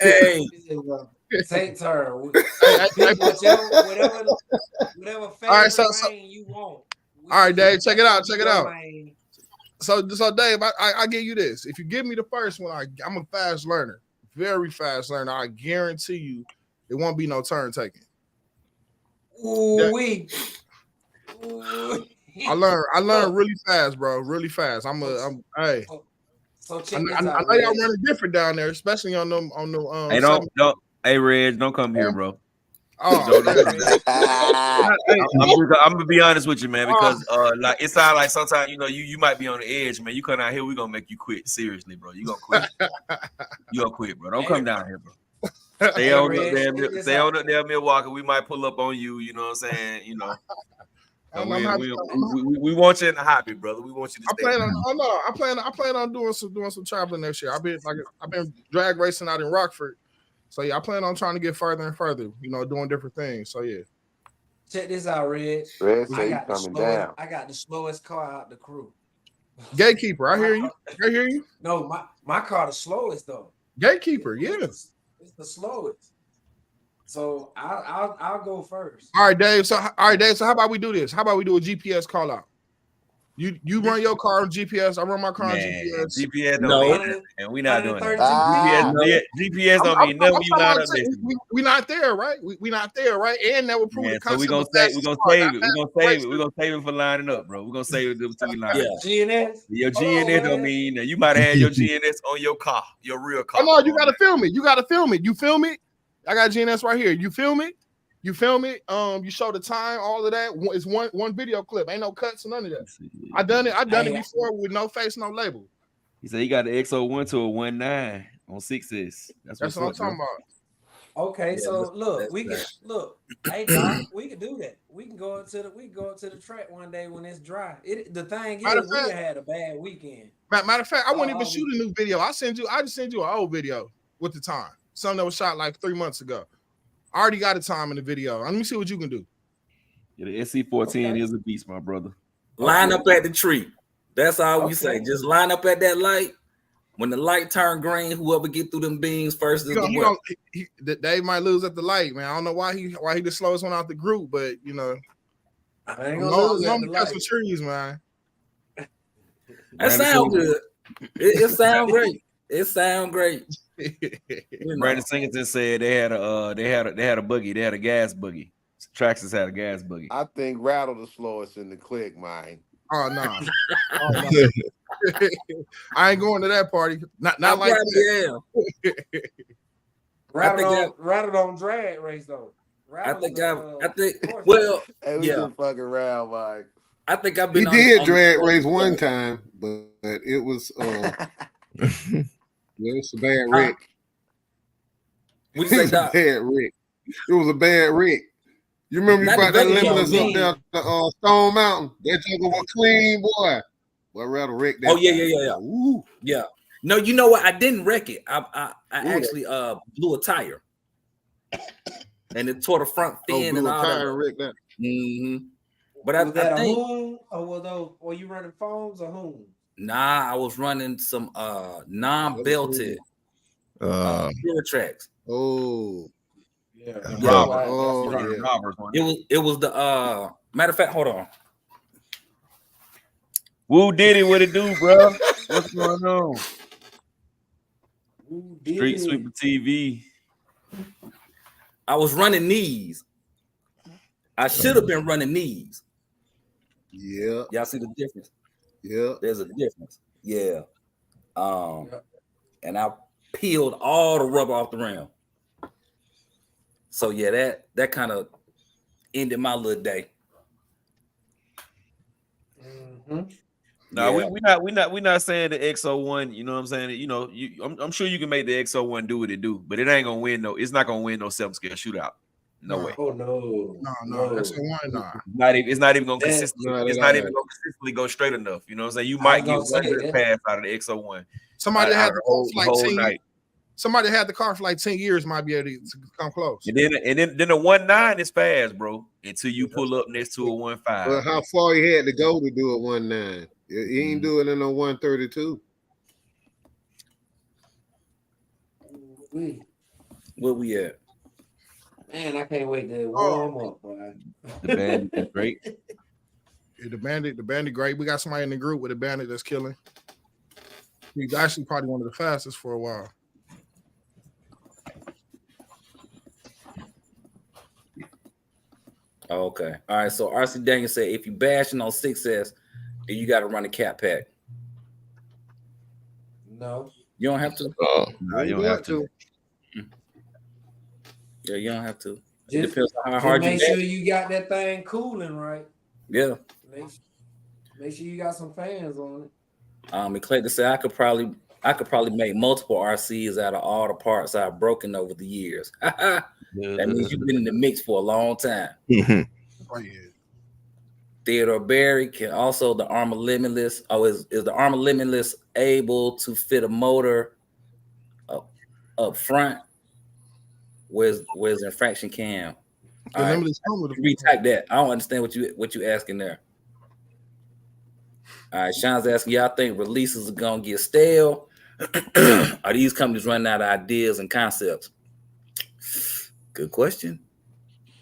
Hey, take turn. Whatever favorite lane you want. All right, Dave, check it out. So Dave, I give you this. If you give me the first one, I'm a fast learner, very fast learner. I guarantee you, there won't be no turn taking. I learn really fast, bro. Really fast. Hey. So check I know y'all running different down there, especially on them. Hey, don't. Hey, Reg, don't come here, bro. Oh, I'm gonna be honest with you, man, because like it sounds like sometimes you might be on the edge, man. You come out here, we're gonna make you quit. Seriously, bro. You gonna quit. You gonna quit, bro. Don't come down here, bro. Stay on the damn Milwaukee. We might pull up on you. You know what I'm saying? You know. We want you in the hobby, brother. We want you to stay. I plan on doing some traveling next year. I've been drag racing out in Rockford. So yeah, I plan on trying to get further and further, doing different things. So yeah. Check this out, Reg. I got the slowest car out the crew. Gatekeeper, I hear you. No, my car the slowest though. Gatekeeper, yeah. It's the slowest. So I'll go first. All right, Dave. So how about we do this? How about we do a GPS call out? You run your car on GPS. I run my car on GPS. GPS don't mean, and we not doing that. GPS don't mean nothing. You line up there. We not there, right? We not there, right? And that would prove the concept. So we're gonna save it. We're gonna save it for lining up, bro. We're gonna save it until we line up. GNS. Your GNS don't mean that you might have had your GNS on your car, your real car. Oh no, you gotta film it. You film it. I got GNS right here. You film it. You show the time, all of that. It's one video clip. Ain't no cuts or none of that. I done it before with no face, no label. He said he got the XO1 to a 19 on 6S. That's what I'm talking about. Okay, Yeah, so look, that's we can that. look. Hey, Doc, we can do that. We can go up to the track one day when it's dry. The thing Matter is, of we fact, had a bad weekend. matter of fact, I wouldn't even All shoot a new video. I just sent you an old video with the time. Something that was shot like 3 months ago. I already got a time in the video. Let me see what you can do. Yeah, the SC410 Okay. is a beast, my brother. Line up at the tree. That's all we say. Okay. Just line up at that light. When the light turn green, whoever get through them beams first is the winner. Dave might lose at the light, man. I don't know why he the slowest one out the group, but you know, I ain't gonna lose at the cut some light. trees, man. That sound good. It sound great. It sound great. You know. Brandon Singleton said they had a buggy. They had a gas buggy. Traxxas had a gas buggy. I think Rattle the slowest in the clique, man. Oh no. I ain't going to that party. Not like that. Yeah. Rattle on drag race though. I think horse well, Hey, we yeah. just fucking around, man. I think I've He been did on drag race one time, but it was it was a bad wreck. What you say, Doc? Bad wreck. It was a bad wreck. You remember you Not brought the that buggy, limitless y'all up there to Stone Mountain? That joker was clean, boy. Boy, Rattle wrecked that. Oh yeah. Ooh. Yeah. No, you know what? I didn't wreck it. I actually blew a tire. And it tore the front fin and all that. Wrecked that. Mm-hmm. But Was that I a think Hoon or were you running foams or Hoon? I was running some non-belted Duratrax. Oh. Yeah. Oh, Yeah. yeah. Robbers one. It was the matter of fact, hold on. Woo Diddy, what it do, bro? What's going on? Street Sweeper TV. I was running knees. I should have been running knees. Yeah. Y'all see the difference? Yeah. There's a difference. Yeah. And I peeled all the rubber off the rim. So yeah, that kind of ended my little day. Mm-hmm. No, Yeah. we're not saying the XO1. You know what I'm saying? You know, I'm sure you can make the XO1 do what it do, but it ain't gonna win. It's not gonna win no 7-scale shootout. No way. Oh no. No. That's the one. Nah. It's not even gonna consistently. No, It's not even gonna consistently go straight enough. You know what I'm saying? You might get one good pass out of the XO1. Somebody had the car the for like whole 10 years. night. Somebody had the car for like 10 years might be able to come close. And then the 1.9 is fast, bro. Until you pull up next to a 1.5. But how far he had to go to do it 1.9? He ain't do it in a 132. Where we at? Man, I can't wait to warm up, boy. The band is great. Yeah, the bandit great. We got somebody in the group with a bandit that's killing. He's actually probably one of the fastest for a while. Okay. All right. So RC Daniel said if you bashing on 6S, then you got to run a cat pack. No. You don't have to. No, you don't have to. Yeah, you don't have to. It Just, depends on how just hard you make bash. sure you got that thing cooling right. Yeah. Make sure you got some fans on it. And Clayton said I could probably make multiple RCs out of all the parts I've broken over the years. That means you've been in the mix for a long time. Oh, yeah. Theodore Berry can also the Armor Limitless. Oh, is the Armor Limitless able to fit a motor up front? Where's the infraction cam? The Limitless come with a Retype that. I don't understand what you asking there. All right, Sean's asking, y'all think releases are gonna get stale? Are these companies running out of ideas and concepts? Good question.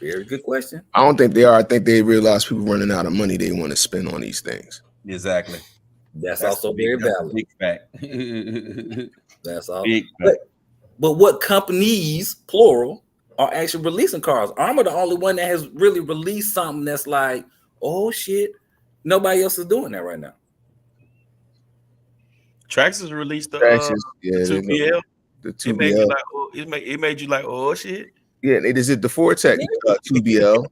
Very good question. I don't think they are. I think they realize people running out of money they want to spend on these things. Exactly. That's also very valid. Big fact. That's all. Big fact. But what companies, plural, are actually releasing cars? Armor the only one that has really released something that's like, oh shit, nobody else is doing that right now. Traxxas released the Traxxas, 2BL. The It made 2BL. you like, it made you like, oh shit. Yeah, it is it the Fortec 2BL.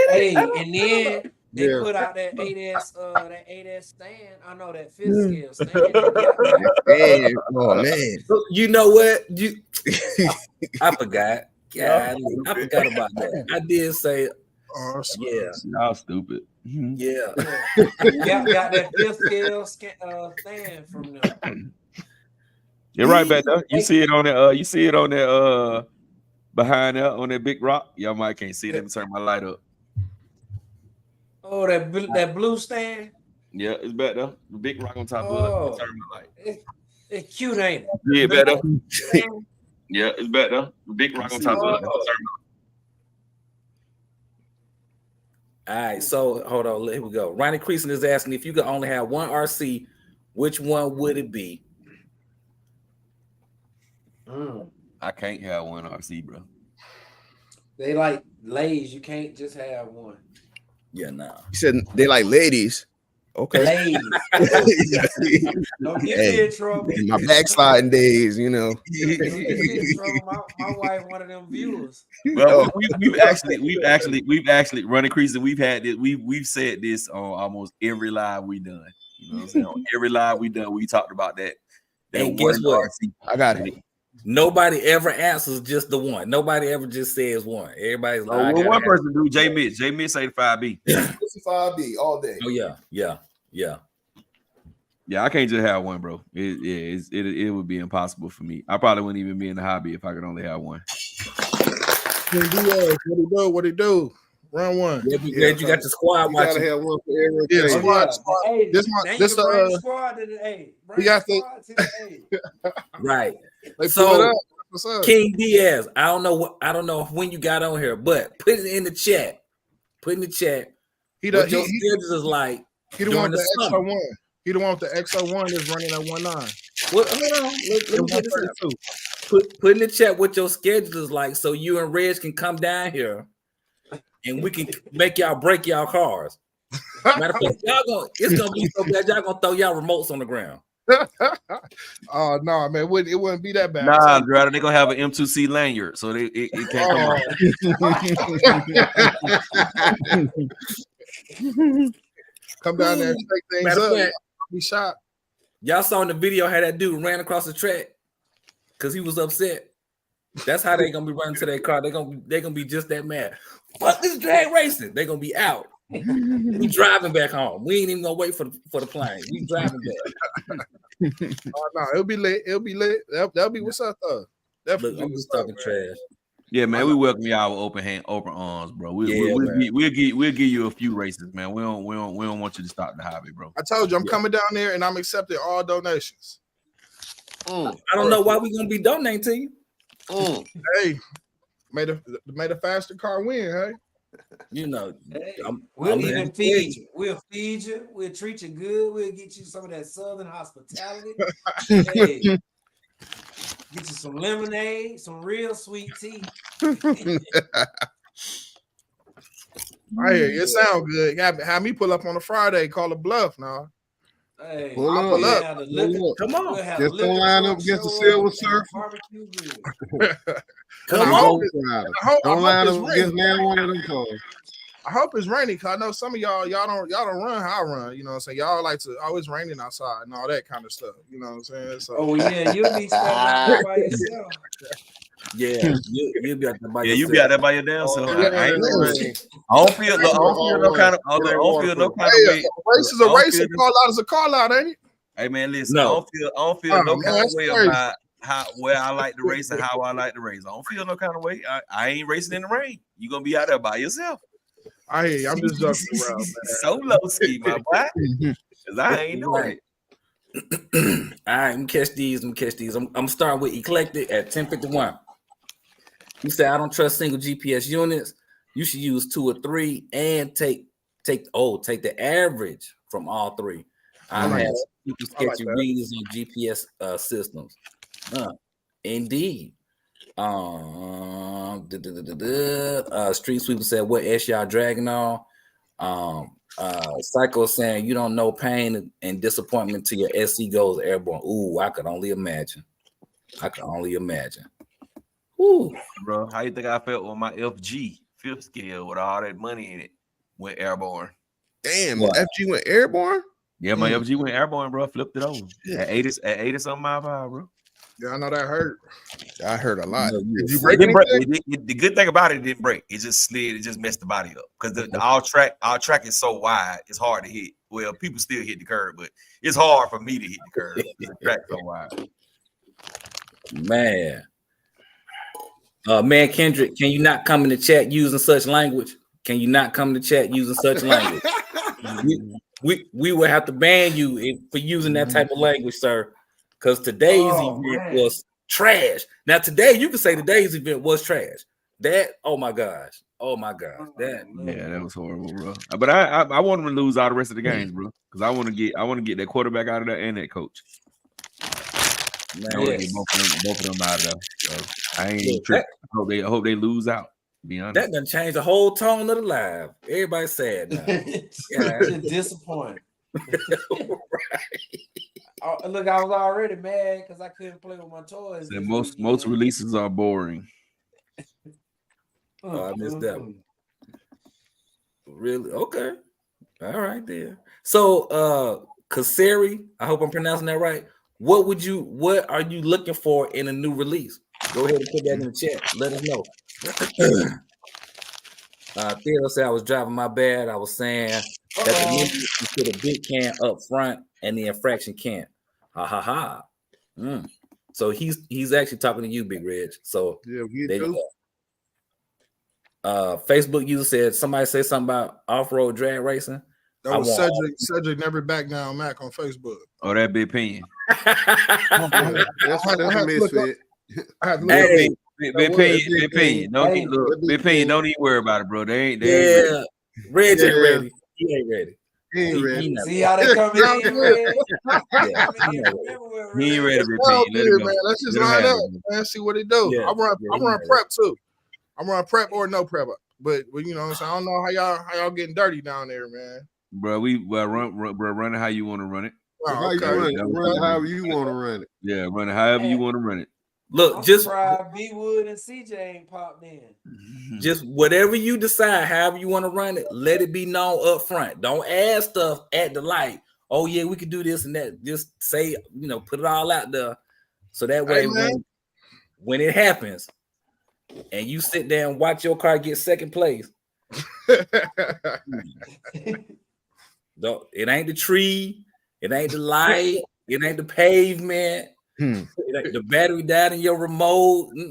Hey, and then they Yeah. put out that 8S stand. I know that 5th scale stand. Man, oh man. You know what? I forgot. God, I forgot about that. I did say, yeah, y'all stupid. Yeah. got that fifth scale stand from them. You're right back there. You see it on that. You see it on that. Behind there on that big rock. Y'all might can't see it. Let me turn my light up. Oh, that blue stand. Yeah, it's back there. The big rock on top of it. Turn my light. It's cute, ain't it? Yeah, better. Yeah, it's back there. The big rock on top of it. All right, so hold on. Here we go. Ronnie Creason is asking if you could only have one RC, which one would it be? I can't have one RC, bro. They like ladies. You can't just have one. Yeah, no. You said they like ladies. Okay. Ladies. Don't get me in trouble. In my backsliding days, you know. Don't get me in trouble. My wife, one of them viewers. Well, we've actually Ronnie Creason. We've had this. We've said this on almost every live we done. You know what I'm saying? On every live we done, we talked about that. And guess what? RC. I got it. Nobody ever answers just the one. Nobody ever just says one. Everybody's like, one person do. J Mitch say the 5B. 5B all day. Oh yeah. Yeah, I can't just have one, bro. It would be impossible for me. I probably wouldn't even be in the hobby if I could only have one. What it do? Round one. Yeah, glad you got the squad You watching. gotta have one for every Yeah, occasion. squad. Hey, This squad to the A. we got the- Squad to the A. Right. They So, pull it up. What's up? King Diaz, I don't know when you got on here, but put it in the chat. Put in the chat. He What your schedules is like. the during one with the the summer. XO1. He the one with the XO1 that's running at 1.9. What? Hold on. Let me get this out. Put in the chat what your schedule is like, so you and Reg can come down here, and we can make y'all break y'all cars. Matter of fact, it's gonna be so bad y'all gonna throw y'all remotes on the ground. Oh no, man, it wouldn't be that bad. Nah, Drada, they're gonna have an M2C lanyard, so it can't come down there and take things Matter of up. fact, Be shot. y'all saw in the video how that dude ran across the track because he was upset. That's how they gonna be running to their car. They're gonna be just that mad. Fuck this drag racing. They're gonna be out. We driving back home. We ain't even gonna wait for the plane. We driving back. Oh no, it'll be lit. It'll be lit. That'll be what's up though. Look, I'm just talking trash. Yeah, man, we welcome y'all with open arms, bro. We'll give you a few races, man. We don't want you to stop the hobby, bro. I told you I'm coming down there and I'm accepting all donations. I don't know why we gonna be donating to you. Hey, made a faster car win, hey. You know, Hey, I'm even feed you. We'll feed you. We'll treat you good. We'll get you some of that Southern hospitality. Hey, get you some lemonade, some real sweet tea. I hear you. It sound good. Have me pull up on a Friday, call a bluff now. Hey, Pull up. we'll have the liquor- Come on. we'll have Just the liquor don't line up truck against the show Silver up and Surfer. barbecue grill. Come I on. hope Don't I line hope up it's against raining. neither one of them cars. I hope it's raining because I know some of y'all don't run how I run. You know what I'm saying? Y'all like to always raining outside and all that kind of stuff. You know what I'm saying? So Oh yeah, you'll be standing out there by yourself. Yeah, you'll be out there by Yeah, yourself. you be out there by your damn self. yeah, I ain't no yeah. way. I don't feel no kind of way. Hey, a race is a race, a call out is a call out, ain't it? Hey man, listen, No. I don't feel Oh, no man, kind of that's way crazy. about where I like to race and how I like to race. I don't feel no kind of way. I ain't racing in the rain. You gonna be out there by yourself. I hear you. I'm just joking around, man. Solo ski, my boy. Cause I ain't doing it. All right, let me catch these. I'm starting with Eclectic at 1051. He said, I don't trust single GPS units. You should use 2 or 3 and take the average from all 3. I like have that. super I like sketchy that. readings on GPS systems. Indeed. Street Sweeper said, what S y'all dragging on? Psycho saying, you don't know pain and disappointment till your SC goes airborne. Ooh, I could only imagine. Ooh. Bro, how you think I felt with my FG 5th scale with all that money in it went airborne? Damn, What? FG went airborne. Yeah, my FG went airborne, bro. Flipped it over at 80 something mile per hour, bro. Yeah, I know that hurt. I heard a lot. Did you It break didn't break. anything? The good thing about it didn't break. It just slid. It just messed the body up because our track is so wide. It's hard to hit. Well, people still hit the curb, but it's hard for me to hit the curb. The track's so wide. Man. Man, Kendrick, can you not come in the chat using such language? Can you not come in the chat using such language? we would have to ban you for using that type of language, sir. Because today's event was trash. Now, today you can say today's event was trash. That, oh my gosh, that was horrible, bro. But I want them to lose all the rest of the games, bro, because I want to get that quarterback out of there and that coach. I want to get both of them out of there. So I ain't tripping. I hope they lose out. To be honest, that done changed the whole tone of the live. Everybody's sad now. Disappointed. Look, I was already mad because I couldn't play with my toys. Most releases are boring. Oh, I missed that one. Really? Okay. All right there. So Kaseri, I hope I'm pronouncing that right. What are you looking for in a new release? Go ahead and put that in the chat. Let us know. Theodore said I was driving my bad. I was saying that the movie put a big can up front and the infraction can't. Ha ha ha. So he's actually talking to you, Big Reg. So yeah, there you go. Facebook user said somebody say something about off-road drag racing. That was Cedric never back down Mac on Facebook. Oh, that big opinion. That's a misfit. Hey, big opinion. Don't even worry about it, bro. They ain't Reg ain't ready. He ain't ready. He ain't ready. See how they come in? He ain't ready, man. Let's just line up, man. See what it do. Yeah. I run prep too. I'm running prep or no prep, but you know what I'm saying. I don't know how y'all getting dirty down there, man. Bro, run it how you want to run it. Oh, okay. Run it however you want to run it. Yeah, run it however you want to run it. Look, just B Wood and CJ ain't popped in. Just whatever you decide, however you want to run it, let it be known up front. Don't add stuff at the light. Oh yeah, we could do this and that. Just say, put it all out there, so that way when it happens, and you sit there and watch your car get second place. It ain't the tree, it ain't the light, it ain't the pavement. The battery died in your remote. Your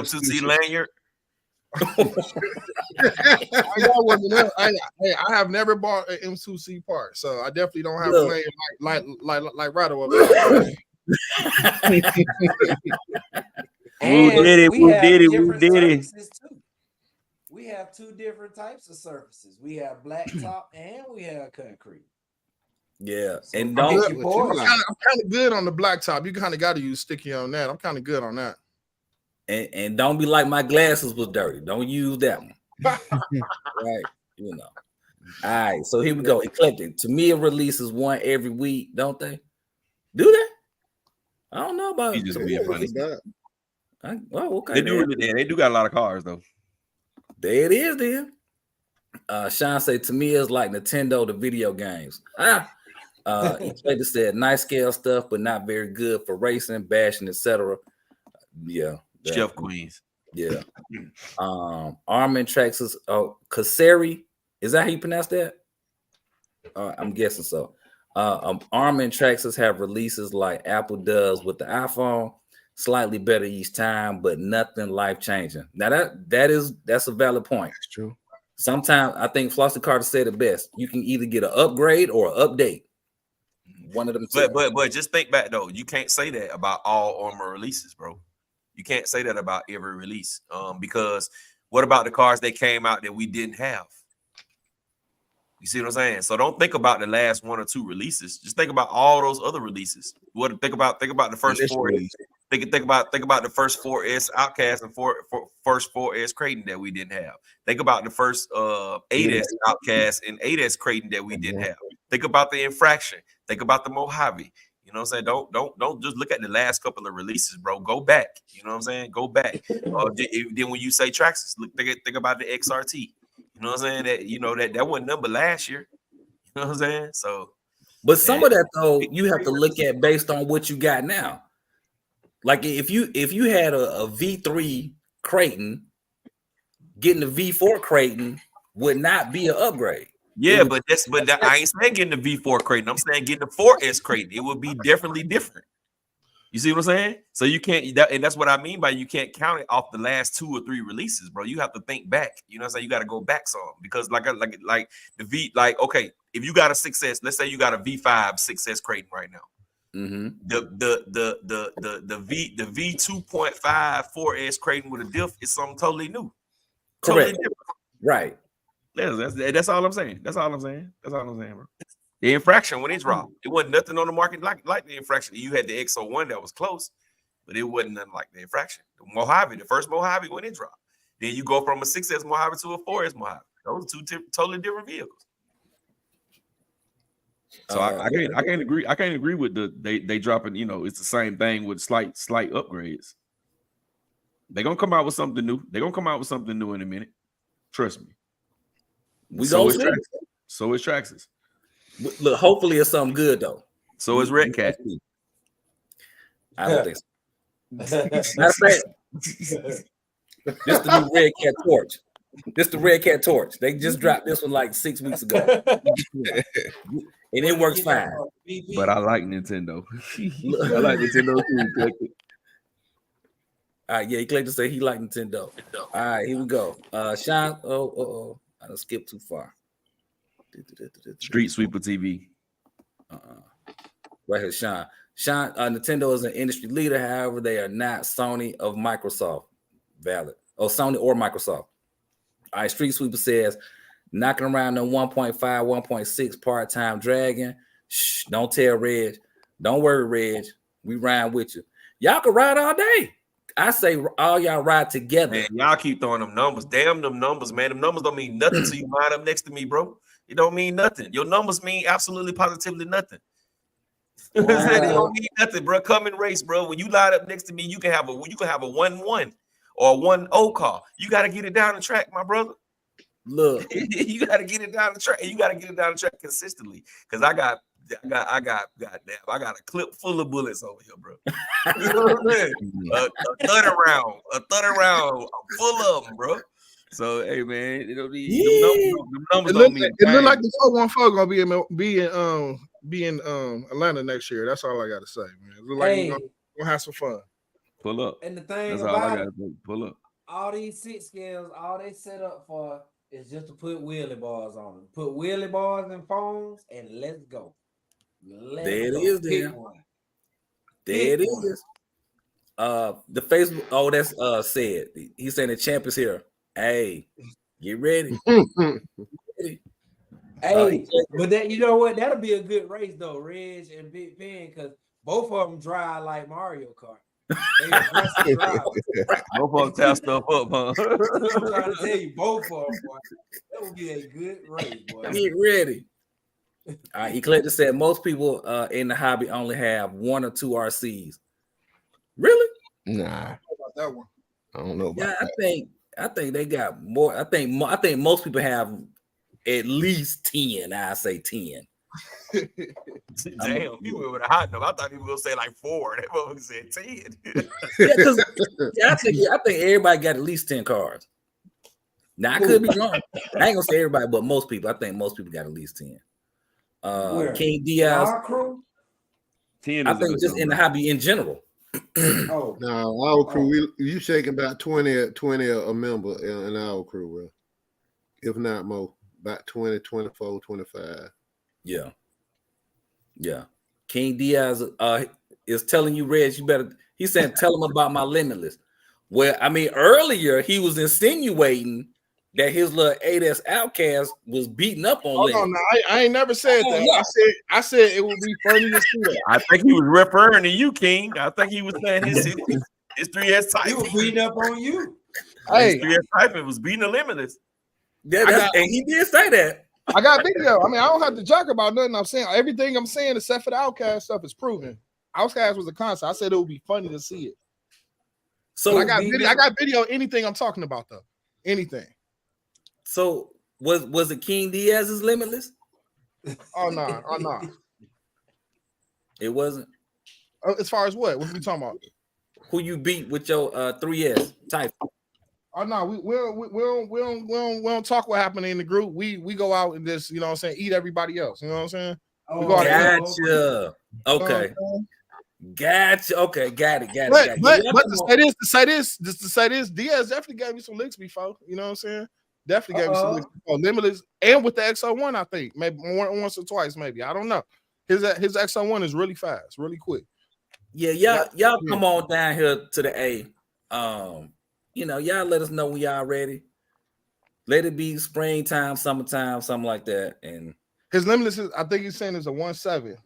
M2C lanyard. I have never bought an M2C part, so I definitely don't have a lanyard like Rado over there. We did it. We have two different types of surfaces. We have blacktop and we have concrete. Yeah, So and I'm kind of good on the blacktop. You kind of got to use sticky on that. I'm kind of good on that. And don't be like my glasses was dirty. Don't use that one. Right? All right. So here we go. Eclectic. To me, it releases one every week, don't they? Do they? I don't know about it. Just being funny. Okay. They do got a lot of cars though. There it is, then. Sean said to me it's like Nintendo, the video games. Eclectic said nice scale stuff, but not very good for racing, bashing, etc. Yeah. Chef Queens. Yeah. Armin Traxxas, Kaseri, is that how you pronounce that? I'm guessing so. Armin Traxxas have releases like Apple does with the iPhone, slightly better each time, but nothing life changing. Now that's a valid point. That's true. Sometimes I think Flossie Carter said it best. You can either get an upgrade or an update. One of them. But just think back though. You can't say that about all Armor releases, bro. You can't say that about every release. Because what about the cars that came out that we didn't have? You see what I'm saying? So don't think about the last one or two releases. Just think about all those other releases. Think about the first four. Think about the first 4S Outcast and first 4S Creighton that we didn't have. Think about the first 8S Outcast and 8S Creighton that we didn't have. Think about the Infraction. Think about the Mojave. You know what I'm saying? Don't just look at the last couple of releases, bro. Go back. You know what I'm saying? Go back. Then when you say Traxxas, think about the XRT. You know what I'm saying? That wasn't number last year. You know what I'm saying? So But some of that though, you have to look at based on what you got now. Like if you had a V3 Creighton, getting a V4 Creighton would not be an upgrade. Yeah, but I ain't saying getting the V4 Creighton. I'm saying getting the 4S Creighton. It would be definitely different. You see what I'm saying? So you can't, and that's what I mean by you can't count it off the last 2 or 3 releases, bro. You have to think back. You know what I'm saying? You got to go back some because like the V, like, okay, if you got a 6S, let's say you got a V5 6S Creighton right now. Mm-hmm. The V 2.5 4S Creighton with a diff is something totally new. Correct. Totally different. Right. That's all I'm saying. That's all I'm saying, bro. The infraction when it dropped, it wasn't nothing on the market like the infraction. You had the XO1 that was close, but it wasn't nothing like the infraction. The Mojave, the first Mojave when it dropped. Then you go from a 6S Mojave to a 4S Mojave. Those are 2 totally different vehicles. So I can't agree. I can't agree with they dropping. You know, it's the same thing with slight upgrades. They're gonna come out with something new. They're gonna come out with something new in a minute. Trust me. So is Traxxas. Look, hopefully it's something good though. So is Red Cat. I don't think so. Matter of fact, this the new Red Cat torch. This the Red Cat torch. They just dropped this one like 6 weeks ago, and it works fine. But I like Nintendo. I like Nintendo too. All right, yeah, he claimed to say he liked Nintendo. All right, here we go. Sean. I done skipped too far. Street Sweeper TV. Right here, Sean. Nintendo is an industry leader. However, they are not Sony of Microsoft. Valid. Oh, Sony or Microsoft. All right, Street Sweeper says, knocking around the 1.5, 1.6 part-time dragon. Shh, don't tell Reg. Don't worry, Reg. We ride with you. Y'all can ride all day. I say all y'all ride together. Man, y'all keep throwing them numbers. Damn them numbers, man. Them numbers don't mean nothing till you line up next to me, bro. It don't mean nothing. Your numbers mean absolutely positively nothing. Wow. It don't mean nothing, bro. Come and race, bro. When you line up next to me, you can have a 1-1 or a 1-0 car. You got to get it down the track, my brother. Look, you got to get it down the track, and you got to get it down the track consistently. Because I got a clip full of bullets over here, bro. You know what I'm saying? a third round full of them, bro. So hey, man, it'll be them numbers don't mean it look like the 414 gonna be in Atlanta next year. That's all I gotta say, man. It look like we're gonna have some fun. Pull up. And the thing that's about all I gotta do. Pull up. All these 6 scales, all they set up for is just to put wheelie bars on them. Put wheelie bars and phones, and let's go. There it is. There it is. The Facebook. Oh, that's said. He's saying the champ is here. Hey, get ready. Hey, but that, you know what? That'll be a good race though, Reg and Big Pen, because both of them drive like Mario Kart. Both of them tap stuff up, huh? I'm trying to tell you, both of them, boy. That would be a good race, boy. Get ready. Eclectic said most people in the hobby only have 1 or 2 RCs. Really? Nah. About that one. I don't know about that. I think they got more. I think most people have at least 10. I say 10. Damn, you went with a hot number. I thought he was gonna say like 4. That motherfucker said 10. I think everybody got at least 10 cars. Now I could be wrong. I ain't gonna say everybody, but most people. I think most people got at least 10. King Diaz. Our crew? 10. I think just in the hobby in general. Oh no, our crew. You shaking about 20 a member in our crew, bro. If not more, about 20, 24, 25. Yeah. King Diaz is telling you, Reg, you better. He said, tell him about my Limitless. Well, I mean, earlier he was insinuating that his little 8S Outcast was beating up on Limitless. No, I ain't never said that. Yeah. I said it would be funny to see that. I think he was referring to you, King. I think he was saying his 3S type. He was beating up on you. Hey, his 3S type was beating the Limitless. Yeah, and he did say that. I got video. I mean, I don't have to joke about nothing I'm saying. Everything I'm saying, except for the Outcast stuff, is proven. Outcast was a concept. I said it would be funny to see it. So but I got video. Anything I'm talking about though. Anything. So was it King Diaz's Limitless? Oh no. It wasn't. As far as what we talking about? Who you beat with your 3S type? Oh no, we don't talk what happened in the group. We go out and just, you know what I'm saying, eat everybody else. You know what I'm saying? We go out Gotcha. Okay. Gotcha. Okay, got it. But to say this, Diaz definitely gave me some licks before. You know what I'm saying? Definitely gave me some licks before. Limitless and with the XO1, I think maybe once or twice, maybe. I don't know. His XO1 is really fast, really quick. Yeah, y'all come on down here to the A. You know, y'all let us know when y'all ready. Let it be springtime, summertime, something like that. And his Limitless is, I think he's saying, is a 1.7.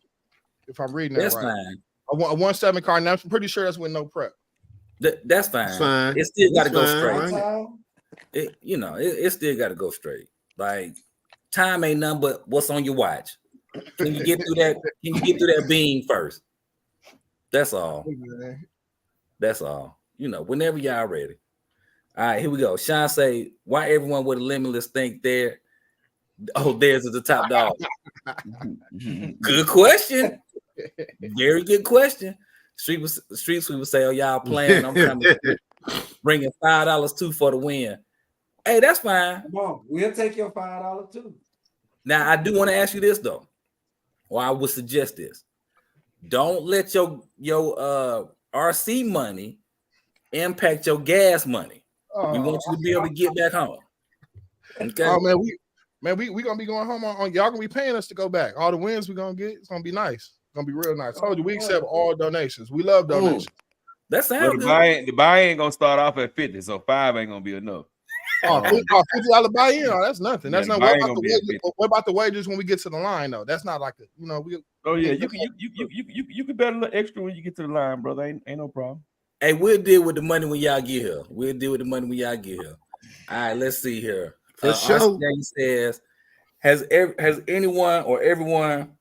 If I'm reading that that's right. Fine. A 1.7 car, and I'm pretty sure that's with no prep. That's fine. It's fine. It still got to go fine, straight. right? It still got to go straight. Like time ain't nothing but what's on your watch. Can you get through that? Can you get through that beam first? That's all. That's all. You know, whenever y'all ready. All right, here we go. Sean say, why everyone with a Limitless think theirs is the top dog? Good question. Very good question. Street Sweep would say, "Oh, y'all playing? I'm coming, bringing $5 too for the win." Hey, that's fine. Come on, we'll take your $5 too. Now, I do want to ask you this though, or I would suggest this: don't let your RC money impact your gas money. We want you to be able to get back home. Okay. Oh man, we gonna be going home on y'all gonna be paying us to go back. All the wins we gonna get, it's gonna be nice. It's gonna be real nice. I told you we accept all donations. We love donations. That sounds good. The buy ain't gonna start off at 50, so 5 ain't gonna be enough. $50 buy-in. Oh, that's nothing. That's not. What about the wages when we get to the line though? That's not like a, you know. You can bet a little extra when you get to the line, brother. Ain't no problem. Hey, we'll deal with the money when y'all get here. All right, let's see here. For sure. Says, has anyone or everyone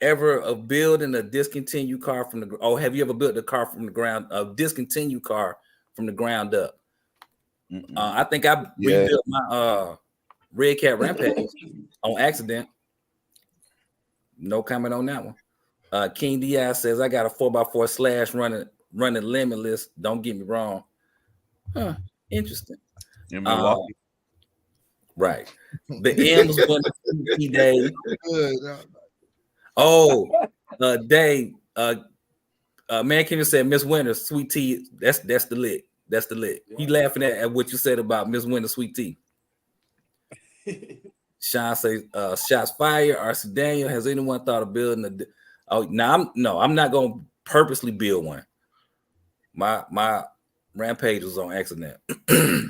ever building a discontinued car from the? Oh, have you ever built a car from the ground? A discontinued car from the ground up? I think I rebuilt my Red Cat Rampage on accident. No comment on that one. King Diaz says, I got a 4x4 slash running Limitless. Don't get me wrong. Interesting. In Milwaukee. Right. The M's won the day. Oh, Dave. Man Kim said Miss Winter, sweet tea. That's the lick. That's the lick. He laughing at what you said about Miss Winter, sweet tea. Sean says, shots fired. RC Daniel, has anyone thought of building a? Oh, I'm not gonna purposely build one. My Rampage was on accident. I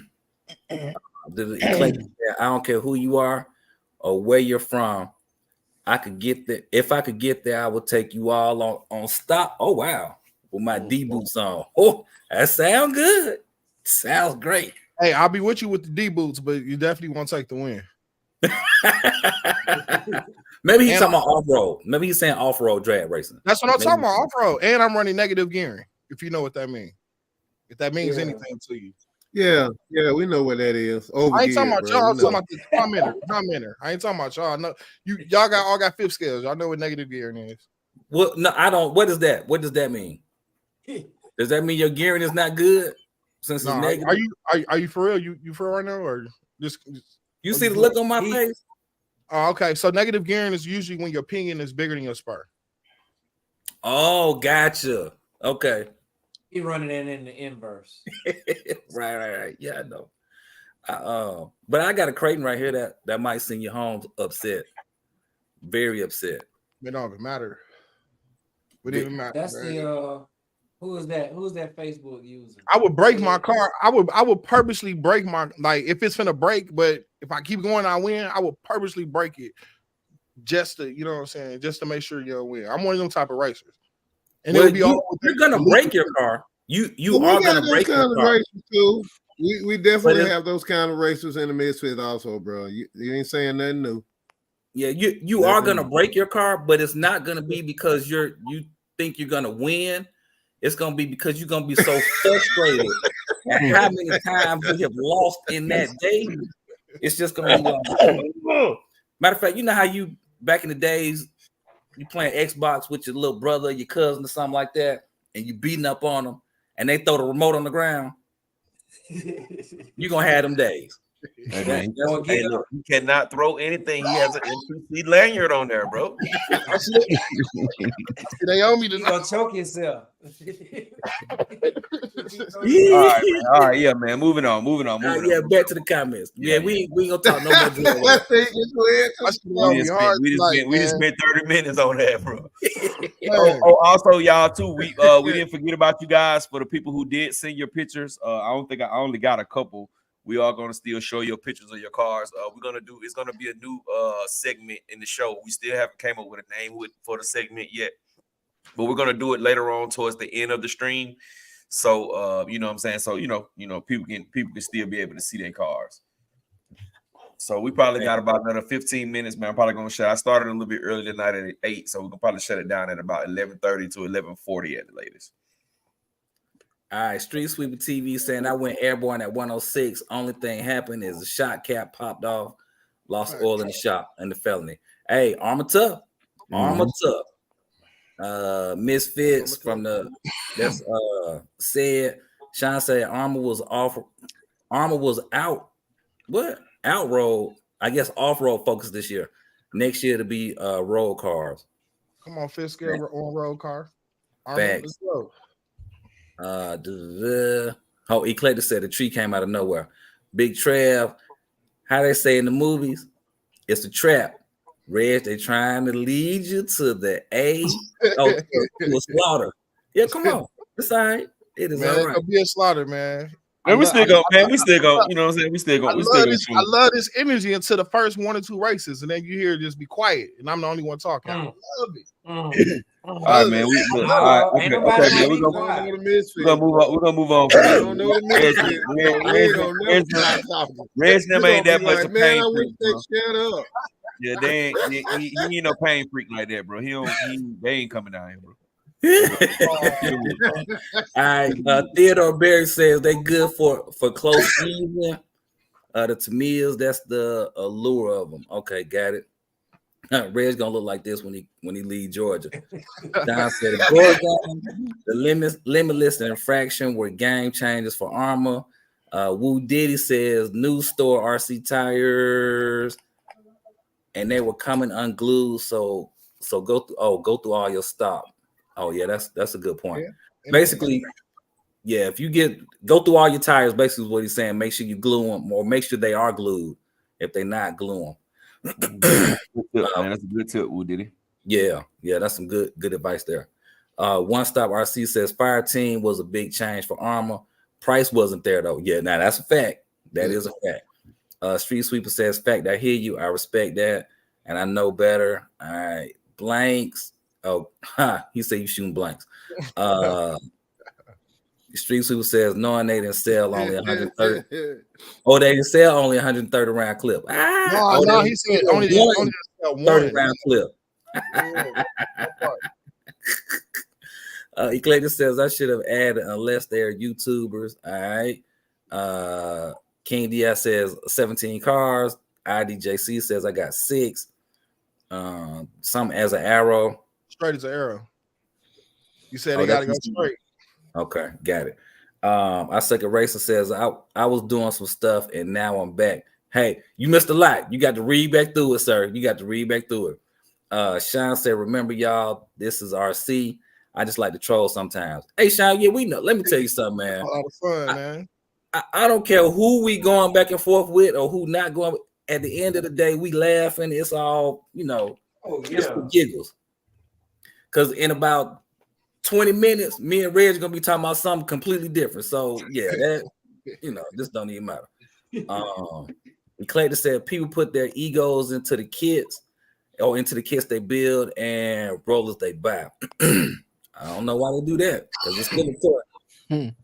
don't care who you are or where you're from. I could get there. If I could get there, I would take you all on stop. Oh wow, with my D boots on. Oh, that sounds good. Sounds great. Hey, I'll be with you with the D boots, but you definitely won't take the win. Maybe he's talking about off-road. Maybe he's saying off-road drag racing. That's what I'm talking about, off-road. And I'm running negative gearing, if you know what that means. If that means anything to you. Yeah, we know what that is. I ain't talking about y'all. I'm talking about the commenter. I ain't talking about y'all. No, y'all all got fifth scales. Y'all know what negative gearing is. Well, no, I don't. What is that? What does that mean? Does that mean your gearing is not good? Since it's negative? Are you for real? You for real right now, or just you see the look on my face? Oh, okay. So negative gearing is usually when your pinion is bigger than your spur. Oh, gotcha. Okay. He running it in the inverse. Right. Yeah, I know. But I got a Creighton right here that might send you home upset. Very upset. It don't even matter. It even matter. That's the who's that Facebook user? I would break my car. I would purposely break my, like, if it's finna break, but if I keep going, I win. I would purposely break it just to, you know what I'm saying, just to make sure you'll win. I'm one of them type of racers. And well, you're gonna break your car. You are gonna break your car. Too. We definitely have those kind of racers in the Misfits also, bro. You ain't saying nothing new. Yeah, you are gonna break your car, but it's not gonna be because you think you're gonna win. It's gonna be because you're gonna be so frustrated at how many times you have lost in that day. It's just gonna be like, matter of fact, you know how you back in the days you playing Xbox with your little brother, your cousin, or something like that, and you beating up on them, and they throw the remote on the ground, you gonna have them days. Hey, man, Hey, look, he cannot throw anything. He has an NPC lanyard on there, bro. They owe me You to gonna choke yourself. All right, yeah, man. Moving on. Yeah, back to the comments. Yeah, we ain't gonna talk no more. We just spent 30 minutes on that, bro. Man. Also, y'all too. We didn't forget about you guys. For the people who did send your pictures, I only got a couple. We are gonna still show your pictures of your cars. It's gonna be a new segment in the show. We still haven't came up with a name for the segment yet, but we're gonna do it later on towards the end of the stream. So you know what I'm saying? So you know, people can still be able to see their cars. So we probably got about another 15 minutes, man. I'm probably gonna shut. I started a little bit early tonight at 8, so we can probably shut it down at about 11:30 to 11:40 at the latest. All right, Street Sweeper TV saying I went airborne at 106. Only thing happened is the shot cap popped off, lost oil in the shop and the felony. Hey, armor tough. Misfits from the said Sean said armor was out. What? Out road, I guess off-road focus this year. Next year to be road cars. Come on, fifth scale on road car. Facts. Eclectic said the tree came out of nowhere. Big Trev, how they say in the movies, it's a trap. Reg, they trying to lead you to the to a slaughter. Yeah, come on. It's all right. It is all right. It'll be a slaughter, man. Man, we still go. You know what I'm saying? We still go. I love this energy until the first 1 or 2 races, and then you hear it just be quiet, and I'm the only one talking. I love it. All right, man. We're gonna move on. Reg them ain't that much a pain freak. Shut up. Yeah, he ain't no pain freak like that, bro. They ain't coming down here, bro. All right, Theodore Berry says they good for close season. The Tamils, that's the allure of them. Okay, got it. Red's gonna look like this when he leave Georgia. Don said the limitless infraction were game changers for armor. Woo Diddy says new store RC tires, and they were coming unglued. So go through all your stock. Oh yeah, that's a good point. Yeah. Basically, yeah, if you go through all your tires, basically is what he's saying. Make sure you glue them, or make sure they are glued. If they're not, glue them. That's a good tip, Woo Diddy. Yeah, that's some good advice there. One Stop RC says Fire Team was a big change for armor. Price wasn't there though. Yeah, now that's a fact. That is a fact. Street Sweeper says fact. I hear you. I respect that, and I know better. All right, blanks. Oh, he said you shooting blanks. Street Sweeper says knowing they didn't sell only 130. Oh, they didn't sell only 130 round clip. No, he said only 30 round clip. Eclectic says I should have added unless they're YouTubers. All right. King Diaz says 17 cars. IDJC says I got 6. Some as an arrow. Straight as an arrow. You said they gotta go straight. Okay, got it. Our second racer says I was doing some stuff and now I'm back. Hey, you missed a lot. You got to read back through it, sir. You got to read back through it. Sean said, remember, y'all, this is RC. I just like to troll sometimes. Hey, Sean, yeah, we know. Let me tell you something, man. A lot of fun, man. I don't care who we going back and forth with or who not going. At the end of the day, we laughing. It's all, it's for giggles. Because in about 20 minutes, me and Reg are gonna be talking about something completely different. So yeah, that this don't even matter. Clayton said people put their egos into the kits or into the kits they build and rollers they buy. I don't know why they do that because it's still important.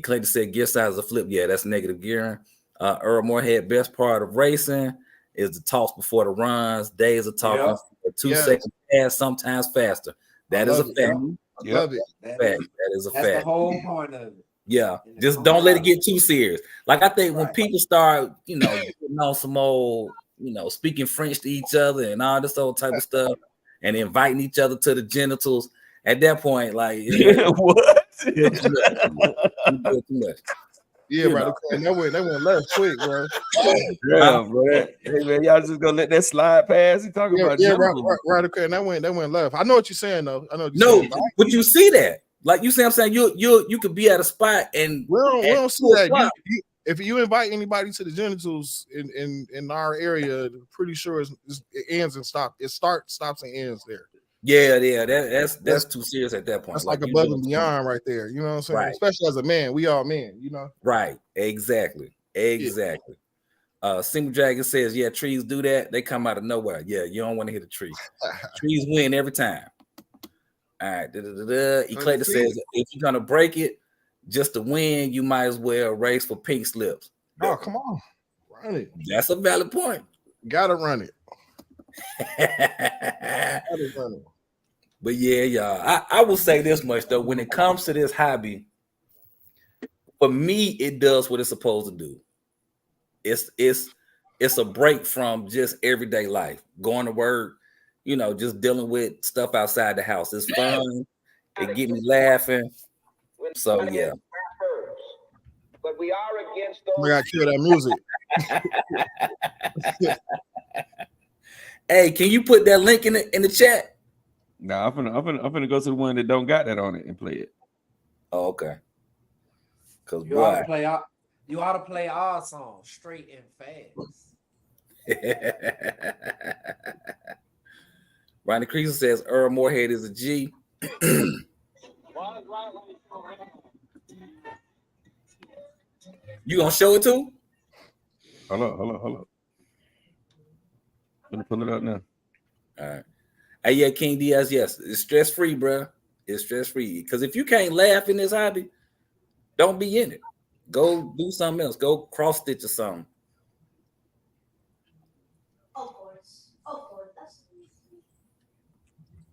Clayton said gear size is a flip. Yeah, that's negative gearing. Earl Moorhead, best part of racing is the toss before the runs. Days of talking for 2 seconds past, sometimes faster. That is a fact. I love it. That is a fact. That's the whole point of it. Yeah, just don't let it get too serious. Like I think when people start, putting on some old, speaking French to each other and all this old type of stuff, and inviting each other to the genitals. At that point, like What? Yeah, right. Okay. That went left quick, bro. Yeah, bro. Hey man, y'all just gonna let that slide past? You talking about right. Okay, and that went left. I know what you're saying though. I know. What you're saying. But you see that, like you see, what I'm saying you could be at a spot and we don't see that. If you invite anybody to the genitals in our area, pretty sure it ends and stops. It stops and ends there. Yeah. That's too serious at that point. That's like above and beyond right there. You know what I'm saying? Right. Especially as a man, we all men. You know. Right. Exactly. Single Dragon says, yeah, trees do that. They come out of nowhere. Yeah, you don't want to hit a tree. Trees win every time. All right. Eclator says, if you're gonna break it just to win, you might as well race for pink slips. Oh, come on, run it. That's a valid point. Gotta run it. But yeah, y'all, I will say this much though: when it comes to this hobby, for me, it does what it's supposed to do. It's a break from just everyday life, going to work, you know, just dealing with stuff outside the house. It's fun. It get me laughing. So yeah. But we are against those. We gotta kill that music. Hey, can you put that link in the chat? Nah, I'm gonna go to the one that don't got that on it and play it. Oh, okay. Cause you ought to play our song straight and fast. Ronnie Creason says Earl Moorhead is a G. You gonna show it too? Hold on. I'm gonna pull it up now. All right. Hey, yeah, King Diaz, yes, it's stress-free, bro. It's stress-free. Because if you can't laugh in this hobby, don't be in it. Go do something else. Go cross-stitch or something. Of course.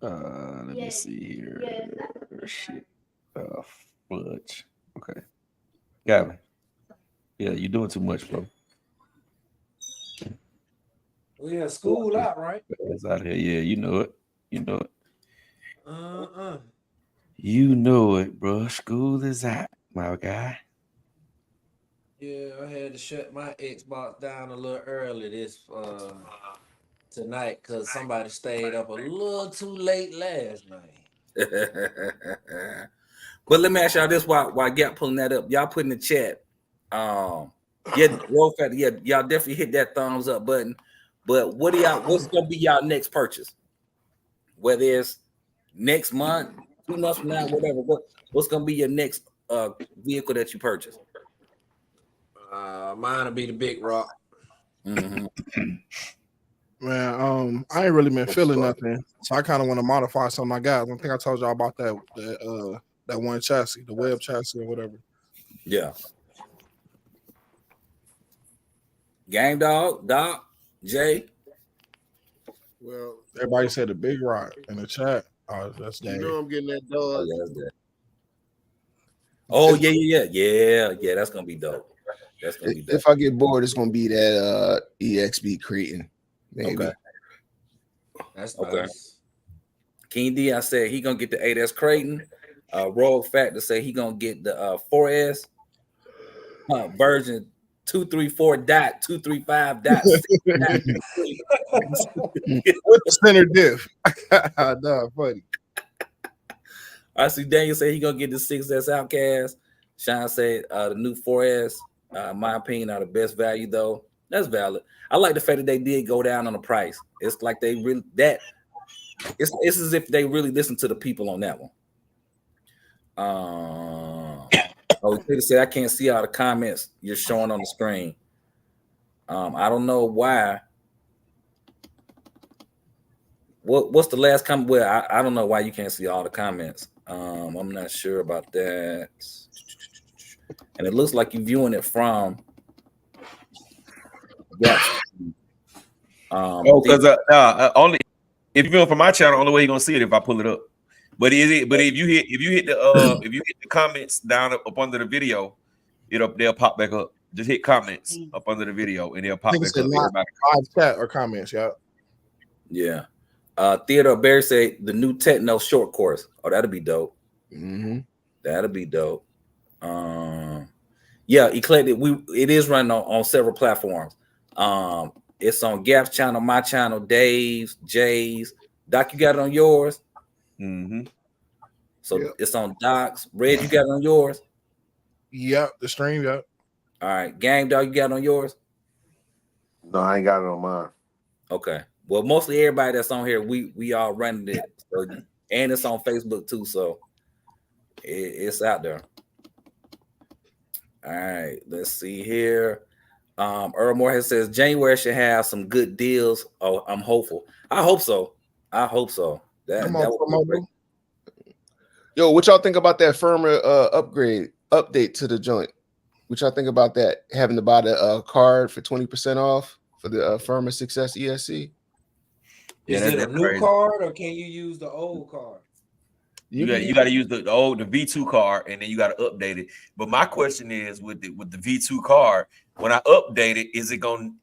That's Let me see here. Shit. Fudge. Okay. Gavin. Yeah, you're doing too much, bro. We have school out, right? It's out here. Yeah, you know it. You know it. You know it, bro. School is out, my guy. Yeah, I had to shut my Xbox down a little early this tonight because somebody stayed up a little too late last night. But let me ask y'all this while Gap pulling that up. Y'all put in the chat. Y'all definitely hit that thumbs up button. But what's gonna be y'all next purchase? Whether it's next month, 2 months from now, whatever. What's gonna be your next vehicle that you purchase? Mine will be the Big Rock. Mm-hmm. Man, I ain't really been feeling nothing, so I kind of want to modify some of my guys. I think I told y'all about that one chassis, the web chassis or whatever. Yeah. Game Dog, Doc, Jay. Well, everybody said the Big Rock in the chat. Oh, that's you know I'm getting that dog. Oh, yeah. That's gonna be dope. That's gonna be dope. If I get bored, it's gonna be that EXB Creighton, maybe. Okay. That's okay. Nice. King D, I said he gonna get the 8S Creighton. Rogue Factor say he gonna get the 4S version 234.235.6. With the center diff. No, funny. I see Daniel say he gonna get the 6S Outcast. Sean said the new 4S, in my opinion, are the best value though. That's valid. I like the fact that they did go down on the price. It's like they really it's as if they really listen to the people on that one. Peter said I can't see all the comments you're showing on the screen. I don't know why. What's the last comment? Well, I don't know why you can't see all the comments. I'm not sure about that. And it looks like you're viewing it from. Because only if you're viewing from my channel, only way you're gonna see it if I pull it up. But if you hit the comments down up under the video, they'll pop back up. Just hit comments up under the video and they'll pop back up. Live chat or comments, yeah. Yeah. Theodore Barry said the new techno short course. Oh, that'll be dope. Mm-hmm. That'll be dope. Yeah, Eclectic. It is running on several platforms. It's on Gap's channel, my channel, Dave's, Jay's. Doc, you got it on yours. Mm-hmm. So it's on Doc's. Red, you got it on yours. Yep, the stream. Yep. All right, Gang Dog, you got it on yours. No, I ain't got it on mine. Okay. Well, mostly everybody that's on here, we all running it. So, and it's on Facebook too, so it's out there. All right, let's see here. Earl Moorhead says January should have some good deals. Oh, I'm hopeful. I hope so. That would be great. Yo, what y'all think about that firmware update to the joint? What y'all think about that? Having to buy the card for 20% off for the firmware Success ESC? Is it a new card or can you use the old card? You got to use the V2 card and then you got to update it. But my question is with the V2 card, when I update it, is it gonna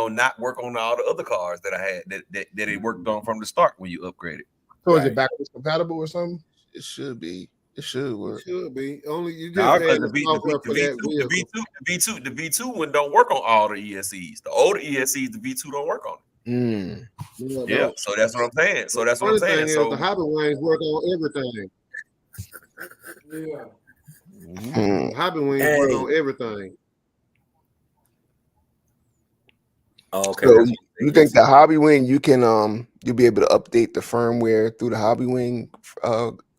not work on all the other cards that I had that it worked on from the start when you upgrade it? So is it backwards compatible or something? It should be. It should work. It should be. Only you just the V2 one don't work on all the ESCs. The older ESCs, the V2 don't work on it. Yeah, so that's what I'm saying. So that's what I'm saying. So the Hobby Wings work on everything. Yeah. Hobby Wings work on everything. Oh, okay. So you think the Hobby Wing you can you'll be able to update the firmware through the Hobby Wing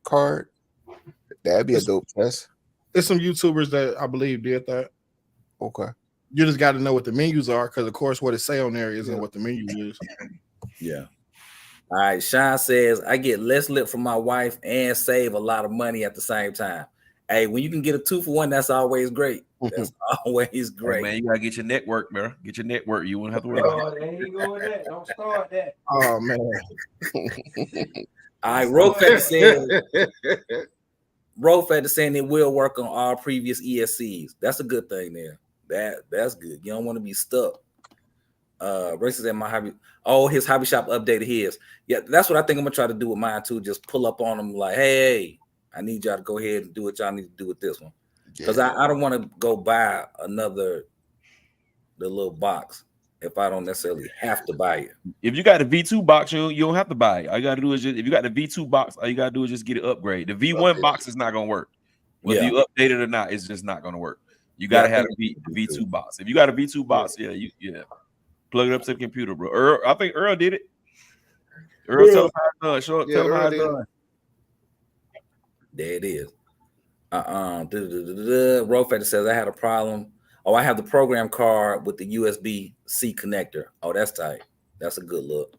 card? That'd be a dope test. There's some YouTubers that I believe did that. Okay. You just got to know what the menus are, because of course what it say on there isn't what the menu is. Yeah. All right. Sean says I get less lip from my wife and save a lot of money at the same time. Hey, when you can get a 2-for-1, that's always great. That's always great. Hey man, you gotta get your network, bro. Get your network. You won't have to worry about it. There you go with that. Don't start that. Oh man. All right, Rofet is saying it will work on all previous ESCs. That's a good thing there. That's good. You don't want to be stuck. Races at my hobby. Oh, his hobby shop updated his. Yeah, that's what I think I'm gonna try to do with mine too. Just pull up on them like, hey, I need y'all to go ahead and do what y'all need to do with this one. Because I don't want to go buy the little box if I don't necessarily have to buy it. If you got a V2 box, you don't have to buy it. All you gotta do is if you got the V2 box, all you gotta do is just get it upgrade. The V1 box is not gonna work. Whether you update it or not, it's just not gonna work. You gotta have the V2 box. If you got a V2 box, plug it up to the computer, bro. I think Earl did it. Earl, tell him how it's done. Tell him how it's done. There it is. Rofet says I had a problem. Oh, I have the program card with the USB-C connector. Oh, that's tight. That's a good look.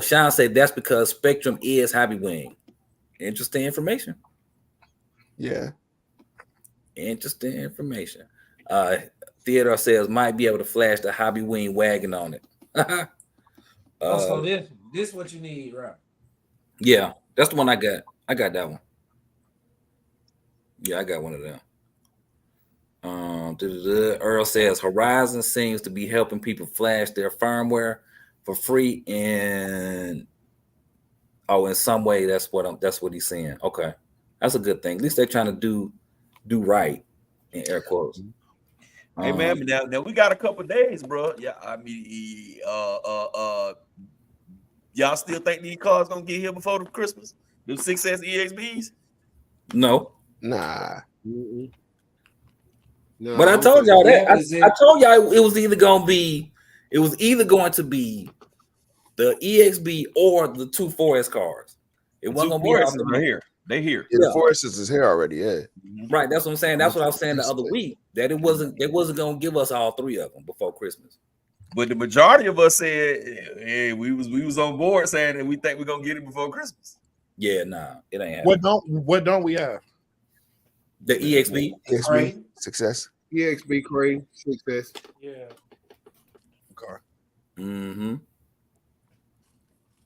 Sean said that's because Spectrum is Hobby Wing. Interesting information. Yeah. Interesting information. Theodore says might be able to flash the Hobby Wing wagon on it. So this what you need, right? Yeah, that's the one I got. I got that one. Yeah, I got one of them. Earl says Horizon seems to be helping people flash their firmware for free, and in some way that's what he's saying. Okay, that's a good thing. At least they're trying to do right in air quotes. Hey man, now we got a couple days, bro. Yeah, I mean, y'all still think these cars gonna get here before the Christmas? Them 6S EXBs? No, nah. No, but I told y'all that. I told y'all it was either going to be the EXB or the 2 4S cars. It wasn't going to be right here. They here. Yeah, the Forests is here already. Yeah. Right. That's what I'm saying. That's what I was saying the other week. That it wasn't going to give us all 3 of them before Christmas. But the majority of us said, "Hey, we was on board saying that we think we're gonna get it before Christmas." Yeah, nah, it ain't happening. What don't we have? The EXB, Success. EXB Crane Success. Yeah. Okay. Mm-hmm.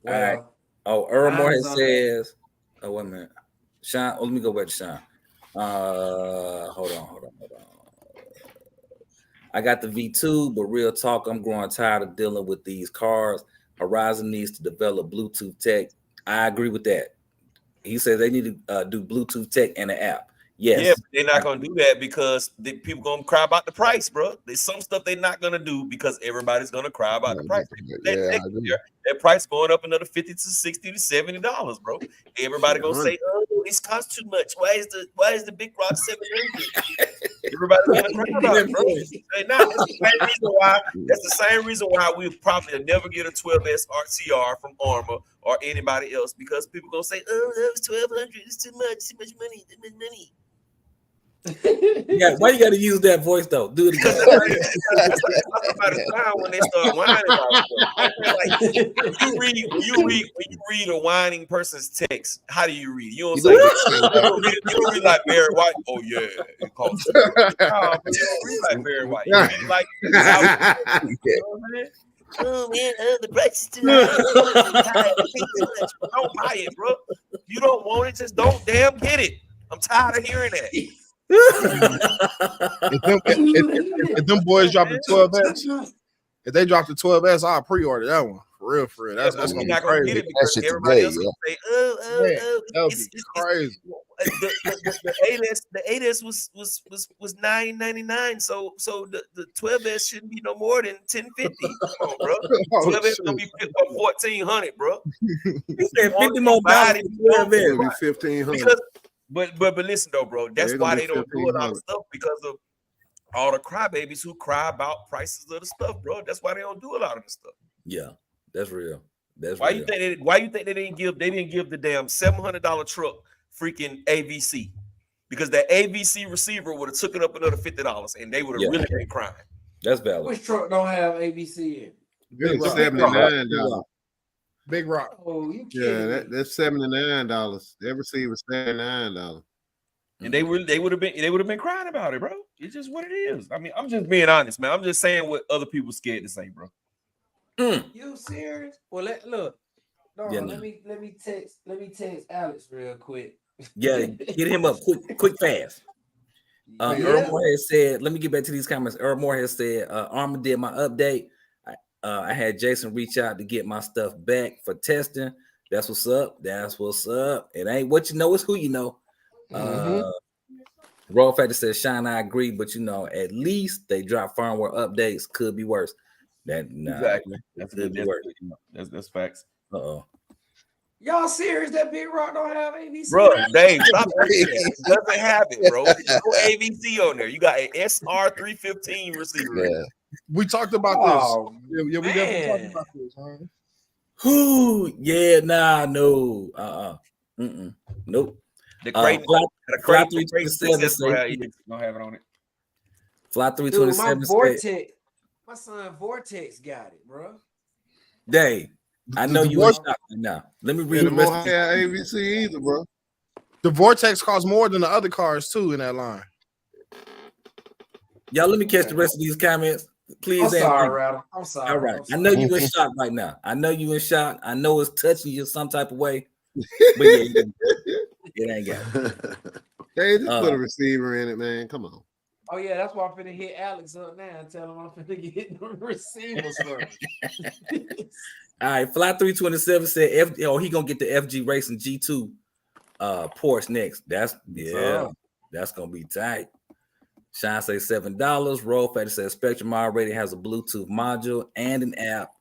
Well, all right. Oh, Earl Moorhead says, oh, wait a minute. Sean, let me go back to Sean. Hold on. I got the V2, but real talk, I'm growing tired of dealing with these cars. Horizon needs to develop Bluetooth tech. I agree with that. He said they need to do Bluetooth tech and an app. Yes. Yeah, but they're not gonna do that because the people gonna cry about the price, bro. There's some stuff they're not gonna do because everybody's gonna cry about the price. That price going up another $50 to $60 to $70, bro. Everybody gonna say, "Oh, this costs too much. Why is the Big Rock $700?" Everybody's gonna cry about it, bro. That's the same reason why we'll probably never get a 12S RCR from Armor or anybody else because people gonna say, "Oh, that was $1,200. It's too much money. Too much money." Yeah, why you got to use that voice though? Do it again. By the time when they start whining about stuff, like you read a whining person's text. How do you read? You don't say you don't read like Barry White. Oh yeah, it costs. You don't read like Barry White. You read like oh man, the price is too high. Don't buy it, bro. You don't want it, just don't damn get it. I'm tired of hearing that. if them boys drop the 12S, if they drop the 12S, I'll pre-order that one for real. That's gonna be crazy. Because everybody else gonna say, that would be crazy. The 8S was $999, so the 12S shouldn't be no more than $1,050. Come on, bro. 12S gonna be $1,400, bro. You said 50 more bodies. $1,500. But listen though, bro. That's why they don't do a lot of stuff because of all the crybabies who cry about prices of the stuff, bro. That's why they don't do a lot of the stuff. Yeah, that's real. That's why real. you think they didn't give the damn $700 truck freaking AVC? Because that AVC receiver would have took it up another $50 and they would have really been crying. That's valid. Which truck don't have AVC in? It's $79. Big Rock. Oh, you kidding? Yeah, that's $79. That receiver $79. And they would have been crying about it, bro. It's just what it is. I mean, I'm just being honest, man. I'm just saying what other people scared to say, bro. You serious? Well, look. No, Yeah, let me text Alex real quick. Yeah, get him up quick, fast. Earl Moore has said, let me get back to these comments. Earl Moore has said, Armor did my update. I had Jason reach out to get my stuff back for testing. That's what's up. That's what's up. It ain't what you know, it's who you know. Roll Factor says, Shine, I agree, but you know, at least they drop firmware updates. Could be worse. Exactly. That's facts. Y'all serious that Big Rock don't have AVC? Bro, Dave, stop it. Doesn't have it, bro. There's no AVC on there. You got an SR315 receiver. Yeah. We talked about this. Yeah, we definitely talked about this, huh? Who? Yeah, nah, no. Nope. The crate, Fly 327 don't have it on it. Fly 327. My son Vortex got it, bro. Dave, I know you in shock right now. Let me read the rest of AVC either, bro. The Vortex costs more than the other cars too in that line. Y'all, let me catch the rest of these comments. Please. I'm sorry, Rattle. I'm sorry. All right. I know you in shock right now. I know you in shock. I know it's touching you some type of way. But yeah, it ain't got it. Hey, just put a receiver in it, man. Come on. Oh yeah, that's why I'm finna hit Alex up now and tell him I'm finna get the receivers first. All right, Fly 327 said he gonna get the FG Racing G2 Porsche next. That's gonna be tight. Shine say $7. Roll Factor says Spectrum already has a Bluetooth module and an app.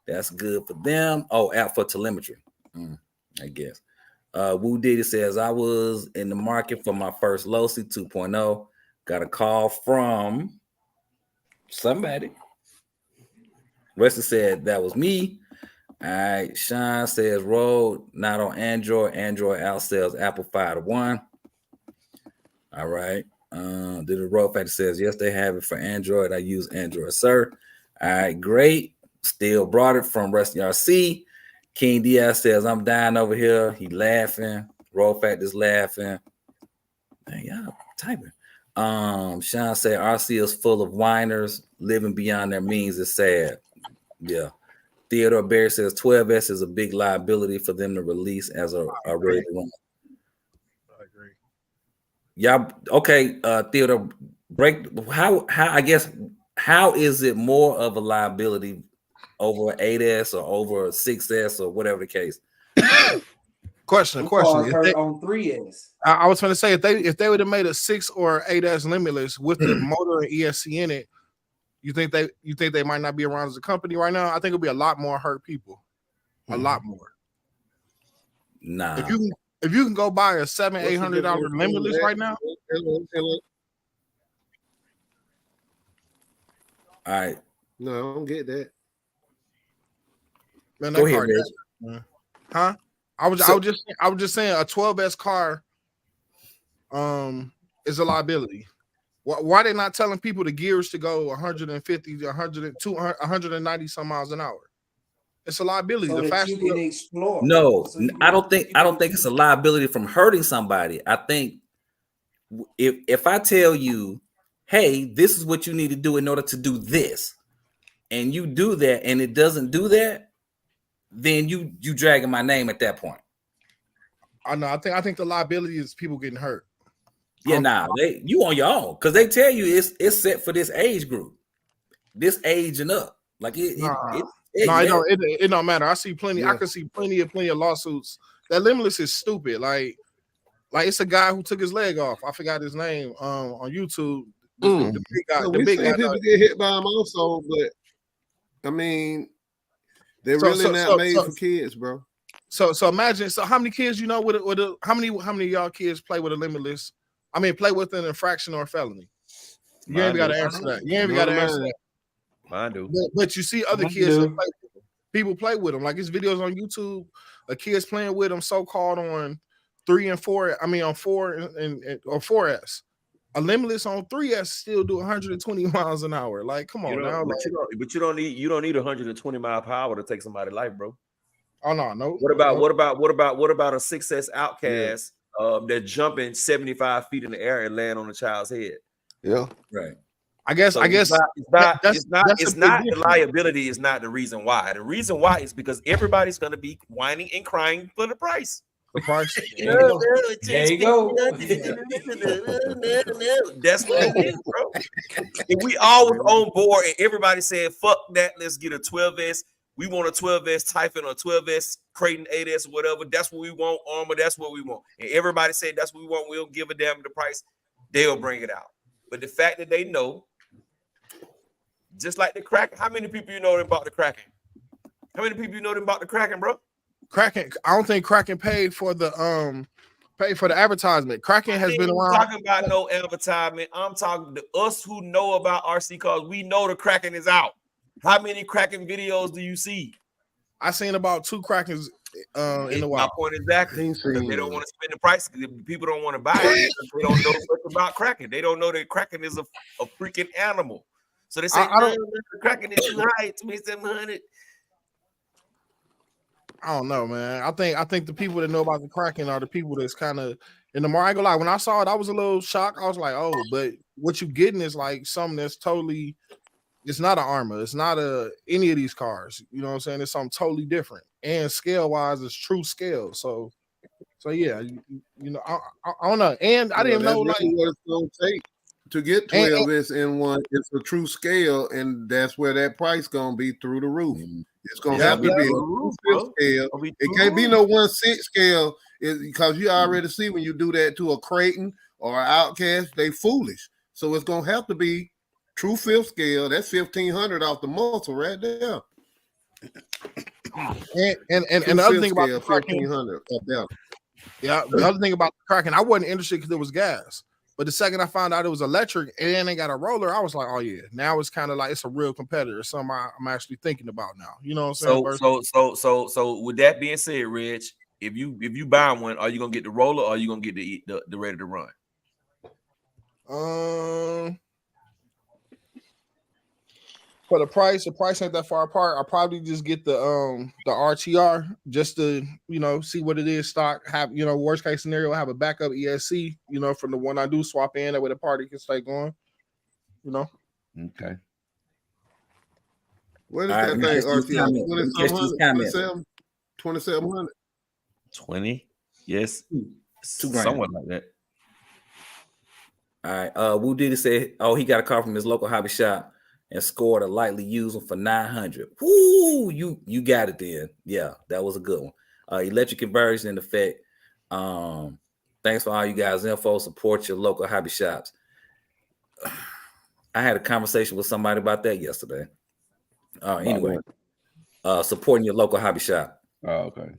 That's good for them. Oh, app for telemetry. I guess. Woo Diddy says I was in the market for my first Losi 2.0. Got a call from somebody. Wesley said that was me. All right. Sean says Road not on Android. Android outsells Apple 5-1. All right. The Road Factor says yes, they have it for Android. I use Android, sir. All right, great. Still brought it from Rusty RC. King Diaz says I'm dying over here. He laughing. Road Factor's laughing. Man, y'all typing. Sean said RC is full of whiners. Living beyond their means is sad. Yeah. Theodore Barry says 12S is a big liability for them to release as a ready to run. I agree. Y'all okay? Theodore, break how I guess how is it more of a liability over an 8S or over a 6S or whatever the case. Question. Them cars If hurt they- on 3S. I was going to say if they would have made a 6 or 8S Limitless with the motor and ESC in it, you think they might not be around as a company right now? I think it'll be a lot more hurt people, a lot more. Nah. If you can go buy a $700-800 Limitless right now. All right. No, I don't get that. Man, Go that ahead, car, Reg. huh? I was just saying a 12S car is a liability. Why they not telling people the gears to go 150 to 100 to 190 some miles an hour? It's a liability. So The that faster you can explore. No, So you I don't think it's a liability from hurting somebody. I think if I tell you, hey, this is what you need to do in order to do this, and you do that and it doesn't do that, then you dragging my name at that point. I know. I think the liability is people getting hurt. Yeah, you on your own because they tell you it's set for this age group, this age and up. Like it don't matter. I see plenty. Yeah. I can see plenty of lawsuits. That Limitless is stupid. Like it's a guy who took his leg off. I forgot his name. On YouTube. The big guy. So The we big seen guy. people get hit by them also, but I mean, they're really not made for kids, bro. So imagine. So how many kids you know with how many of y'all kids play with a Limitless? I mean, play with an infraction or a felony. You ain't got to answer that. You ain't got to answer that. Mine do. But you see other kids that play with them. People play with them. Like, it's videos on YouTube of kids playing with them, so-called on 3 and 4. I mean, on 4 and or 4S. A Limitless on 3S still do 120 miles an hour. Like, come on now. But you don't need 120 mile power to take somebody's life, bro. Oh no. What about a 6S Outcast that jumping 75 feet in the air and land on a child's head? Yeah, right. I guess it's not the liability is not the reason why. The reason why is because everybody's gonna be whining and crying for the price. The price. There you go. That's what it is, bro. If we all was on board and everybody said, fuck that, let's get a 12S. We want a 12S Typhon or 12S Creighton 8S or whatever. That's what we want. Armor, that's what we want. And everybody said that's what we want. We don't give a damn the price. They'll bring it out. But the fact that they know, just like the Kraken, how many people you know about the Kraken? How many people you know about the Kraken, bro? Kraken. I don't think Kraken paid for the advertisement. Kraken has been around. I'm talking about no advertisement. I'm talking to us who know about RC cars. We know the Kraken is out. How many Kraken videos do you see? I seen about 2 Krakens in a while. My point exactly. They don't want to spend the price. People don't want to buy it. They don't know much about Kraken. They don't know that Kraken is a freaking animal. So they say, the Kraken is too high, $2,700. I don't know, man. I think the people that know about the Kraken are the people that's kind of in the market. I ain't gonna lie. When I saw it, I was a little shocked. I was like, oh, but what you getting is like something that's totally. It's not an Armor. It's not any of these cars. You know what I'm saying? It's something totally different. And scale wise, it's true scale. So yeah, you know, I don't know. And I didn't know like what it's gonna take to get 12S in one. It's a true scale, and that's where that price gonna be through the roof. It's gonna have to be a true scale. It can't be no 1/6 scale, because you already see when you do that to a Creighton or an Outcast, they foolish. So it's gonna have to be true 5th scale. That's 1,500 off the muscle right there. And the other thing about the Kraken, 1,500 up there. Yeah, the other thing about the Kraken, I wasn't interested because it was gas. But the second I found out it was electric and they got a roller, I was like, oh yeah, now it's kind of like it's a real competitor. It's something I'm actually thinking about now. You know what I'm saying? So with that being said, Reg, if you buy one, are you gonna get the roller or are you gonna get the ready to run? For the price ain't that far apart. I'll probably just get the RTR just to, you know, see what it is stock. Have, you know, worst case scenario, have a backup ESC, you know, from the one I do swap in that way the party can stay going. You know. Okay. What is that thing? RTR 2,700. 20? Yes. $2,000. Somewhat like that. All right. Woo Diddy said, oh, he got a car from his local hobby shop. and scored a lightly used one for 900. Woo, you got it then. Yeah, that was a good one. Electric conversion in effect. Thanks for all you guys' info. Support your local hobby shops. I had a conversation with somebody about that yesterday. Anyway, supporting your local hobby shop. Oh, okay.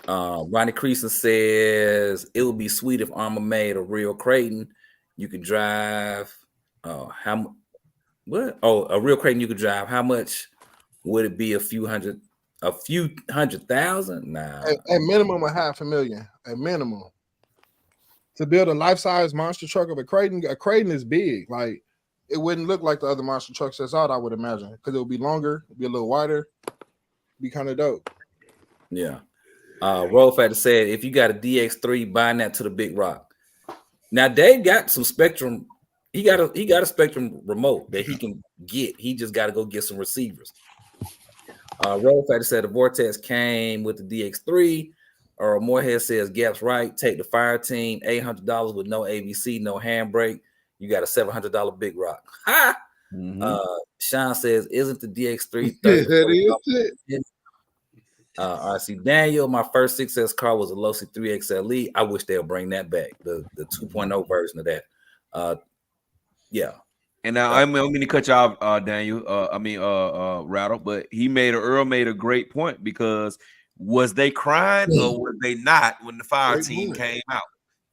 Ronnie Creason says it would be sweet if Armor made a real Creighton. You could drive. What? Oh, a real Creighton you could drive. How much would it be? A few hundred thousand? Nah. At minimum, $500,000. At minimum. To build a life-size monster truck of a Creighton is big. Like, it wouldn't look like the other monster trucks that's out, I would imagine, because it would be longer, it'd be a little wider, be kind of dope. Yeah. Roll Factor said, if you got a DX3, bind that to the Big Rock. Now Dave got some Spectrum. He got a Spectrum remote that he can get. He just got to go get some receivers. Roll Factor said the Vortex came with the DX3. Or Moorhead says, Gap's right. Take the fire team, $800 with no ABC, no handbrake. You got a $700 Big Rock. Ha! Sean says, isn't the DX3 30? I see Daniel. My first 6S car was a Losi 3XLE. I wish they'll bring that back, the 2.0 version of that. Yeah. And now I'm going to cut you off, Daniel. Rattle, but Earl made a great point, because was they crying or were they not when the fire team came out?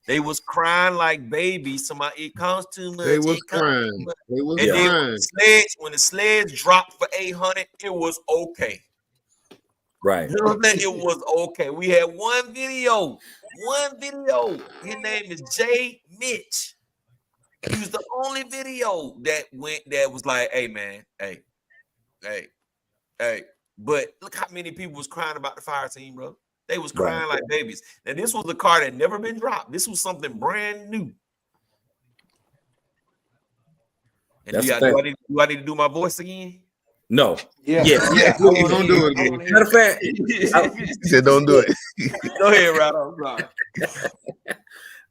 They was crying like babies. Somebody, it comes too much. They was crying. They was crying. When the sleds dropped for 800, it was okay. Right. You know what I'm saying? It was okay. We had one video. His name is Jay Mitch. He was the only video that was like, hey, man, hey. But look how many people was crying about the fire team, bro. They was crying like babies. Now, this was a car that never been dropped. This was something brand new. And do I need to do my voice again? No. Yeah. Don't do it. Matter of fact, He said, don't do it. Go ahead, Rado. I'm sorry.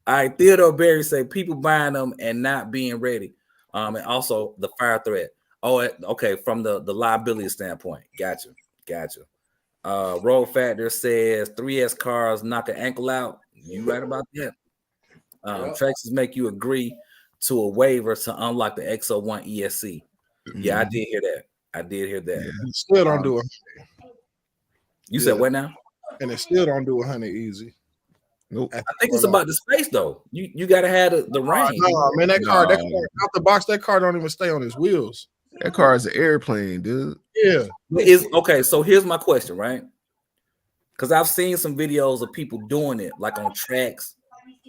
All right, Theodore Berry say people buying them and not being ready. And also the fire threat. Oh, okay, from the liability standpoint. Gotcha. Roll Factor says 3S cars knock an ankle out. You right about that. Traxxas make you agree to a waiver to unlock the X01 ESC. Yeah, I did hear that. Yeah. Still don't do it. You said what now? And it still don't do 100 easy. Nope. I think it's about the space though. You gotta have the range. No, man, that car out the box, that car don't even stay on his wheels. That car is an airplane, dude. Yeah. Is okay. So here's my question, right? Because I've seen some videos of people doing it, like on tracks.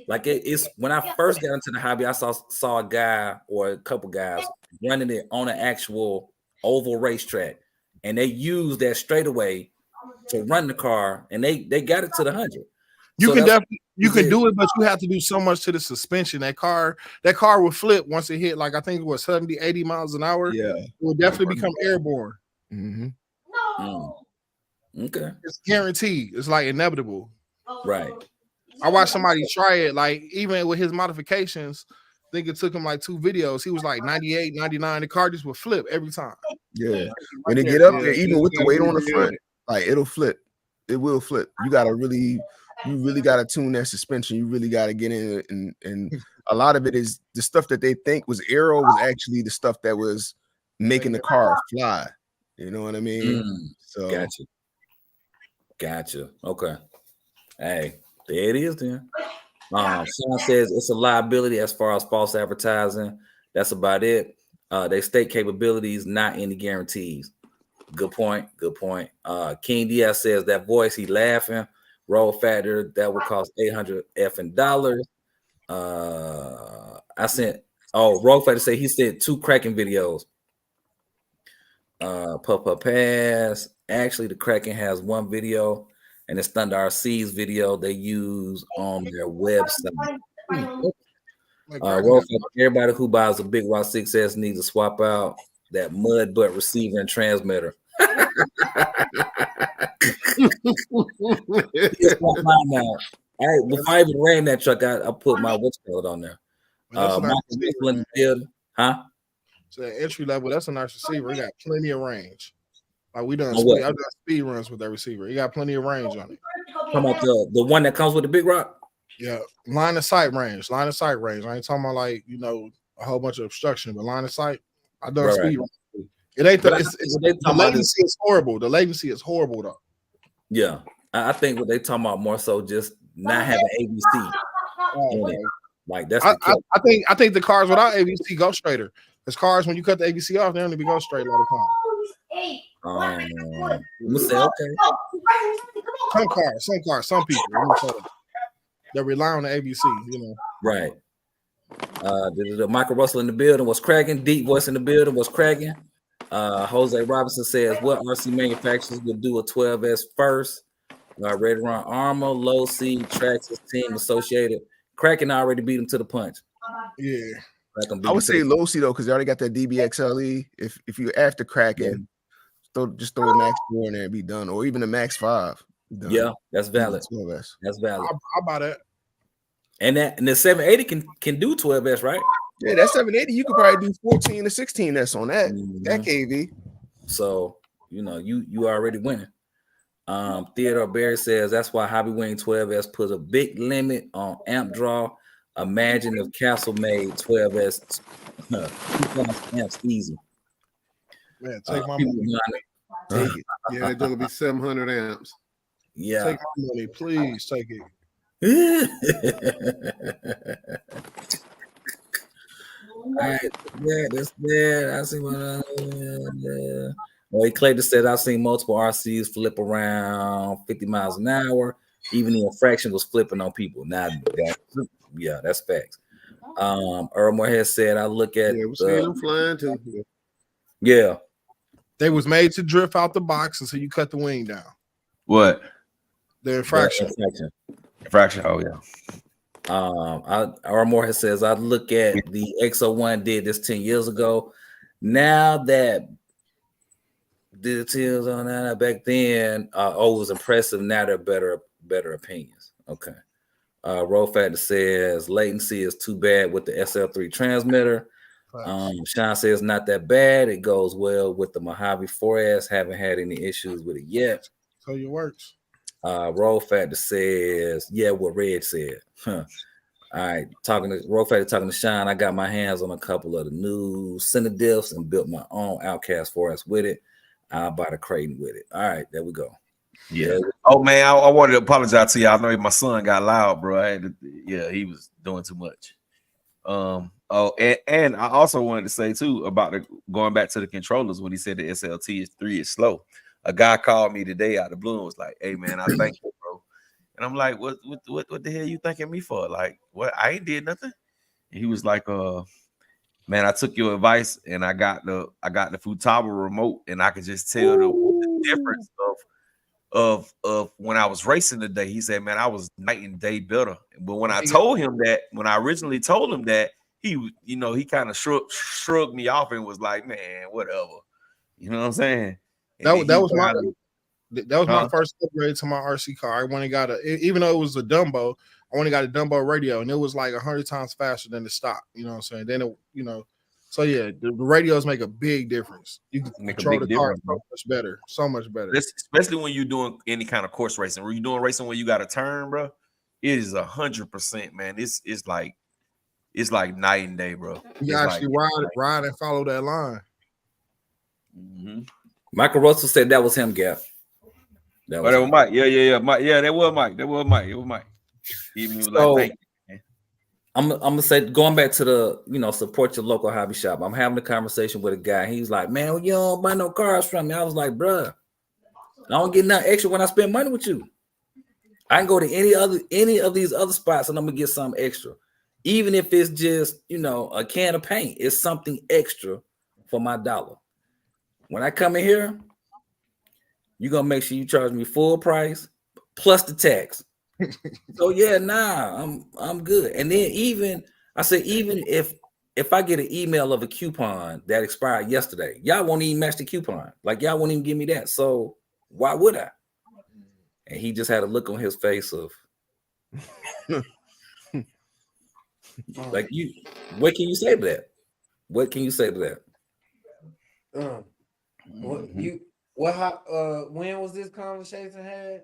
Like it's when I first got into the hobby, I saw a guy or a couple guys running it on an actual oval racetrack, and they used that straightaway to run the car, and they got it to the 100. You can do it, but you have to do so much to the suspension. That car will flip once it hit, like I think it was 70, 80 miles an hour. Yeah, it will definitely become airborne. Okay, it's guaranteed. It's like inevitable. Right. I watched somebody try it, like even with his modifications. I think it took him like 2 videos. He was like 98, 99. The car just would flip every time. Yeah, when they get up there, even with the weight on the front, like it'll flip. It will flip. You really got to tune that suspension. You really got to get in it. And a lot of it is the stuff that they think was aero was actually the stuff that was making the car fly. You know what I mean? So Gotcha. Okay. Hey, there it is then. Sean says it's a liability as far as false advertising. That's about it. They state capabilities, not any guarantees. Good point. King Diaz says that voice, he laughing. Roll Factor, that would cost $800 effing dollars. Roll Factor say he sent 2 Kraken videos. Pass. Actually, the Kraken has 1 video, and it's Thunder RC's video they use on their website. Roll Factor, everybody who buys a Big Rock 6S needs to swap out that mud butt receiver and transmitter. All right, before I even ran that truck, I put my what's called on there. Michael in the building, huh? So at entry level, that's a nice receiver. He got plenty of range. Like we done On what? I've done speed runs with that receiver. He got plenty of range on it. Talking about the one that comes with the big rock. Yeah, line of sight range. I ain't talking about like a whole bunch of obstruction, but line of sight. I done Right, speed right. runs. It ain't But I the, think it's what they the talking about latency is horrible. The latency is horrible though. Yeah, I think what they talking about more so just not having ABC in it. Like that's the kill. I think the cars without ABC go straighter. Because cars, when you cut the ABC off, they only go straight a lot of time. I'm gonna say okay. Some people. Let me say that. They rely on the ABC, Right. The Michael Russell in the building was cracking. Deep voice in the building was cracking. Jose Robinson says, what RC manufacturers will do a 12S first? Red Run Armor, Low C, Traxxas, Team Associated. Kraken already beat him to the punch. Yeah. I would say Low C though, because they already got that DBXLE. If you're after Kraken, just throw a Max 4 in there and be done, or even a Max 5. Done. Yeah, that's valid. 12S. That's valid. I'll buy that. And the 780 can do 12S, right? Yeah, that 780, you could probably do 14 to 16S on that. That KV. So you already winning. Theodore Barry says that's why Hobby Wing 12S puts a big limit on amp draw. Imagine if Castle made 12S amps easy. Man, take my money. Take it. Yeah, it's gonna be 700 amps. Yeah, take my money, please. Take it. All right, that's that. I see what. Well, Clayton said I've seen multiple RCs flip around 50 miles an hour. Even the infraction was flipping on people. Now, that's facts. Earl Moorhead said I look at. Yeah, we're seeing them flying too. Yeah, they was made to drift out the box until you cut the wing down. What? The infraction. Infraction. Oh yeah. Earl Moorhead says I look at the X01 did this 10 years ago. Now that details on that back then, it was impressive. Now they're better opinions. Okay. Roll Factor says latency is too bad with the SL3 transmitter. Sean says not that bad. It goes well with the Mojave 4S. Haven't had any issues with it yet. So it works. Roll Factor says, yeah, what Red said. All right, Roll Factor talking to Sean. I got my hands on a couple of the new Center diffs and built my own Outcast 4S with it. I'll buy the Creighton with it. All right, there we go. Yeah. Oh man, I wanted to apologize to you. I know my son got loud, bro. He was doing too much. And I also wanted to say too about going back to the controllers when he said the SLT3 is slow. A guy called me today out of the blue and was like, "Hey man, I thank you, bro." And I'm like, "What the hell you thanking me for? Like, what? I ain't did nothing." And he was like, man, I took your advice and I got the Futaba remote, and I could just tell the difference of when I was racing today. He said, man, I was night and day better. But when I originally told him that, he kind of shrugged me off and was like, man, whatever. You know what I'm saying? That was my first upgrade to my RC car. I went and got even though it was a Dumbo, I only got a Dumbo radio, and it was like 100 times faster than the stock. You know what I'm saying? Then so yeah, the radios make a big difference. You can control the car so much better. Especially when you're doing any kind of course racing. When you're doing racing where you got to turn, bro, it is 100%, man. It's like night and day, bro. You actually ride and follow that line. Mm-hmm. Michael Russell said that was him, Gap. That was Mike. Yeah. Mike. Yeah, that was Mike. It was Mike. Even was like, thank you. I'm gonna say, going back to the support your local hobby shop. I'm having a conversation with a guy. He's like, man, you don't buy no cars from me. I was like, bruh, I don't get nothing extra when I spend money with you. I can go to any of these other spots and I'm gonna get something extra, even if it's just a can of paint. It's something extra for my dollar. When I come in here, you're gonna make sure you charge me full price plus the tax. So yeah, I'm good. And then even if I get an email of a coupon that expired yesterday, y'all won't even match the coupon. Like y'all won't even give me that. So why would I? And he just had a look on his face of like, what can you say to that? What can you say to that? When was this conversation had?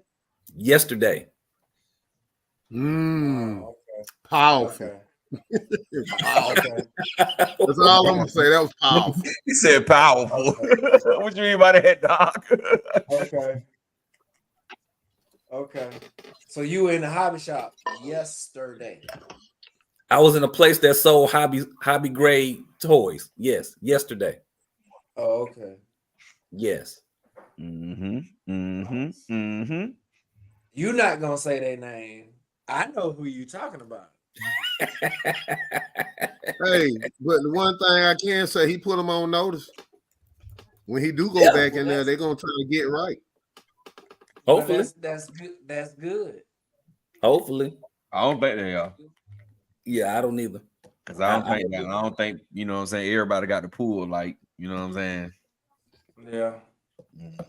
Yesterday. Oh, okay. Powerful. Okay. Powerful. That's all I'm gonna say. That was powerful. He said powerful. What you mean by that, Doc? Okay. Okay. So you were in the hobby shop yesterday. I was in a place that sold hobby grade toys. Yes, yesterday. Oh, okay. Yes. You're not gonna say their name. I know who you talking about. Hey, but the one thing I can say, he put them on notice. When he do go back in there, they're gonna try to get right. Hopefully. That's good. That's good. Hopefully. I don't think they are. Yeah, I don't either. Because I don't think, you know what I'm saying, everybody got the pool, like, you know what I'm saying? Yeah.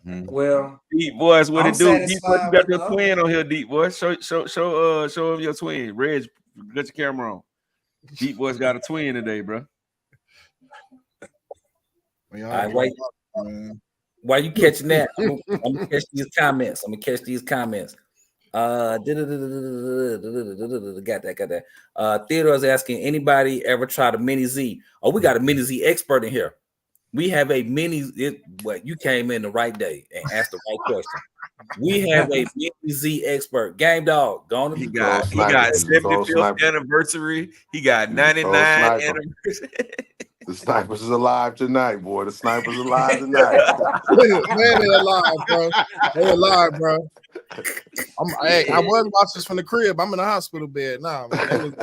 Well, Deep Voice, what I'm it do? Deep Voice, you got satisfied your twin on here, Deep Voice. Show him your twin. Reg, get your camera on. Deep Voice got a twin today, bro. All right, while you catching that, I'm gonna catch these comments. Got that. Theodore's asking, anybody ever tried a Mini Z? Oh, we got a Mini Z expert in here. We have a you came in the right day and asked the right question. We have a Mini Z expert. Game Dog, gone. He got 75th anniversary. He got 99 anniversary. The snipers is alive tonight, boy. The snipers alive tonight. Man, they alive, bro. They alive, bro. I was watching this from the crib. I'm in the hospital bed now. Man. They was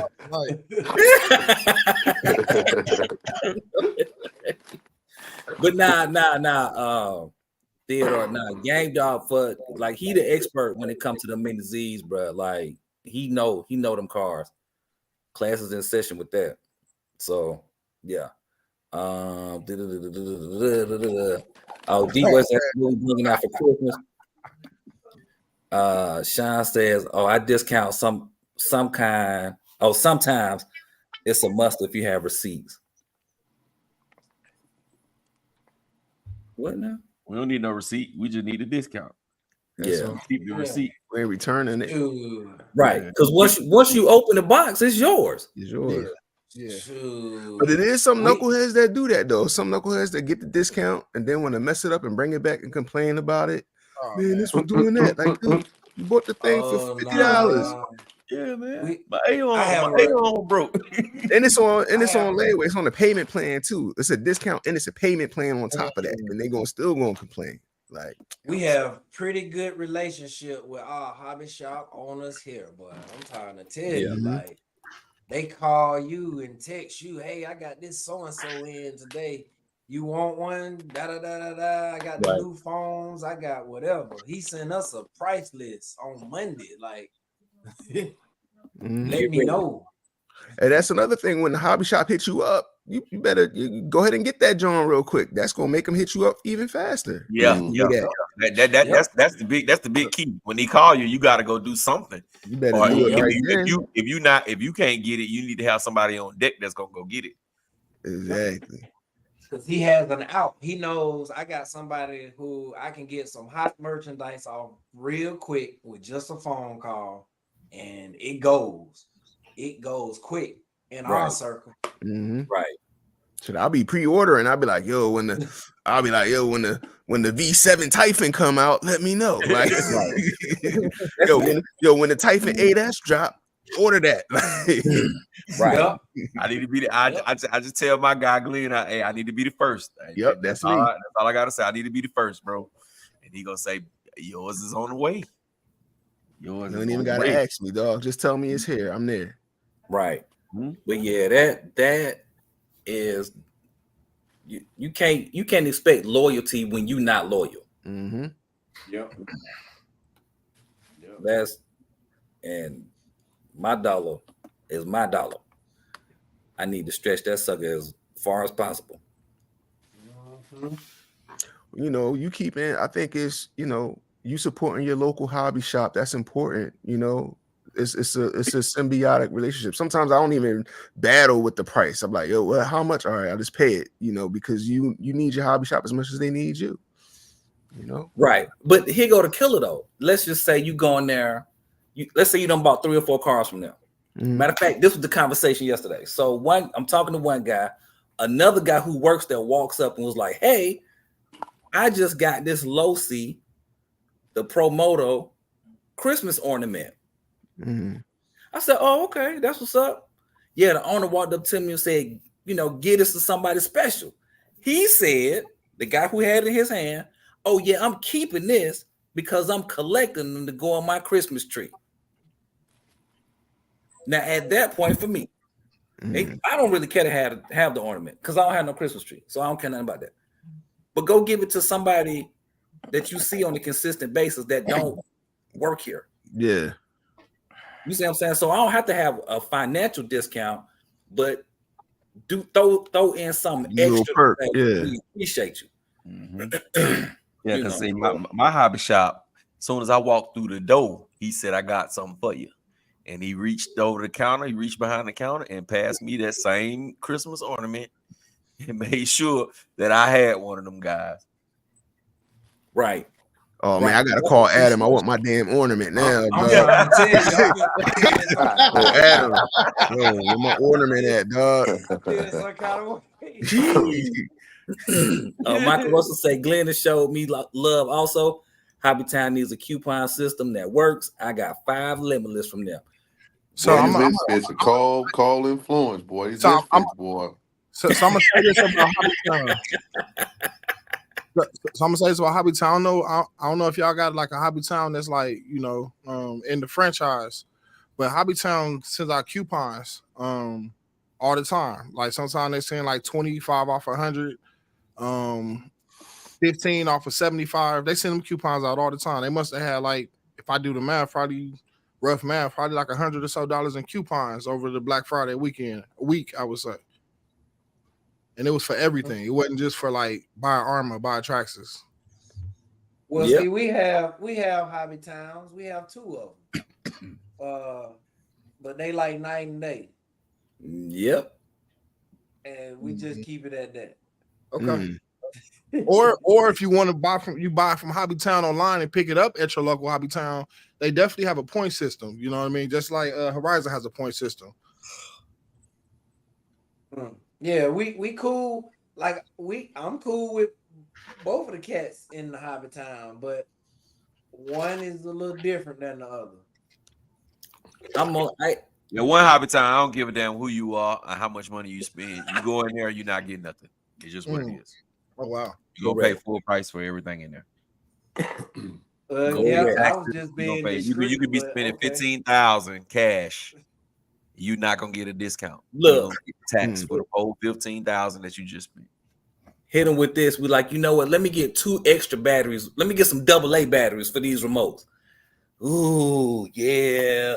But nah. Theodore, Game Dog for like he the expert when it comes to the Mini Z's, bro. Like he know them cars. Classes in session with that. So yeah. Oh, D West really bringing out for Christmas. Sean says, "Oh, I discount some kind. Oh, sometimes it's a must if you have receipts." What now? We don't need no receipt. We just need a discount. Yeah, keep the receipt. We ain't returning it. Right, because once you open the box, it's yours. It's yours. Yeah. But it is some knuckleheads that do that though. Some knuckleheads that get the discount and then want to mess it up and bring it back and complain about it. Man, this was doing that. Like, dude, you bought the thing for $50. Yeah, man. My A-on broke. And it's on layaway. It's on the payment plan too. It's a discount and it's a payment plan on top of that. And they still gonna complain. Like, we have pretty good relationship with our hobby shop owners here, but I'm trying to tell you, like, they call you and text you, hey, I got this so-and-so in today. You want one? I got the new phones. I got whatever. He sent us a price list on Monday. Like, let me know. And that's another thing. When the hobby shop hits you up, you better go ahead and get that joint real quick. That's gonna make them hit you up even faster. That's the big key. When they call you, you got to go do something. You better do it right if you can't get it, you need to have somebody on deck that's gonna go get it. Exactly. Because he has an out. He knows I got somebody who I can get some hot merchandise off real quick with just a phone call, and it goes quick in our circle. Right. So I'll be pre-ordering. I'll be like, when the V7 Typhon come out, let me know. Like, when the Typhon 8S drop, order that. Right. Yep. I need to be I just tell my guy Glenn, hey, I need to be the first. Yep, that's me. That's all I gotta say. I need to be the first, bro. And he gonna say, yours is on the way. You don't even gotta ask me, dog. Just tell me it's here. I'm there. Right. But yeah, that is you can't expect loyalty when you're not loyal. Yep. And my dollar is my dollar. I need to stretch that sucker as far as possible. You keep in. I think it's you supporting your local hobby shop. That's important. it's a symbiotic relationship. Sometimes I don't even battle with the price. I'm like, yo, well, how much? All right, I'll just pay it, because you need your hobby shop as much as they need you. Right. But here go the killer though. Let's just say you go in there. Let's say you done bought 3 or 4 cars from them. Matter of fact, this was the conversation yesterday. So I'm talking to one guy, another guy who works there walks up and was like, hey, I just got this Losi, the Promoto Christmas ornament. I said, oh, okay, that's what's up. Yeah, the owner walked up to me and said, get this to somebody special. He said, the guy who had it in his hand, oh yeah, I'm keeping this because I'm collecting them to go on my Christmas tree. Now, at that point, for me, I don't really care to have the ornament because I don't have no Christmas tree, so I don't care nothing about that. But go give it to somebody that you see on a consistent basis that don't work here. Yeah. You see what I'm saying? So I don't have to have a financial discount, but throw in some extra. Perk, yeah. We appreciate you. Yeah, because see, my hobby shop, as soon as I walked through the door, he said, I got something for you. And he reached over the counter, he reached behind the counter and passed me that same Christmas ornament and made sure that I had one of them guys. Right. Oh man, I gotta call Adam. I want my damn ornament now. I'm trying to Adam, where my ornament at, dog? Michael Russell say Glenn has showed me love also. Hobbytown needs a coupon system that works. I got 5 limitless from them. So it's a call influence, boy. He's boy. So I'm gonna say this about Hobbytown. So I'm gonna say this about Hobbytown. I don't know if y'all got like a Hobbytown that's like in the franchise, but Hobbytown sends out coupons all the time. Like sometimes they send like 25 off 100, 15 off of 75. They send them coupons out all the time. They must have had like, if I do the math, probably rough math, probably like $100 or so in coupons over the Black Friday week, I would say. And it was for everything. It wasn't just for like buy armor, buy Traxxas. Well, see, we have hobby towns. We have 2 of them. But they like night and day. Yep. And we just keep it at that. Okay. Or if you want to buy from Hobbytown online and pick it up at your local Hobbytown, they definitely have a point system. You know what I mean? Just like Horizon has a point system. Yeah, we cool. Like I'm cool with both of the cats in the Hobbytown, but one is a little different than the other. One Hobbytown, I don't give a damn who you are or how much money you spend. You go in there, you're not getting nothing. It's just what it is. Oh wow. You gonna pay full price for everything in there. I was just being you could be spending $15,000 cash. You're not gonna get a discount. Look, tax for the whole $15,000 that you just spent. Hit them with this. We like, you know what? Let me get 2 extra batteries. Let me get some AA batteries for these remotes. Ooh, yeah.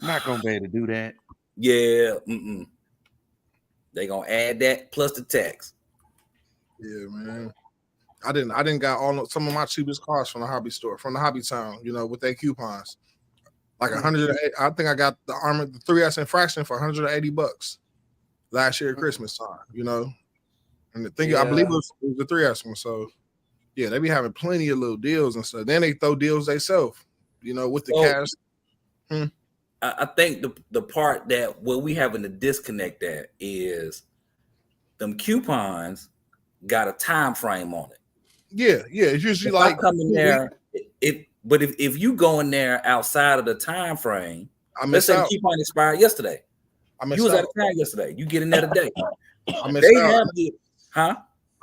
Not gonna be able to do that. Yeah. They gonna add that plus the tax. Yeah, man. I didn't got some of my cheapest cars from the hobby store, from the Hobbytown, with their coupons. Like 100. I think I got the 3S infraction for $180 last year at Christmas time, And the thing I believe it was the 3S one. So yeah, they be having plenty of little deals and stuff. Then they throw deals themselves, with the cash. I think the part that where we having to disconnect at is them coupons got a time frame on it. Yeah. It's usually if I come in there. But if you go in there outside of the time frame, let's say the coupon expired yesterday. You was out of town yesterday. You get in there today. I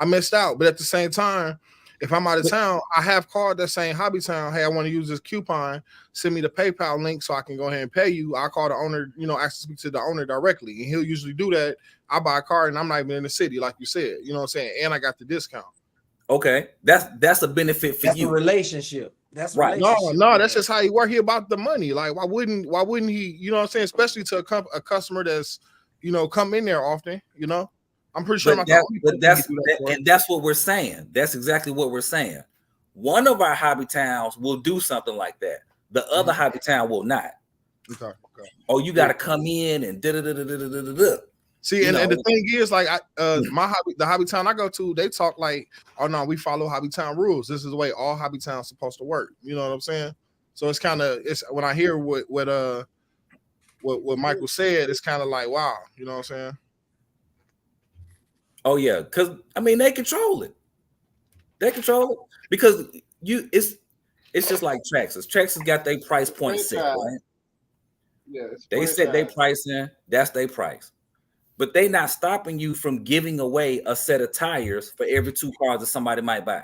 missed out. But at the same time, if I'm out of town, I have called that same Hobbytown. Hey, I want to use this coupon. Send me the PayPal link so I can go ahead and pay you. I call the owner, ask to speak to the owner directly. And he'll usually do that. I buy a car and I'm not even in the city, like you said. You know what I'm saying? And I got the discount. Okay. That's a benefit for you. A relationship. That's right. No, that's just how he work. He about the money. Like, why wouldn't he, you know what I'm saying? Especially to a customer that's, come in there often, I'm pretty sure that's what we're saying. That's exactly what we're saying. One of our hobby towns will do something like that. The other Hobby Town will not. Okay. Oh, you got to come in and da. See, and the thing is, like, the Hobby Town I go to, they talk like, oh no, we follow Hobby Town rules. This is the way all Hobby Town's supposed to work. You know what I'm saying? So it's kind of, when I hear what Michael said, it's kind of like, wow, you know what I'm saying? Oh yeah, because I mean they control it. They control it because it's just like Traxxas. Traxxas got their price point set, right? Yeah, they set their price in. That's their price, but they not stopping you from giving away a set of tires for every 2 cars that somebody might buy.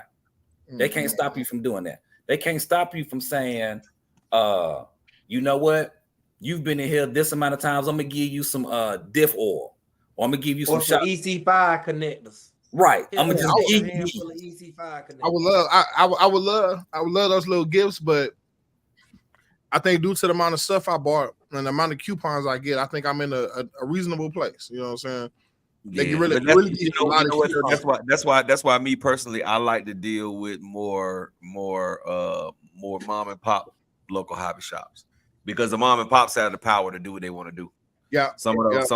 They can't stop you from doing that. They can't stop you from saying, you know what? You've been in here this amount of times. I'm gonna give you some diff oil, or I'm gonna give you some EC5 connectors. Right. I'm gonna just give you EC5 connectors. I would love those little gifts, but I think due to the amount of stuff I bought and the amount of coupons I get, I think I'm in a reasonable place. You know what I'm saying? They can really get a lot of coupons. That's why me personally, I like to deal with more mom and pop local hobby shops, because the mom and pops have the power to do what they want to do. Yeah, some of those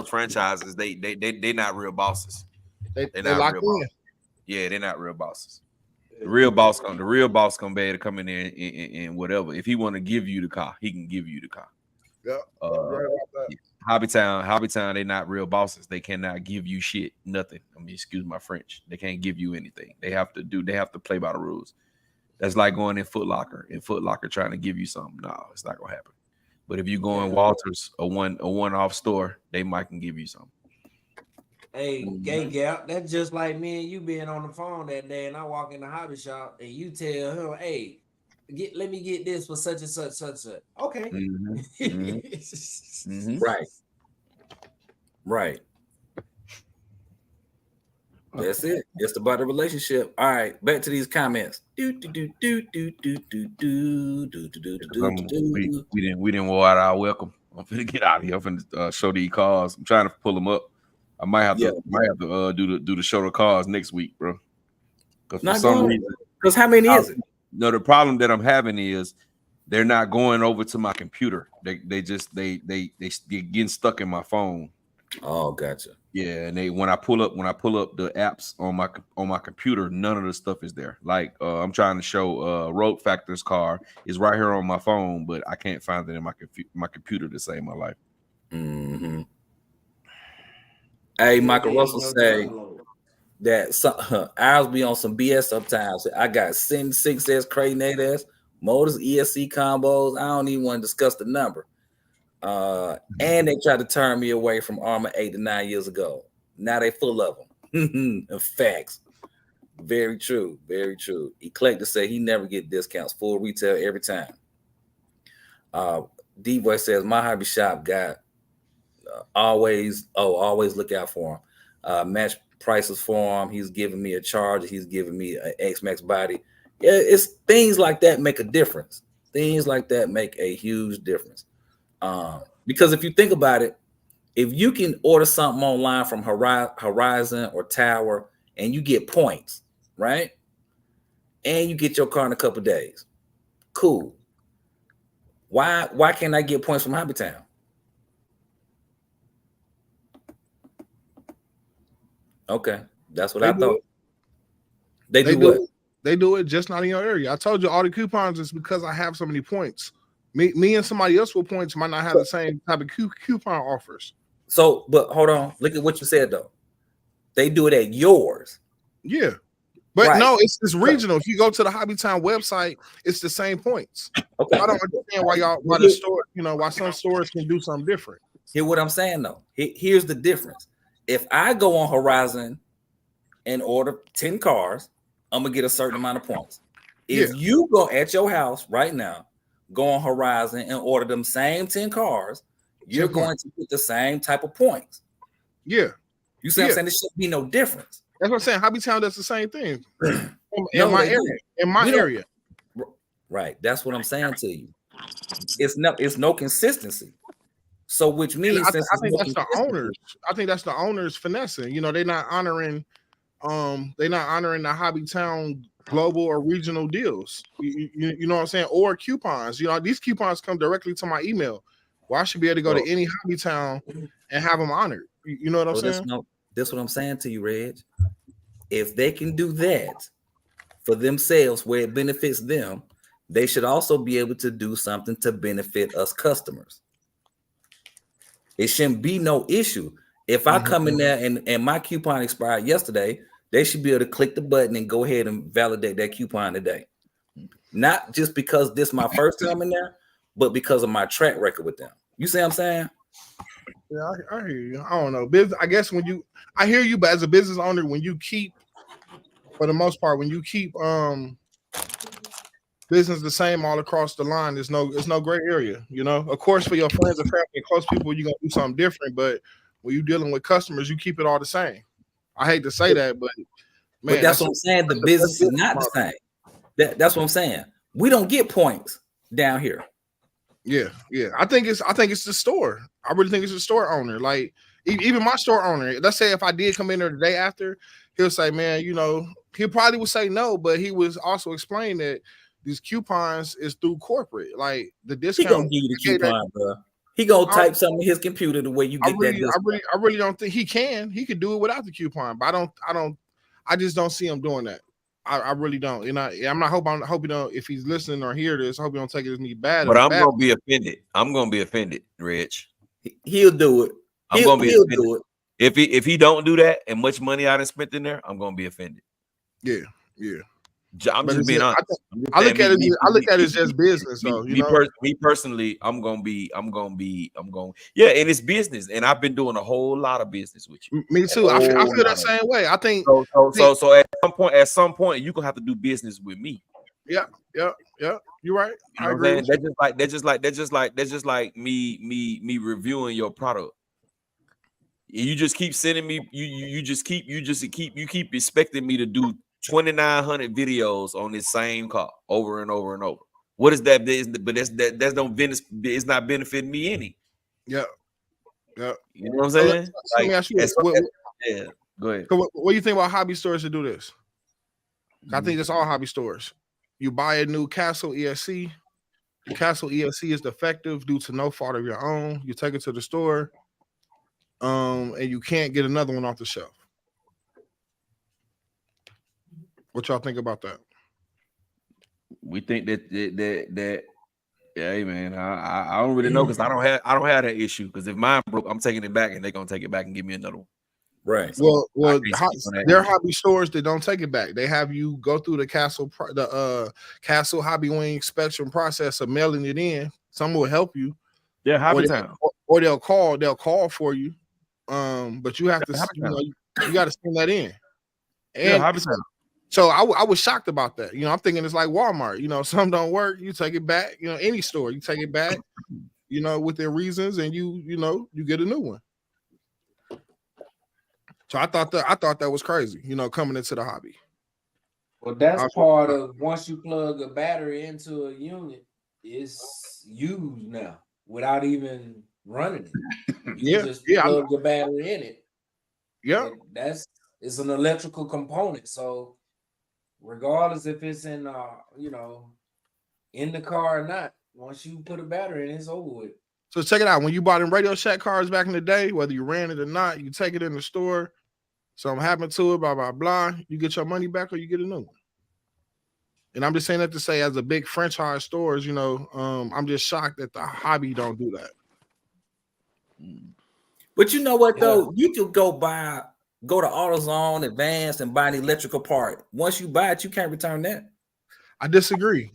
franchises, they not real bosses. They're not real bosses. Yeah, they're not real bosses. The real boss gonna be able to come in there and whatever. If he want to give you the car, he can give you the car. Yeah, right about that. Hobby Town, they not real bosses. They cannot give you shit, nothing. I mean, excuse my French. They can't give you anything. They have to play by the rules. That's like going in Foot Locker trying to give you something. No, it's not gonna happen. But if you go in Walters, a one-off store, they might can give you something. Hey, Gay Gap, that's just like me and you being on the phone that day, and I walk in the hobby shop and you tell him, hey, let me get this for such and such. Okay. Right. That's it. Just about the relationship. All right, back to these comments. We didn't wore out our welcome. I'm finna get out of here. I'm finna show these cars. I'm trying to pull them up. I might have to do the show the cars next week, bro. Because for some reason, because how many is it? No, the problem that I'm having is they're not going over to my computer. They getting stuck in my phone. Oh, gotcha. Yeah, and when I pull up the apps on my computer, none of the stuff is there. Like I'm trying to show Road Factor's car is right here on my phone, but I can't find it in my computer to save my life. Mm-hmm. Hey, Michael Russell say that ours be on some BS sometimes. I got Sin 6S, Crate 8S, motors, ESC combos. I don't even want to discuss the number. And they tried to turn me away from Armor 8 to 9 years ago. Now they full of them. Facts. Very true. Very true. Eclectic say he never get discounts. Full retail every time. D-Boy says my hobby shop got always look out for him. Match prices for him. He's giving me a Charger. He's giving me an X-Max body. Yeah, it's things like that make a difference. Things like that make a huge difference. Because if you think about it, if you can order something online from Horizon or Tower and you get points, right? And you get your car in a couple of days, cool. Why can't I get points from Hobby Town? Okay, that's what I thought. They do what? They do it, just not in your area. I told you all the coupons is because I have so many points. Me and somebody else with points might not have the same type of coupon offers. So, but hold on. Look at what you said, though. They do it at yours. Yeah. But no, it's regional. If you go to the Hobby Town website, it's the same points. Okay. I don't understand why the store, why some stores can do something different. Hear what I'm saying, though. Here's the difference. If I go on Horizon and order 10 cars, I'm gonna get a certain amount of points. If you go at your house right now, go on Horizon and order them same 10 cars, you're going to get the same type of points. Yeah. You see what I'm saying? There should be no difference. That's what I'm saying. Hobby Town does the same thing. In my area. Right. That's what I'm saying to you. It's no consistency. So which means I think that's the owners. I think that's the owners finessing. They're not honoring the Hobby Town global or regional deals. You know what I'm saying? Or coupons. You know, these coupons come directly to my email. Well, I should be able to go to any hobby town and have them honored. You know what I'm saying? That's what I'm saying to you, Reg. If they can do that for themselves where it benefits them, they should also be able to do something to benefit us customers. It shouldn't be no issue. If I come in there and my coupon expired yesterday, they should be able to click the button and go ahead and validate that coupon today. Not just because this is my first time in there, but because of my track record with them. You see what I'm saying? Yeah, I hear you. I don't know. I guess I hear you, but as a business owner, when you keep, for the most part, when you keep business the same all across the line, there's no gray area. You know, of course, for your friends and family and close people, you're gonna do something different. But when you're dealing with customers, you keep it all the same. I hate to say that, but man, but that's what I'm saying. The business is not the same. That's what I'm saying. We don't get points down here. Yeah. I think it's the store. I really think it's the store owner. Like even my store owner. Let's say if I did come in there the day after, he'll say, "Man, you know," he probably would say no, but he was also explaining that these coupons is through corporate. Like the discount. He gonna give you the coupon, bro. He gonna type something in his computer the way you get that. I really don't think he can. He could do it without the coupon, but I just don't see him doing that. I really don't. And I hope you don't. If he's listening or hear this, I hope you don't take it as me bad. But I'm gonna be offended. I'm gonna be offended, Rich. He'll do it. I'm gonna be offended. Do it. If he don't do that and much money I done spent in there, I'm gonna be offended. Yeah. I'm just being honest. I look at it as just business, though. Me personally, I'm going. Yeah, and it's business, and I've been doing a whole lot of business with you. Me too. I feel that same way. I think so. At some point, you're gonna have to do business with me. Yeah. You're right. You know I agree. That's just like me reviewing your product. You just keep sending me. You keep expecting me to do 2,900 videos on this same car over and over and over. What is that? But that's no business. It's not benefiting me any. Yeah. You know what I'm saying? Let me ask you this. Yeah. Go ahead. What do you think about hobby stores to do this? I think it's all hobby stores. You buy a new Castle ESC. The Castle ESC is defective due to no fault of your own. You take it to the store, and you can't get another one off the shelf. What y'all think about that? We think that yeah, man. I don't really know because I don't have that issue. Because if mine broke, I'm taking it back, and they're gonna take it back and give me another one. Right. So there are hobby stores that don't take it back. They have you go through the Castle Hobby Wing inspection process of mailing it in. Some will help you. Yeah, Hobby Town. Or they'll call for you. But you have to you got to send that in. And Hobby Town. So I was shocked about that. I'm thinking it's like Walmart. Some don't work. You take it back. Any store, you take it back. With their reasons, and you get a new one. So I thought that was crazy. Coming into the hobby. Well, that's part of once you plug a battery into a unit, it's used now without even running it. You just plug the battery in it. Yeah, it's an electrical component. So regardless if it's in in the car or not, once you put a battery in, it's over with. So check it out. When you bought them Radio Shack cars back in the day, whether you ran it or not, you take it in the store. Something happened to it, blah, blah, blah. You get your money back or you get a new one. And I'm just saying that to say, as a big franchise stores, I'm just shocked that the hobby don't do that. But you know what, though? You could go to AutoZone, Advanced, and buy an electrical part. Once you buy it, you can't return that. I disagree.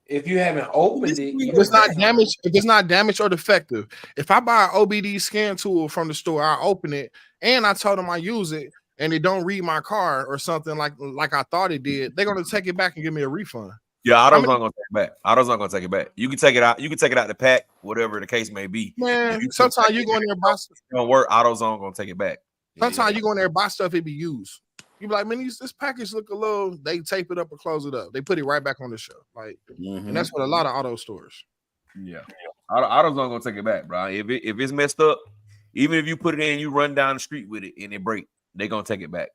If you haven't opened it, if it's not damaged or defective. If I buy an OBD scan tool from the store, I open it and I told them I use it and it don't read my car or something like I thought it did, they're gonna take it back and give me a refund. Yeah, AutoZone gonna take it back. AutoZone gonna take it back. You can take it out. You can take it out the pack, whatever the case may be. Man, sometimes you go in there and buy stuff. It don't work. AutoZone gonna take it back. Sometimes you go in there and buy stuff it be used. You be like, man, this package look a little. They tape it up or close it up. They put it right back on the shelf, and that's what a lot of auto stores. Yeah, AutoZone gonna take it back, bro. If it's messed up, even if you put it in, you run down the street with it and it break, they gonna take it back.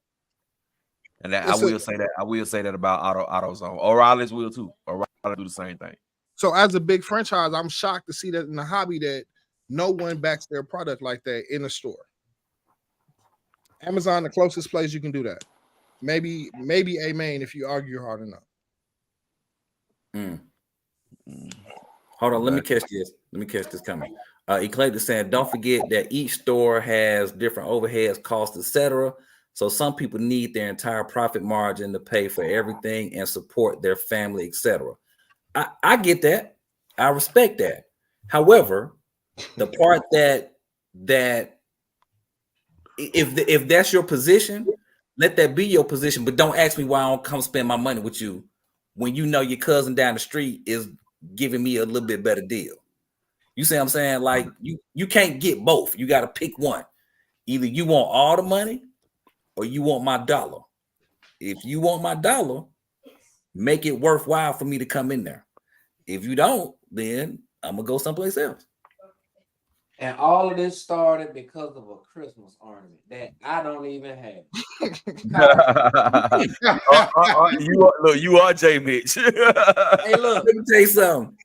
And that, I will say that about AutoZone. O'Reilly's will too. O'Reilly do the same thing. So as a big franchise, I'm shocked to see that in the hobby that no one backs their product like that in a store. Amazon, the closest place you can do that. Maybe a main if you argue hard enough. Hold on, let me catch this. Let me catch this coming. Eclectic saying, don't forget that each store has different overheads, costs, etc. So some people need their entire profit margin to pay for everything and support their family, etc. I get that. I respect that. However, the part that if that's your position, let that be your position. But don't ask me why I don't come spend my money with you when you know your cousin down the street is giving me a little bit better deal. You see what I'm saying? Like you can't get both. You got to pick one. Either you want all the money or you want my dollar. If you want my dollar, make it worthwhile for me to come in there. If you don't, then I'm gonna go someplace else. And all of this started because of a Christmas ornament that I don't even have. You are J Mitch. Hey, look, let me tell you something.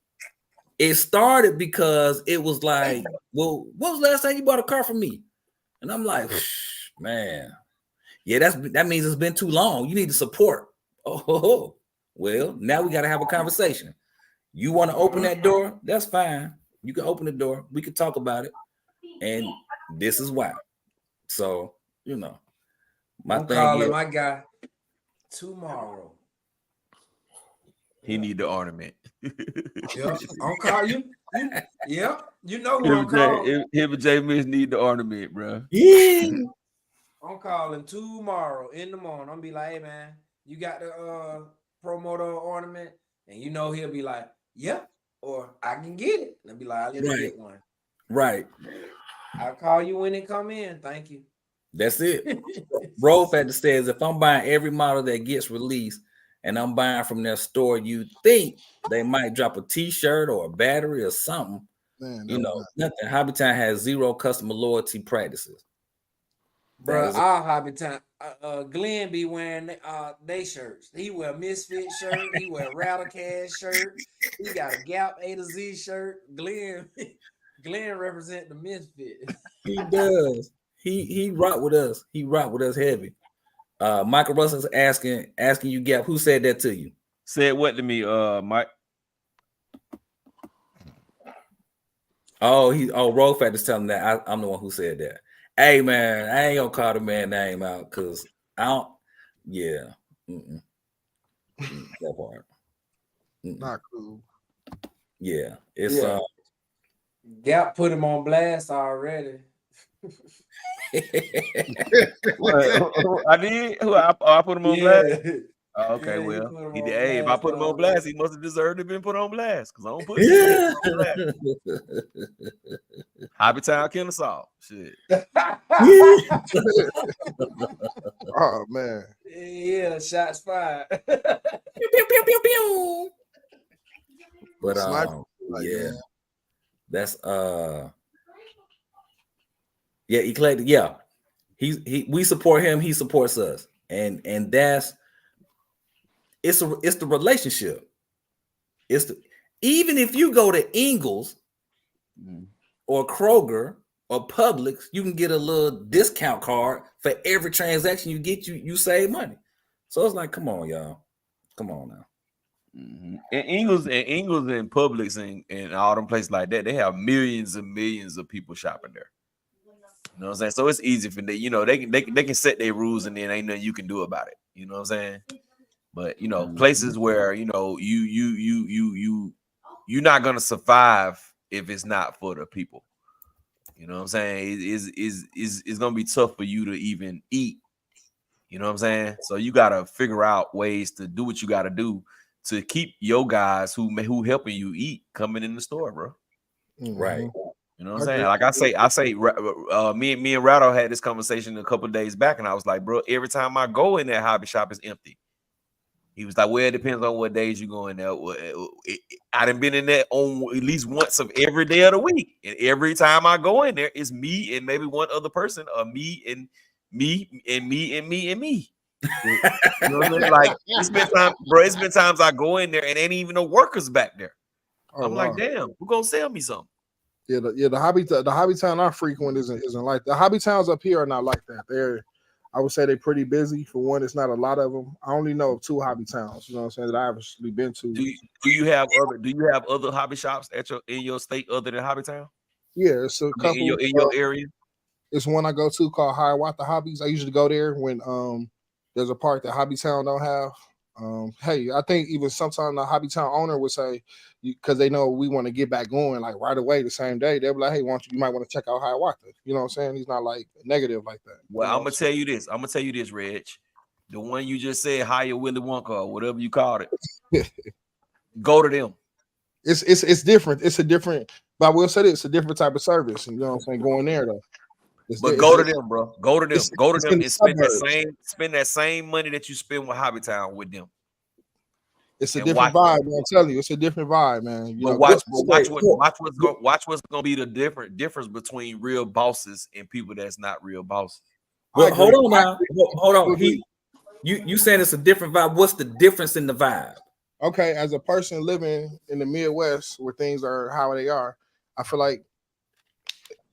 It started because it was like, well, what was the last time you bought a car from me? And I'm like, man, yeah, that means it's been too long. You need to support. Oh, well, now we got to have a conversation. You want to open that door? That's fine. You can open the door. We can talk about it. And this is why. So, you know, I'm calling my guy tomorrow. He need the ornament. Yep, I'm calling you. Yep, you know who I'm calling. Him and J Mitch need the ornament, bro. Yeah. I'm calling tomorrow in the morning. I'm gonna be like, hey man, you got the promoter ornament? And you know he'll be like, yep, or I can get it. And I'll be like, I'll let you get one. Right. I'll call you when it come in. Thank you. That's it. Rolf at the stairs. If I'm buying every model that gets released and I'm buying from their store, you think they might drop a t-shirt or a battery or something. Man, you know, nothing. Hobby Time has zero customer loyalty practices. Bro, our Hobby Time, Glenn be wearing they shirts. He wear Misfit shirt. He wear Rattle Cash shirt. He got a Gap A to Z shirt. Glenn represent the Misfit. He does. He rock with us. He rock with us heavy. Michael Russell's asking you, Gap, who said that to you? Said what to me, Mike? Rolf is telling that I'm the one who said that. Hey man, I ain't gonna call the man name out because I don't. Yeah, that part. Not cool. Yeah, it's Gap put him on blast already. I did. I put him on blast. Oh, okay, yeah, well, he did. Hey, if I put him on blast, he must have deserved to have been put on blast because I don't put him on blast. Hobby Town Kennesaw. Shit. Oh man. Yeah, shots fired. Pew, pew, pew, pew. But yeah, that's yeah, Eclectic. Yeah, we support him. He supports us, and that's it's the relationship. Even if you go to Ingles or Kroger or Publix, you can get a little discount card for every transaction you get. You save money. So it's like, come on, y'all, come on now. Mm-hmm. And Ingles and Publix and all them places like that, they have millions and millions of people shopping there. You know what I'm saying? So it's easy for them. You know, they can set their rules and then ain't nothing you can do about it. You know what I'm saying? But you know, places where you know you're not gonna survive if it's not for the people. You know what I'm saying? It's gonna be tough for you to even eat. You know what I'm saying? So you gotta figure out ways to do what you gotta do to keep your guys who helping you eat coming in the store, bro. Right. You know what I'm saying? Like I say, me and Rattle had this conversation a couple of days back, and I was like, bro, every time I go in that hobby shop, it's empty. He was like, well, it depends on what days you go in there. I done been in there on at least once of every day of the week. And every time I go in there, it's me and maybe one other person, or me and me and me and me and me. You know what I mean? Like it's been time, bro. It's been times I go in there and ain't even no workers back there. Oh, I'm like, damn, who gonna sell me something? Yeah, the hobby town I frequent isn't like the hobby towns up here are not like that. I would say they're pretty busy. For one, it's not a lot of them. I only know of 2 hobby towns, you know what I'm saying, that I've actually been to. Do you have other hobby shops in your state other than Hobby Town? Yeah, it's a couple in your area. It's one I go to called Hiawatha Hobbies. I usually go there when there's a part that Hobby Town don't have. Hey, I think even sometimes the Hobby Town owner would say, because they know we want to get back going like right away the same day, they'll be like, hey, you might want to check out Hiawatha. You know what I'm saying? He's not like negative like that. Well, you know I'm gonna tell you this, Reg. The one you just said, Hire Willy Wonka, or whatever you called it. Go to them. It's different. It's a different, but I will say this, it's a different type of service. You know what I'm saying? Going there though. But go to them, bro. Go to them. Go to them and spend that same money that you spend with Hobby Town with them. It's a different vibe, man. I'm telling you, it's a different vibe, man. You know, watch what's gonna be the difference between real bosses and people that's not real bosses. Well, hold on now. Hold on. You saying it's a different vibe. What's the difference in the vibe? Okay, as a person living in the Midwest where things are how they are, I feel like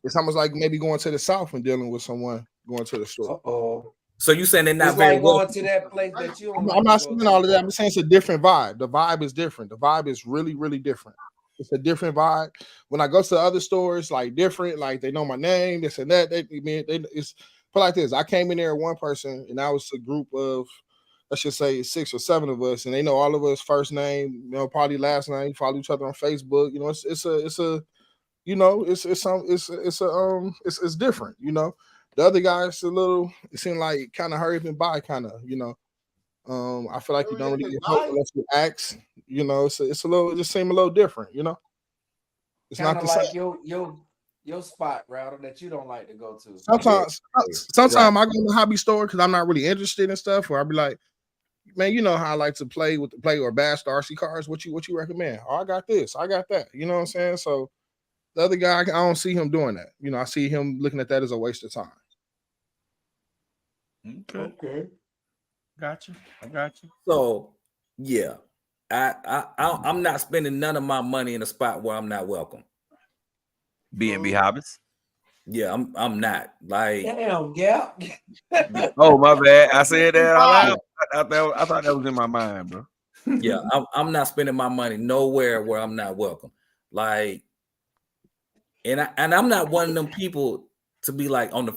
it's almost like maybe going to the South and dealing with someone going to the store. Uh-oh. So you saying they're not It's very like going to that place that you don't I'm not saying all of that. I'm saying it's a different vibe. The vibe is different. The vibe is really, really different. It's a different vibe. When I go to other stores, like different, like they know my name, this and that. It's put like this. I came in there one person, and I was a group of, let's just say 6 or 7 of us, and they know all of us first name, you know, probably last name, follow each other on Facebook. You know, it's different, you know. The other guys it seemed like kind of hurry and buy, kind of, you know. I feel like you don't really help unless you ask, you know. It just seem a little different, you know. It's kinda not the like same. your spot router that you don't like to go to. Sometimes I go to the hobby store because I'm not really interested in stuff, or I'll be like, man, you know how I like to play or bash the RC cars. What you recommend? Oh, I got this, I got that. You know what I'm saying? So the other guy, I don't see him doing that. You know, I see him looking at that as a waste of time. Okay. Got you. I got you. So yeah, I'm not spending none of my money in a spot where I'm not welcome. B&B Hobbies. Yeah, I'm not like. Damn, yeah. Oh my bad. I said that out loud. I thought that was in my mind, bro. Yeah, I'm not spending my money nowhere where I'm not welcome. Like, and I'm not one of them people to be like on the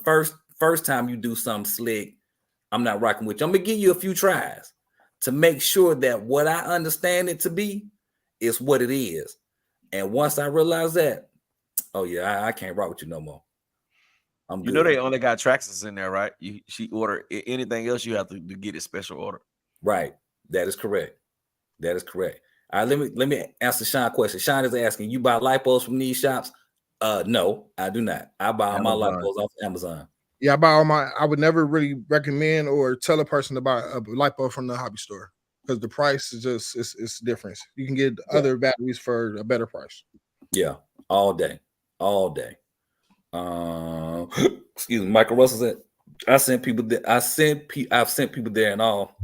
first time you do something slick, I'm not rocking with you. I'm gonna give you a few tries to make sure that what I understand it to be is what it is. And once I realize that, oh yeah, I can't rock with you no more. I'm good. You know they only got Traxxas in there, right? She order anything else, you have to get a special order. Right. That is correct. That is correct. All right, let me answer Sean a question. Sean is asking, you buy lipos from these shops? No, I do not. I buy all my lipos off Amazon. Yeah, I would never really recommend or tell a person to buy a lipo from the hobby store because the price is just it's different. You can get other batteries for a better price. Yeah, all day. Excuse me, Michael Russell said, I've sent people there and all.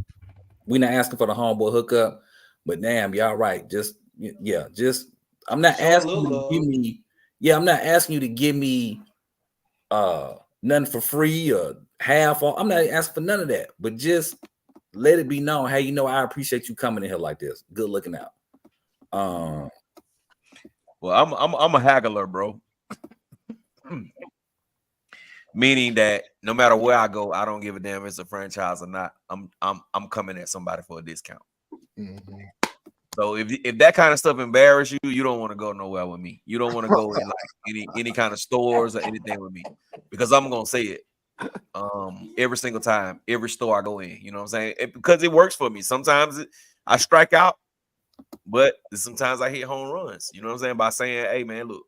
We're not asking for the homeboy hookup, but damn, y'all right. I'm not asking you to give me. Yeah, I'm not asking you to give me nothing for free or half off. I'm not asking for none of that, but just let it be known, hey, you know, I appreciate you coming in here like this. Good looking out. Well, I'm a haggler, bro. Meaning that no matter where I go, I don't give a damn if it's a franchise or not. I'm coming at somebody for a discount. Mm-hmm. So if that kind of stuff embarrasses you, you don't want to go nowhere with me. You don't want to go in like any kind of stores or anything with me, because I'm gonna say it every single time, every store I go in. You know what I'm saying? Because it works for me. Sometimes I strike out, but sometimes I hit home runs. You know what I'm saying? By saying, "Hey man, look,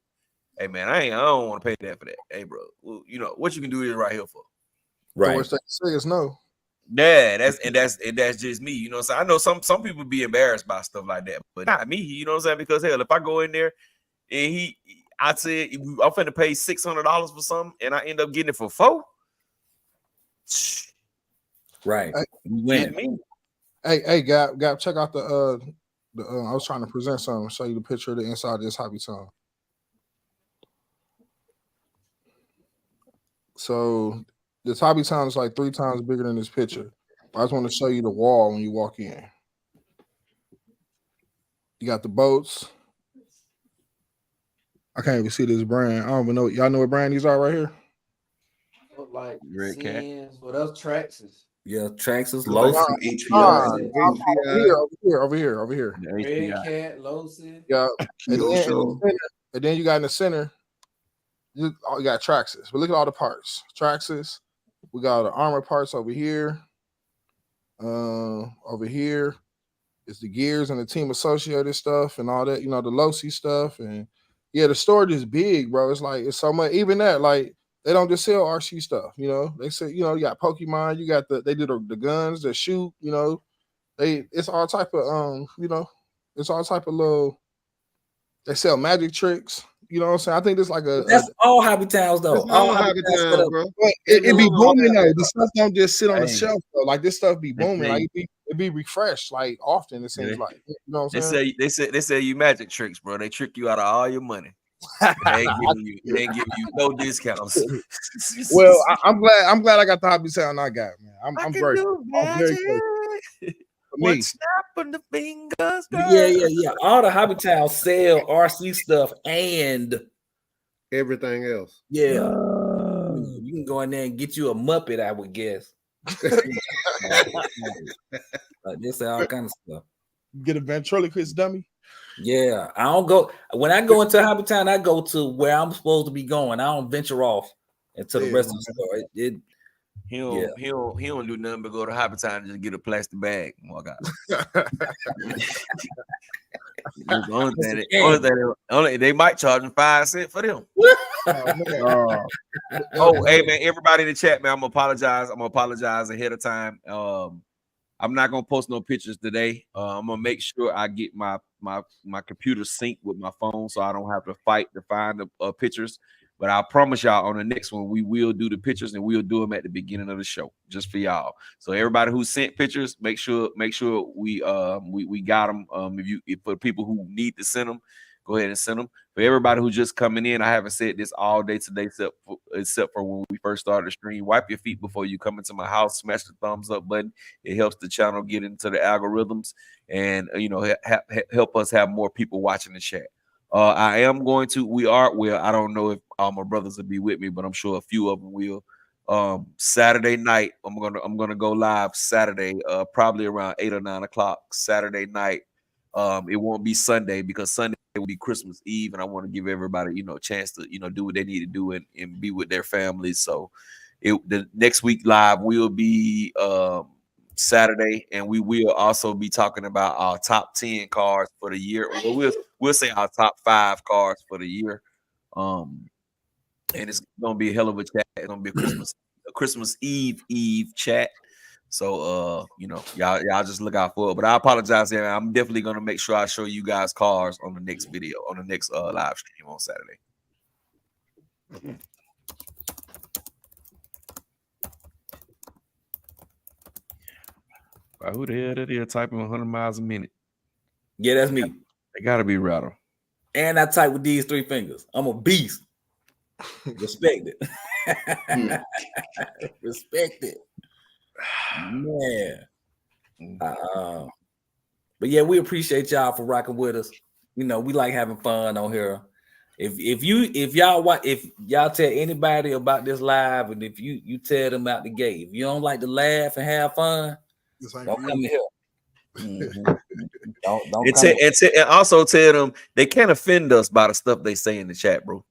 hey man, I don't want to pay that for that. Hey bro, well, you know what you can do is right here for." Right. The worst thing to say is no. Yeah, that's just me. You know what I'm saying? I know some people be embarrassed by stuff like that, but not me. You know what I'm saying? Because hell, if I go in there and I said I'm finna pay $600 for something and I end up getting it for $400, Right. Hey, We win. Hey, Gap, check out the I was trying to present something, show you the picture of the inside of this Hobby Town. So this Hobby Town is like 3 times bigger than this picture. I just want to show you the wall when you walk in. You got the boats. I can't even see this brand. I don't even know. Y'all know what brand these are right here? Look like Red Cat. Sins. What else? Traxxas. Yeah, Traxxas, Like Lowe's. some HPI. Over here. Red Cat, Lowe's. Yeah. Kyosho. And then you got in the center, you got Traxxas. But look at all the parts. Traxxas. We got the armor parts over here. Over here is the gears and the team associated stuff and all that, you know, the Losi stuff. And yeah, the storage is big, bro. It's like it's so much. Even that, like, they don't just sell RC stuff, you know. They say, you know, you got Pokemon, you got they do the guns that shoot, you know. It's all type of you know, it's all type of little. They sell magic tricks. You know what I'm saying? I think this like That's all Hobby Towns though. All Hobby Towns, bro. It be booming though. The stuff don't just sit on the shelf though. Like this stuff be booming. Like it be refreshed like often. It seems like, you know what I'm saying? They say you magic tricks, bro. They trick you out of all your money. They ain't giving you no discounts. Well, I'm glad I got the Hobby Town I got, man. I'm grateful. I'm very grateful. One snap of the fingers. Yeah. All the Hobby Towns sell RC stuff and everything else. Yeah. You can go in there and get you a Muppet, I would guess. Just all kind of stuff. Get a ventriloquist dummy. Yeah, I don't go when I go into Hobby Town. I go to where I'm supposed to be going. I don't venture off into the rest of the store. He don't do nothing but go to Hobby Town and just get a plastic bag and walk out. They might charge him 5 cents for them. Hey man, everybody in the chat, man, I'm gonna apologize ahead of time. I'm not gonna post no pictures today. I'm gonna make sure I get my computer synced with my phone so I don't have to fight to find the pictures. But I promise y'all on the next one, we will do the pictures and we'll do them at the beginning of the show just for y'all. So everybody who sent pictures, make sure we got them. If for people who need to send them, go ahead and send them. For everybody who's just coming in, I haven't said this all day today, except for when we first started the stream. Wipe your feet before you come into my house. Smash the thumbs up button. It helps the channel get into the algorithms and help us have more people watching the chat. I am going to. I don't know if all my brothers will be with me, but I'm sure a few of them will. Saturday night, I'm gonna go live Saturday, probably around 8 or 9 o'clock. Saturday night. It won't be Sunday because Sunday will be Christmas Eve, and I want to give everybody, a chance to, do what they need to do and be with their families. So, the next week live will be Saturday, and we will also be talking about our top 10 cars for the year. Or we'll say our top 5 cars for the year. And it's gonna be a hell of a chat. It's gonna be a Christmas Eve chat. So y'all just look out for it. But I apologize, yeah. I'm definitely gonna make sure I show you guys cars on the next video, on the next live stream on Saturday. Who the hell that is typing 100 miles a minute? Yeah, that's me. They gotta be Rattle. And I type with these 3 fingers. I'm a beast. Respect it. Respect it. Man. But yeah, we appreciate y'all for rocking with us. We like having fun on here. If y'all tell anybody about this live, and if you tell them out the gate, if you don't like to laugh and have fun, don't come here. Mm-hmm. And also tell them they can't offend us by the stuff they say in the chat, bro.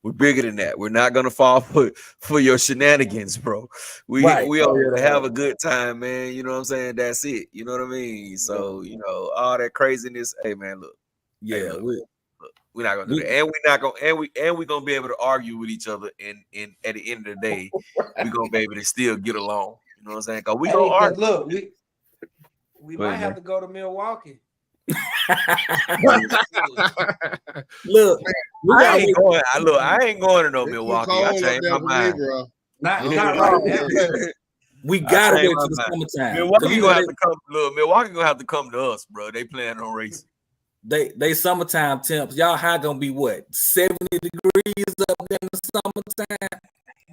We're bigger than that. We're not gonna fall for your shenanigans, bro. We are here to have a good time, man. You know what I'm saying? That's it. You know what I mean? So all that craziness. Hey, man, look. Yeah, hey, look, we're not gonna do that, and we're not gonna we're gonna be able to argue with each other. And at the end of the day, we're gonna be able to still get along. You know what I'm saying? Cause we gonna argue. Look, we might have to go to Milwaukee. Look, I ain't going to no Milwaukee. I changed my mind. Not right now. We gotta wait changed till the my mind. summertime. Milwaukee gonna have to come. Look, Milwaukee gonna have to come to us, bro. They playing on race. They summertime temps. Y'all high gonna be what 70 degrees up there in the summertime.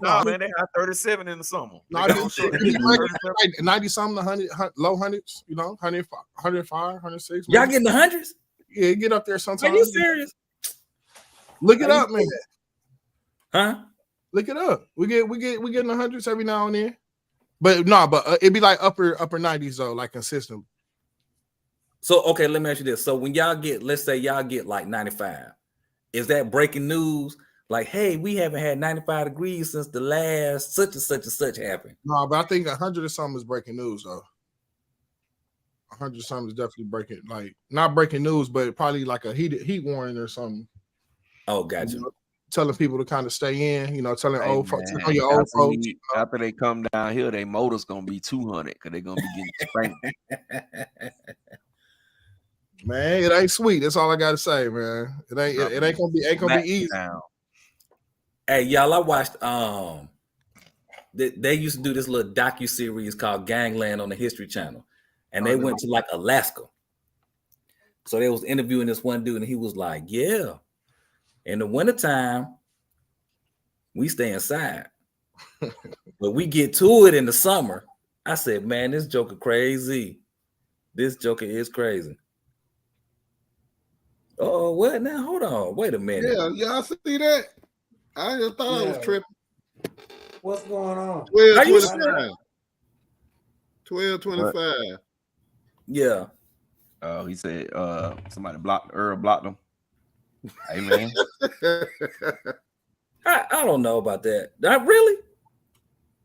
Nah, man, they have 37 in the summer. No, They gonna show that. 90 something, 100, low hundreds, 105, 105, 106. Y'all getting the hundreds? Yeah, get up there sometimes. Are you serious? Look it up, man. Huh? Look it up. We getting the hundreds every now and then. But it'd be like upper 90s though, like consistent. So okay, let me ask you this. So when y'all get, let's say y'all get like 95, is that breaking news? Like, hey, we haven't had 95 degrees since the last such and such and such happened. No, but I think 100 or something is breaking news though. 100 or something is definitely breaking, like not breaking news, but probably like a heat warning or something. Oh, gotcha. You know, telling people to kind of stay in, telling Hey, old folks, man, tell your old folks. after they come down here, their motor's gonna be 200 because they're gonna be getting spanked. Man, it ain't sweet. That's all I gotta say, man. It ain't gonna be easy. Down. Hey, y'all, I watched they used to do this little docu-series called Gangland on the History Channel, and they went to like Alaska. So they was interviewing this one dude, and he was like, yeah, in the wintertime, we stay inside. But we get to it in the summer. I said, man, this joker crazy. This joker is crazy. Oh, what now? Hold on. Wait a minute. Yeah, y'all see that? I just thought I was tripping. What's going on? 12:25. 12:25. Yeah. Oh, he said somebody blocked him. Hey man. I don't know about that. Really?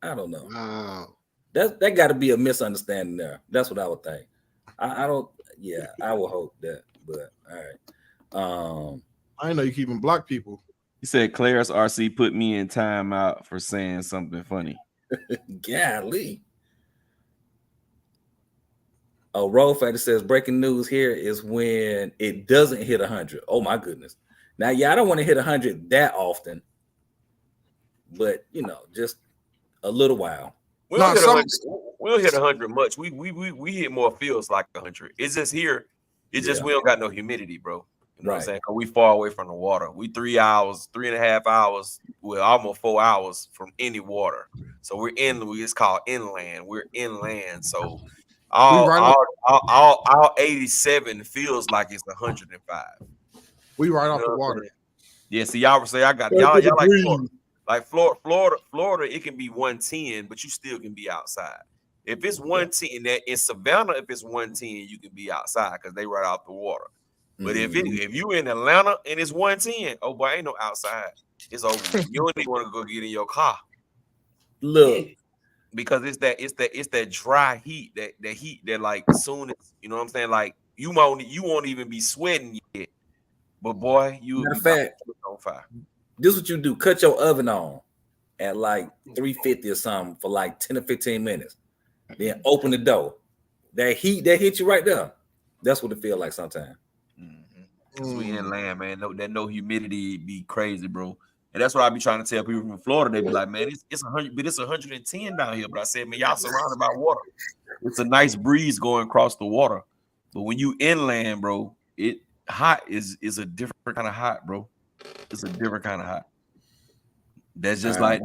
I don't know. Wow. That got to be a misunderstanding there. That's what I would think. I don't. Yeah, I would hope that. But all right. I know you can even block people. He said Claire's RC put me in timeout for saying something funny. Golly. Oh, Roll Factor says breaking news here is when it doesn't hit 100. Oh my goodness. Now, yeah, I don't want to hit 100 that often, but just a little while. We don't hit 100 much. We hit more feels like 100. It's just here. It's just we don't got no humidity, bro. You know what I'm saying? Because we far away from the water. We 3.5 hours, well, almost 4 hours from any water. So we're it's called inland. We're inland. So all 87 feels like it's 105. We right off the water. Yeah, see, y'all say I got y'all like Florida, it can be 110, but you still can be outside. If it's 110, that in Savannah, if it's 110, you can be outside because they right off the water. But if you in Atlanta and it's 110, oh boy, ain't no outside. It's over. You don't even want to go get in your car. Look, because it's that dry heat, that heat that like soon as what I'm saying, like you won't even be sweating yet. But boy, matter of fact, on fire. This is what you do: cut your oven on at like 350 or something for like 10 or 15 minutes. Then open the door. That heat that hit you right there. That's what it feels like sometimes. We inland, man. No humidity be crazy, bro. And that's what I be trying to tell people from Florida. They be like, man, it's 100, but it's 110 down here. But I said, man, y'all surrounded by water. It's a nice breeze going across the water. But when you inland, bro, hot is a different kind of hot, bro. It's a different kind of hot. That's just like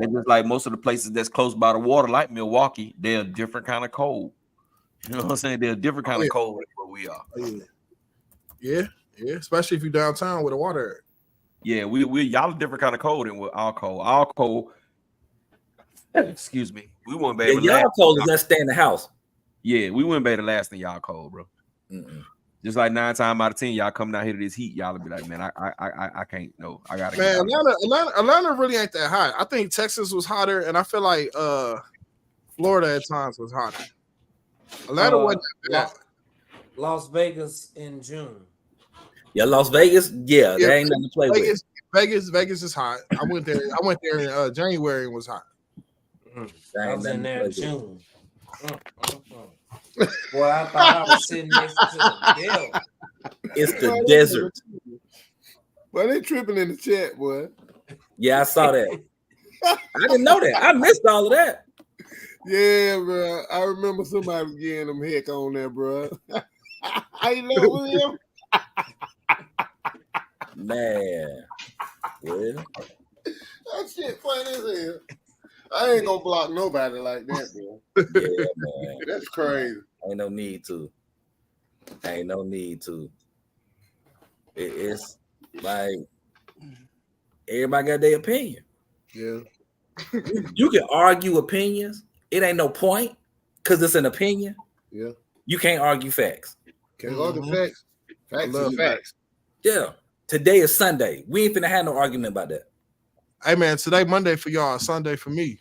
most of the places that's close by the water, like Milwaukee, they're a different kind of cold. You know what I'm saying? They're a different kind of cold than what we are. Yeah, especially if you're downtown with the water. Yeah, we y'all a different kind of cold than what our cold. Our cold, excuse me, we wouldn't be able to y'all cold is let's stay in the house. Yeah, we wouldn't be able to last in y'all cold, bro. Just like 9 times out of 10, y'all come down here to this heat, y'all will be like, man, I can't. No, I gotta. Man, Atlanta really ain't that hot. I think Texas was hotter, and I feel like Florida at times was hotter. Atlanta wasn't that bad. Las Vegas in June. Yeah, Las Vegas. Yeah, there ain't nothing to play with. Vegas is hot. I went there in January and was hot. I was in there in June. Boy, I thought I was sitting next to the hill. It's the desert. Boy, they tripping in the chat, boy. Yeah, I saw that. I didn't know that. I missed all of that. Yeah, bro. I remember somebody getting them heck on there, bro. I know William. Man. Well, That shit funny as hell. I ain't gonna block nobody like that, bro. yeah, man. That's crazy. Ain't no need to. Ain't no need to. It's like everybody got their opinion. Yeah. You can argue opinions. It ain't no point because it's an opinion. Yeah. You can't argue facts. Can't argue facts. Facts is facts. Yeah. Today is Sunday. We ain't finna have no argument about that. Hey man, today Monday for y'all, Sunday for me.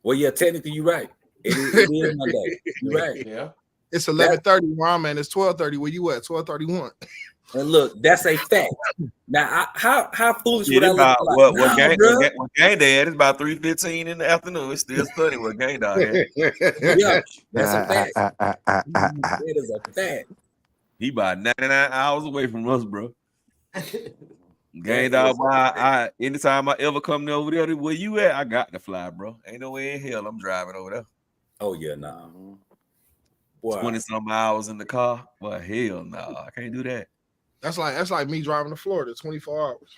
Well, yeah, technically you're right. It is Monday. You're right. Yeah. It's 11:30 where I'm at. It's 12:30. Where you at? 12:31. And look, that's a fact. Now, how foolish Yeah, would I it's look about like? what Nah, game bruh. what game day at? It's about 3:15 in the afternoon. It's still studying what game day at. Yeah, that's a fact. That is a fact. He about 99 hours away from us, bro. Game dog, I anytime I ever come over there, where you at? I got to fly, bro. Ain't no way in hell I'm driving over there. Oh yeah, nah. Boy, 20-some hours in the car. Well, hell no, I can't do that. That's like me driving to Florida 24 hours.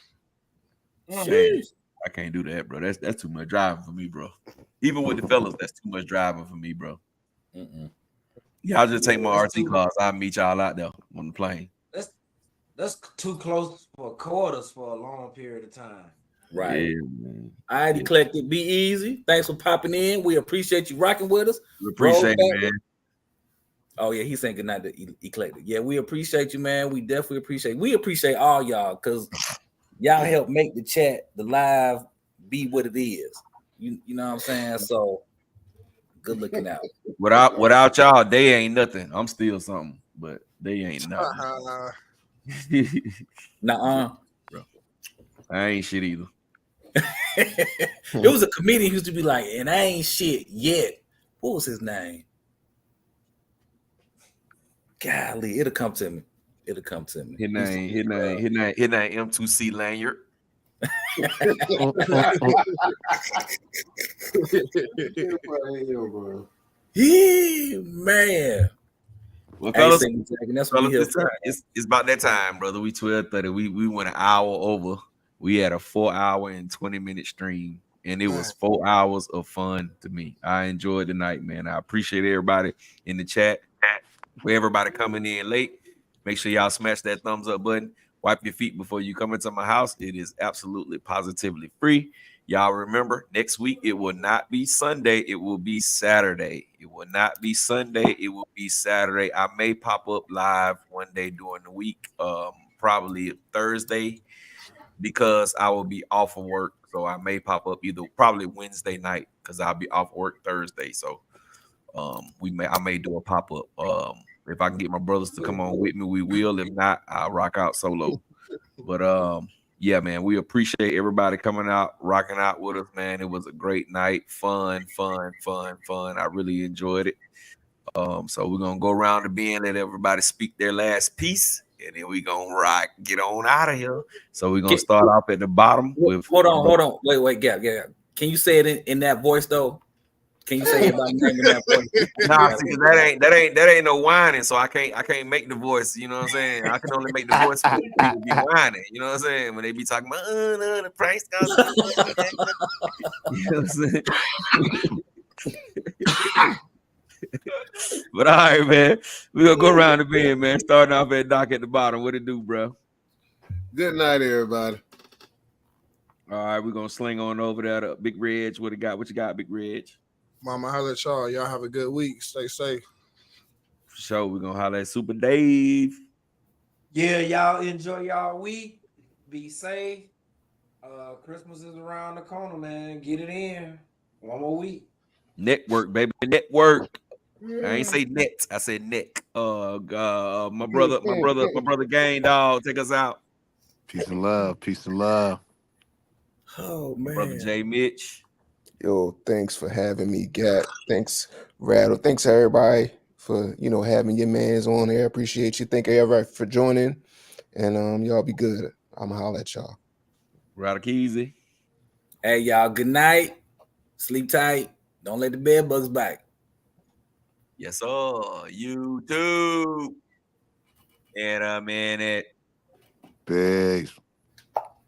Man, I can't do that, bro. That's too much driving for me, bro. Even with the fellas, that's too much driving for me, bro. Yeah, I'll just take my RT cars. I'll meet y'all out there on the plane. That's too close for quarters for a long period of time. right. Yeah, man. All right, Eclectic. Be easy. Thanks for popping in. We appreciate you rocking with us. We appreciate Roll it, man. Oh yeah, he's saying good night to Eclectic. Yeah, we appreciate you, man. We definitely appreciate. We appreciate all y'all because y'all help make the chat, the live, be what it is. You know what I'm saying? So good looking out. Without y'all, they ain't nothing. I'm still something, but they ain't nothing. Nuh-uh. Bro, I ain't shit either. There was a comedian who used to be like, and I ain't shit yet. What was his name? Golly, it'll come to me. It'll come to me. His name M2C Lanyard. Yeah, man. Well, Hey, fellas, Singing Dragon, that's what we here for. it's about that time, brother. We 12:30. We went an hour over. We had a 4-hour and 20-minute stream, and it was 4 hours of fun to me. I enjoyed the night, man. I appreciate everybody in the chat. For everybody coming in late, make sure y'all smash that thumbs up button. Wipe your feet before you come into my house. It is absolutely positively free. Y'all remember, next week it will not be Sunday. It will be Saturday. It will not be Sunday. It will be Saturday. I may pop up live one day during the week, probably Thursday, because I will be off of work. So I may pop up probably Wednesday night because I'll be off work Thursday. So I may do a pop up. If I can get my brothers to come on with me, we will. If not, I'll rock out solo. But yeah, man, we appreciate everybody coming out, rocking out with us, man. It was a great night, fun. I really enjoyed it. So we're gonna go around the bend, let everybody speak their last piece, and then we're gonna get on out of here. So we're gonna start off at the bottom with hold on. Wait, Gap. Can you say it in that voice though? Can you say everybody's name in that voice? Nah, that ain't no whining, so I can't make the voice. You know what I'm saying? I can only make the voice when people be whining. You know what I'm saying? When they be talking about the price goes. You know what I'm saying? But all right, man, we gonna go around the bend, man. Starting off at Doc at the bottom. What it do, bro? Good night, everybody. All right, we're gonna sling on over there to Big Reg. What you got, Big Reg? Mama, holla at y'all. Y'all have a good week. Stay safe. For sure, we're gonna holler at Super Dave. Yeah, y'all enjoy y'all week. Be safe. Christmas is around the corner, man. Get it in. One more week. Network, baby. Network. I ain't say net. I said neck. My brother Gang Dog. Take us out. Peace and love. Peace and love. Oh man. Brother J Mitch. Yo, thanks for having me, Gap. Thanks, Rattle. Thanks everybody for having your mans on there. Appreciate you. Thank you everybody for joining. And y'all be good. I'ma holler at y'all. Rattle Keezy. Hey y'all, good night. Sleep tight. Don't let the bed bugs bite. Yes, sir. YouTube. And a minute. Peace.